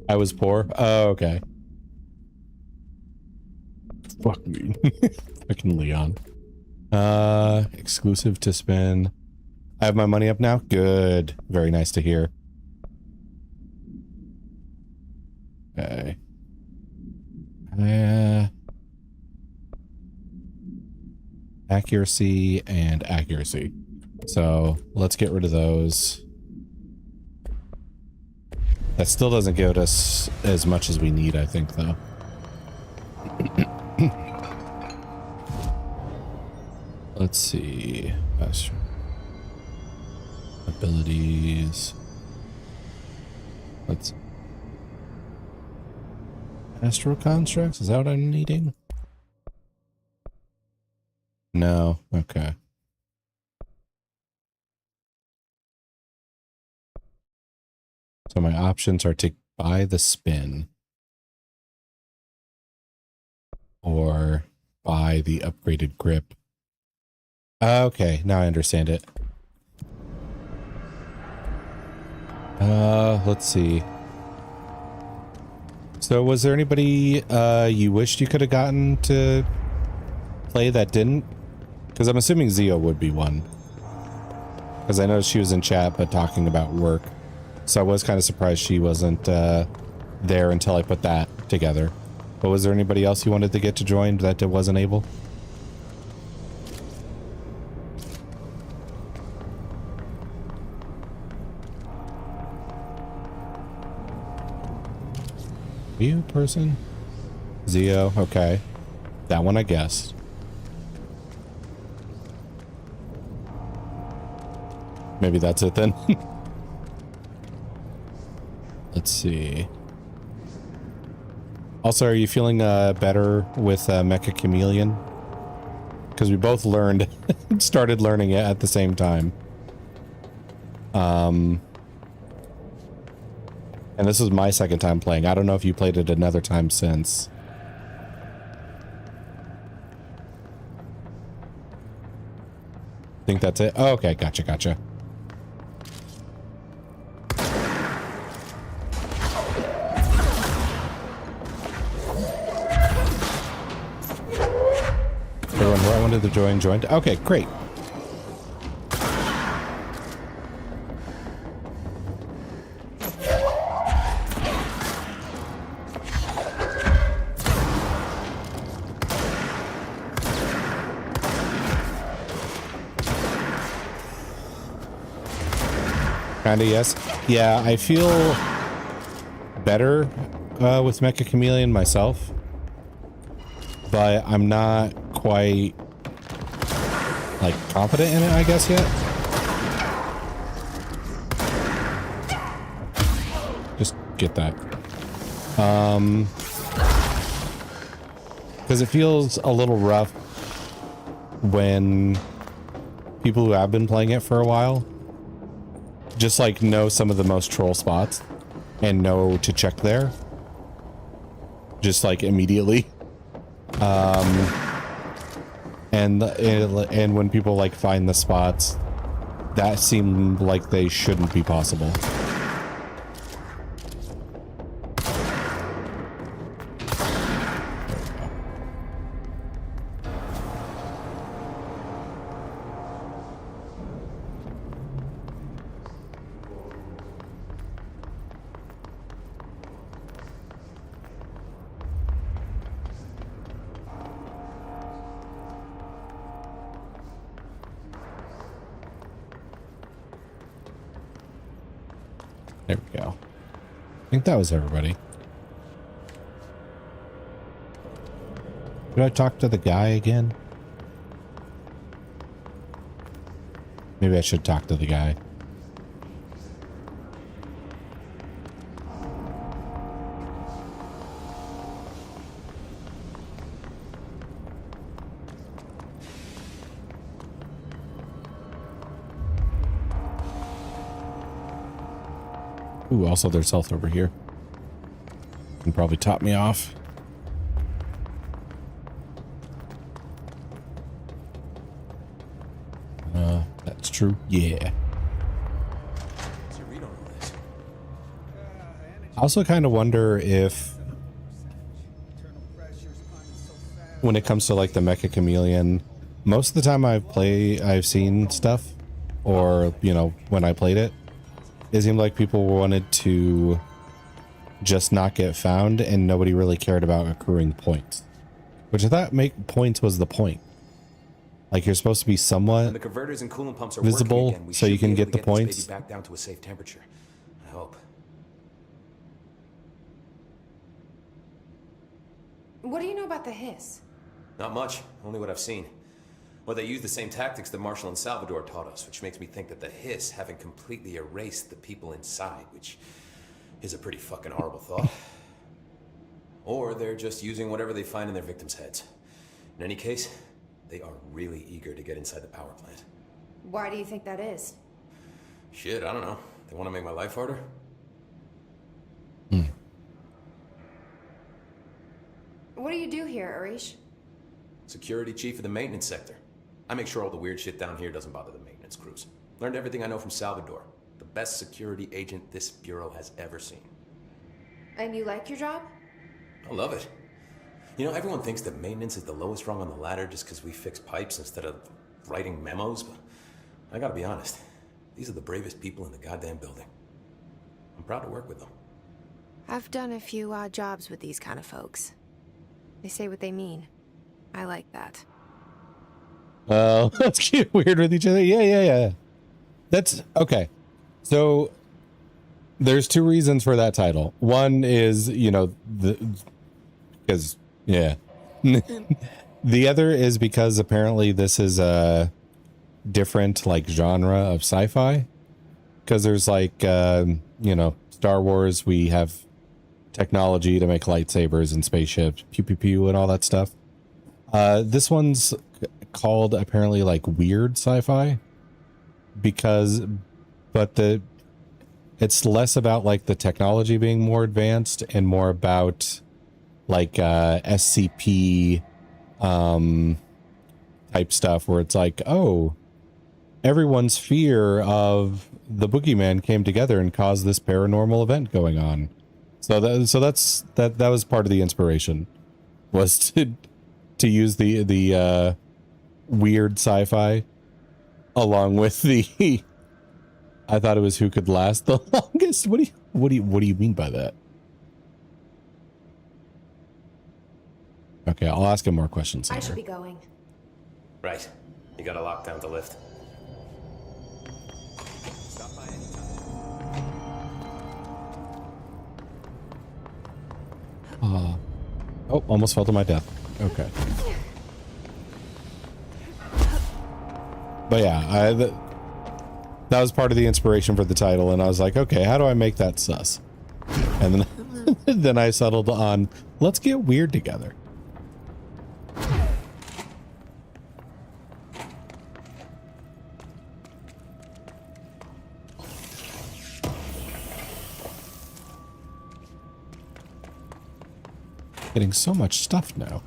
I was poor. Oh, okay. Fuck me. Fucking Leon. Exclusive to spin. I have my money up now. Good. Very nice to hear. Okay. Accuracy and accuracy. So let's get rid of those. That still doesn't give us as much as we need, I think, though. Let's see. Abilities. Let's... Astral constructs? Is that what I'm needing? No. Okay. So my options are to buy the spin or buy the upgraded grip. Okay, now I understand it. Let's see. So was there anybody you wished you could have gotten to play that didn't? Because I'm assuming Zio would be one. Because I know she was in chat but talking about work. So I was kind of surprised she wasn't there until I put that together. But was there anybody else you wanted to get to join that wasn't able? You person? Zio, okay. That one I guessed. Maybe that's it then. Let's see. Also, are you feeling better with Mecha Chameleon? Because we both learned, started learning it at the same time. And this is my second time playing. I don't know if you played it another time since. Think that's it? Oh, okay, gotcha, gotcha. Everyone who I wanted to join joined. Okay, great. Kinda, yes. Yeah, I feel better with Mecha Chameleon myself, but I'm not quite like confident in it, I guess, yet. Just get that. Because it feels a little rough when people who have been playing it for a while just like know some of the most troll spots and know to check there just like immediately. And when people like find the spots that seem like they shouldn't be possible. There we go. I think that was everybody. Did I talk to the guy again? Maybe I should talk to the guy. Ooh, also there's health over here. Can probably top me off. That's true. Yeah. I also kind of wonder if when it comes to like the Mecha Chameleon, most of the time I've seen stuff, or you know, when I played it, it seemed like people wanted to just not get found and nobody really cared about accruing points, which I thought points was the point. Like you're supposed to be somewhat the converters and coolant pumps are visible working again. so you can get the points. Back down to a safe temperature. I hope. What do you know about the hiss? Not much, only what I've seen. Well, they use the same tactics that Marshall and Salvador taught us, which makes me think that the hiss haven't completely erased the people inside, which is a pretty fucking horrible thought. Or they're just using whatever they find in their victims' heads. In any case, they are really eager to get inside the power plant. Why do you think that is? Shit, I don't know. They want to make my life harder? What do you do here, Arish? Security chief of the maintenance sector. I make sure all the weird shit down here doesn't bother the maintenance crews. Learned everything I know from Salvador. The best security agent this bureau has ever seen. And you like your job? I love it. You know, everyone thinks that maintenance is the lowest rung on the ladder just because we fix pipes instead of writing memos, but I gotta be honest. These are the bravest people in the goddamn building. I'm proud to work with them. I've done a few odd jobs with these kind of folks. They say what they mean. I like that. Well, let's get weird with each other. Yeah. That's okay. So there's two reasons for that title. One is, you know, because the other is because apparently this is a different like genre of sci-fi. Because there's like, you know, Star Wars, we have technology to make lightsabers and spaceships, pew pew pew and all that stuff. This one's called apparently like weird sci-fi it's less about like the technology being more advanced and more about like SCP type stuff where it's like, oh, everyone's fear of the boogeyman came together and caused this paranormal event going on. So that was part of the inspiration, was to use the weird sci-fi along with the I thought it was who could last the longest. What do you mean by that? Okay, I'll ask him more questions later. I should be going. Right. You gotta lock down the lift. Oh, almost fell to my death. Okay. But yeah, that was part of the inspiration for the title, and I was like, okay, how do I make that sus? And then then I settled on, let's get weird together. Getting so much stuff now.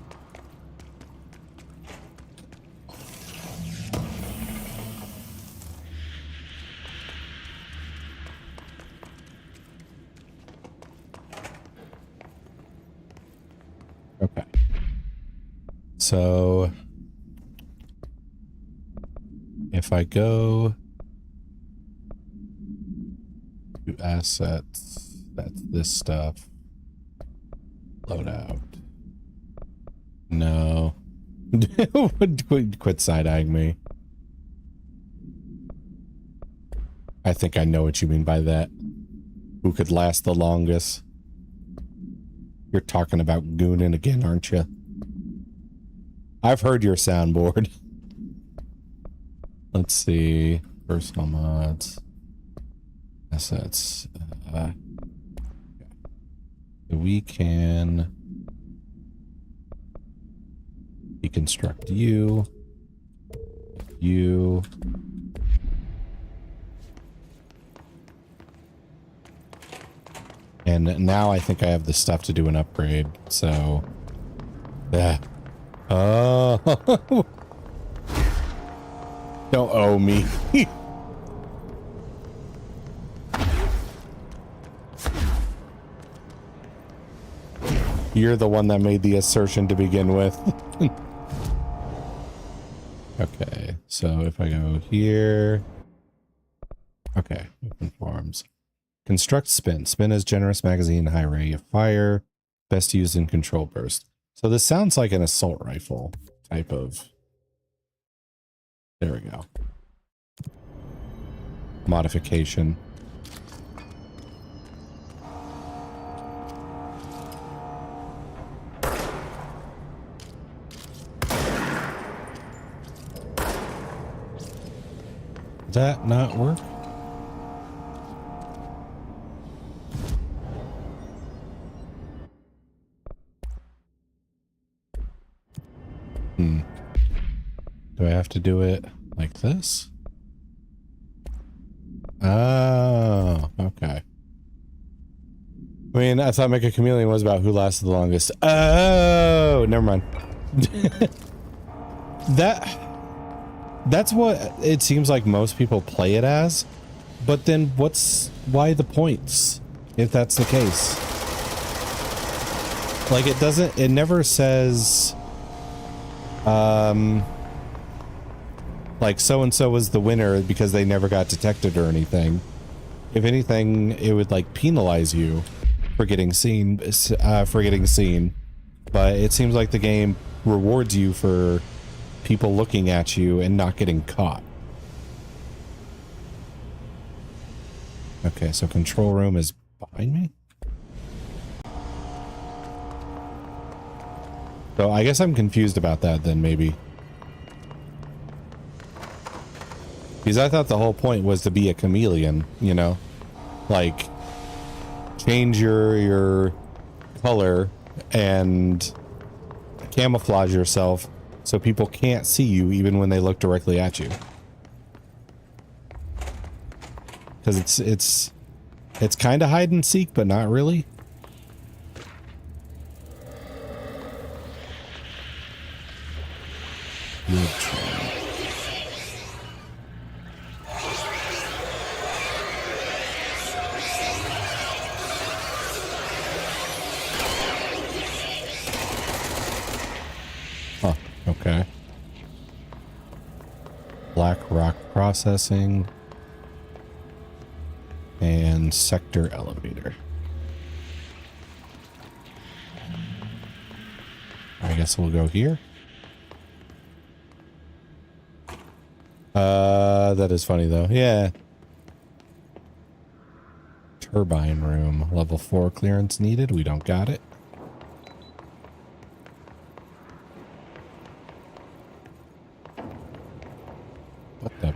Okay. So if I go to assets, that's this stuff. Load out. No. Quit side-eyeing me. I think I know what you mean by that. Who could last the longest? You're talking about gooning again, aren't you? I've heard your soundboard. Let's see. Personal mods. Assets. We can deconstruct you. And now I think I have the stuff to do an upgrade, so yeah. Oh, don't owe me. You're the one that made the assertion to begin with. Okay, so if I go here. Okay, open forms. Construct spin. Spin is generous magazine, high rate of fire, best used in control burst. So this sounds like an assault rifle type of. There we go. Modification. Did that not work? Do I have to do it like this? Oh, okay. I mean, I thought Make a Chameleon was about who lasted the longest. Oh, never mind. That's what it seems like most people play it as. But then why the points if that's the case? Like it never says like so-and-so was the winner because they never got detected or anything. If anything, it would like penalize you for getting seen, but it seems like the game rewards you for people looking at you and not getting caught. Okay, so control room is behind me. So I guess I'm confused about that then, maybe. Because I thought the whole point was to be a chameleon, you know? Like, change your color and camouflage yourself so people can't see you even when they look directly at you. Because it's kind of hide and seek, but not really. Huh, okay. Black rock processing and sector elevator. I guess we'll go here. That is funny though. Yeah. Turbine room. Level 4 clearance needed. We don't got it. What the?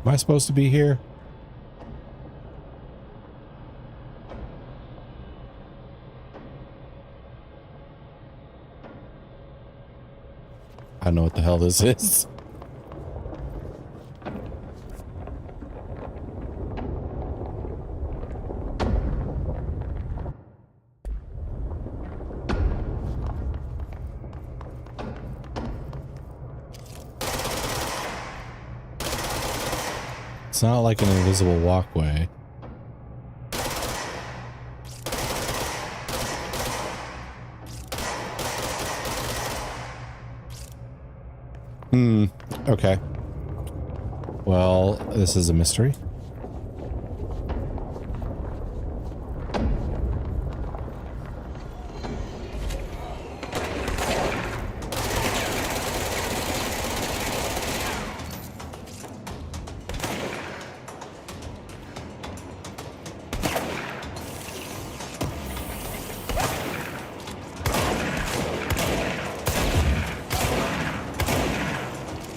Am I supposed to be here? I don't know what the hell this is. It's not like an invisible walkway. Okay. Well, this is a mystery.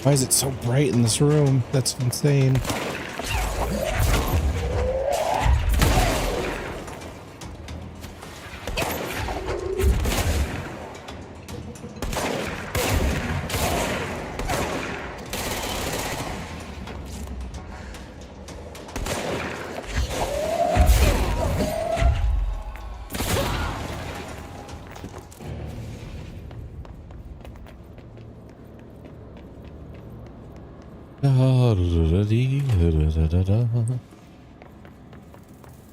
Why is it so bright in this room? That's insane.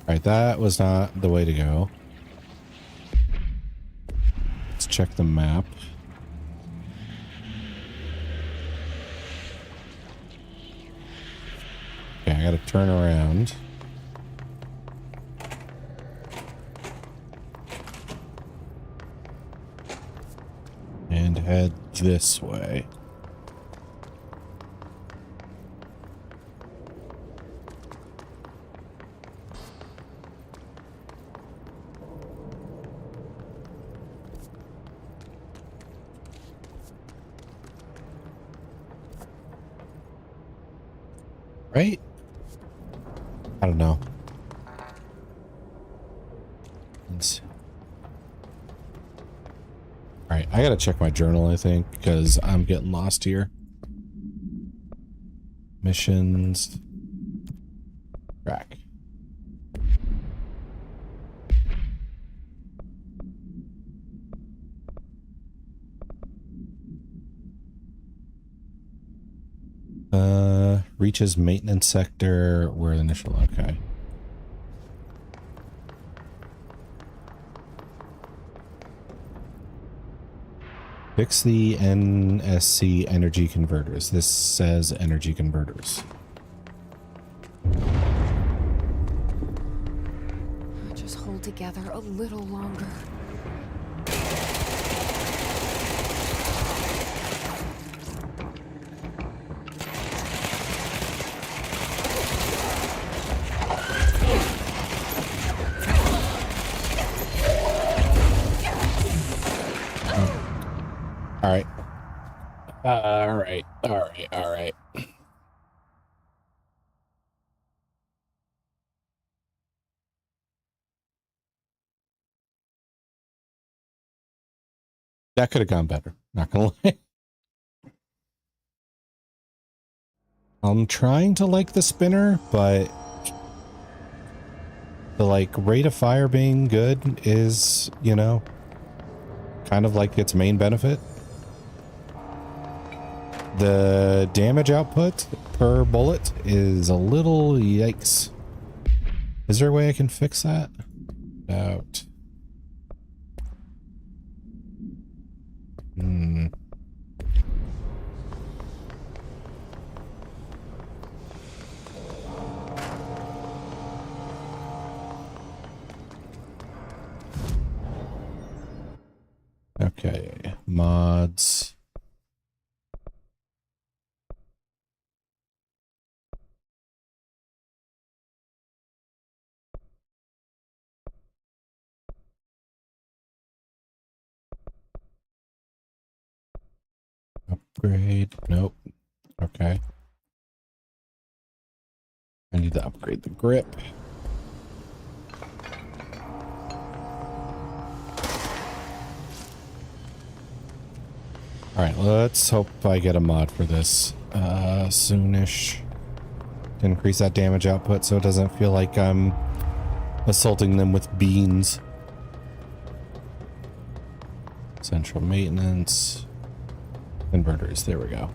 Alright, that was not the way to go. Let's check the map. Okay, I gotta turn around. And head this way. Right? I don't know. Let's... All right, I gotta check my journal, I think, because I'm getting lost here. Missions. Track. Reaches maintenance sector where the initial, okay. Fix the NSC energy converters. This says energy converters. Just hold together a little longer. All right. That could have gone better, not gonna lie. I'm trying to like the spinner, but the like rate of fire being good is, you know, kind of like its main benefit. The damage output per bullet is a little yikes. Is there a way I can fix that? Out. Okay, mods. Upgrade. Nope. Okay. I need to upgrade the grip. All right, let's hope I get a mod for this soonish. To increase that damage output so it doesn't feel like I'm assaulting them with beans. Central maintenance. Converters, there we go.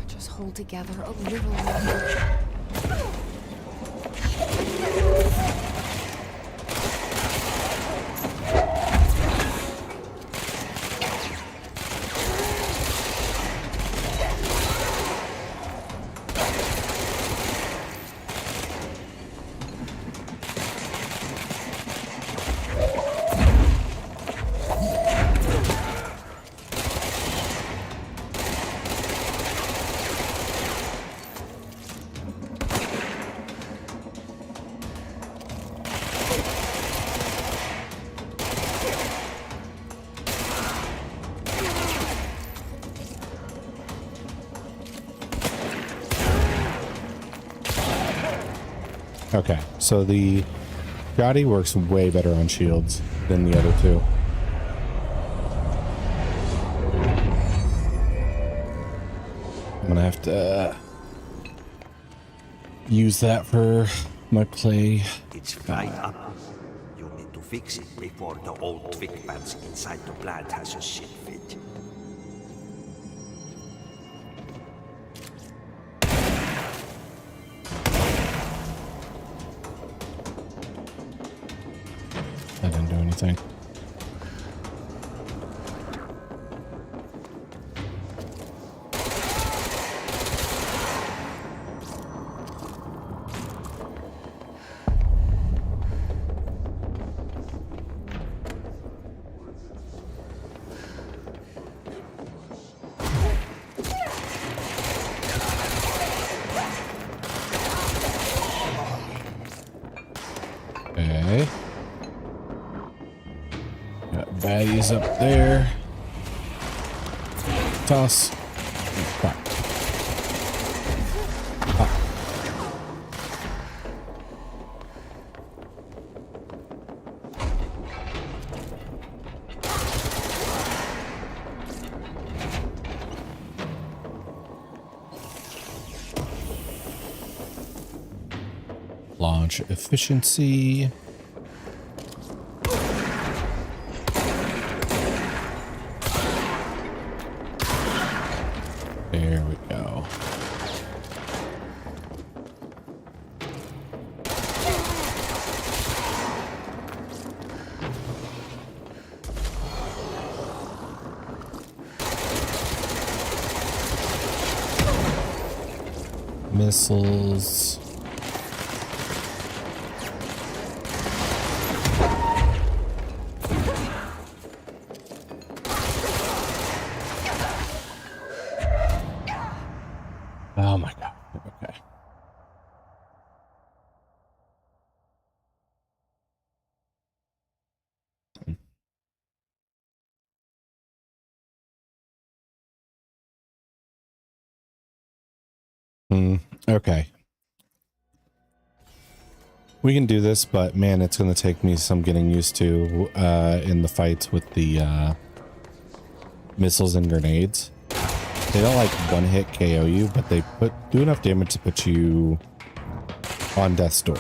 Just hold together a little longer. Okay, so the Gotti works way better on shields than the other two. I'm gonna have to use that for my play. It's fried up. You need to fix it before the old twig pads inside the plant has a shit fit. That didn't do anything. baddies up there. Toss. Crap. Launch efficiency. There we go. Missiles. Oh my god. Okay. Okay. We can do this, but man, it's going to take me some getting used to in the fights with the missiles and grenades. They don't like one-hit KO you, but they do enough damage to put you on death's door.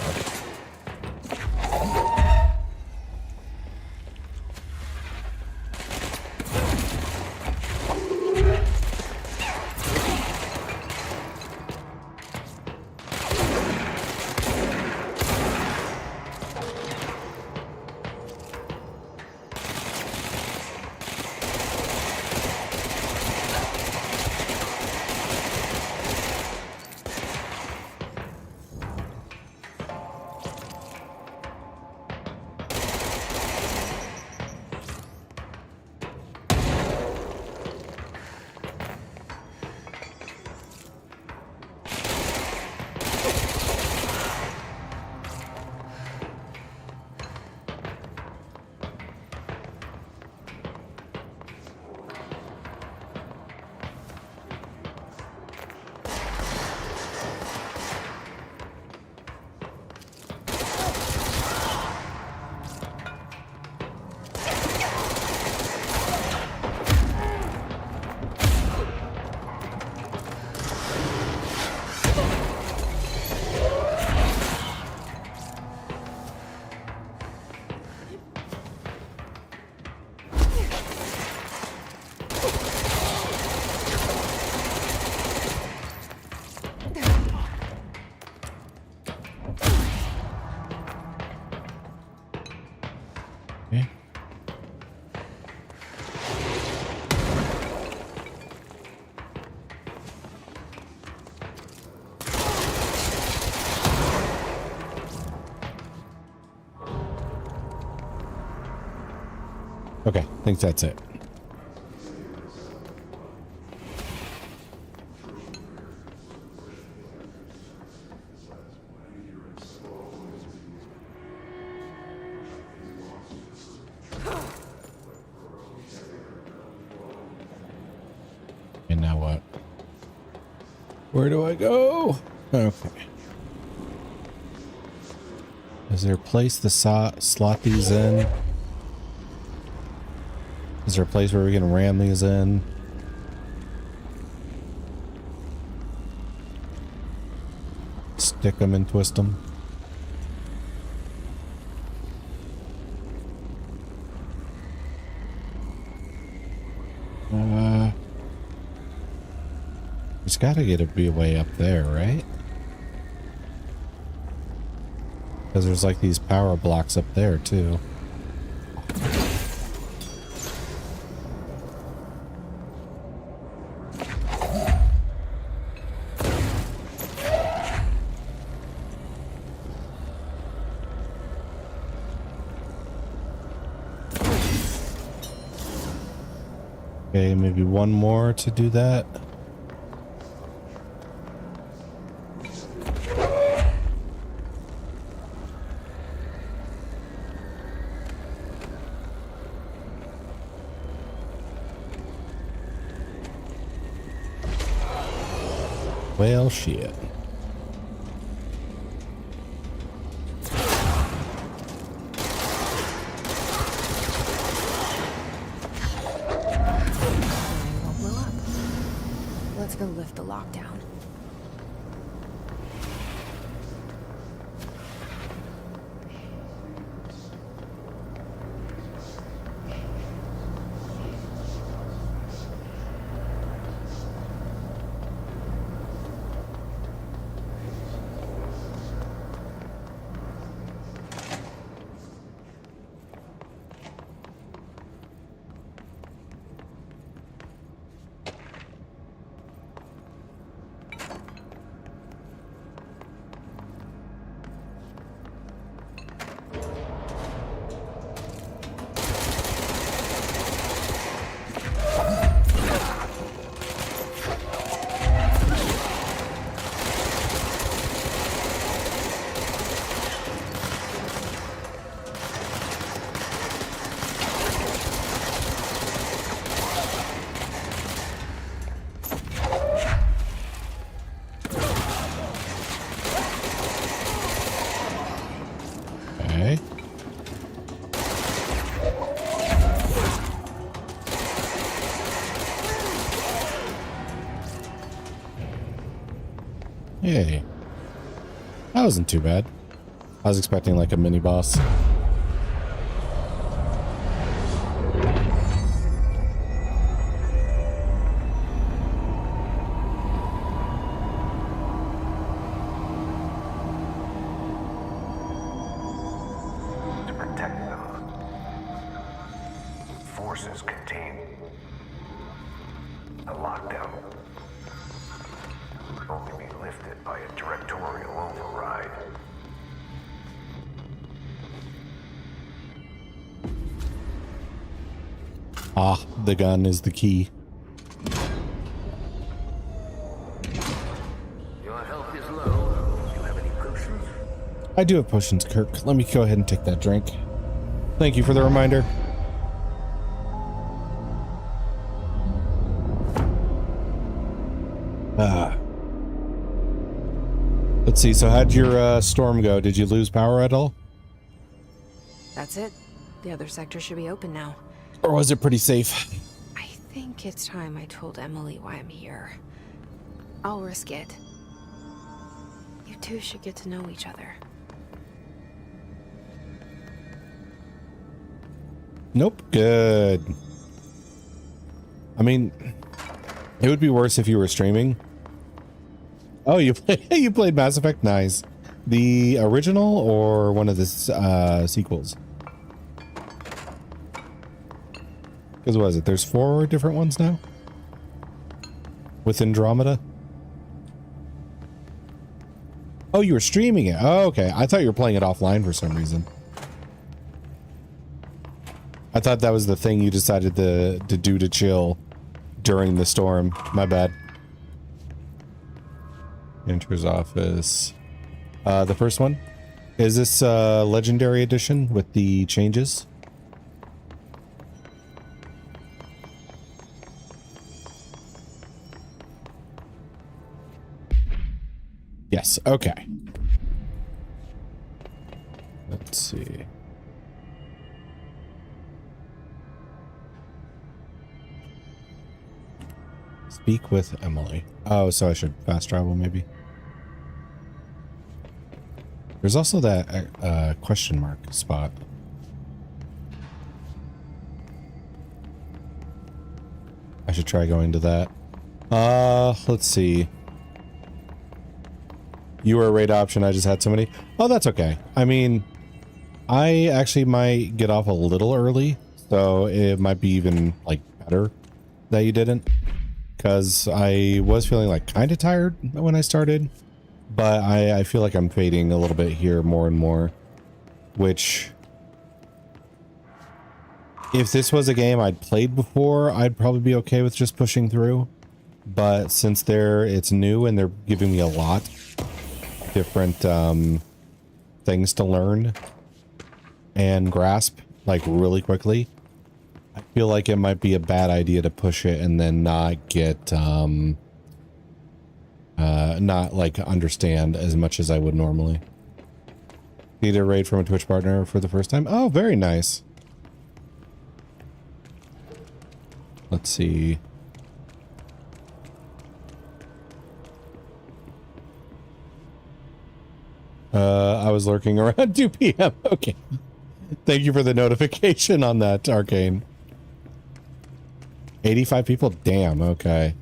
Okay, I think that's it. And now what? Where do I go? Okay. Is there a place to slot these in? Is there a place where we can ram these in? Stick them and twist them. There's gotta be a way up there, right? Because there's like these power blocks up there too. Okay, maybe one more to do that. Well, shit. Let's go lift the lockdown. Yay. That wasn't too bad. I was expecting like a mini boss. To protect them, forces contain a lockdown. Can only be lifted by a directorial override. Ah, the gun is the key. Your health is low. Do you have any potions? I do have potions, Kirk. Let me go ahead and take that drink. Thank you for the reminder. Let's see. So how'd your storm go? Did you lose power at all? That's it. The other sector should be open now. Or was it pretty safe? I think it's time I told Emily why I'm here. I'll risk it. You two should get to know each other. Nope. Good. I mean, it would be worse if you were streaming. Oh, you played Mass Effect? Nice. The original or one of the sequels? Because what is it? There's 4 different ones now? With Andromeda? Oh, you were streaming it. Oh, okay. I thought you were playing it offline for some reason. I thought that was the thing you decided to do to chill during the storm. My bad. Enters office. The first one? Is this Legendary Edition with the changes? Yes, okay. Let's see. Speak with Emily. Oh, so I should fast travel maybe. There's also that question mark spot. I should try going to that. Let's see. You were a raid option. I just had so many. Oh, that's okay. I mean, I actually might get off a little early, so it might be even like better that you didn't, because I was feeling like kind of tired when I started, but I feel like I'm fading a little bit here more and more, which if this was a game I'd played before, I'd probably be okay with just pushing through. But since it's new and they're giving me a lot different things to learn and grasp like really quickly, I feel like it might be a bad idea to push it and then not get not like understand as much as I would normally. Need a raid from a Twitch partner for the first time. Oh, very nice. Let's see. I was lurking around 2 p.m. Okay. Thank you for the notification on that, Arcane. 85 people? Damn, okay.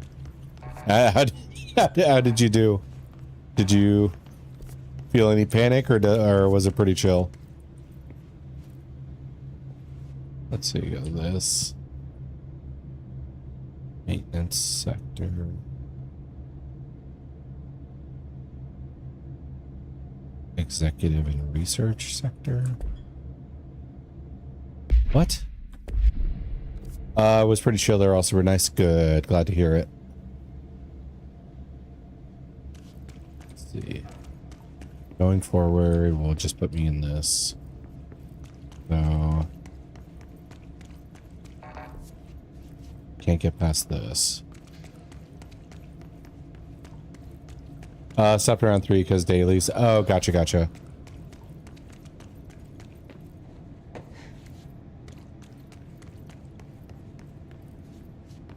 How did you do? Did you feel any panic or was it pretty chill? Let's see, this. Maintenance sector. Executive and research sector. What? It was pretty chill there. Also were nice. Good. Glad to hear it. Let's see. Going forward, we'll just put me in this. So can't get past this. Stopped around 3 because dailies. Oh, gotcha.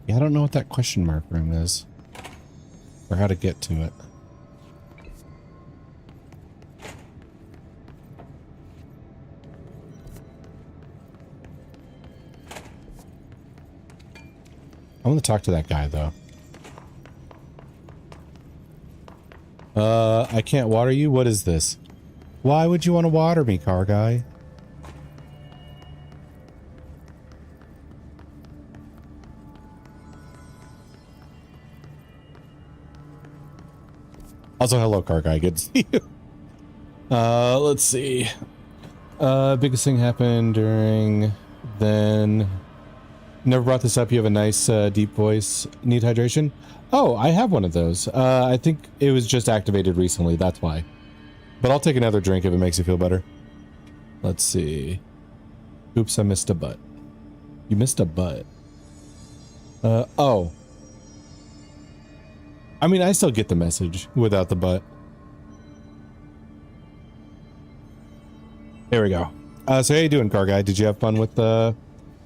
Yeah, I don't know what that question mark room is. Or how to get to it. I want to talk to that guy, though. I can't water you? What is this? Why would you want to water me, car guy? Also, hello, car guy. Good to see you. Let's see. Biggest thing happened during then. Never brought this up. You have a nice, deep voice. Need hydration? Oh, I have one of those. I think it was just activated recently. That's why. But I'll take another drink if it makes you feel better. Let's see. Oops, I missed a butt. You missed a butt. Oh. I mean, I still get the message without the butt. There we go. So how you doing, car guy? Did you have fun with the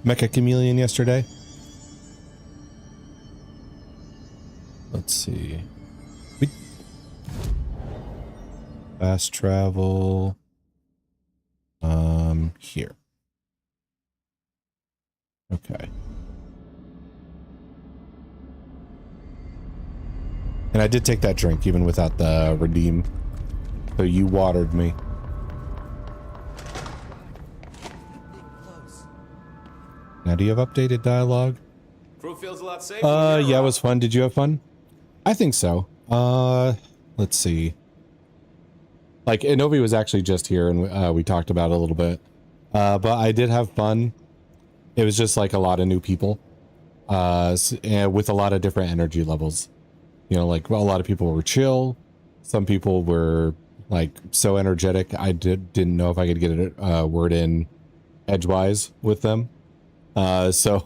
Mecha Chameleon yesterday? Let's see. Fast travel. Here. Okay. And I did take that drink even without the redeem. So you watered me. Now, do you have updated dialogue? Crew feels a lot safer. Yeah, it was fun. Did you have fun? I think so. Let's see. Like, Inovi was actually just here and we talked about it a little bit. But I did have fun. It was just like a lot of new people. And with a lot of different energy levels. You know, like, well, a lot of people were chill. Some people were like so energetic. I didn't know if I could get a word in edgewise with them. So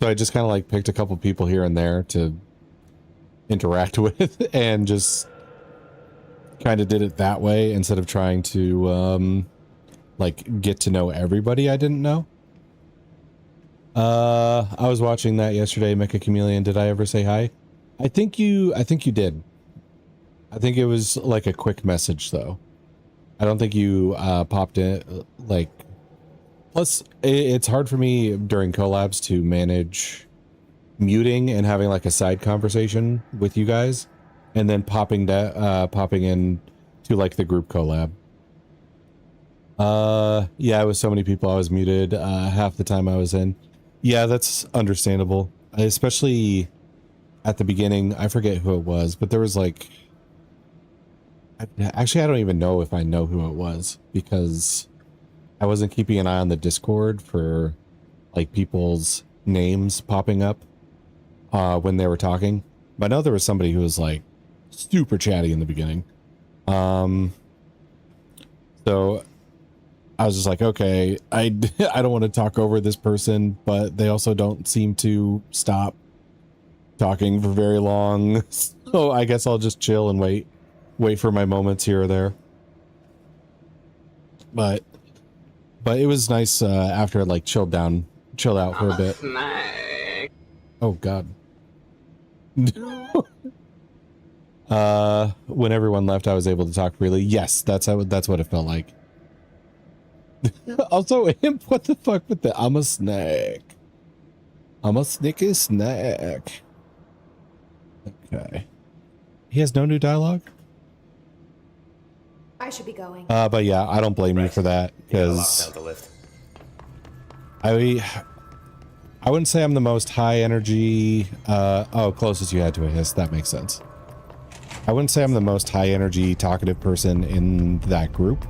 I just kind of like picked a couple people here and there to interact with and just kind of did it that way instead of trying to like get to know everybody I didn't know. I was watching that yesterday, Mecha Chameleon. Did I ever say hi? I think you did. I think it was like a quick message though. I don't think you popped in like. Plus, it's hard for me during collabs to manage muting and having like a side conversation with you guys, and then popping in to like the group collab. Yeah, it was so many people. I was muted half the time I was in. Yeah, that's understandable, especially at the beginning. I forget who it was, but there was like. Actually, I don't even know if I know who it was because I wasn't keeping an eye on the Discord for like people's names popping up when they were talking. But I know there was somebody who was like super chatty in the beginning. So I was just like, okay, I don't want to talk over this person, but they also don't seem to stop. talking for very long. So I guess I'll just chill and wait for my moments here or there. But it was nice after it like chilled out for a bit. Snack. Oh God. When everyone left, I was able to talk freely. Yes, that's what it felt like. Also, Imp, what the fuck with the I'm a snack. I'm a snicky snack. Okay. He has no new dialogue? I should be going. But yeah, I don't blame you for that, because I wouldn't say I'm the most high energy, closest you had to a hiss, that makes sense. I wouldn't say I'm the most high energy talkative person in that group.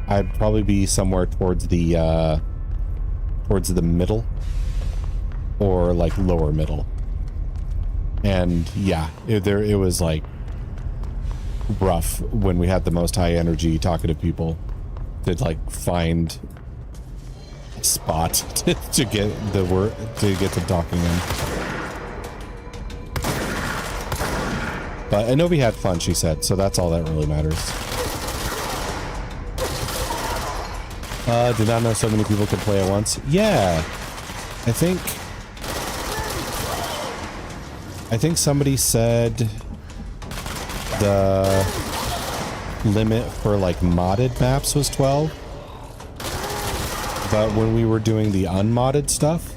I'd probably be somewhere towards the middle or like lower middle. And yeah, it was like rough when we had the most high energy talkative people to like find a spot to get the word to get to talking in. But Anovi had fun, she said, so that's all that really matters. Did not know so many people could play at once. Yeah, I think somebody said the limit for like modded maps was 12. But when we were doing the unmodded stuff,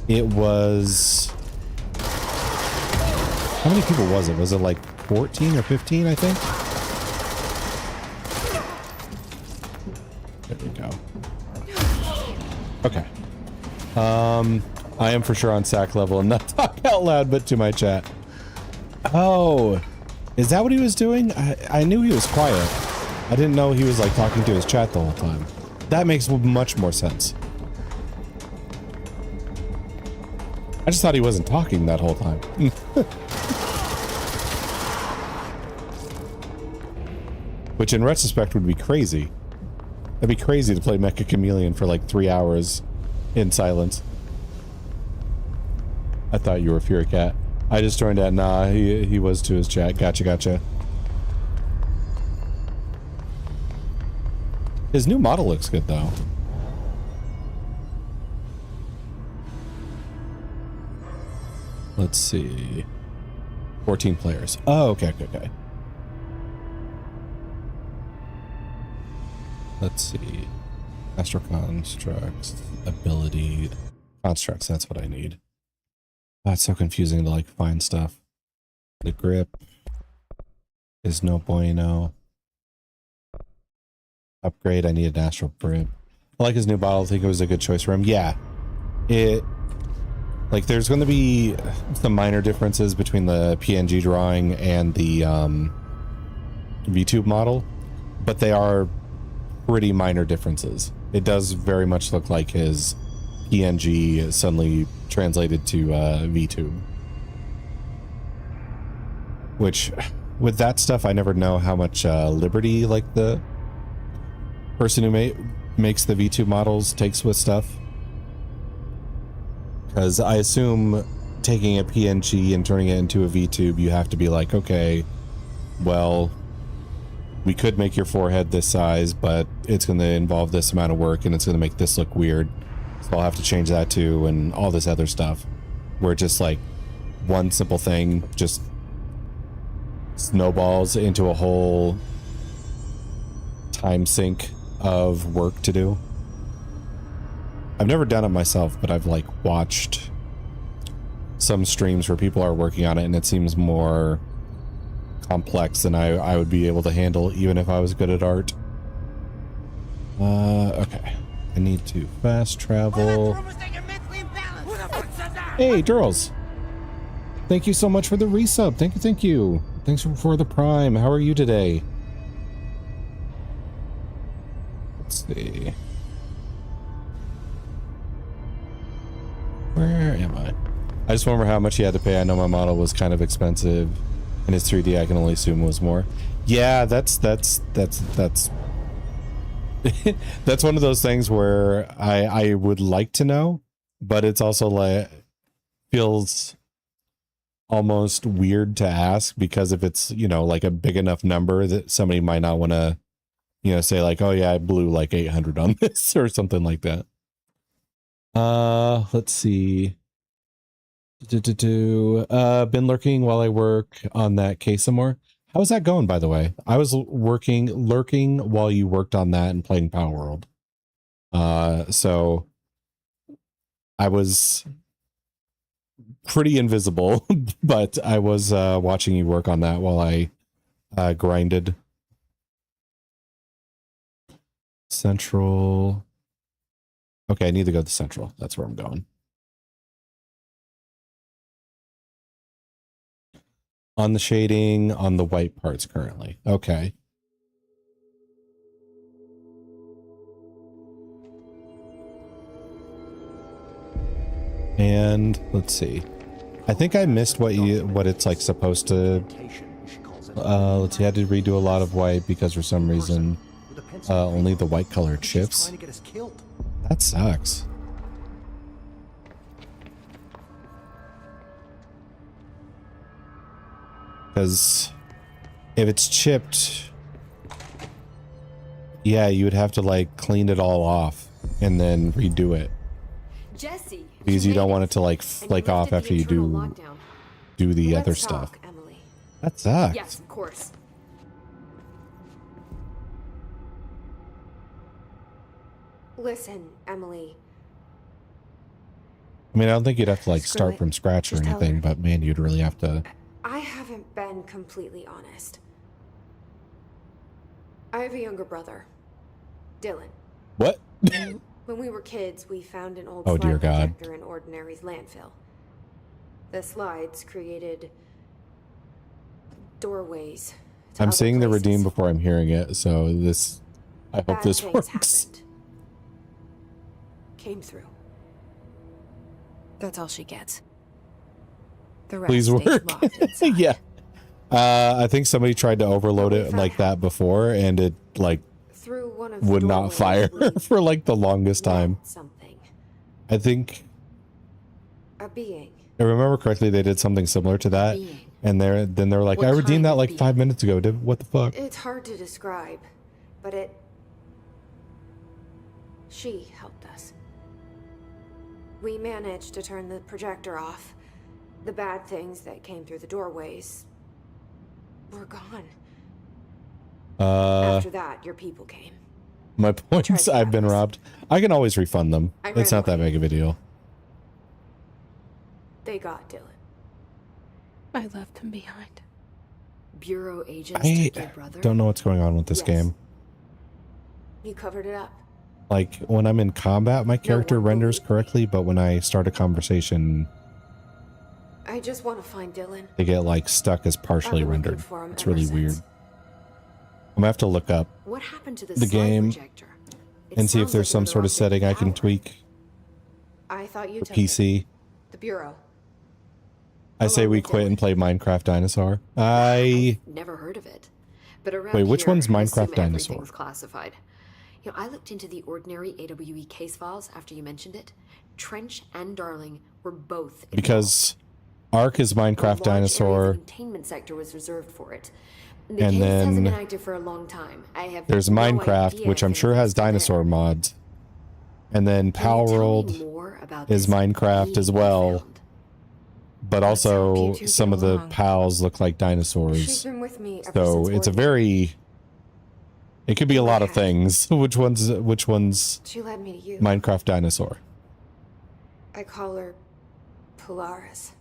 it was... How many people was it? Was it like 14 or 15, I think? There we go. Okay. I am for sure on sack level and not talk out loud, but to my chat. Oh, is that what he was doing? I knew he was quiet. I didn't know he was like talking to his chat the whole time. That makes much more sense. I just thought he wasn't talking that whole time. Which in retrospect would be crazy. That'd be crazy to play Mecha Chameleon for like 3 hours in silence. I thought you were Fury Cat. I just joined at nah, he was to his chat. Gotcha. His new model looks good though. Let's see. 14 players. Oh, okay. Let's see. Astro constructs, ability, constructs. That's what I need. Oh, it's so confusing to like find stuff. The grip is no bueno. Upgrade. I need an astral grip. I like his new bottle. I think it was a good choice for him. Yeah, like there's going to be some minor differences between the PNG drawing and the VTube model, but they are pretty minor differences. It does very much look like his PNG suddenly translated to VTube. Which, with that stuff, I never know how much liberty like the person who makes the VTube models takes with stuff. Because I assume taking a PNG and turning it into a VTube, you have to be like, okay, well, we could make your forehead this size, but it's going to involve this amount of work and it's going to make this look weird. So I'll have to change that too, and all this other stuff. Where just like one simple thing just snowballs into a whole time sink of work to do. I've never done it myself, but I've like watched some streams where people are working on it and it seems more complex than I would be able to handle even if I was good at art. Okay. I need to fast travel. Hey, Durls. Thank you so much for the resub. Thank you. Thanks for the prime. How are you today? Let's see. Where am I? I just remember how much he had to pay. I know my model was kind of expensive, and his 3D I can only assume was more. Yeah, that's that's one of those things where I would like to know, but it's also like feels almost weird to ask, because if it's, you know, like a big enough number that somebody might not want to, you know, say like, oh yeah, I blew like 800 on this or something like that. Let's see. Been lurking while I work on that case some more. How's that going, by the way? I was lurking while you worked on that and playing Power World. So I was pretty invisible, but I was watching you work on that while I grinded. Central. Okay, I need to go to Central. That's where I'm going. On the shading, on the white parts currently. Okay. And let's see. I think I missed what it's like supposed to. Let's see. I had to redo a lot of white because for some reason only the white color shifts. That sucks. Because if it's chipped, yeah, you would have to like clean it all off and then redo it. Jesse, because you don't want it to like flake off after you do the other stuff. Emily. That sucks. Yes, of course. Listen, Emily. I mean, I don't think you'd have to like start from scratch or anything, but man, you'd really have to. I haven't been completely honest. I have a younger brother, Dylan. What? When we were kids, we found an old Oh, slide dear God. projector in Ordinary's landfill. The slides created doorways. I'm seeing the redeem before I'm hearing it, so this. I hope this works. Happened. Came through. That's all she gets. The rest Please stays work. locked inside. Yeah. I think somebody tried to overload it like that before, and it like Through one of the would not fire for like the longest time. Something. I think, A being. if I remember correctly, they did something similar to that, and then they were like, What "I redeemed kind that of like being? 5 minutes ago. What the fuck?" It's hard to describe, but she helped us. We managed to turn the projector off. The bad things that came through the doorways were gone. After that, your people came. My points, I've been robbed. I can always refund them. I It's ran not that big of a deal. They got Dylan. I left him behind. Bureau agents I took your brother? don't know what's going on with this game. You covered it up. Like, when I'm in combat, my character renders correctly, but when I start a conversation, I just want to find Dylan. they get like stuck as partially I've been looking rendered. for him It's ever really since. weird. I'm gonna have to look up What happened to the the slide game projector? and see if there's some sort of setting I can tweak I thought you for took it. PC. The Bureau. I say we quit and play Minecraft Dinosaur. Never heard of it. But around Wait, which here, one's I Minecraft assume Dinosaur? everything's classified. You know, I looked into the Ordinary AWE case files after you mentioned it. Trench and Darling were both involved. Because Ark is A Minecraft large area Dinosaur, of the containment sector was reserved for it. The and case hasn't been then active for a long time. I have there's no Minecraft, idea which I'm if sure has anything's been dinosaur mods. And then Power World is Minecraft as well. But also some of the pals look like She's dinosaurs. been with me ever So since it's a Ordinary. very, it could be a lot of things. Which one's She led me to you. Minecraft Dinosaur? I call her Polaris.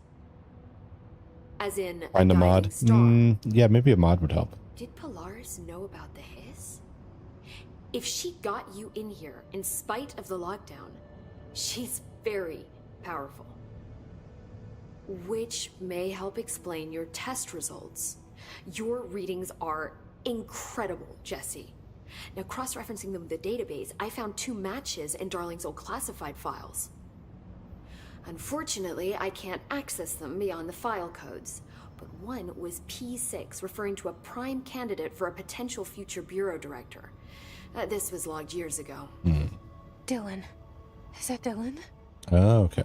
As in a Find a guiding mod? star. Yeah, maybe a mod would help. Did Polaris know about the hiss? If she got you in here in spite of the lockdown, she's very powerful. Which may help explain your test results. Your readings are incredible, Jesse. Now, cross-referencing them with the database, I found 2 matches in Darling's old classified files. Unfortunately, I can't access them beyond the file codes. But one was P6, referring to a prime candidate for a potential future bureau director. This was logged years ago. Dylan. Is that Dylan? Oh, okay.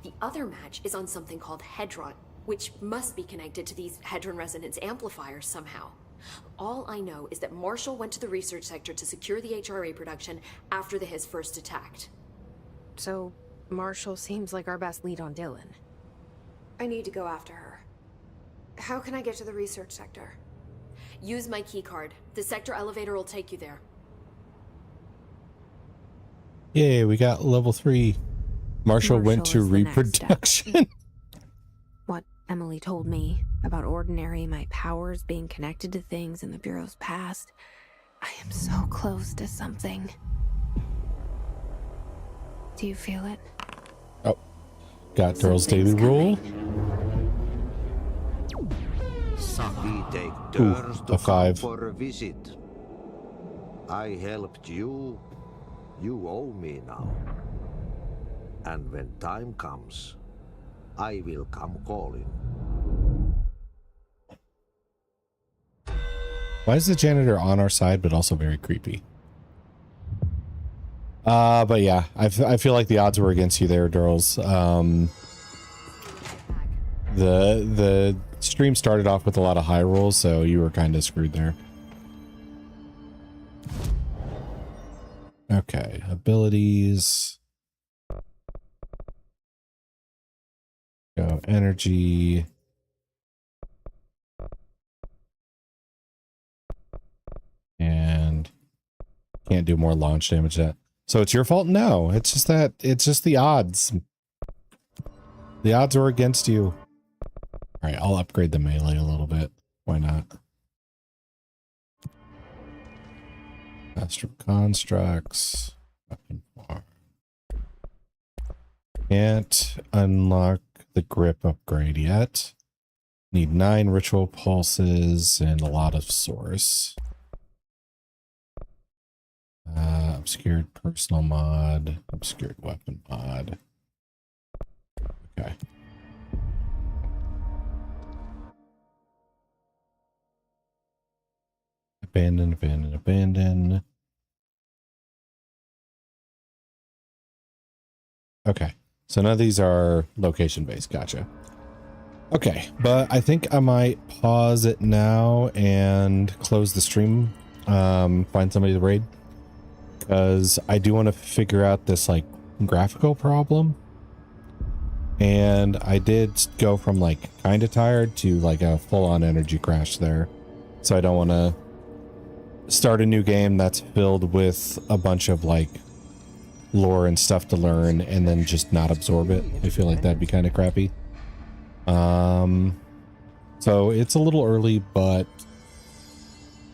The other match is on something called Hedron, which must be connected to these Hedron resonance amplifiers somehow. All I know is that Marshall went to the research sector to secure the HRA production after the Hiss first attacked. So, Marshall seems like our best lead on Dylan. I need to go after her. How can I get to the research sector? Use my keycard. The sector elevator will take you there. Yay, we got level 3. Marshall went to reproduction. What Emily told me about Ordinary, my powers being connected to things in the Bureau's past. I am so close to something. Do you feel it? Oh, got Daryl's daily rule. We take Ooh, turns a to come 5. for a visit. I helped you. You owe me now. And when time comes, I will come calling. Why is the janitor on our side, but also very creepy? But yeah, I feel like the odds were against you there, girls. The stream started off with a lot of high rolls, so you were kind of screwed there. Okay, abilities. Go energy. And can't do more launch damage yet. So it's your fault? No, it's just that it's just the odds. The odds are against you. All right, I'll upgrade the melee a little bit. Why not? Astral constructs. Weapon farm. Can't unlock the grip upgrade yet. Need 9 ritual pulses and a lot of source. Obscured personal mod, obscured weapon mod. Okay. Abandon, abandon, abandon. Okay. So none of these are location based. Gotcha. Okay. But I think I might pause it now and close the stream. Find somebody to raid. Because I do want to figure out this like graphical problem. And I did go from like kind of tired to like a full-on energy crash there. So I don't want to start a new game that's filled with a bunch of like lore and stuff to learn and then just not absorb it. I feel like that'd be kind of crappy. So it's a little early, but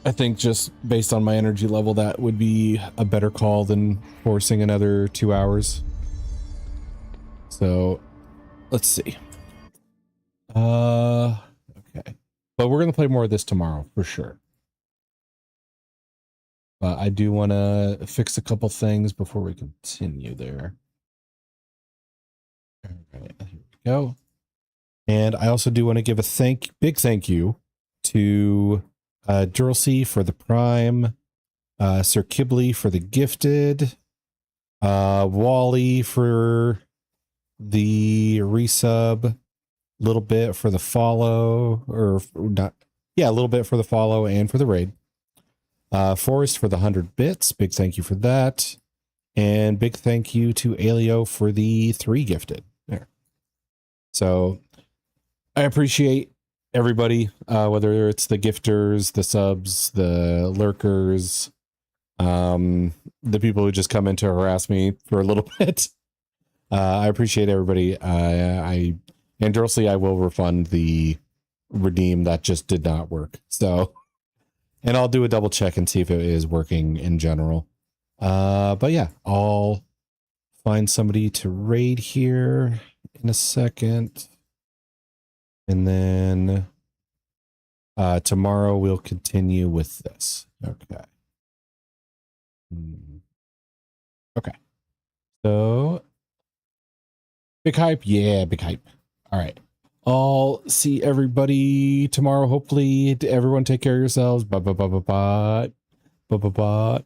I think just based on my energy level, that would be a better call than forcing another 2 hours. So let's see. Okay. But we're going to play more of this tomorrow for sure. But I do want to fix a couple things before we continue there. All right, here we go. And I also do want to give a big thank you to Duralcy for the Prime, Sir Kibley for the Gifted, Wally for the resub, a little bit for the follow, or not, yeah, a little bit for the follow and for the raid. Forrest for the 100 bits, big thank you for that. And big thank you to Alio for the 3 gifted. There. So I appreciate everybody, whether it's the gifters, the subs, the lurkers, the people who just come in to harass me for a little bit. I appreciate everybody. And Dursley, I will refund the redeem that just did not work. So, and I'll do a double check and see if it is working in general. But yeah, I'll find somebody to raid here in a second. And then tomorrow we'll continue with this. Okay. Okay. So big hype. Yeah, big hype. All right. I'll see everybody tomorrow. Hopefully everyone take care of yourselves. Bye, bye, bye, bye, bye. Bye, bye, bye.